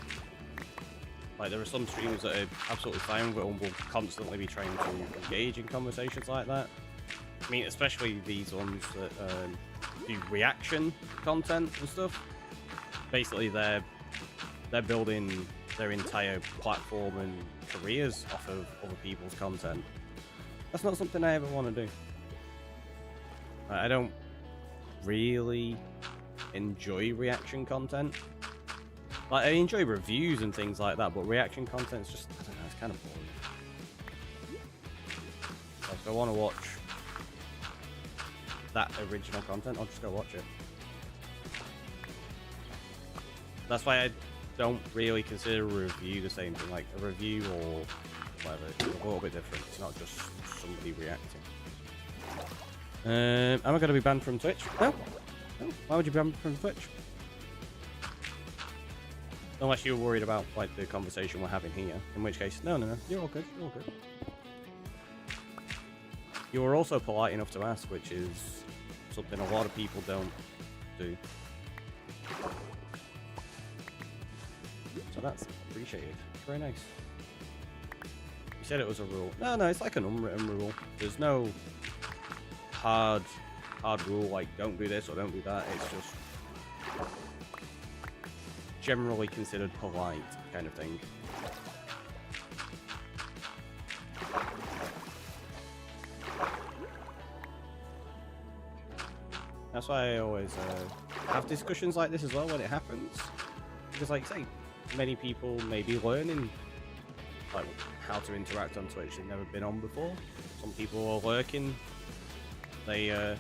Like, there are some streamers that are absolutely fine with it and will constantly be trying to engage in conversations like that. I mean, especially these ones that do reaction content and stuff. Basically, they're building their entire platform and careers off of other people's content. That's not something I ever want to do. I don't really enjoy reaction content. Like, I enjoy reviews and things like that, but reaction content's just, I don't know, it's kind of boring. Like, if I want to watch that original content, I'll just go watch it. That's why I don't really consider a review the same thing. Like, a review or whatever, it's a little bit different. It's not just somebody reacting. Am I going to be banned from Twitch? No. No. Why would you be banned from Twitch? Unless you're worried about like the conversation we're having here, in which case, no, you're all good, you're all good. You were also polite enough to ask, which is something a lot of people don't do. So that's appreciated. Very nice. You said it was a rule. No, it's like an unwritten rule. There's no hard rule like don't do this or don't do that. It's just generally considered polite kind of thing. That's why I always have discussions like this as well when it happens, because like say many people may be learning like how to interact on Twitch. They've never been on before. Some people are lurking. They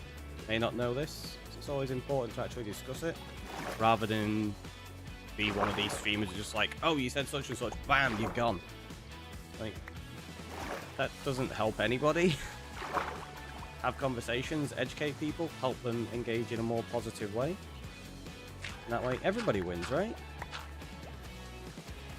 may not know this. So it's always important to actually discuss it rather than be one of these streamers who's just like, oh, you said such and such, bam, you've gone. Like, that doesn't help anybody. Have conversations, educate people, help them engage in a more positive way. And that way, everybody wins, right?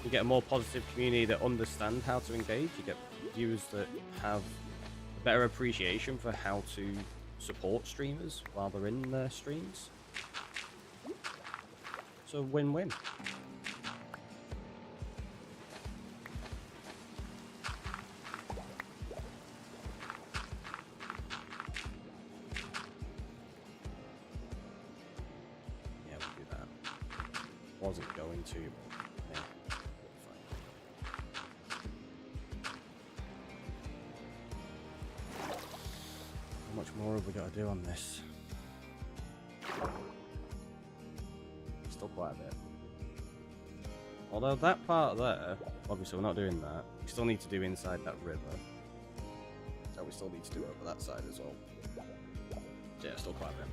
You get a more positive community that understand how to engage. You get viewers that have a better appreciation for how to support streamers while they're in their streams. So win-win. Yeah, we'll do that. Wasn't going to, but yeah, fine. How much more have we got to do on this? Still quite a bit. Although that part there, obviously we're not doing that. We still need to do inside that river. So we still need to do over that side as well. So yeah, still quite a bit.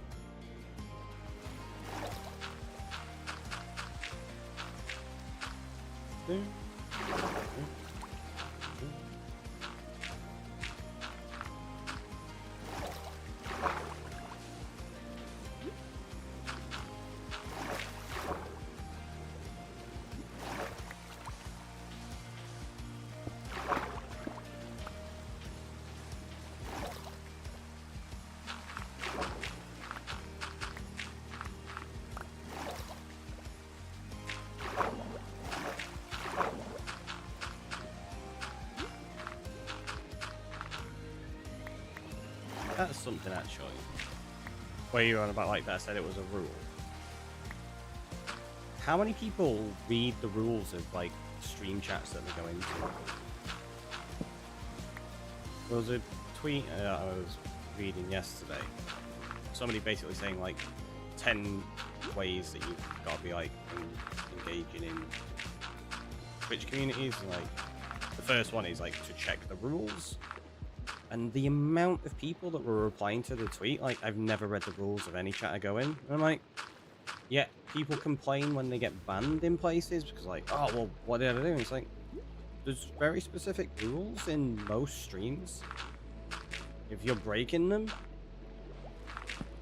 That's something actually. Where you're on about like that, I said it was a rule. How many people read the rules of like stream chats that they go into? There was a tweet I was reading yesterday. Somebody basically saying like 10 ways that you've got to be like engaging in Twitch communities. And, like the first one is like to check the rules. And the amount of people that were replying to the tweet, like, I've never read the rules of any chat I go in. And I'm like, yeah, people complain when they get banned in places because, like, oh, well, what did I do? And it's like, there's very specific rules in most streams. If you're breaking them,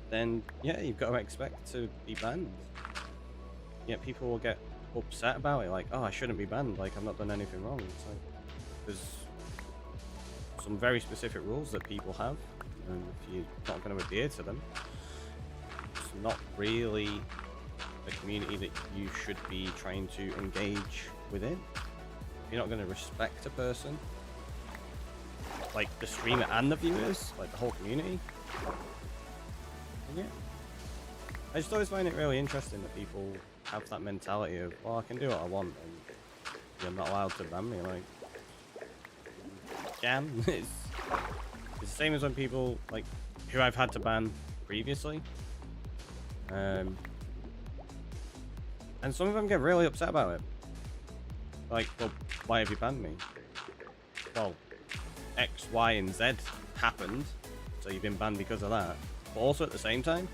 then, yeah, you've got to expect to be banned. Yet people will get upset about it, like, oh, I shouldn't be banned, like, I've not done anything wrong. It's like, there's some very specific rules that people have, and if you're not going to adhere to them, it's not really a community that you should be trying to engage within. If you're not going to respect a person, like the streamer and the viewers, like the whole community, yeah. I just always find it really interesting that people have that mentality of, well, I can do what I want, and you're not allowed to ban me. Like, can it's the same as when people like who I've had to ban previously. And some of them get really upset about it. Like, well, why have you banned me? Well, X, Y, and Z happened, so you've been banned because of that. But also at the same time,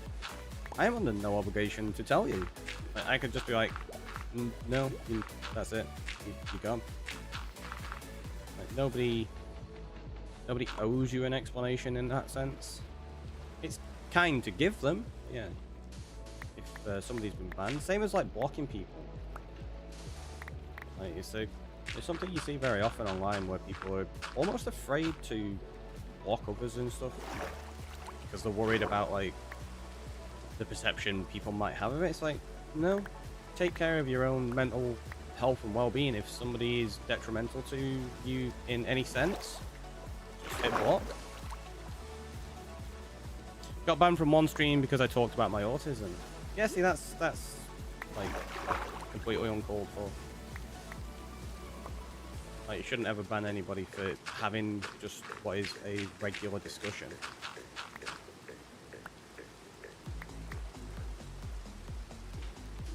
I am under no obligation to tell you. Like, I could just be like, no, that's it. You're gone. Like, nobody owes you an explanation in that sense. It's kind to give them, yeah. If somebody's been banned, same as like blocking people. Like it's something you see very often online where people are almost afraid to block others and stuff because they're worried about like the perception people might have of it. It's like, no, take care of your own mental health and well-being. If somebody is detrimental to you in any sense, just hit block. Got banned from one stream because I talked about my autism. Yeah, see, that's like completely uncalled for. Like, you shouldn't ever ban anybody for having just what is a regular discussion.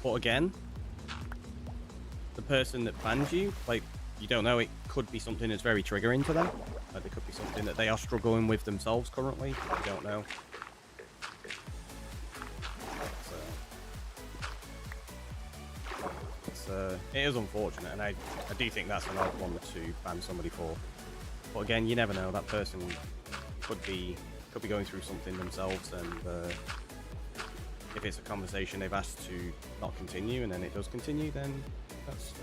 But again, the person that bans you, like, you don't know, it could be something that's very triggering to them. Like, it could be something that they are struggling with themselves currently. You don't know. It is unfortunate, and I do think that's an odd one to ban somebody for. But again, you never know. That person could be going through something themselves, and if it's a conversation they've asked to not continue, and then it does continue, then that's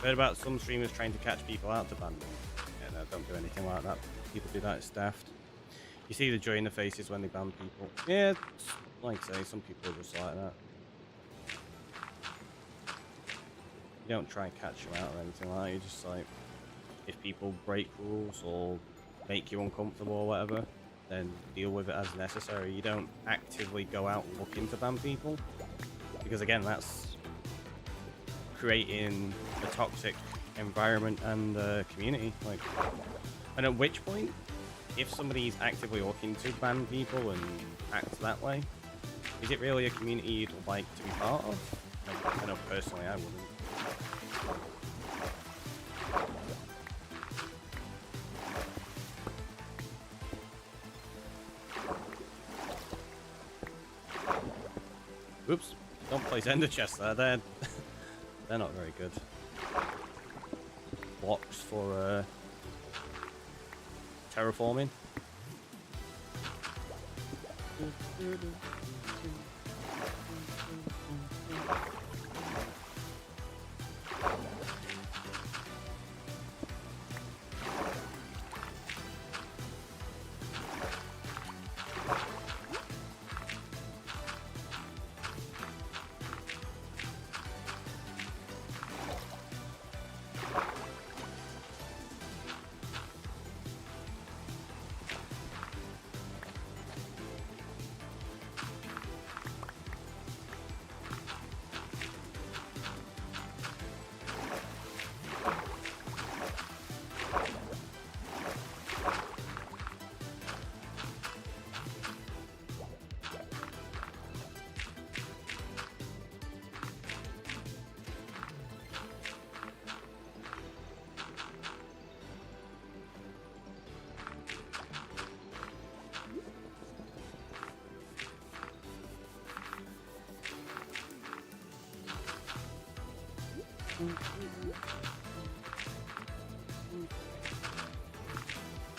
heard about some streamers trying to catch people out to ban them. Yeah, no, don't do anything like that. People do that, it's daft. You see the joy in the faces when they ban people. Yeah, like I say, some people are just like that. You don't try and catch them out or anything like that. You just like, if people break rules or make you uncomfortable or whatever, then deal with it as necessary. You don't actively go out looking to ban people, because again, that's creating a toxic environment and community. Like, and at which point, if somebody's actively looking to ban people and act that way, is it really a community you'd like to be part of? I know personally I wouldn't. Oops, don't place ender chests there, they're not very good. Blocks for terraforming.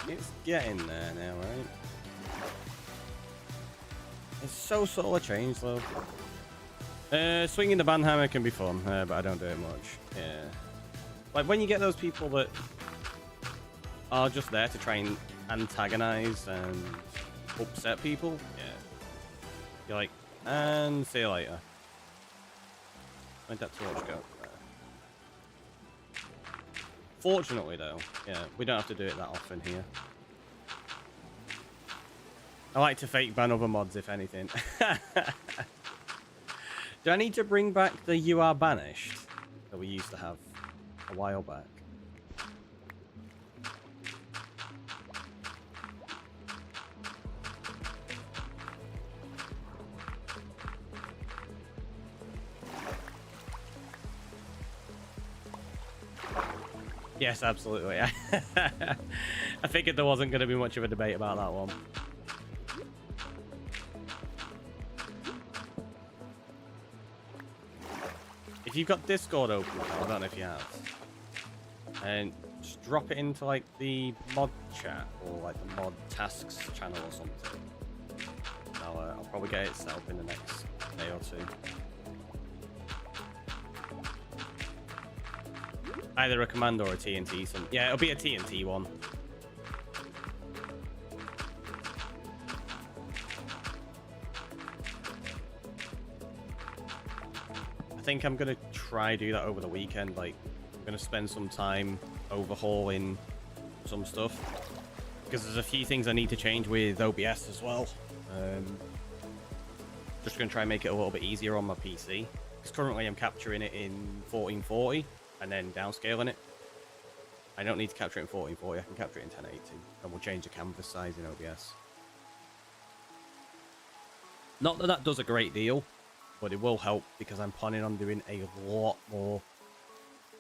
It's getting there now, right? It's so subtle a change, though. Swinging the banhammer can be fun, but I don't do it much. Yeah. Like, when you get those people that are just there to try and antagonize and upset people, yeah. You're like, and see you later. Where'd that torch go? Fortunately, though, yeah, we don't have to do it that often here. I like to fake ban other mods, if anything. Do I need to bring back the "You Are Banished" that we used to have a while back? Yes, absolutely. I figured there wasn't going to be much of a debate about that one. If you've got Discord open, I don't know if you have, and just drop it into like the mod chat or like the mod tasks channel or something. I'll probably get it set up in the next day or two. Either a command or a TNT. Yeah, it'll be a TNT one. I think I'm gonna try do that over the weekend. Like, I'm gonna spend some time overhauling some stuff because there's a few things I need to change with OBS as well. Just gonna try and make it a little bit easier on my PC because currently I'm capturing it in 1440 and then downscaling it. I don't need to capture it in 1440. I can capture it in 1080, and we'll change the canvas size in OBS. Not that that does a great deal, but it will help because I'm planning on doing a lot more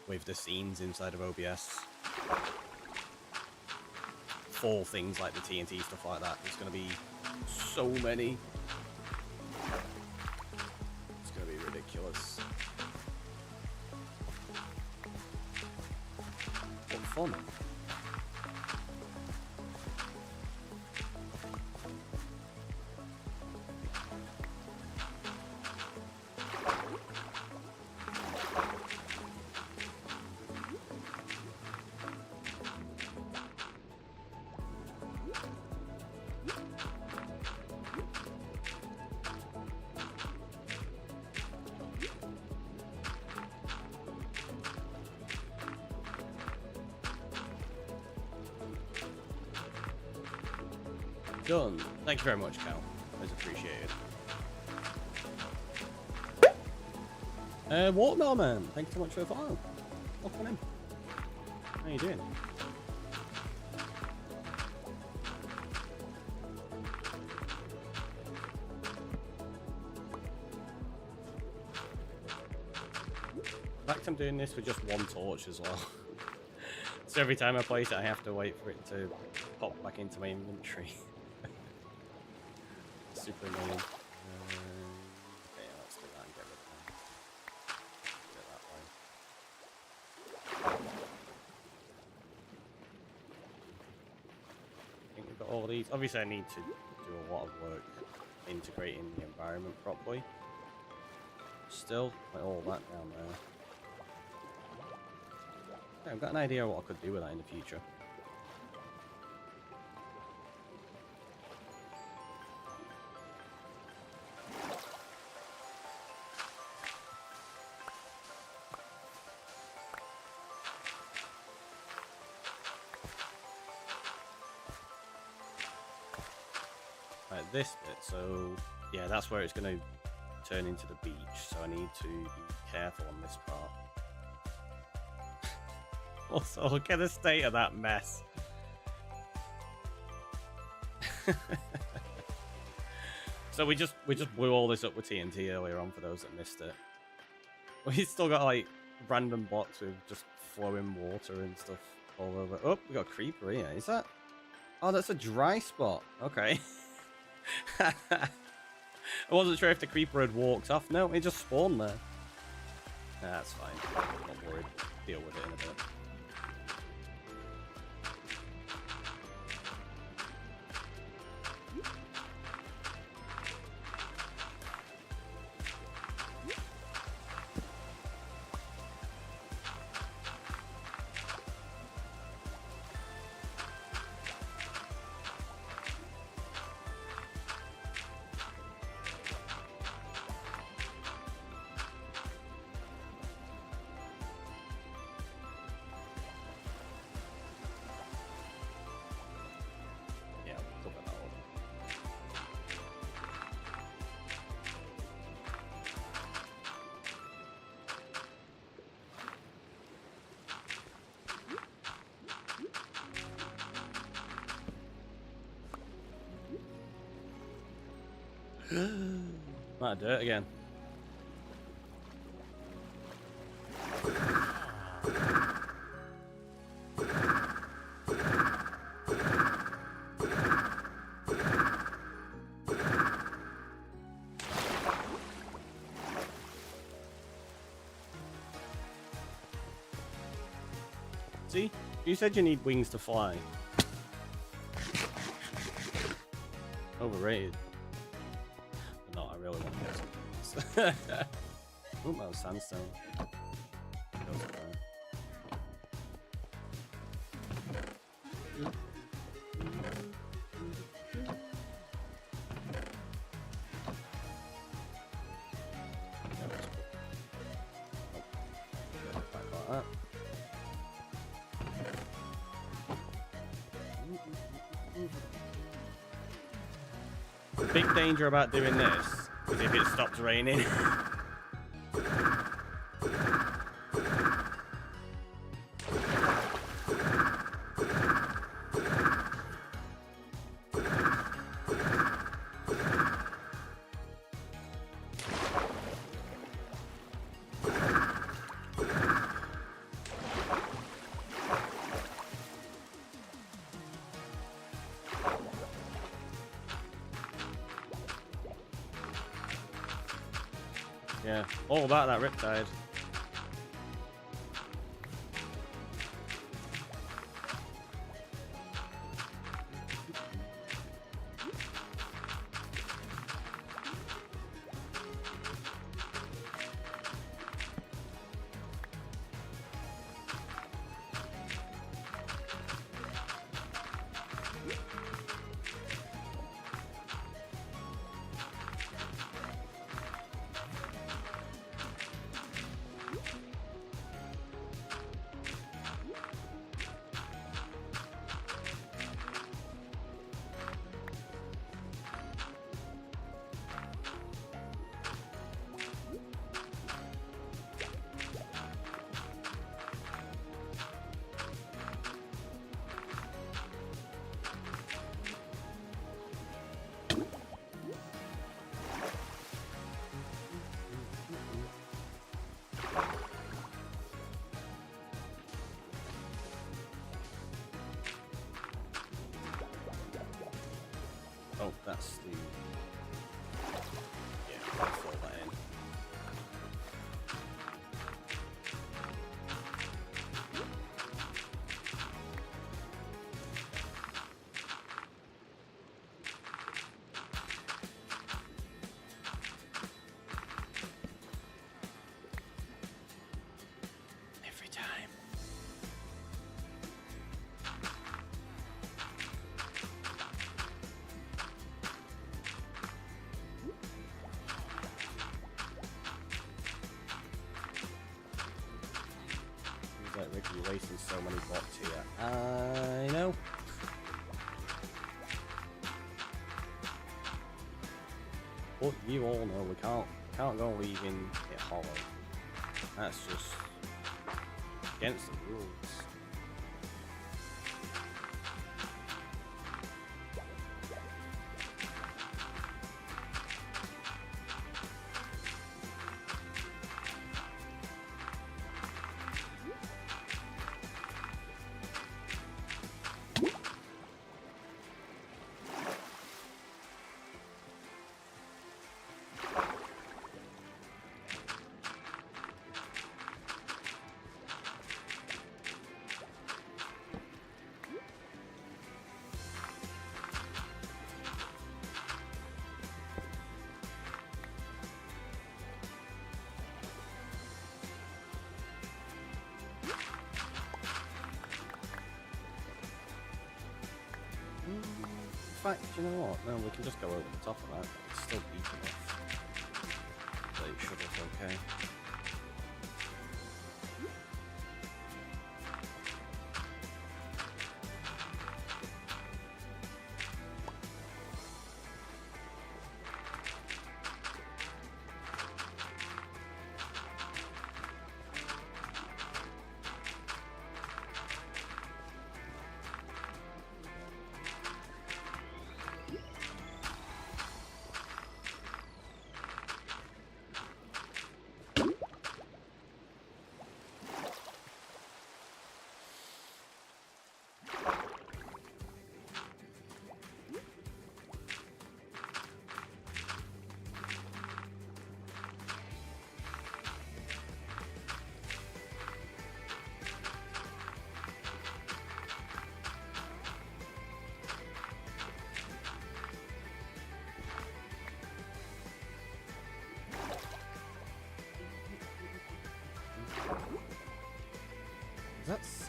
with the scenes inside of OBS for things like the TNT, stuff like that. There's going to be so many. It's going to be ridiculous. What fun. Done. Thank you very much, Cal. It's appreciated. Watermelon Man, thank you so much for the follow. Welcome in. How you doing? In fact, I'm doing this with just one torch as well. So every time I place it, I have to wait for it to pop back into my inventory. Super annoying. Okay, let's do that and get rid of that. Do it that way. I think we've got all of these. Obviously, I need to do a lot of work integrating the environment properly. Still, like all that down there. Okay, I've got an idea of what I could do with that in the future. This bit, so yeah, that's where it's going to turn into the beach, so I need to be careful on this part. Also, look at the state of that mess. So we just blew all this up with TNT earlier on for those that missed it. We still got like random blocks with just flowing water and stuff all over. Oh, we got a creeper here. Is that? Oh, that's a dry spot. Okay. I wasn't sure if the creeper had walked off. No, it just spawned there. Nah, that's fine. I'm not worried. Deal with it in a bit. Out of dirt again. See? You said you need wings to fly. Overrated. But no, I really want to get some wings. Oh, that was sandstone. Goes there. The big danger about doing this is if it stops raining. Yeah, all about that Riptide. Oh, that's the... Yeah, I'll fill that in. Every time. Seems like Rick, you're wasting so many bots here. I know. But you all know we can't go leaving it hollow. That's just against the rules. In fact, you know what? No, we can just go over the top of that. It's still deep enough. So it should look okay.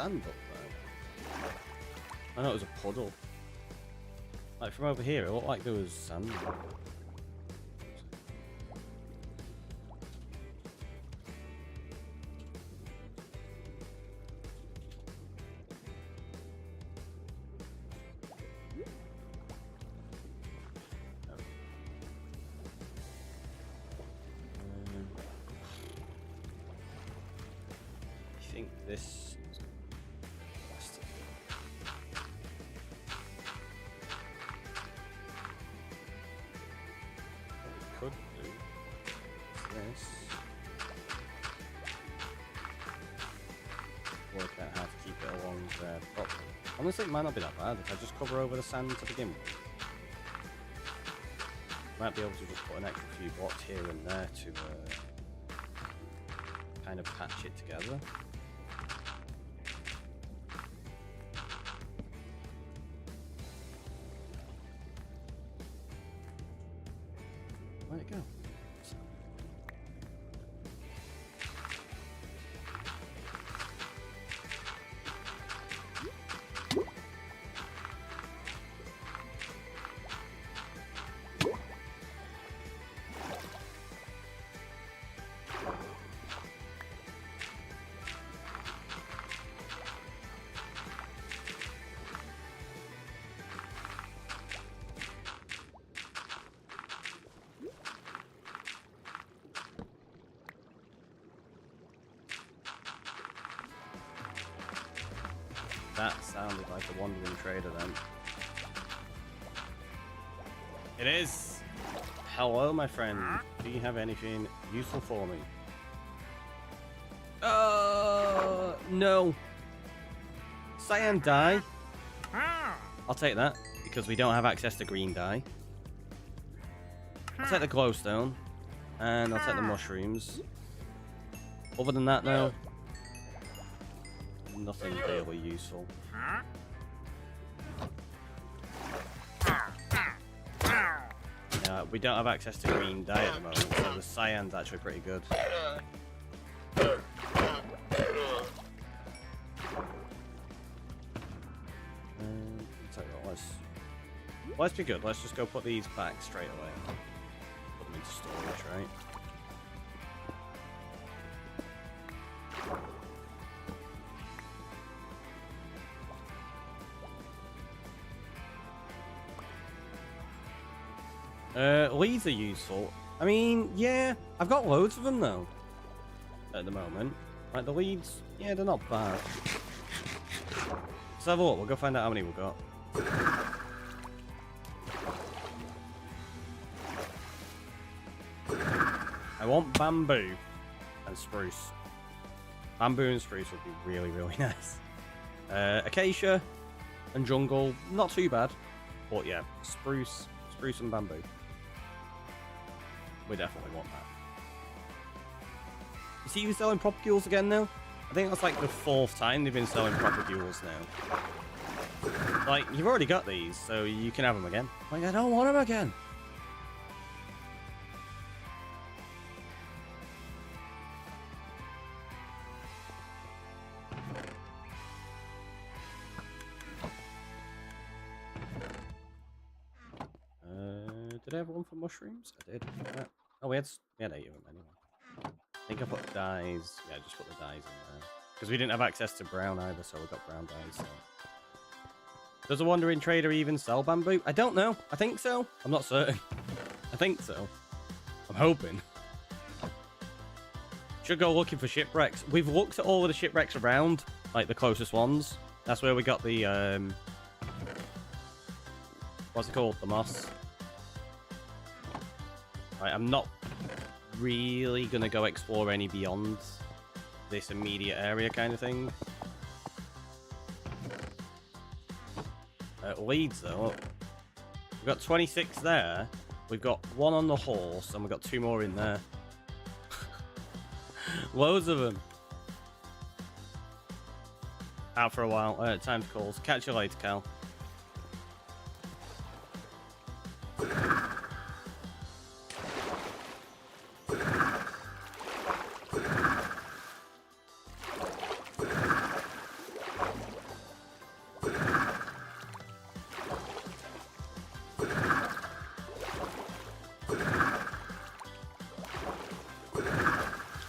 sand up there? I know it was a puddle. Like from over here, it looked like there was sand. I think this is what we could do is this. Work out how to keep it along there properly. Honestly, it might not be that bad if I just cover over the sand to begin with. Might be able to just put an extra few blocks here and there to kind of patch it together. Where'd it go? That sounded like a wandering trader then. It is! Hello, my friend. Do you have anything useful for me? No. Cyan dye? I'll take that, because we don't have access to green dye. I'll take the glowstone, and I'll take the mushrooms. Other than that, though, nothing really useful. We don't have access to green dye at the moment, so the cyan's actually pretty good. Let's be good. Let's just go put these back straight away. Put them into storage, right? Leads are useful. I mean, yeah, I've got loads of them though. At the moment, like the leads, yeah, they're not bad. Let's have a look. We'll go find out how many we've got. I want bamboo and spruce. Bamboo and spruce would be really, really nice. Acacia and jungle, not too bad. But yeah, spruce and bamboo. We definitely want that. You see you selling propagules again now? I think that's like the 4th time they've been selling propagules now. Like, you've already got these, so you can have them again. Like, I don't want them again. Did I have one for mushrooms? I did. Oh, we had 8 of them anyway. I think I put dyes. Yeah, I just put the dyes in there. Because we didn't have access to brown either, so we got brown dyes. So. Does a wandering trader even sell bamboo? I don't know. I think so. I'm not certain. I think so. I'm hoping. Should go looking for shipwrecks. We've looked at all of the shipwrecks around, like the closest ones. That's where we got the, what's it called? The moss. Right, I'm not really going to go explore any beyond this immediate area kind of thing. Leads, though. We've got 26 there. We've got 1 on the horse, and we've got 2 more in there. Loads of them. Out for a while. Time calls. Catch you later, Cal.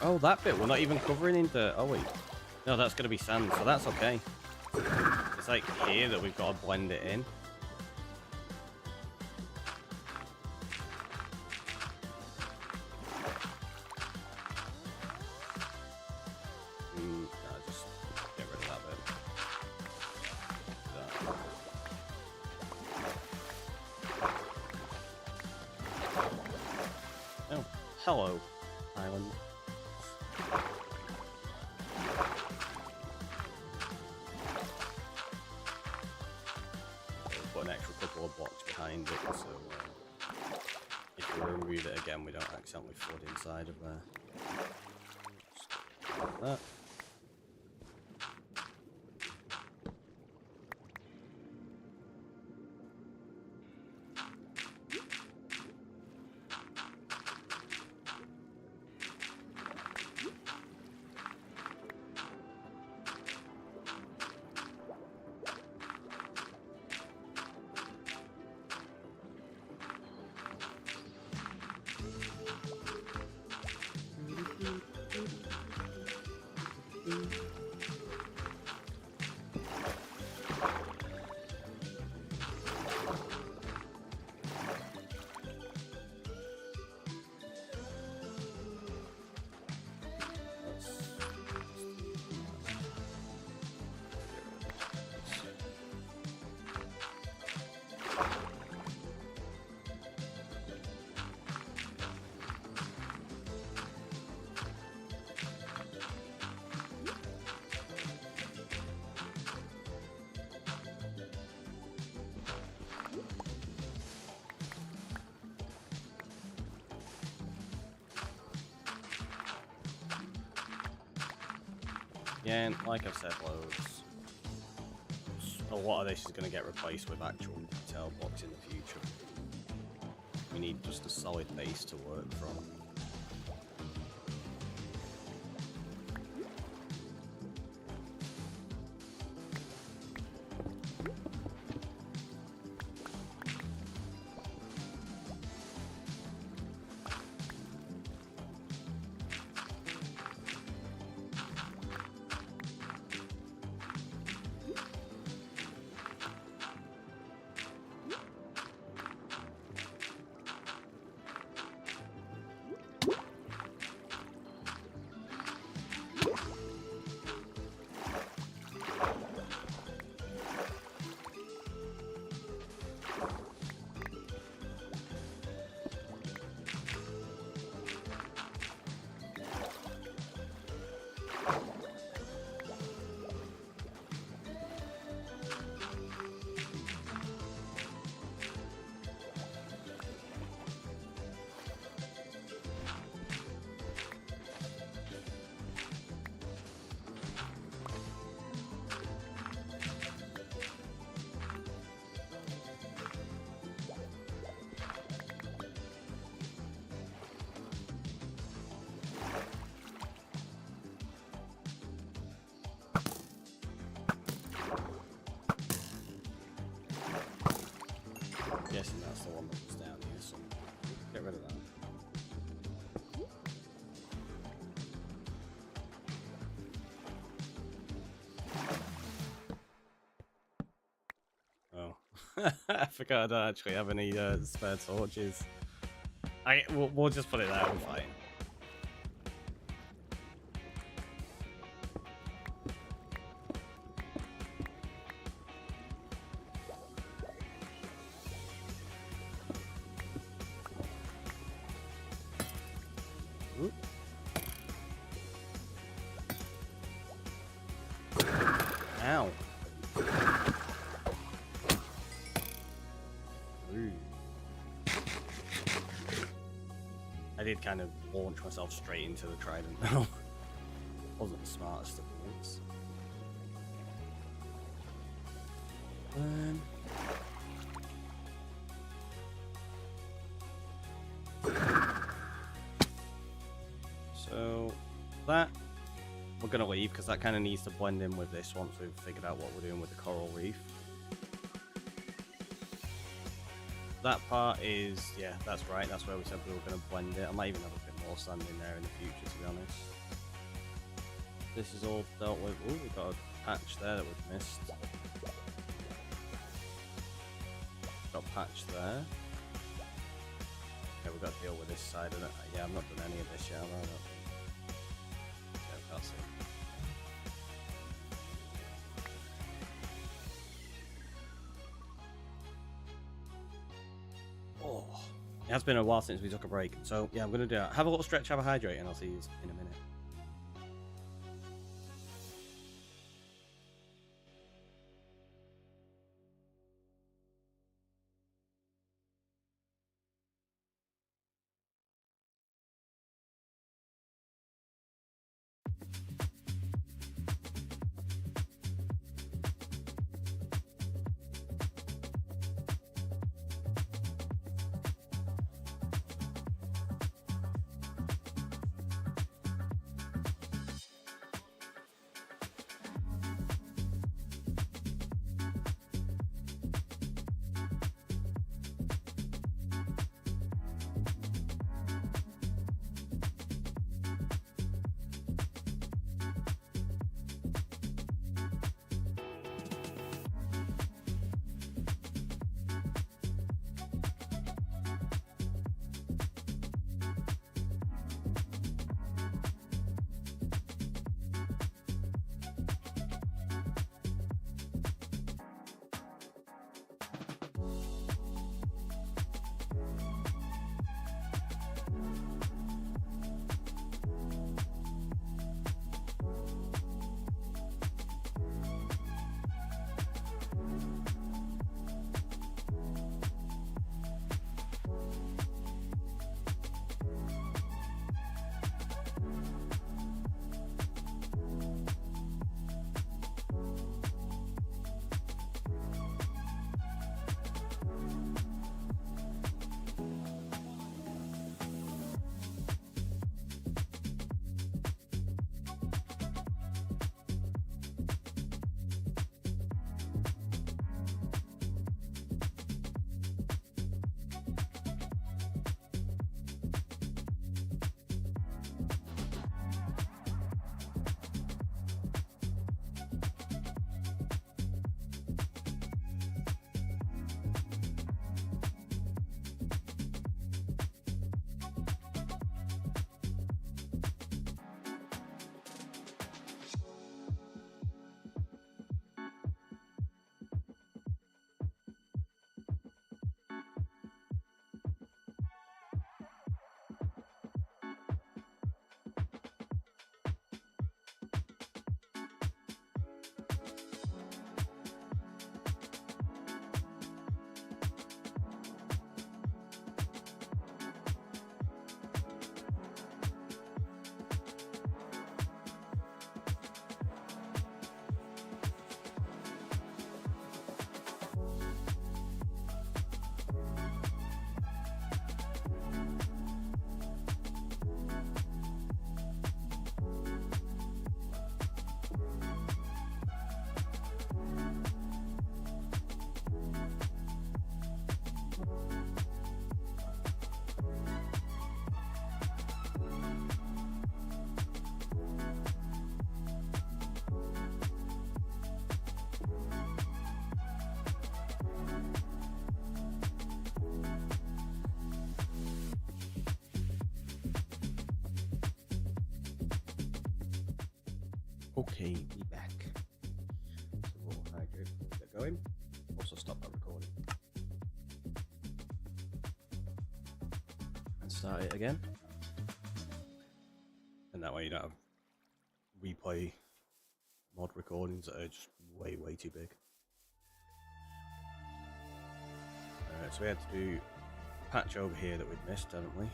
Oh, that bit, we're not even covering in dirt, are we? No, that's going to be sand, so that's okay. It's like here that we've got to blend it in. No, just get rid of that bit. That. Oh, hello, island. Put an extra couple of blocks behind it, so if we remove it again, we don't accidentally flood inside of there. Just like that. Yeah, and like I've said loads, a lot of this is going to get replaced with actual detail blocks in the future. We need just a solid base to work from. Guessing that's the one that was down here, so get rid of that. Oh, I forgot I don't actually have any spare torches. We'll just put it there, we're fine. Ow. Ooh. I did kind of launch myself straight into the trident now. Wasn't the smartest of moves. So that we're gonna leave because that kind of needs to blend in with this once we've figured out what we're doing with the coral reef. That part is, yeah, that's right, that's where we said we were going to blend it. I might even have a bit more sand in there in the future, to be honest. this is all dealt with. Oh, we've got a patch there that we've missed. Got a patch there. Okay, we've got to deal with this side of it. Yeah, I've not done any of this yet, have I? I don't think. Yeah, that's it. Oh, it has been a while since we took a break, so yeah, I'm gonna do that. Have a little stretch, have a hydrate, and I'll see you in a minute. Okay, be back. So we'll hydrate before we get going. Also stop that recording. And start it again. And that way you don't have replay mod recordings that are just way too big. So we had to do a patch over here that we'd missed, hadn't we?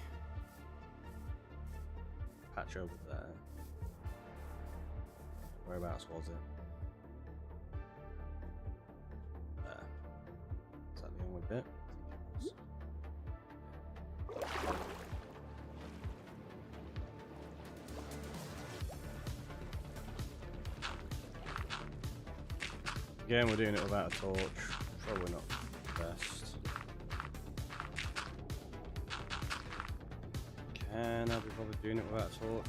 Patch over there. Whereabouts was it? There. Is that the only bit? Again, we're doing it without a torch. Probably not the best. Can I be bothered doing it without a torch?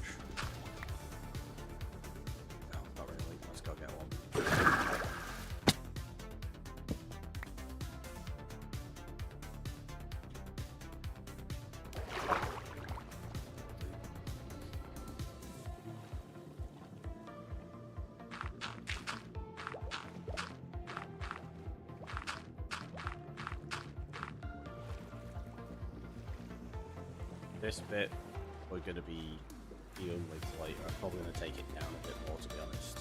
This bit we're going to be dealing with later. I'm probably going to take it down a bit more, to be honest.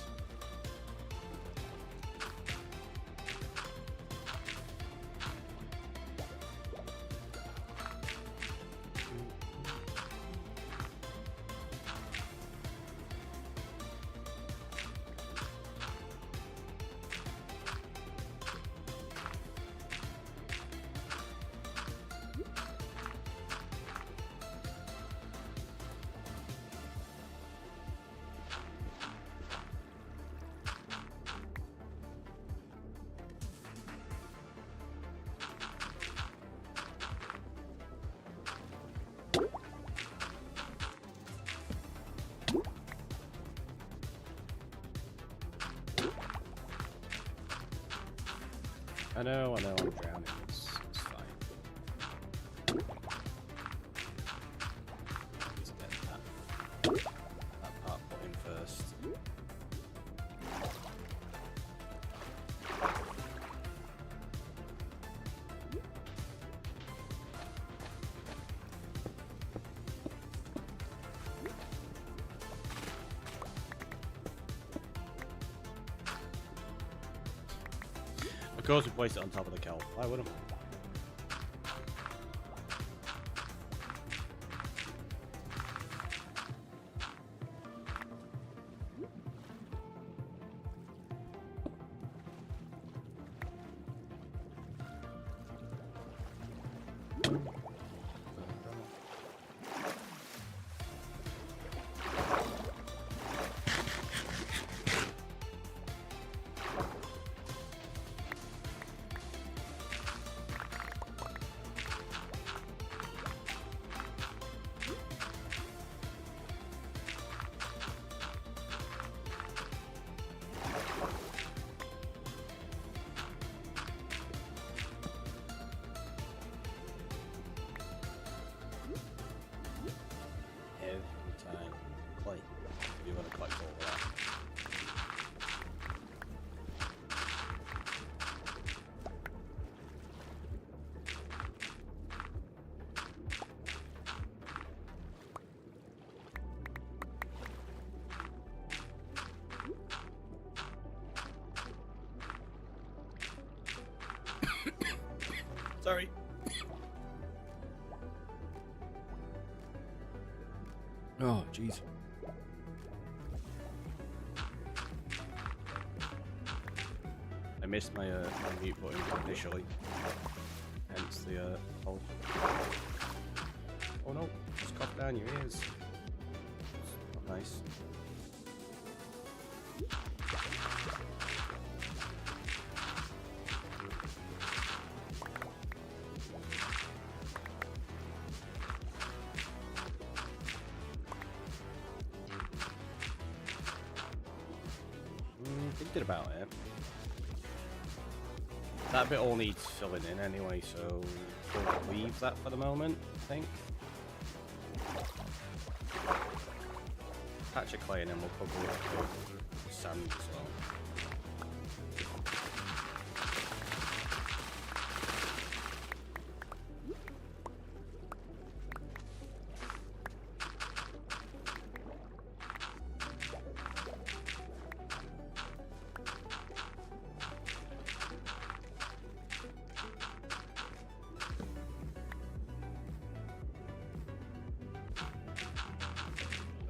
I know, I'm drowning. It's fine. Let's get that part put in first. Of course, we place it on top of the kelp. Why wouldn't we? You want to collect all of that. Sorry. Oh, jeez. I missed my mute button initially, hence the hold. Oh no, just cough down your ears. Not nice. Thinking about it. That bit all needs filling in anyway, so we'll leave that for the moment, I think. Patch of clay and then we'll probably do sand as well.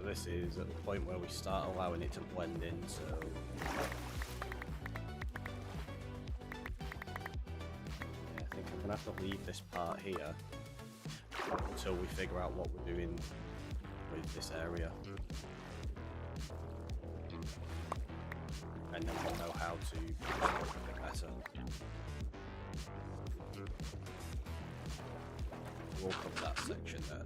This is at the point where we start allowing it to blend in, so yeah, I think I'm gonna have to leave this part here until we figure out what we're doing with this area, and then we'll know how to do it a bit better. We'll cover that section there though.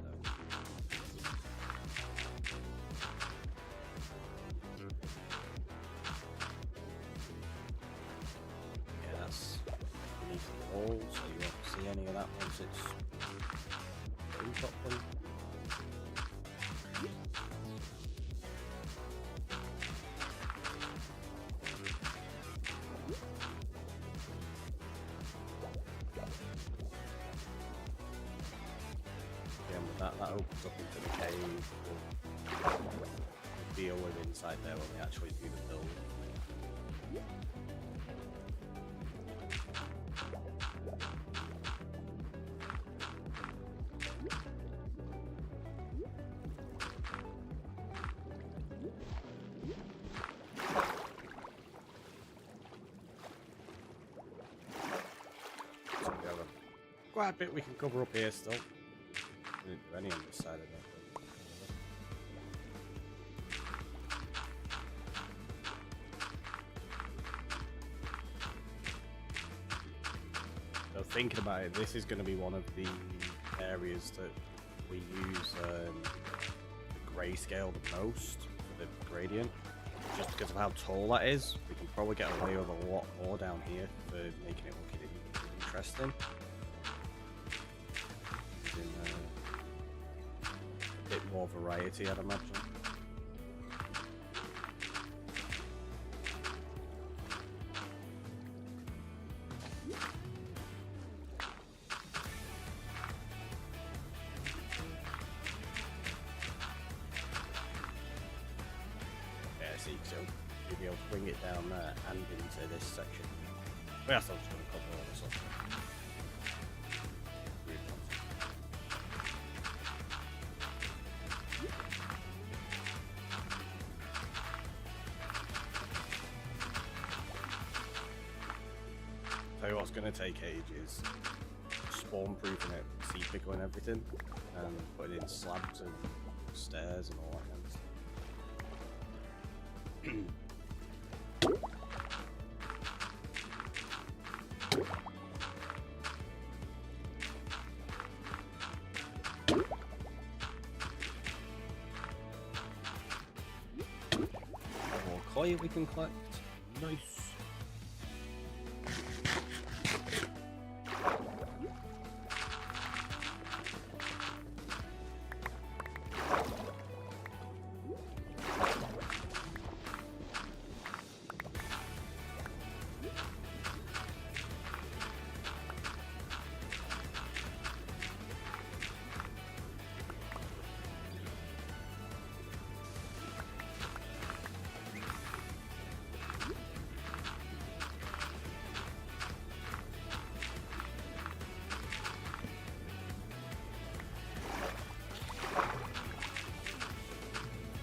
So you won't see any of that once it's done properly. Again, with that opens up into the cave. We'll deal with inside there when we actually do the build. So we have quite a bit we can cover up here still. We didn't do any on this side of that. So thinking about it, this is going to be one of the areas that we use the grayscale the most for the gradient. Just because of how tall that is, we can probably get away with a lot more down here for making it look interesting. Using, a bit more variety, I'd imagine. So you'll be able to bring it down there and into this section. But that's just going to cover all this up. Tell you what's going to take ages, spawn proofing it, seed pickle and everything, and putting in slabs and stairs and all that kind of stuff. More clay we can collect. Nice.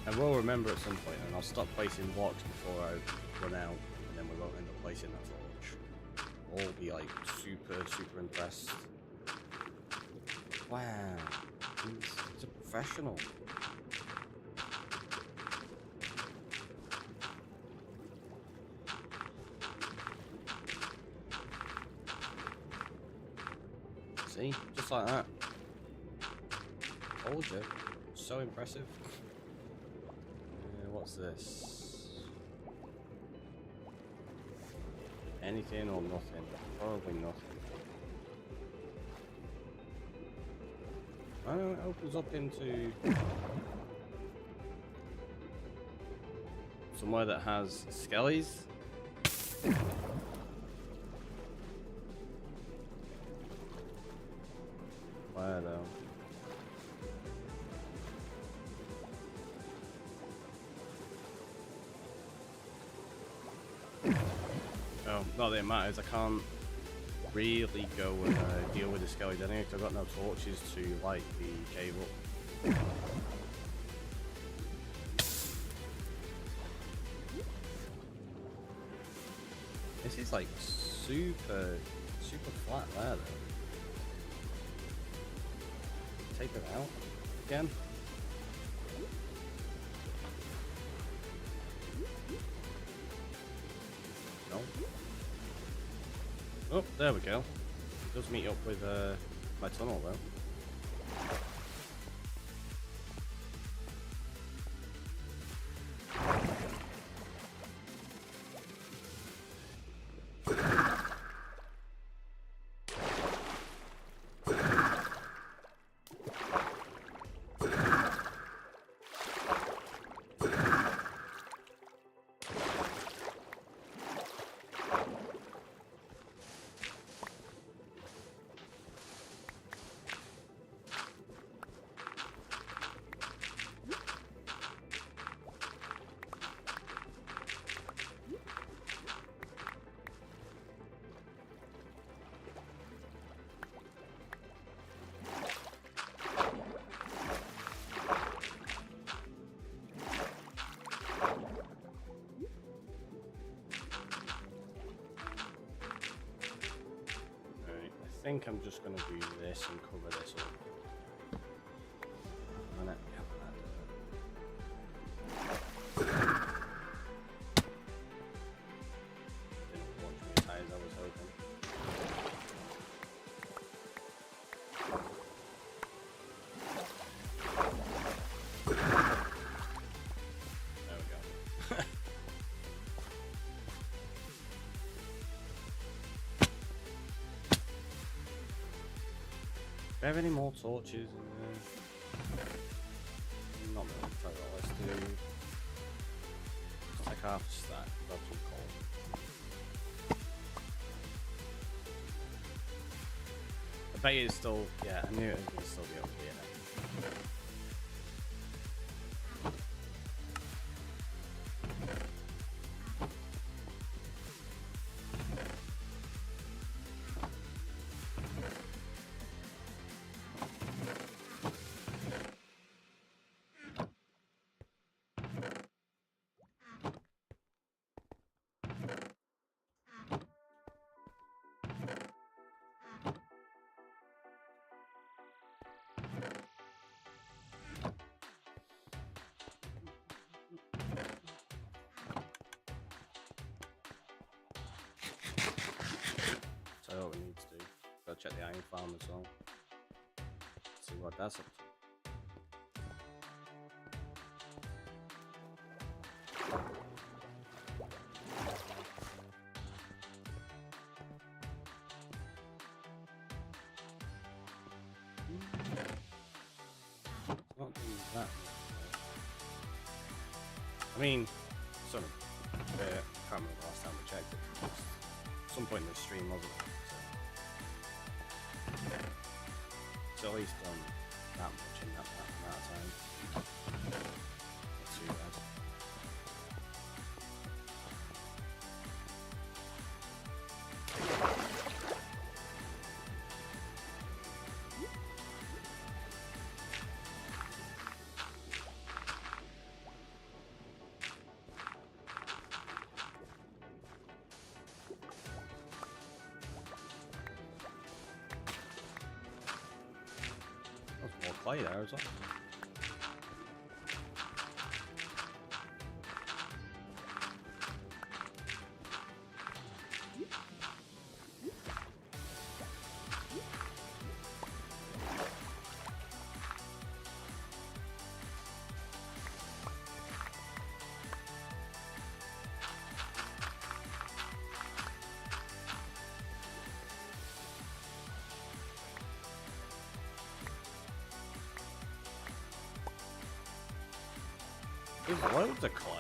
I will remember at some point, and I'll stop placing blocks before I run out, and then we won't end up placing that torch. We'll all be like super impressed. Wow, he's a professional. See, just like that. Told you, so impressive. What's this? Anything or nothing? Probably nothing. Oh, it opens up into somewhere that has skellies. Where though? Oh, not that it matters, I can't really go and deal with the skellies anyway because I've got no torches to light the cave up. This is like super flat there though. Take it out again. No. Oh, there we go. It does meet up with my tunnel though. think I'm just gonna do this and cover this up. A minute. Yeah, didn't launch me as high as I was hoping. There we go. Do I have any more torches in there? Not really. Tell you what, let's do. Let's take half a stack. Grab some coal. I bet it's still. Yeah, I knew it was going to still be over here now. So what we need to do, go check the iron farm as well. See what that's up to. It's not doing that. I mean, sort of. I can't remember the last time we checked it. At some point in the stream, wasn't it? So at least done that much in that amount of time. Not too bad. There's more clay there as well. There's loads of clay.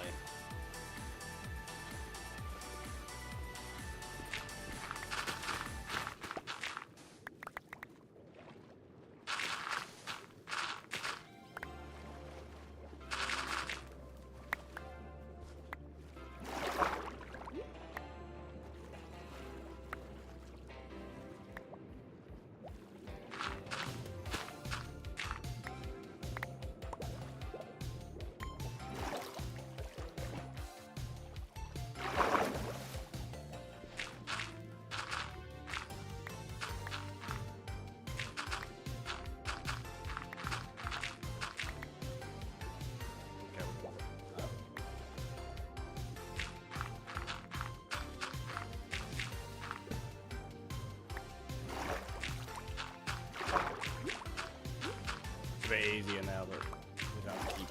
It's a bit easier now that we don't have to keep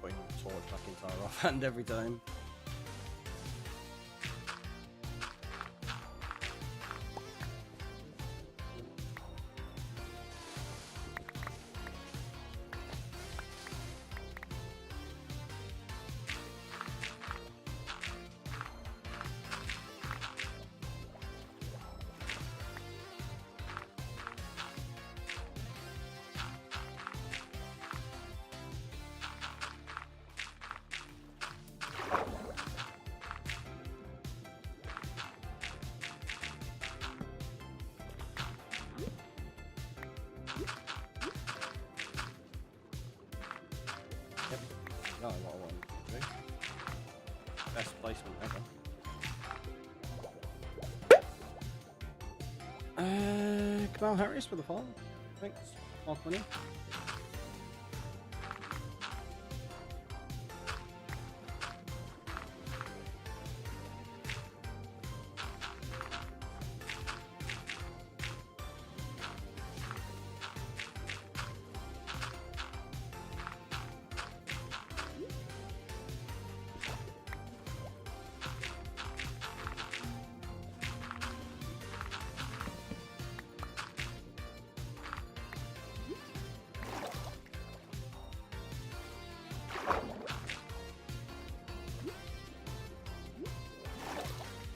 putting the torch back into our offhand every time. Kamal Harris for the follow. Thanks. Mark Money.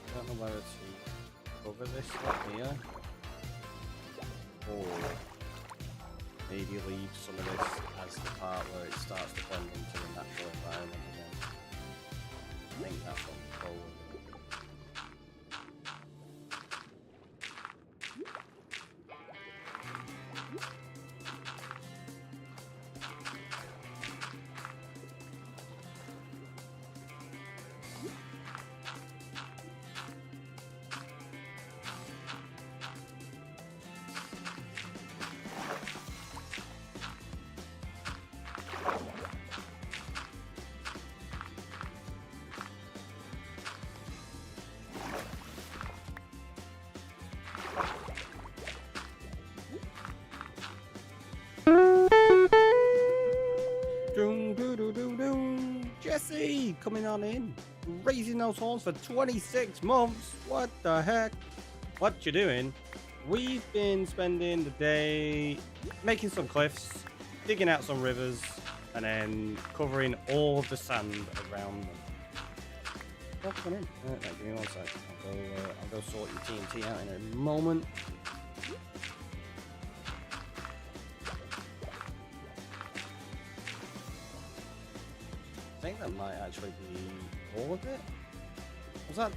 I don't know whether to cover this up here or maybe leave some of this as the part where it starts to blend into the natural environment again. I think that's what I'm forward. Jesse coming on in, raising those horns for 26 months. What the heck? What you doing? We've been spending the day making some cliffs, digging out some rivers, and then covering all of the sand around them. Oh, come in. Right, give me 1 second. I'll go sort your TNT out in a moment. I think that might actually be all of it. Was that?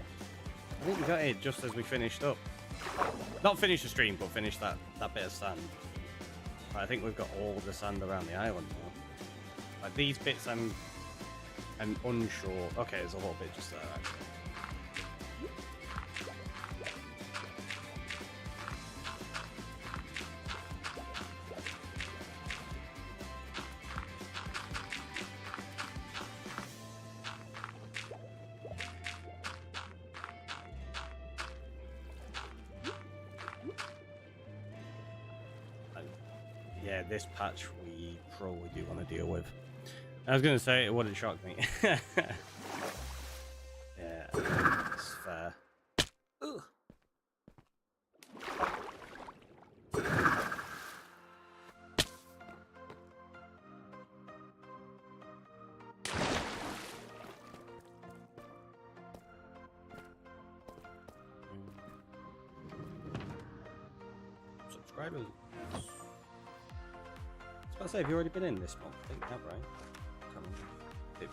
I think we got it just as we finished up. Not finish the stream, but finish that bit of sand. But I think we've got all the sand around the island now. Like these bits, I'm unsure. Okay, there's a little bit just there actually. Yeah, this patch we probably do want to deal with. I was going to say it wouldn't shock me. Yeah, it's fair. Ugh. Subscribers. I was about to say, have you already been in this month? I think you have, right? Come on. It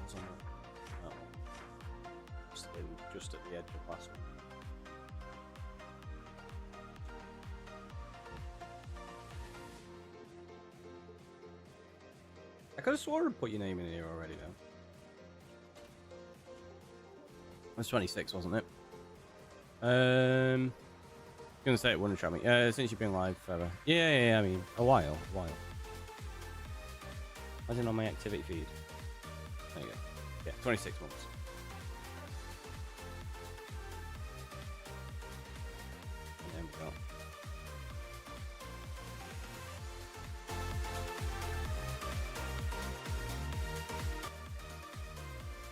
was on that one. Just at the edge of last one. I could have sworn I put your name in here already, though. It was 26, wasn't it? Gonna say it wouldn't show me. Since you've been live forever. Yeah, I mean, a while. Imagine on my activity feed. There you go. Yeah, 26 months. And there we go.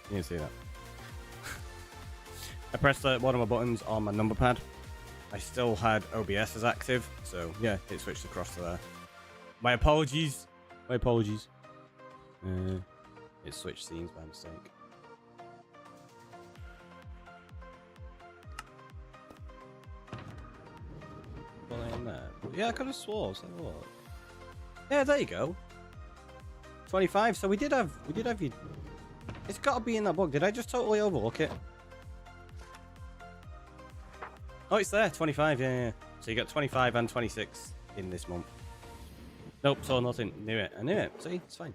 You can see that. I pressed one of my buttons on my number pad. I still had OBS as active, so yeah, it switched across to there. My apologies. It switched scenes by mistake. Well, in there. Yeah, I could have swore. So what? Yeah, there you go. 25. So we did have you. It's got to be in that book. Did I just totally overlook it? Oh, it's there. 25. Yeah. So you got 25 and 26 in this month. Nope, saw nothing. Knew it. I knew it. See, it's fine.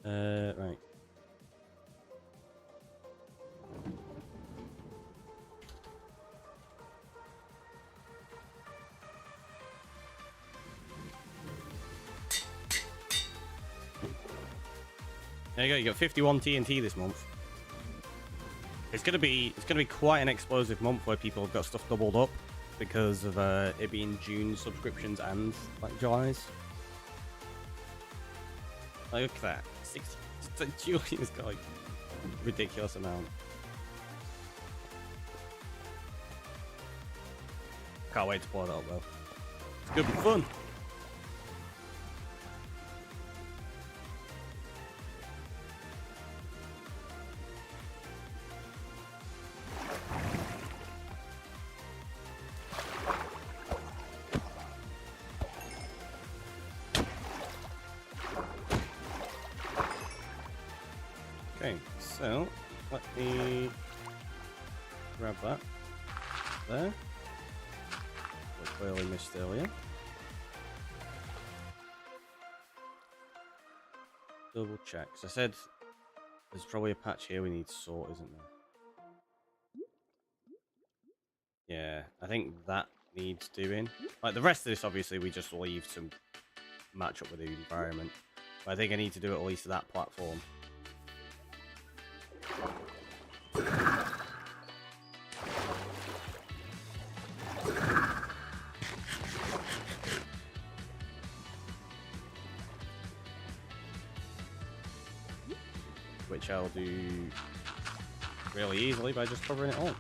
Right. There you go. You got 51 TNT this month. It's gonna be quite an explosive month where people have got stuff doubled up because of it being June subscriptions and like July's. Like, look at that. 60. Julian's got like a ridiculous amount. Can't wait to play that up though. It's gonna be fun. Okay, so let me grab that there. We clearly missed earlier. Double check. So I said there's probably a patch here we need to sort, isn't there? Yeah, I think that needs doing. Like the rest of this, obviously, we just leave to match up with the environment. But I think I need to do it at least to that platform. Which I'll do really easily by just covering it all.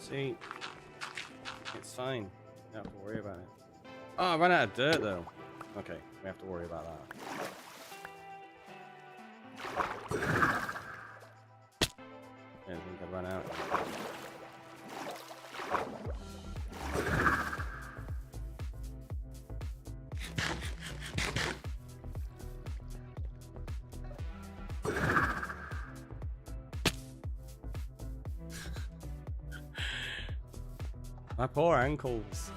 See, it's fine. You don't have to worry about it. Oh, I ran out of dirt though. Okay, we have to worry about that. I didn't think I'd run out. My poor ankles.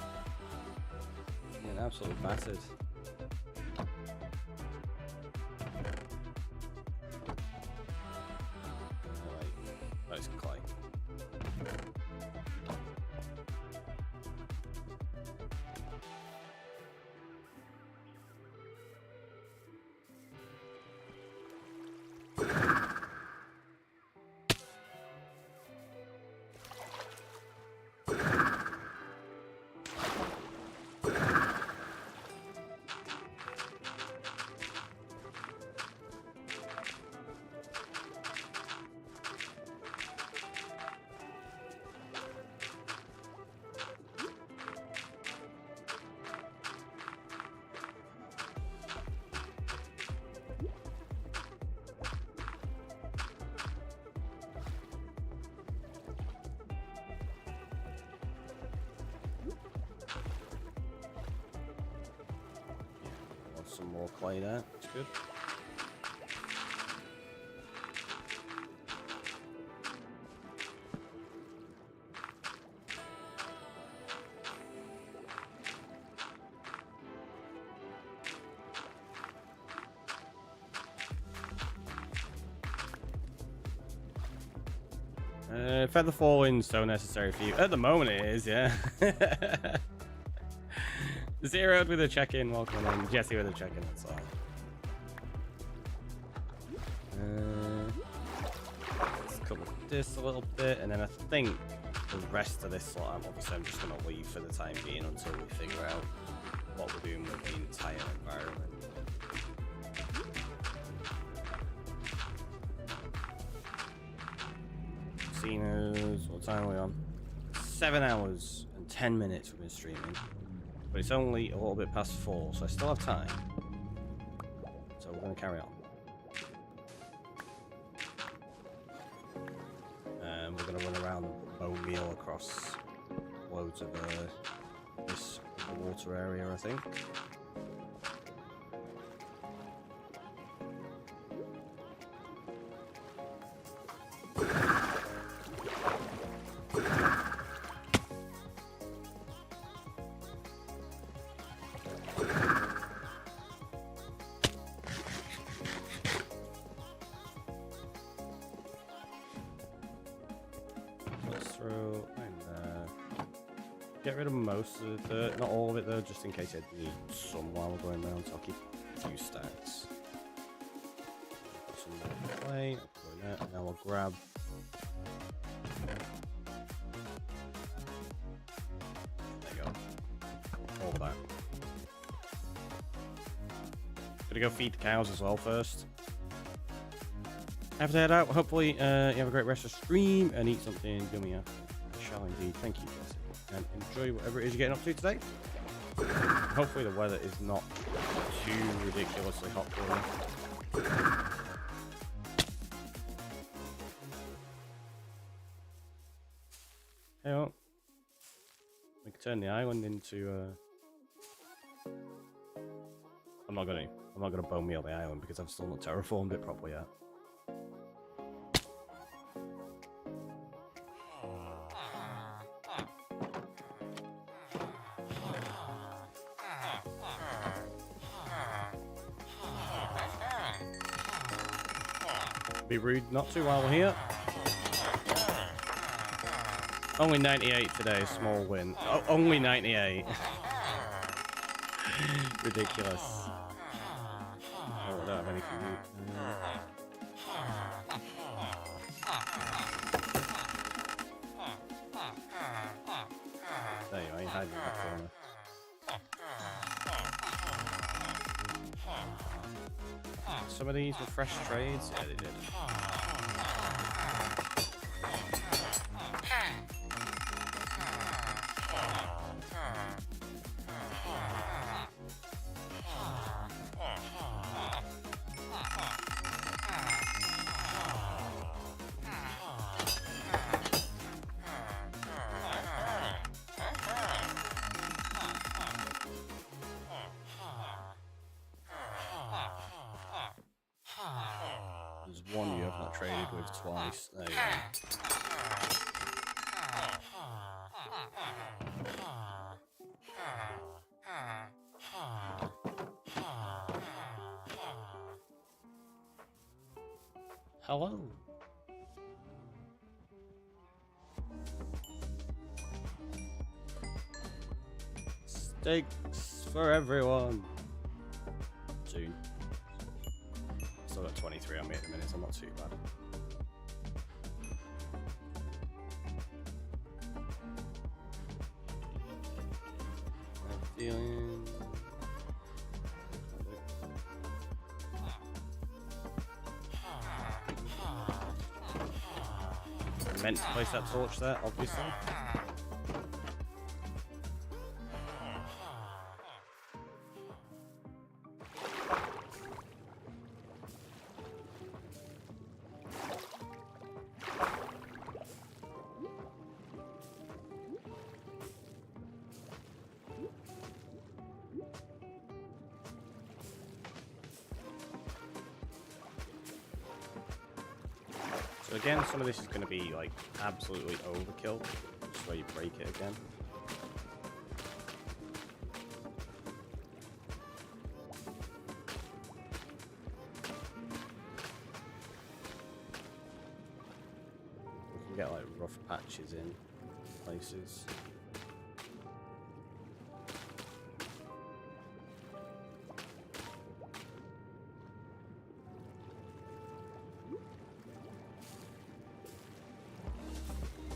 Getting absolutely battered. That's clay. Some more clay there. That's good. Feather falling so necessary for you. At the moment it is, yeah. Zeroed with a check-in, welcome in. Jesse with a check-in, that's all. Let's cover this a little bit, and then I think the rest of this slot, I'm just going to leave for the time being until we figure out what we're doing with the entire environment. Casinos, what time are we on? 7 hours and 10 minutes we've been streaming. But it's only a little bit past 4, so I still have time. So we're going to carry on. And we're going to run around bone meal across loads of this water area, I think. Get rid of most of the, not all of it though, just in case I need some while we're going around, so I'll keep a few stacks. Put some more clay, and now I'll grab. There you go. All of that. Gonna go feed the cows as well first. Have to head out. Hopefully, you have a great rest of the stream and eat something yummy. I shall indeed. Thank you, Jesse. And enjoy whatever it is you're getting up to today. Hopefully the weather is not too ridiculously hot for you. Hey, well, we can turn the island into. I'm not gonna bone meal the island because I've still not terraformed it properly yet. Be rude not to while we're here. Only 98 today, small win. Oh, only 98. Ridiculous. Oh, I don't have anything. There you are, you're hiding in the corner. Some of these were fresh trades? Yeah, they did. There's one you have not traded with twice. There you go. Hello. Steaks for everyone. Soon. Still got 23 on me at the minute, so I'm not too bad. Dealing. I meant to place that torch there, obviously. So again, some of this is going to be like absolutely overkill, just where you break it again. We can get like rough patches in places.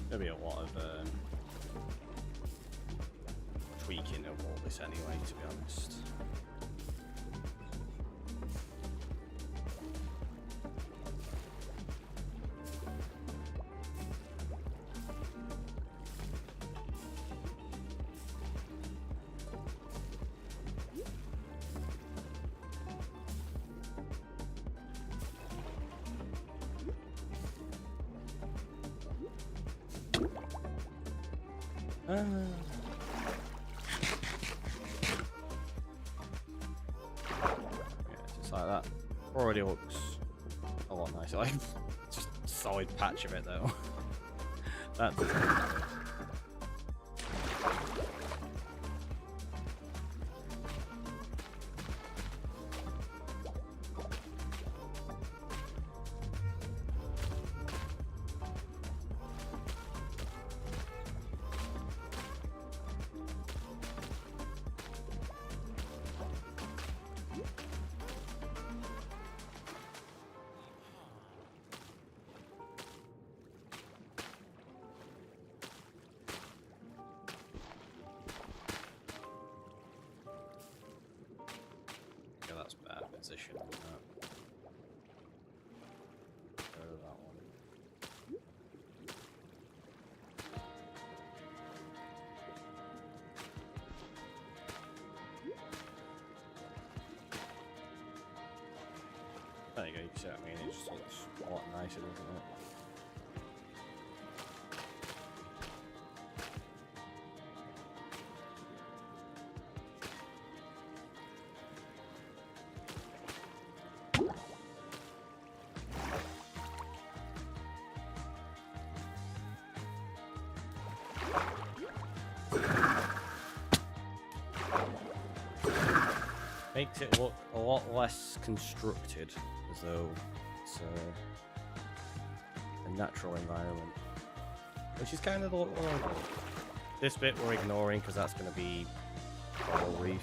There'll be a lot of tweaking of all this anyway, to be honest. Yeah, just like that. Already looks a lot nicer. Like, just a solid patch of it though. That's yeah, that's bad position. That one. There you go, you can see what I mean, it just looks a lot nicer, doesn't it? Makes it look a lot less constructed, as though it's a natural environment, which is kind of the look we're on. This bit we're ignoring because that's going to be coral reef.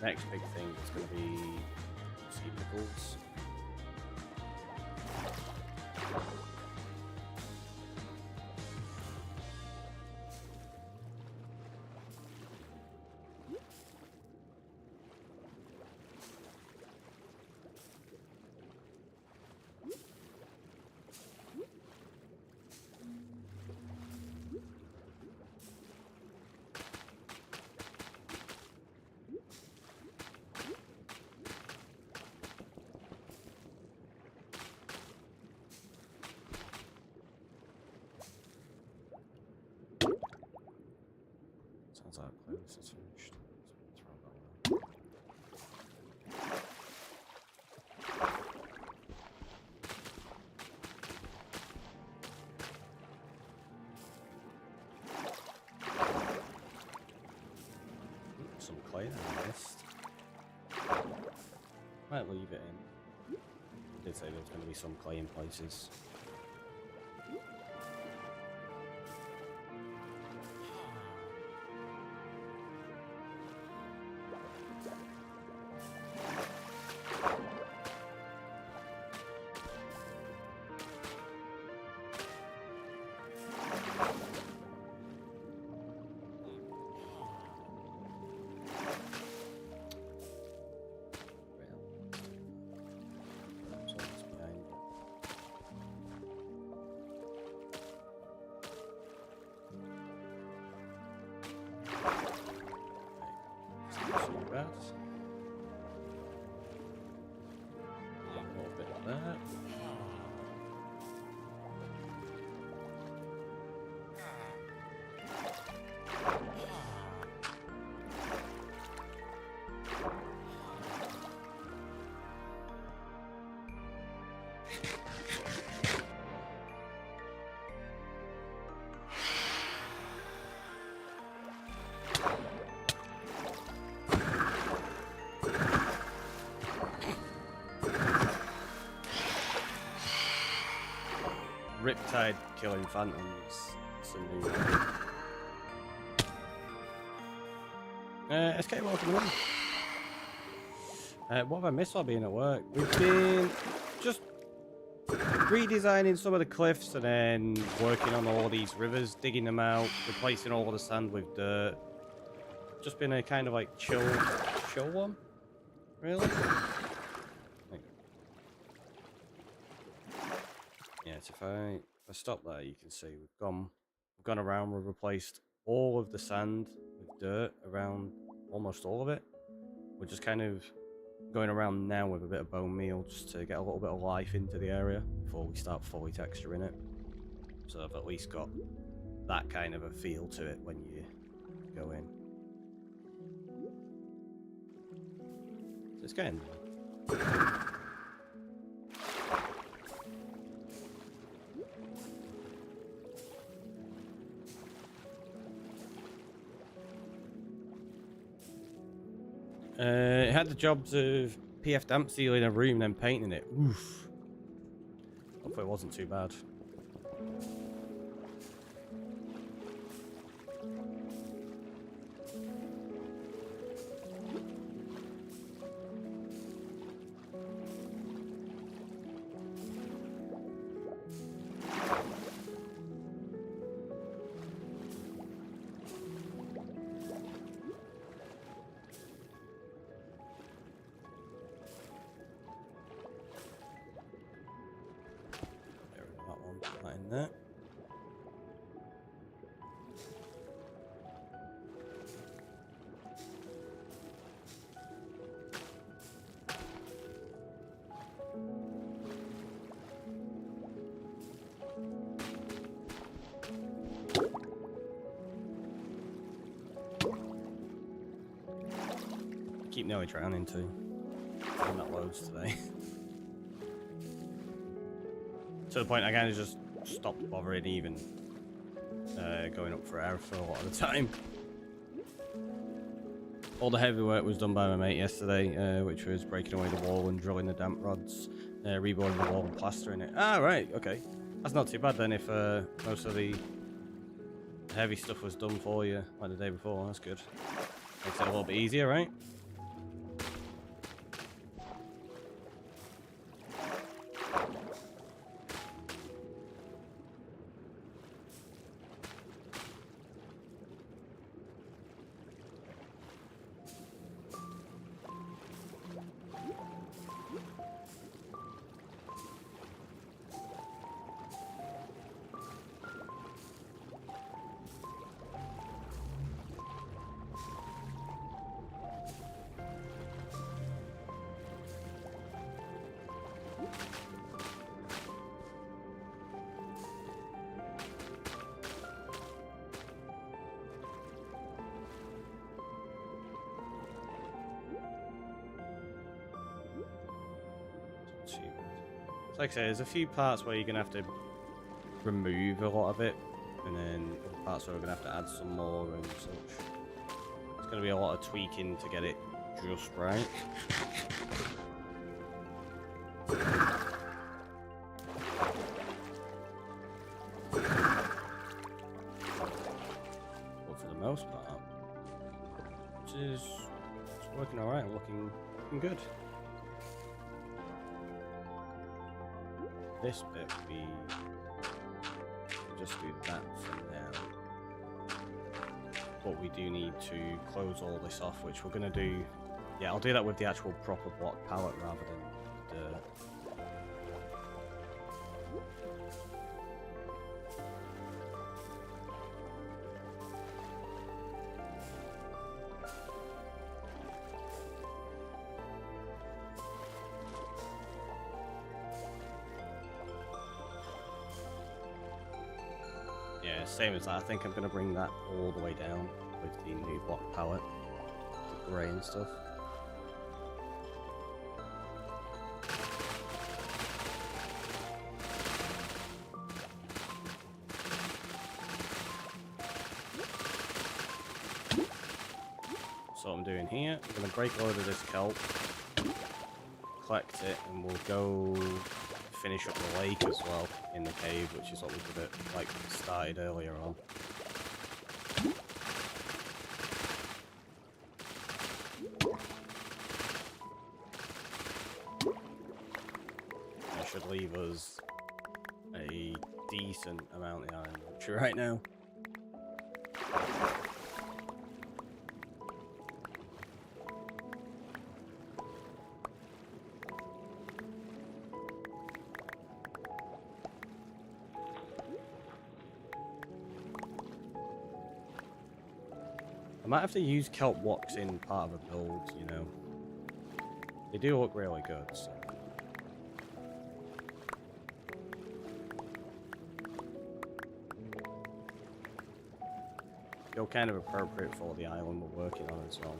Next big thing is going to be sea pickles. Sounds like close, it's finished. Let's throw that one. Some clay I missed. Might leave it in. I did say there was going to be some clay in places. bad. Yeah, a little bit of that. Riptide killing phantoms. It's a new one. Escape welcome in. What have I missed while being at work? We've been just redesigning some of the cliffs and then working on all these rivers, digging them out, replacing all of the sand with dirt. Just been a kind of like chill one, really. Yes, if I stop there, you can see we've gone around. We've replaced all of the sand with dirt around almost all of it. We're just kind of going around now with a bit of bone meal just to get a little bit of life into the area before we start fully texturing it. So I've at least got that kind of a feel to it when you go in. So it's getting there. It had the jobs of PF damp sealing a room and then painting it. Oof. Hopefully it wasn't too bad. That in there. Keep nearly drowning too. I'm not loads today. To the point I kind of just stopped bothering even going up for air for a lot of the time. All the heavy work was done by my mate yesterday, which was breaking away the wall and drilling the damp rods, reboarding the wall and plastering it. Ah, right, okay. That's not too bad then if most of the heavy stuff was done for you like the day before. That's good. Makes it a little bit easier, right? Like I say, there's a few parts where you're going to have to remove a lot of it, and then other parts where we're going to have to add some more and such. It's going to be a lot of tweaking to get it just right. But for the most part, it's working alright and looking good. This bit we just do that for now, but we do need to close all this off, which we're going to do. Yeah, I'll do that with the actual proper block palette rather than dirt. same as that. I think I'm going to bring that all the way down with the new block palette, the grey and stuff. So what I'm doing here, I'm going to break a load of this kelp, collect it, and we'll go finish up the lake as well in the cave, which is what we did it like started earlier on. That should leave us a decent amount of iron inventory right now. I might have to use kelp blocks in part of a build, you know. They do look really good, so. Feel kind of appropriate for the island we're working on as well.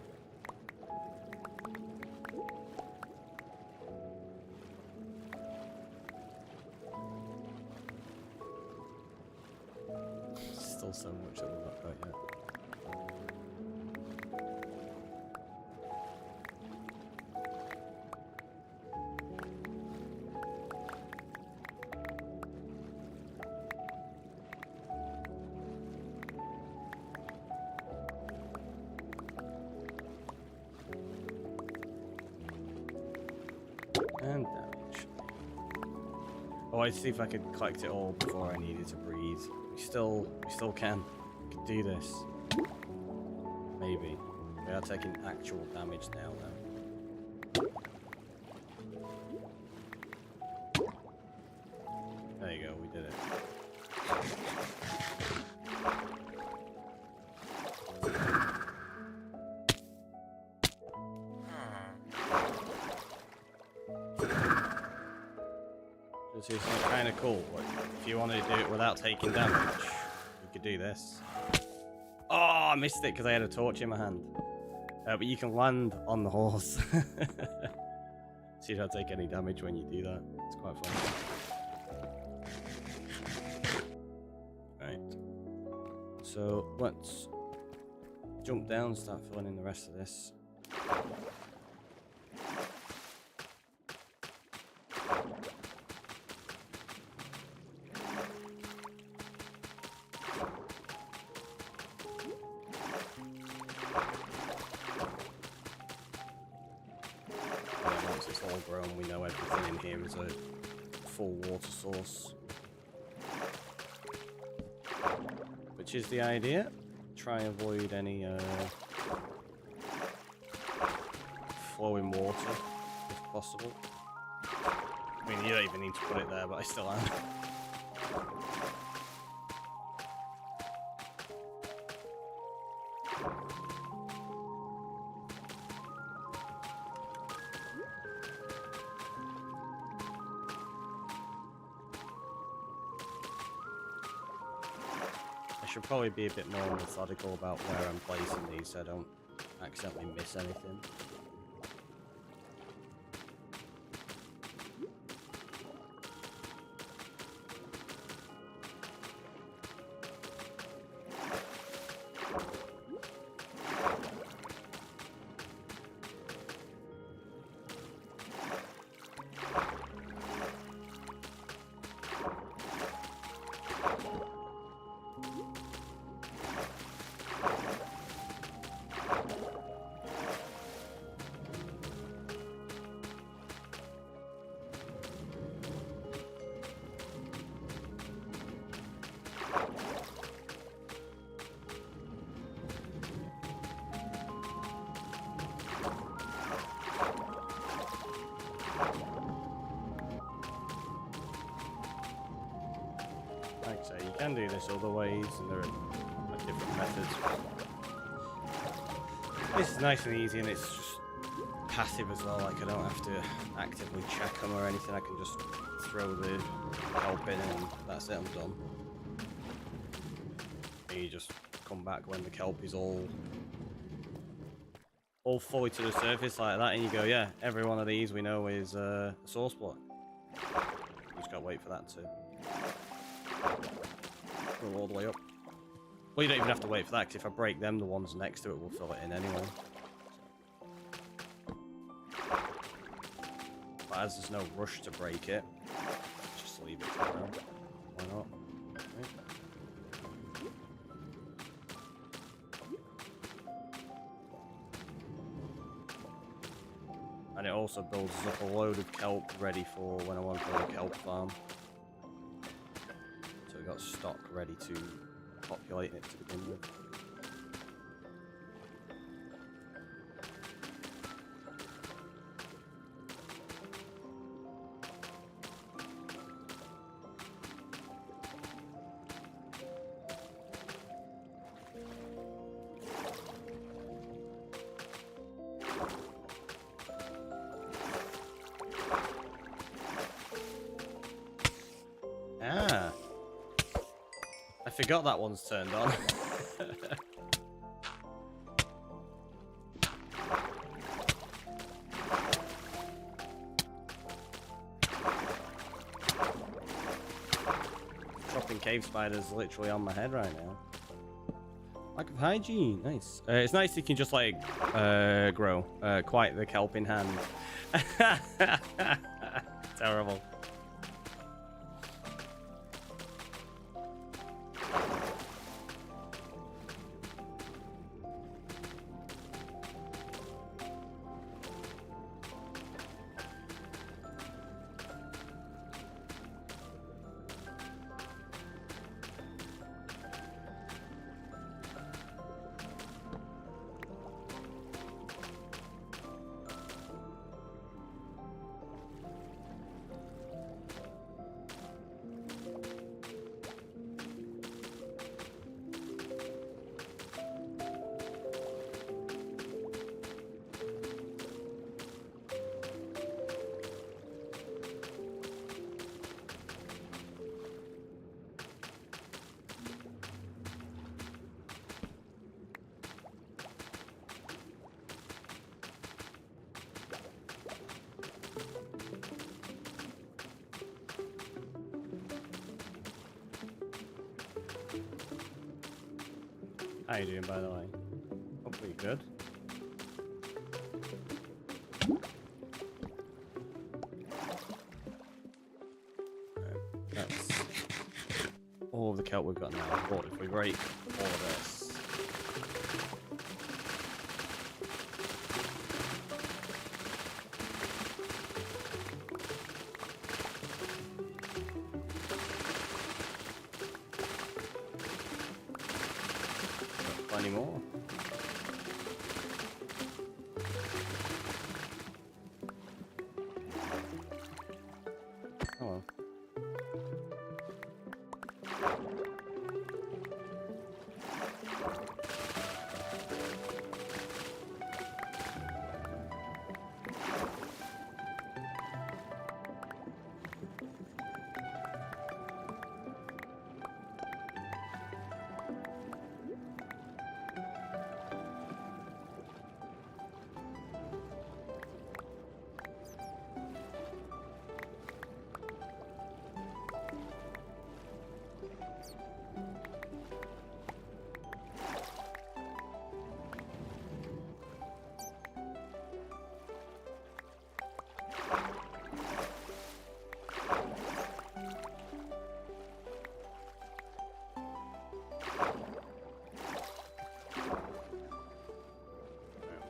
Still so much that we're not got yet. And damage. Oh, I'd see if I could collect it all before I needed to breathe. We still can. We can do this. Maybe. We are taking actual damage now, though. There you go, we did it. This is kind of cool. Like, if you wanted to do it without taking damage, you could do this. Oh, I missed it because I had a torch in my hand. But you can land on the horse. So you don't take any damage when you do that. It's quite fun. Right. So let's jump down and start filling in the rest of this. Once it's all grown, we know everything in here is a full water source. Which is the idea. Try and avoid any flowing water, if possible. I mean, you don't even need to put it there, but I still am. I should probably be a bit more methodical about where I'm placing these so I don't accidentally miss anything. Like I say, you can do this other ways, and there are different methods. This is nice and easy, and it's just passive as well. Like, I don't have to actively check them or anything. I can just throw the help in, and that's it. I'm done. you just come back when the kelp is all fully to the surface like that, and you go, yeah, every one of these we know is a source block. You just gotta wait for that to go all the way up. Well, you don't even have to wait for that, because if I break them, the ones next to it will fill it in anyway. But as there's no rush to break it, just leave it for now. Why not? Okay. And it also builds up a load of kelp ready for when I want to build a kelp farm. So we've got stock ready to populate it to begin with. Ah, I forgot that one's turned on. Dropping cave spiders literally on my head right now. Lack of hygiene, nice. It's nice you can just like grow quite the kelp in hand. Terrible. How you doing, by the way? Hopefully good. That's all of the kelp we've got now. What if we break all of this? Plenty more. Oh well.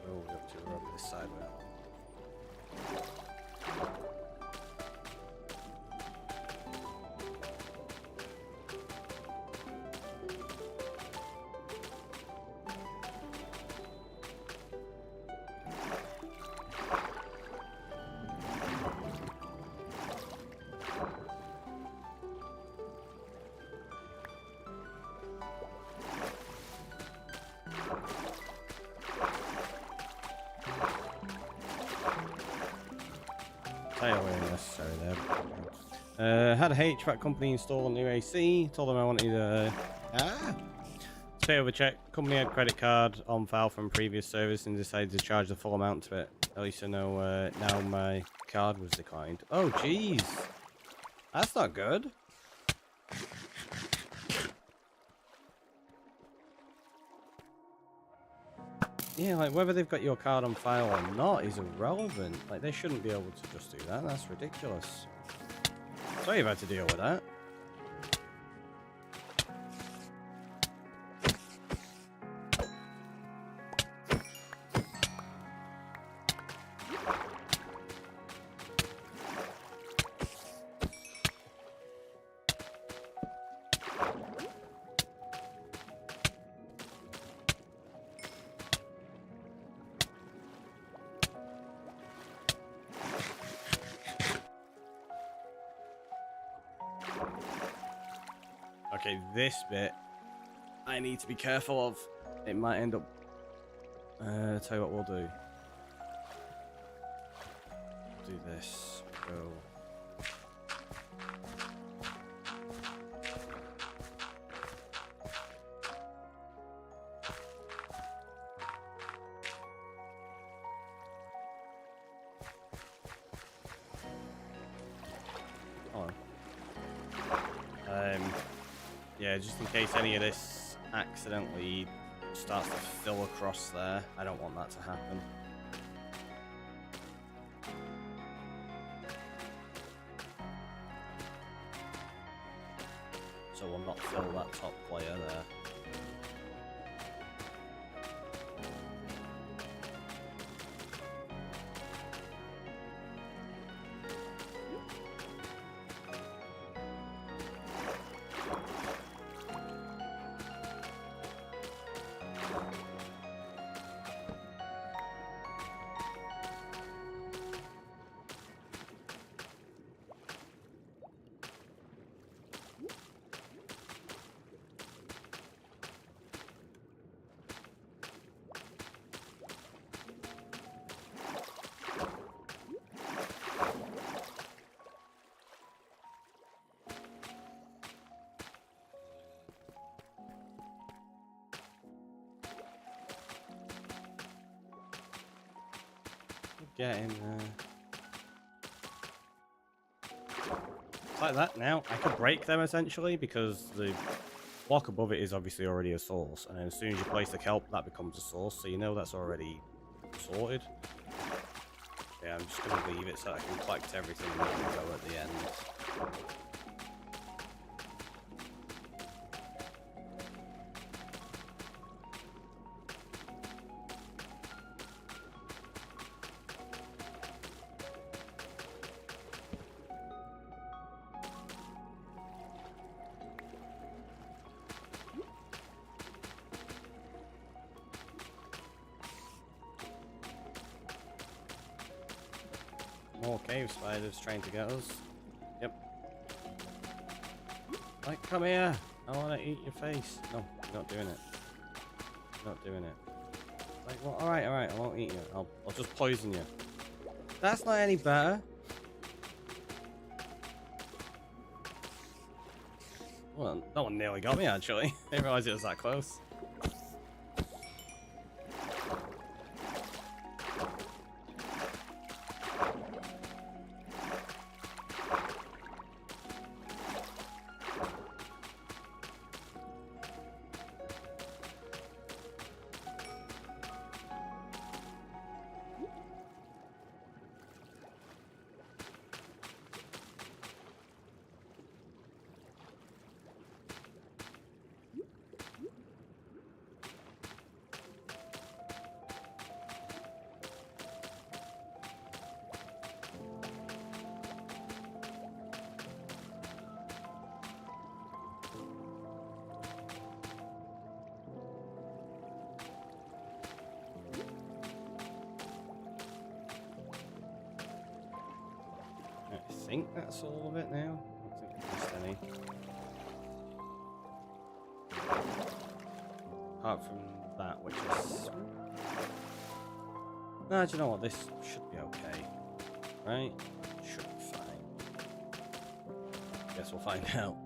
We'll go to the rope this side now. Tailway necessary there. Had a HVAC company install a new AC. Told them I wanted Pay over check. Company had credit card on file from previous service and decided to charge the full amount to it. At least I know now my card was declined. Oh, jeez. That's not good. Yeah, like whether they've got your card on file or not is irrelevant. Like they shouldn't be able to just do that. That's ridiculous. Sorry you've had to deal with that. Okay, this bit I need to be careful of. It might end up. Tell you what we'll do. Do this. Go. Hold on. Yeah, just in case any of this accidentally starts to fill across there. I don't want that to happen. So we'll not fill that top layer there. Get in there. It's like that now. I could break them essentially because the block above it is obviously already a source, and then as soon as you place the kelp, that becomes a source, so you know that's already sorted. Yeah, I'm just going to leave it so I can collect everything and let it go at the end. More cave spiders trying to get us. Yep. Like, come here. I want to eat your face. No, you're not doing it. You're not doing it. Like, well, alright, I won't eat you. I'll just poison you. That's not any better. Well, that one nearly got me, actually. I didn't realise it was that close. I think that's all of it now. I don't think I've missed any. Apart from that, which is... Nah, do you know what? This should be okay. Right? Should be fine. Guess we'll find out.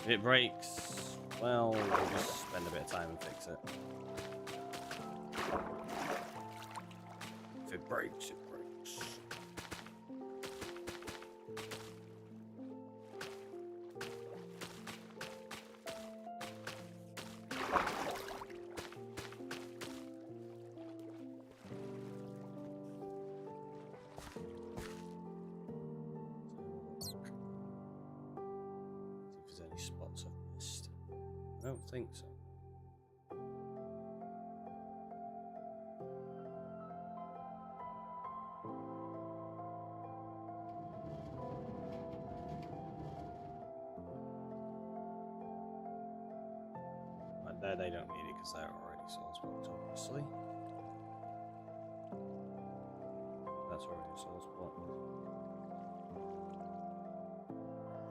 If it breaks... well, we'll just spend a bit of time and fix it. If it breaks, it breaks. See if there's any spots I've missed. I don't think so. Right there, they don't need it because they're already source blocked, obviously. That's already a source block.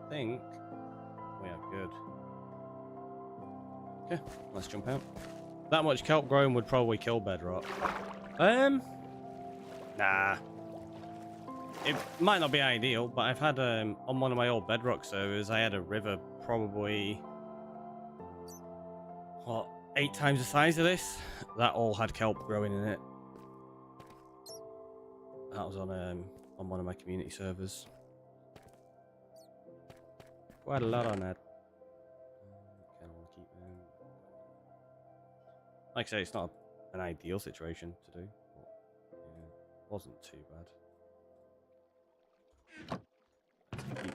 I think we are good. Okay, let's jump out. That much kelp growing would probably kill bedrock. Nah. It might not be ideal, but I've had on one of my old bedrock servers, I had a river probably what 8 times the size of this. That all had kelp growing in it. That was on one of my community servers. Quite a lot on that. Okay, I want to keep like I say, it's not an ideal situation to do, but yeah, it wasn't too bad. Let's keep that.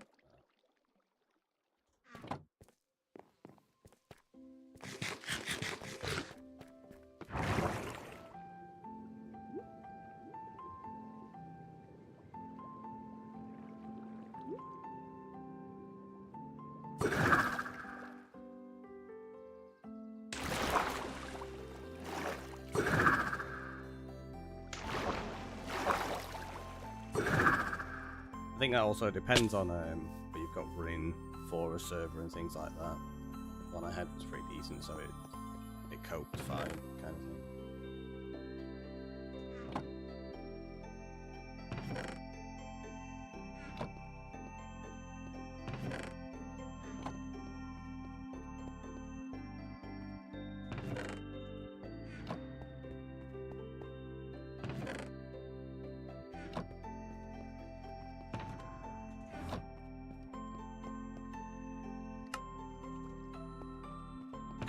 I think that also depends on what you've got running for a server and things like that. The one I had was pretty decent, so it coped fine, kind of thing.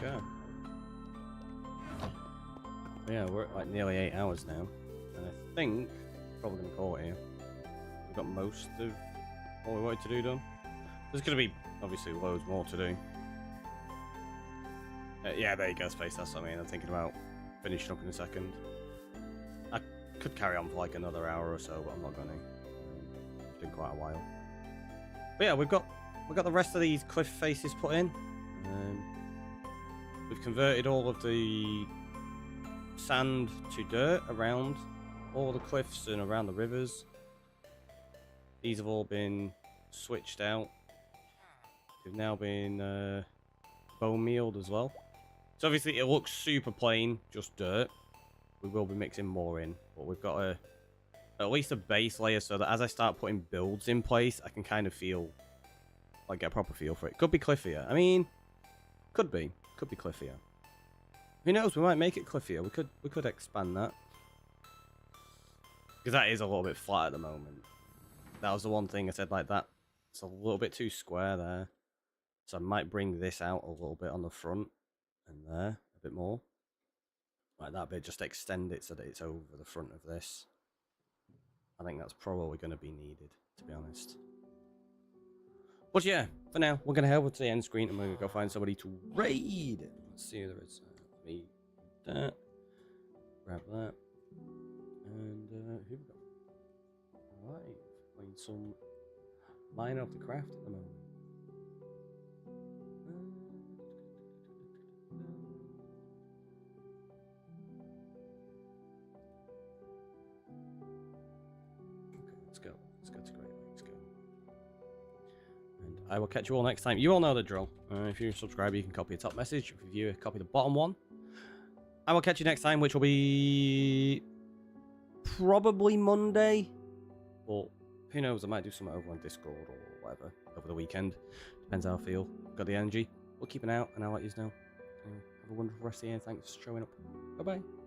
Okay. Yeah, we're at like nearly 8 hours now, and I think probably gonna call it here. We've got most of what we wanted to do done. There's gonna be obviously loads more to do. Yeah, there you go, Space. That's what I mean. I'm thinking about finishing up in a second. I could carry on for like another hour or so, but I'm not gonna. It's been quite a while. But yeah, we've got the rest of these cliff faces put in. We've converted all of the sand to dirt around all the cliffs and around the rivers. These have all been switched out. They've now been bone mealed as well. So obviously it looks super plain, just dirt. We will be mixing more in, but we've got at least a base layer so that as I start putting builds in place, I can kind of feel, like get a proper feel for it. Could be cliffier. I mean, could be cliffier. Who knows? We might make it cliffier. We could expand that because that is a little bit flat at the moment. That was the one thing I said like that. It's a little bit too square there, so I might bring this out a little bit on the front and there a bit more, like that bit. Just extend it so that it's over the front of this. I think that's probably going to be needed, to be honest. But yeah, for now, we're going to head over to the end screen and we're going to go find somebody to raid. Let's see who there is. Let me do that. Grab that. And who we got? Alright, playing some Mine of the Craft at the moment. Okay, let's go. Let's go to Great Lakes. Go. And I will catch you all next time. You all know the drill. If you're a subscriber, you can copy a top message. If you're a viewer, copy the bottom one. I will catch you next time, which will be probably Monday. But who knows? I might do something over on Discord or whatever over the weekend. Depends how I feel. Got the energy. we'll keep an eye out, and I'll let you know. Anyway, have a wonderful rest of the year. Thanks for showing up. Bye bye.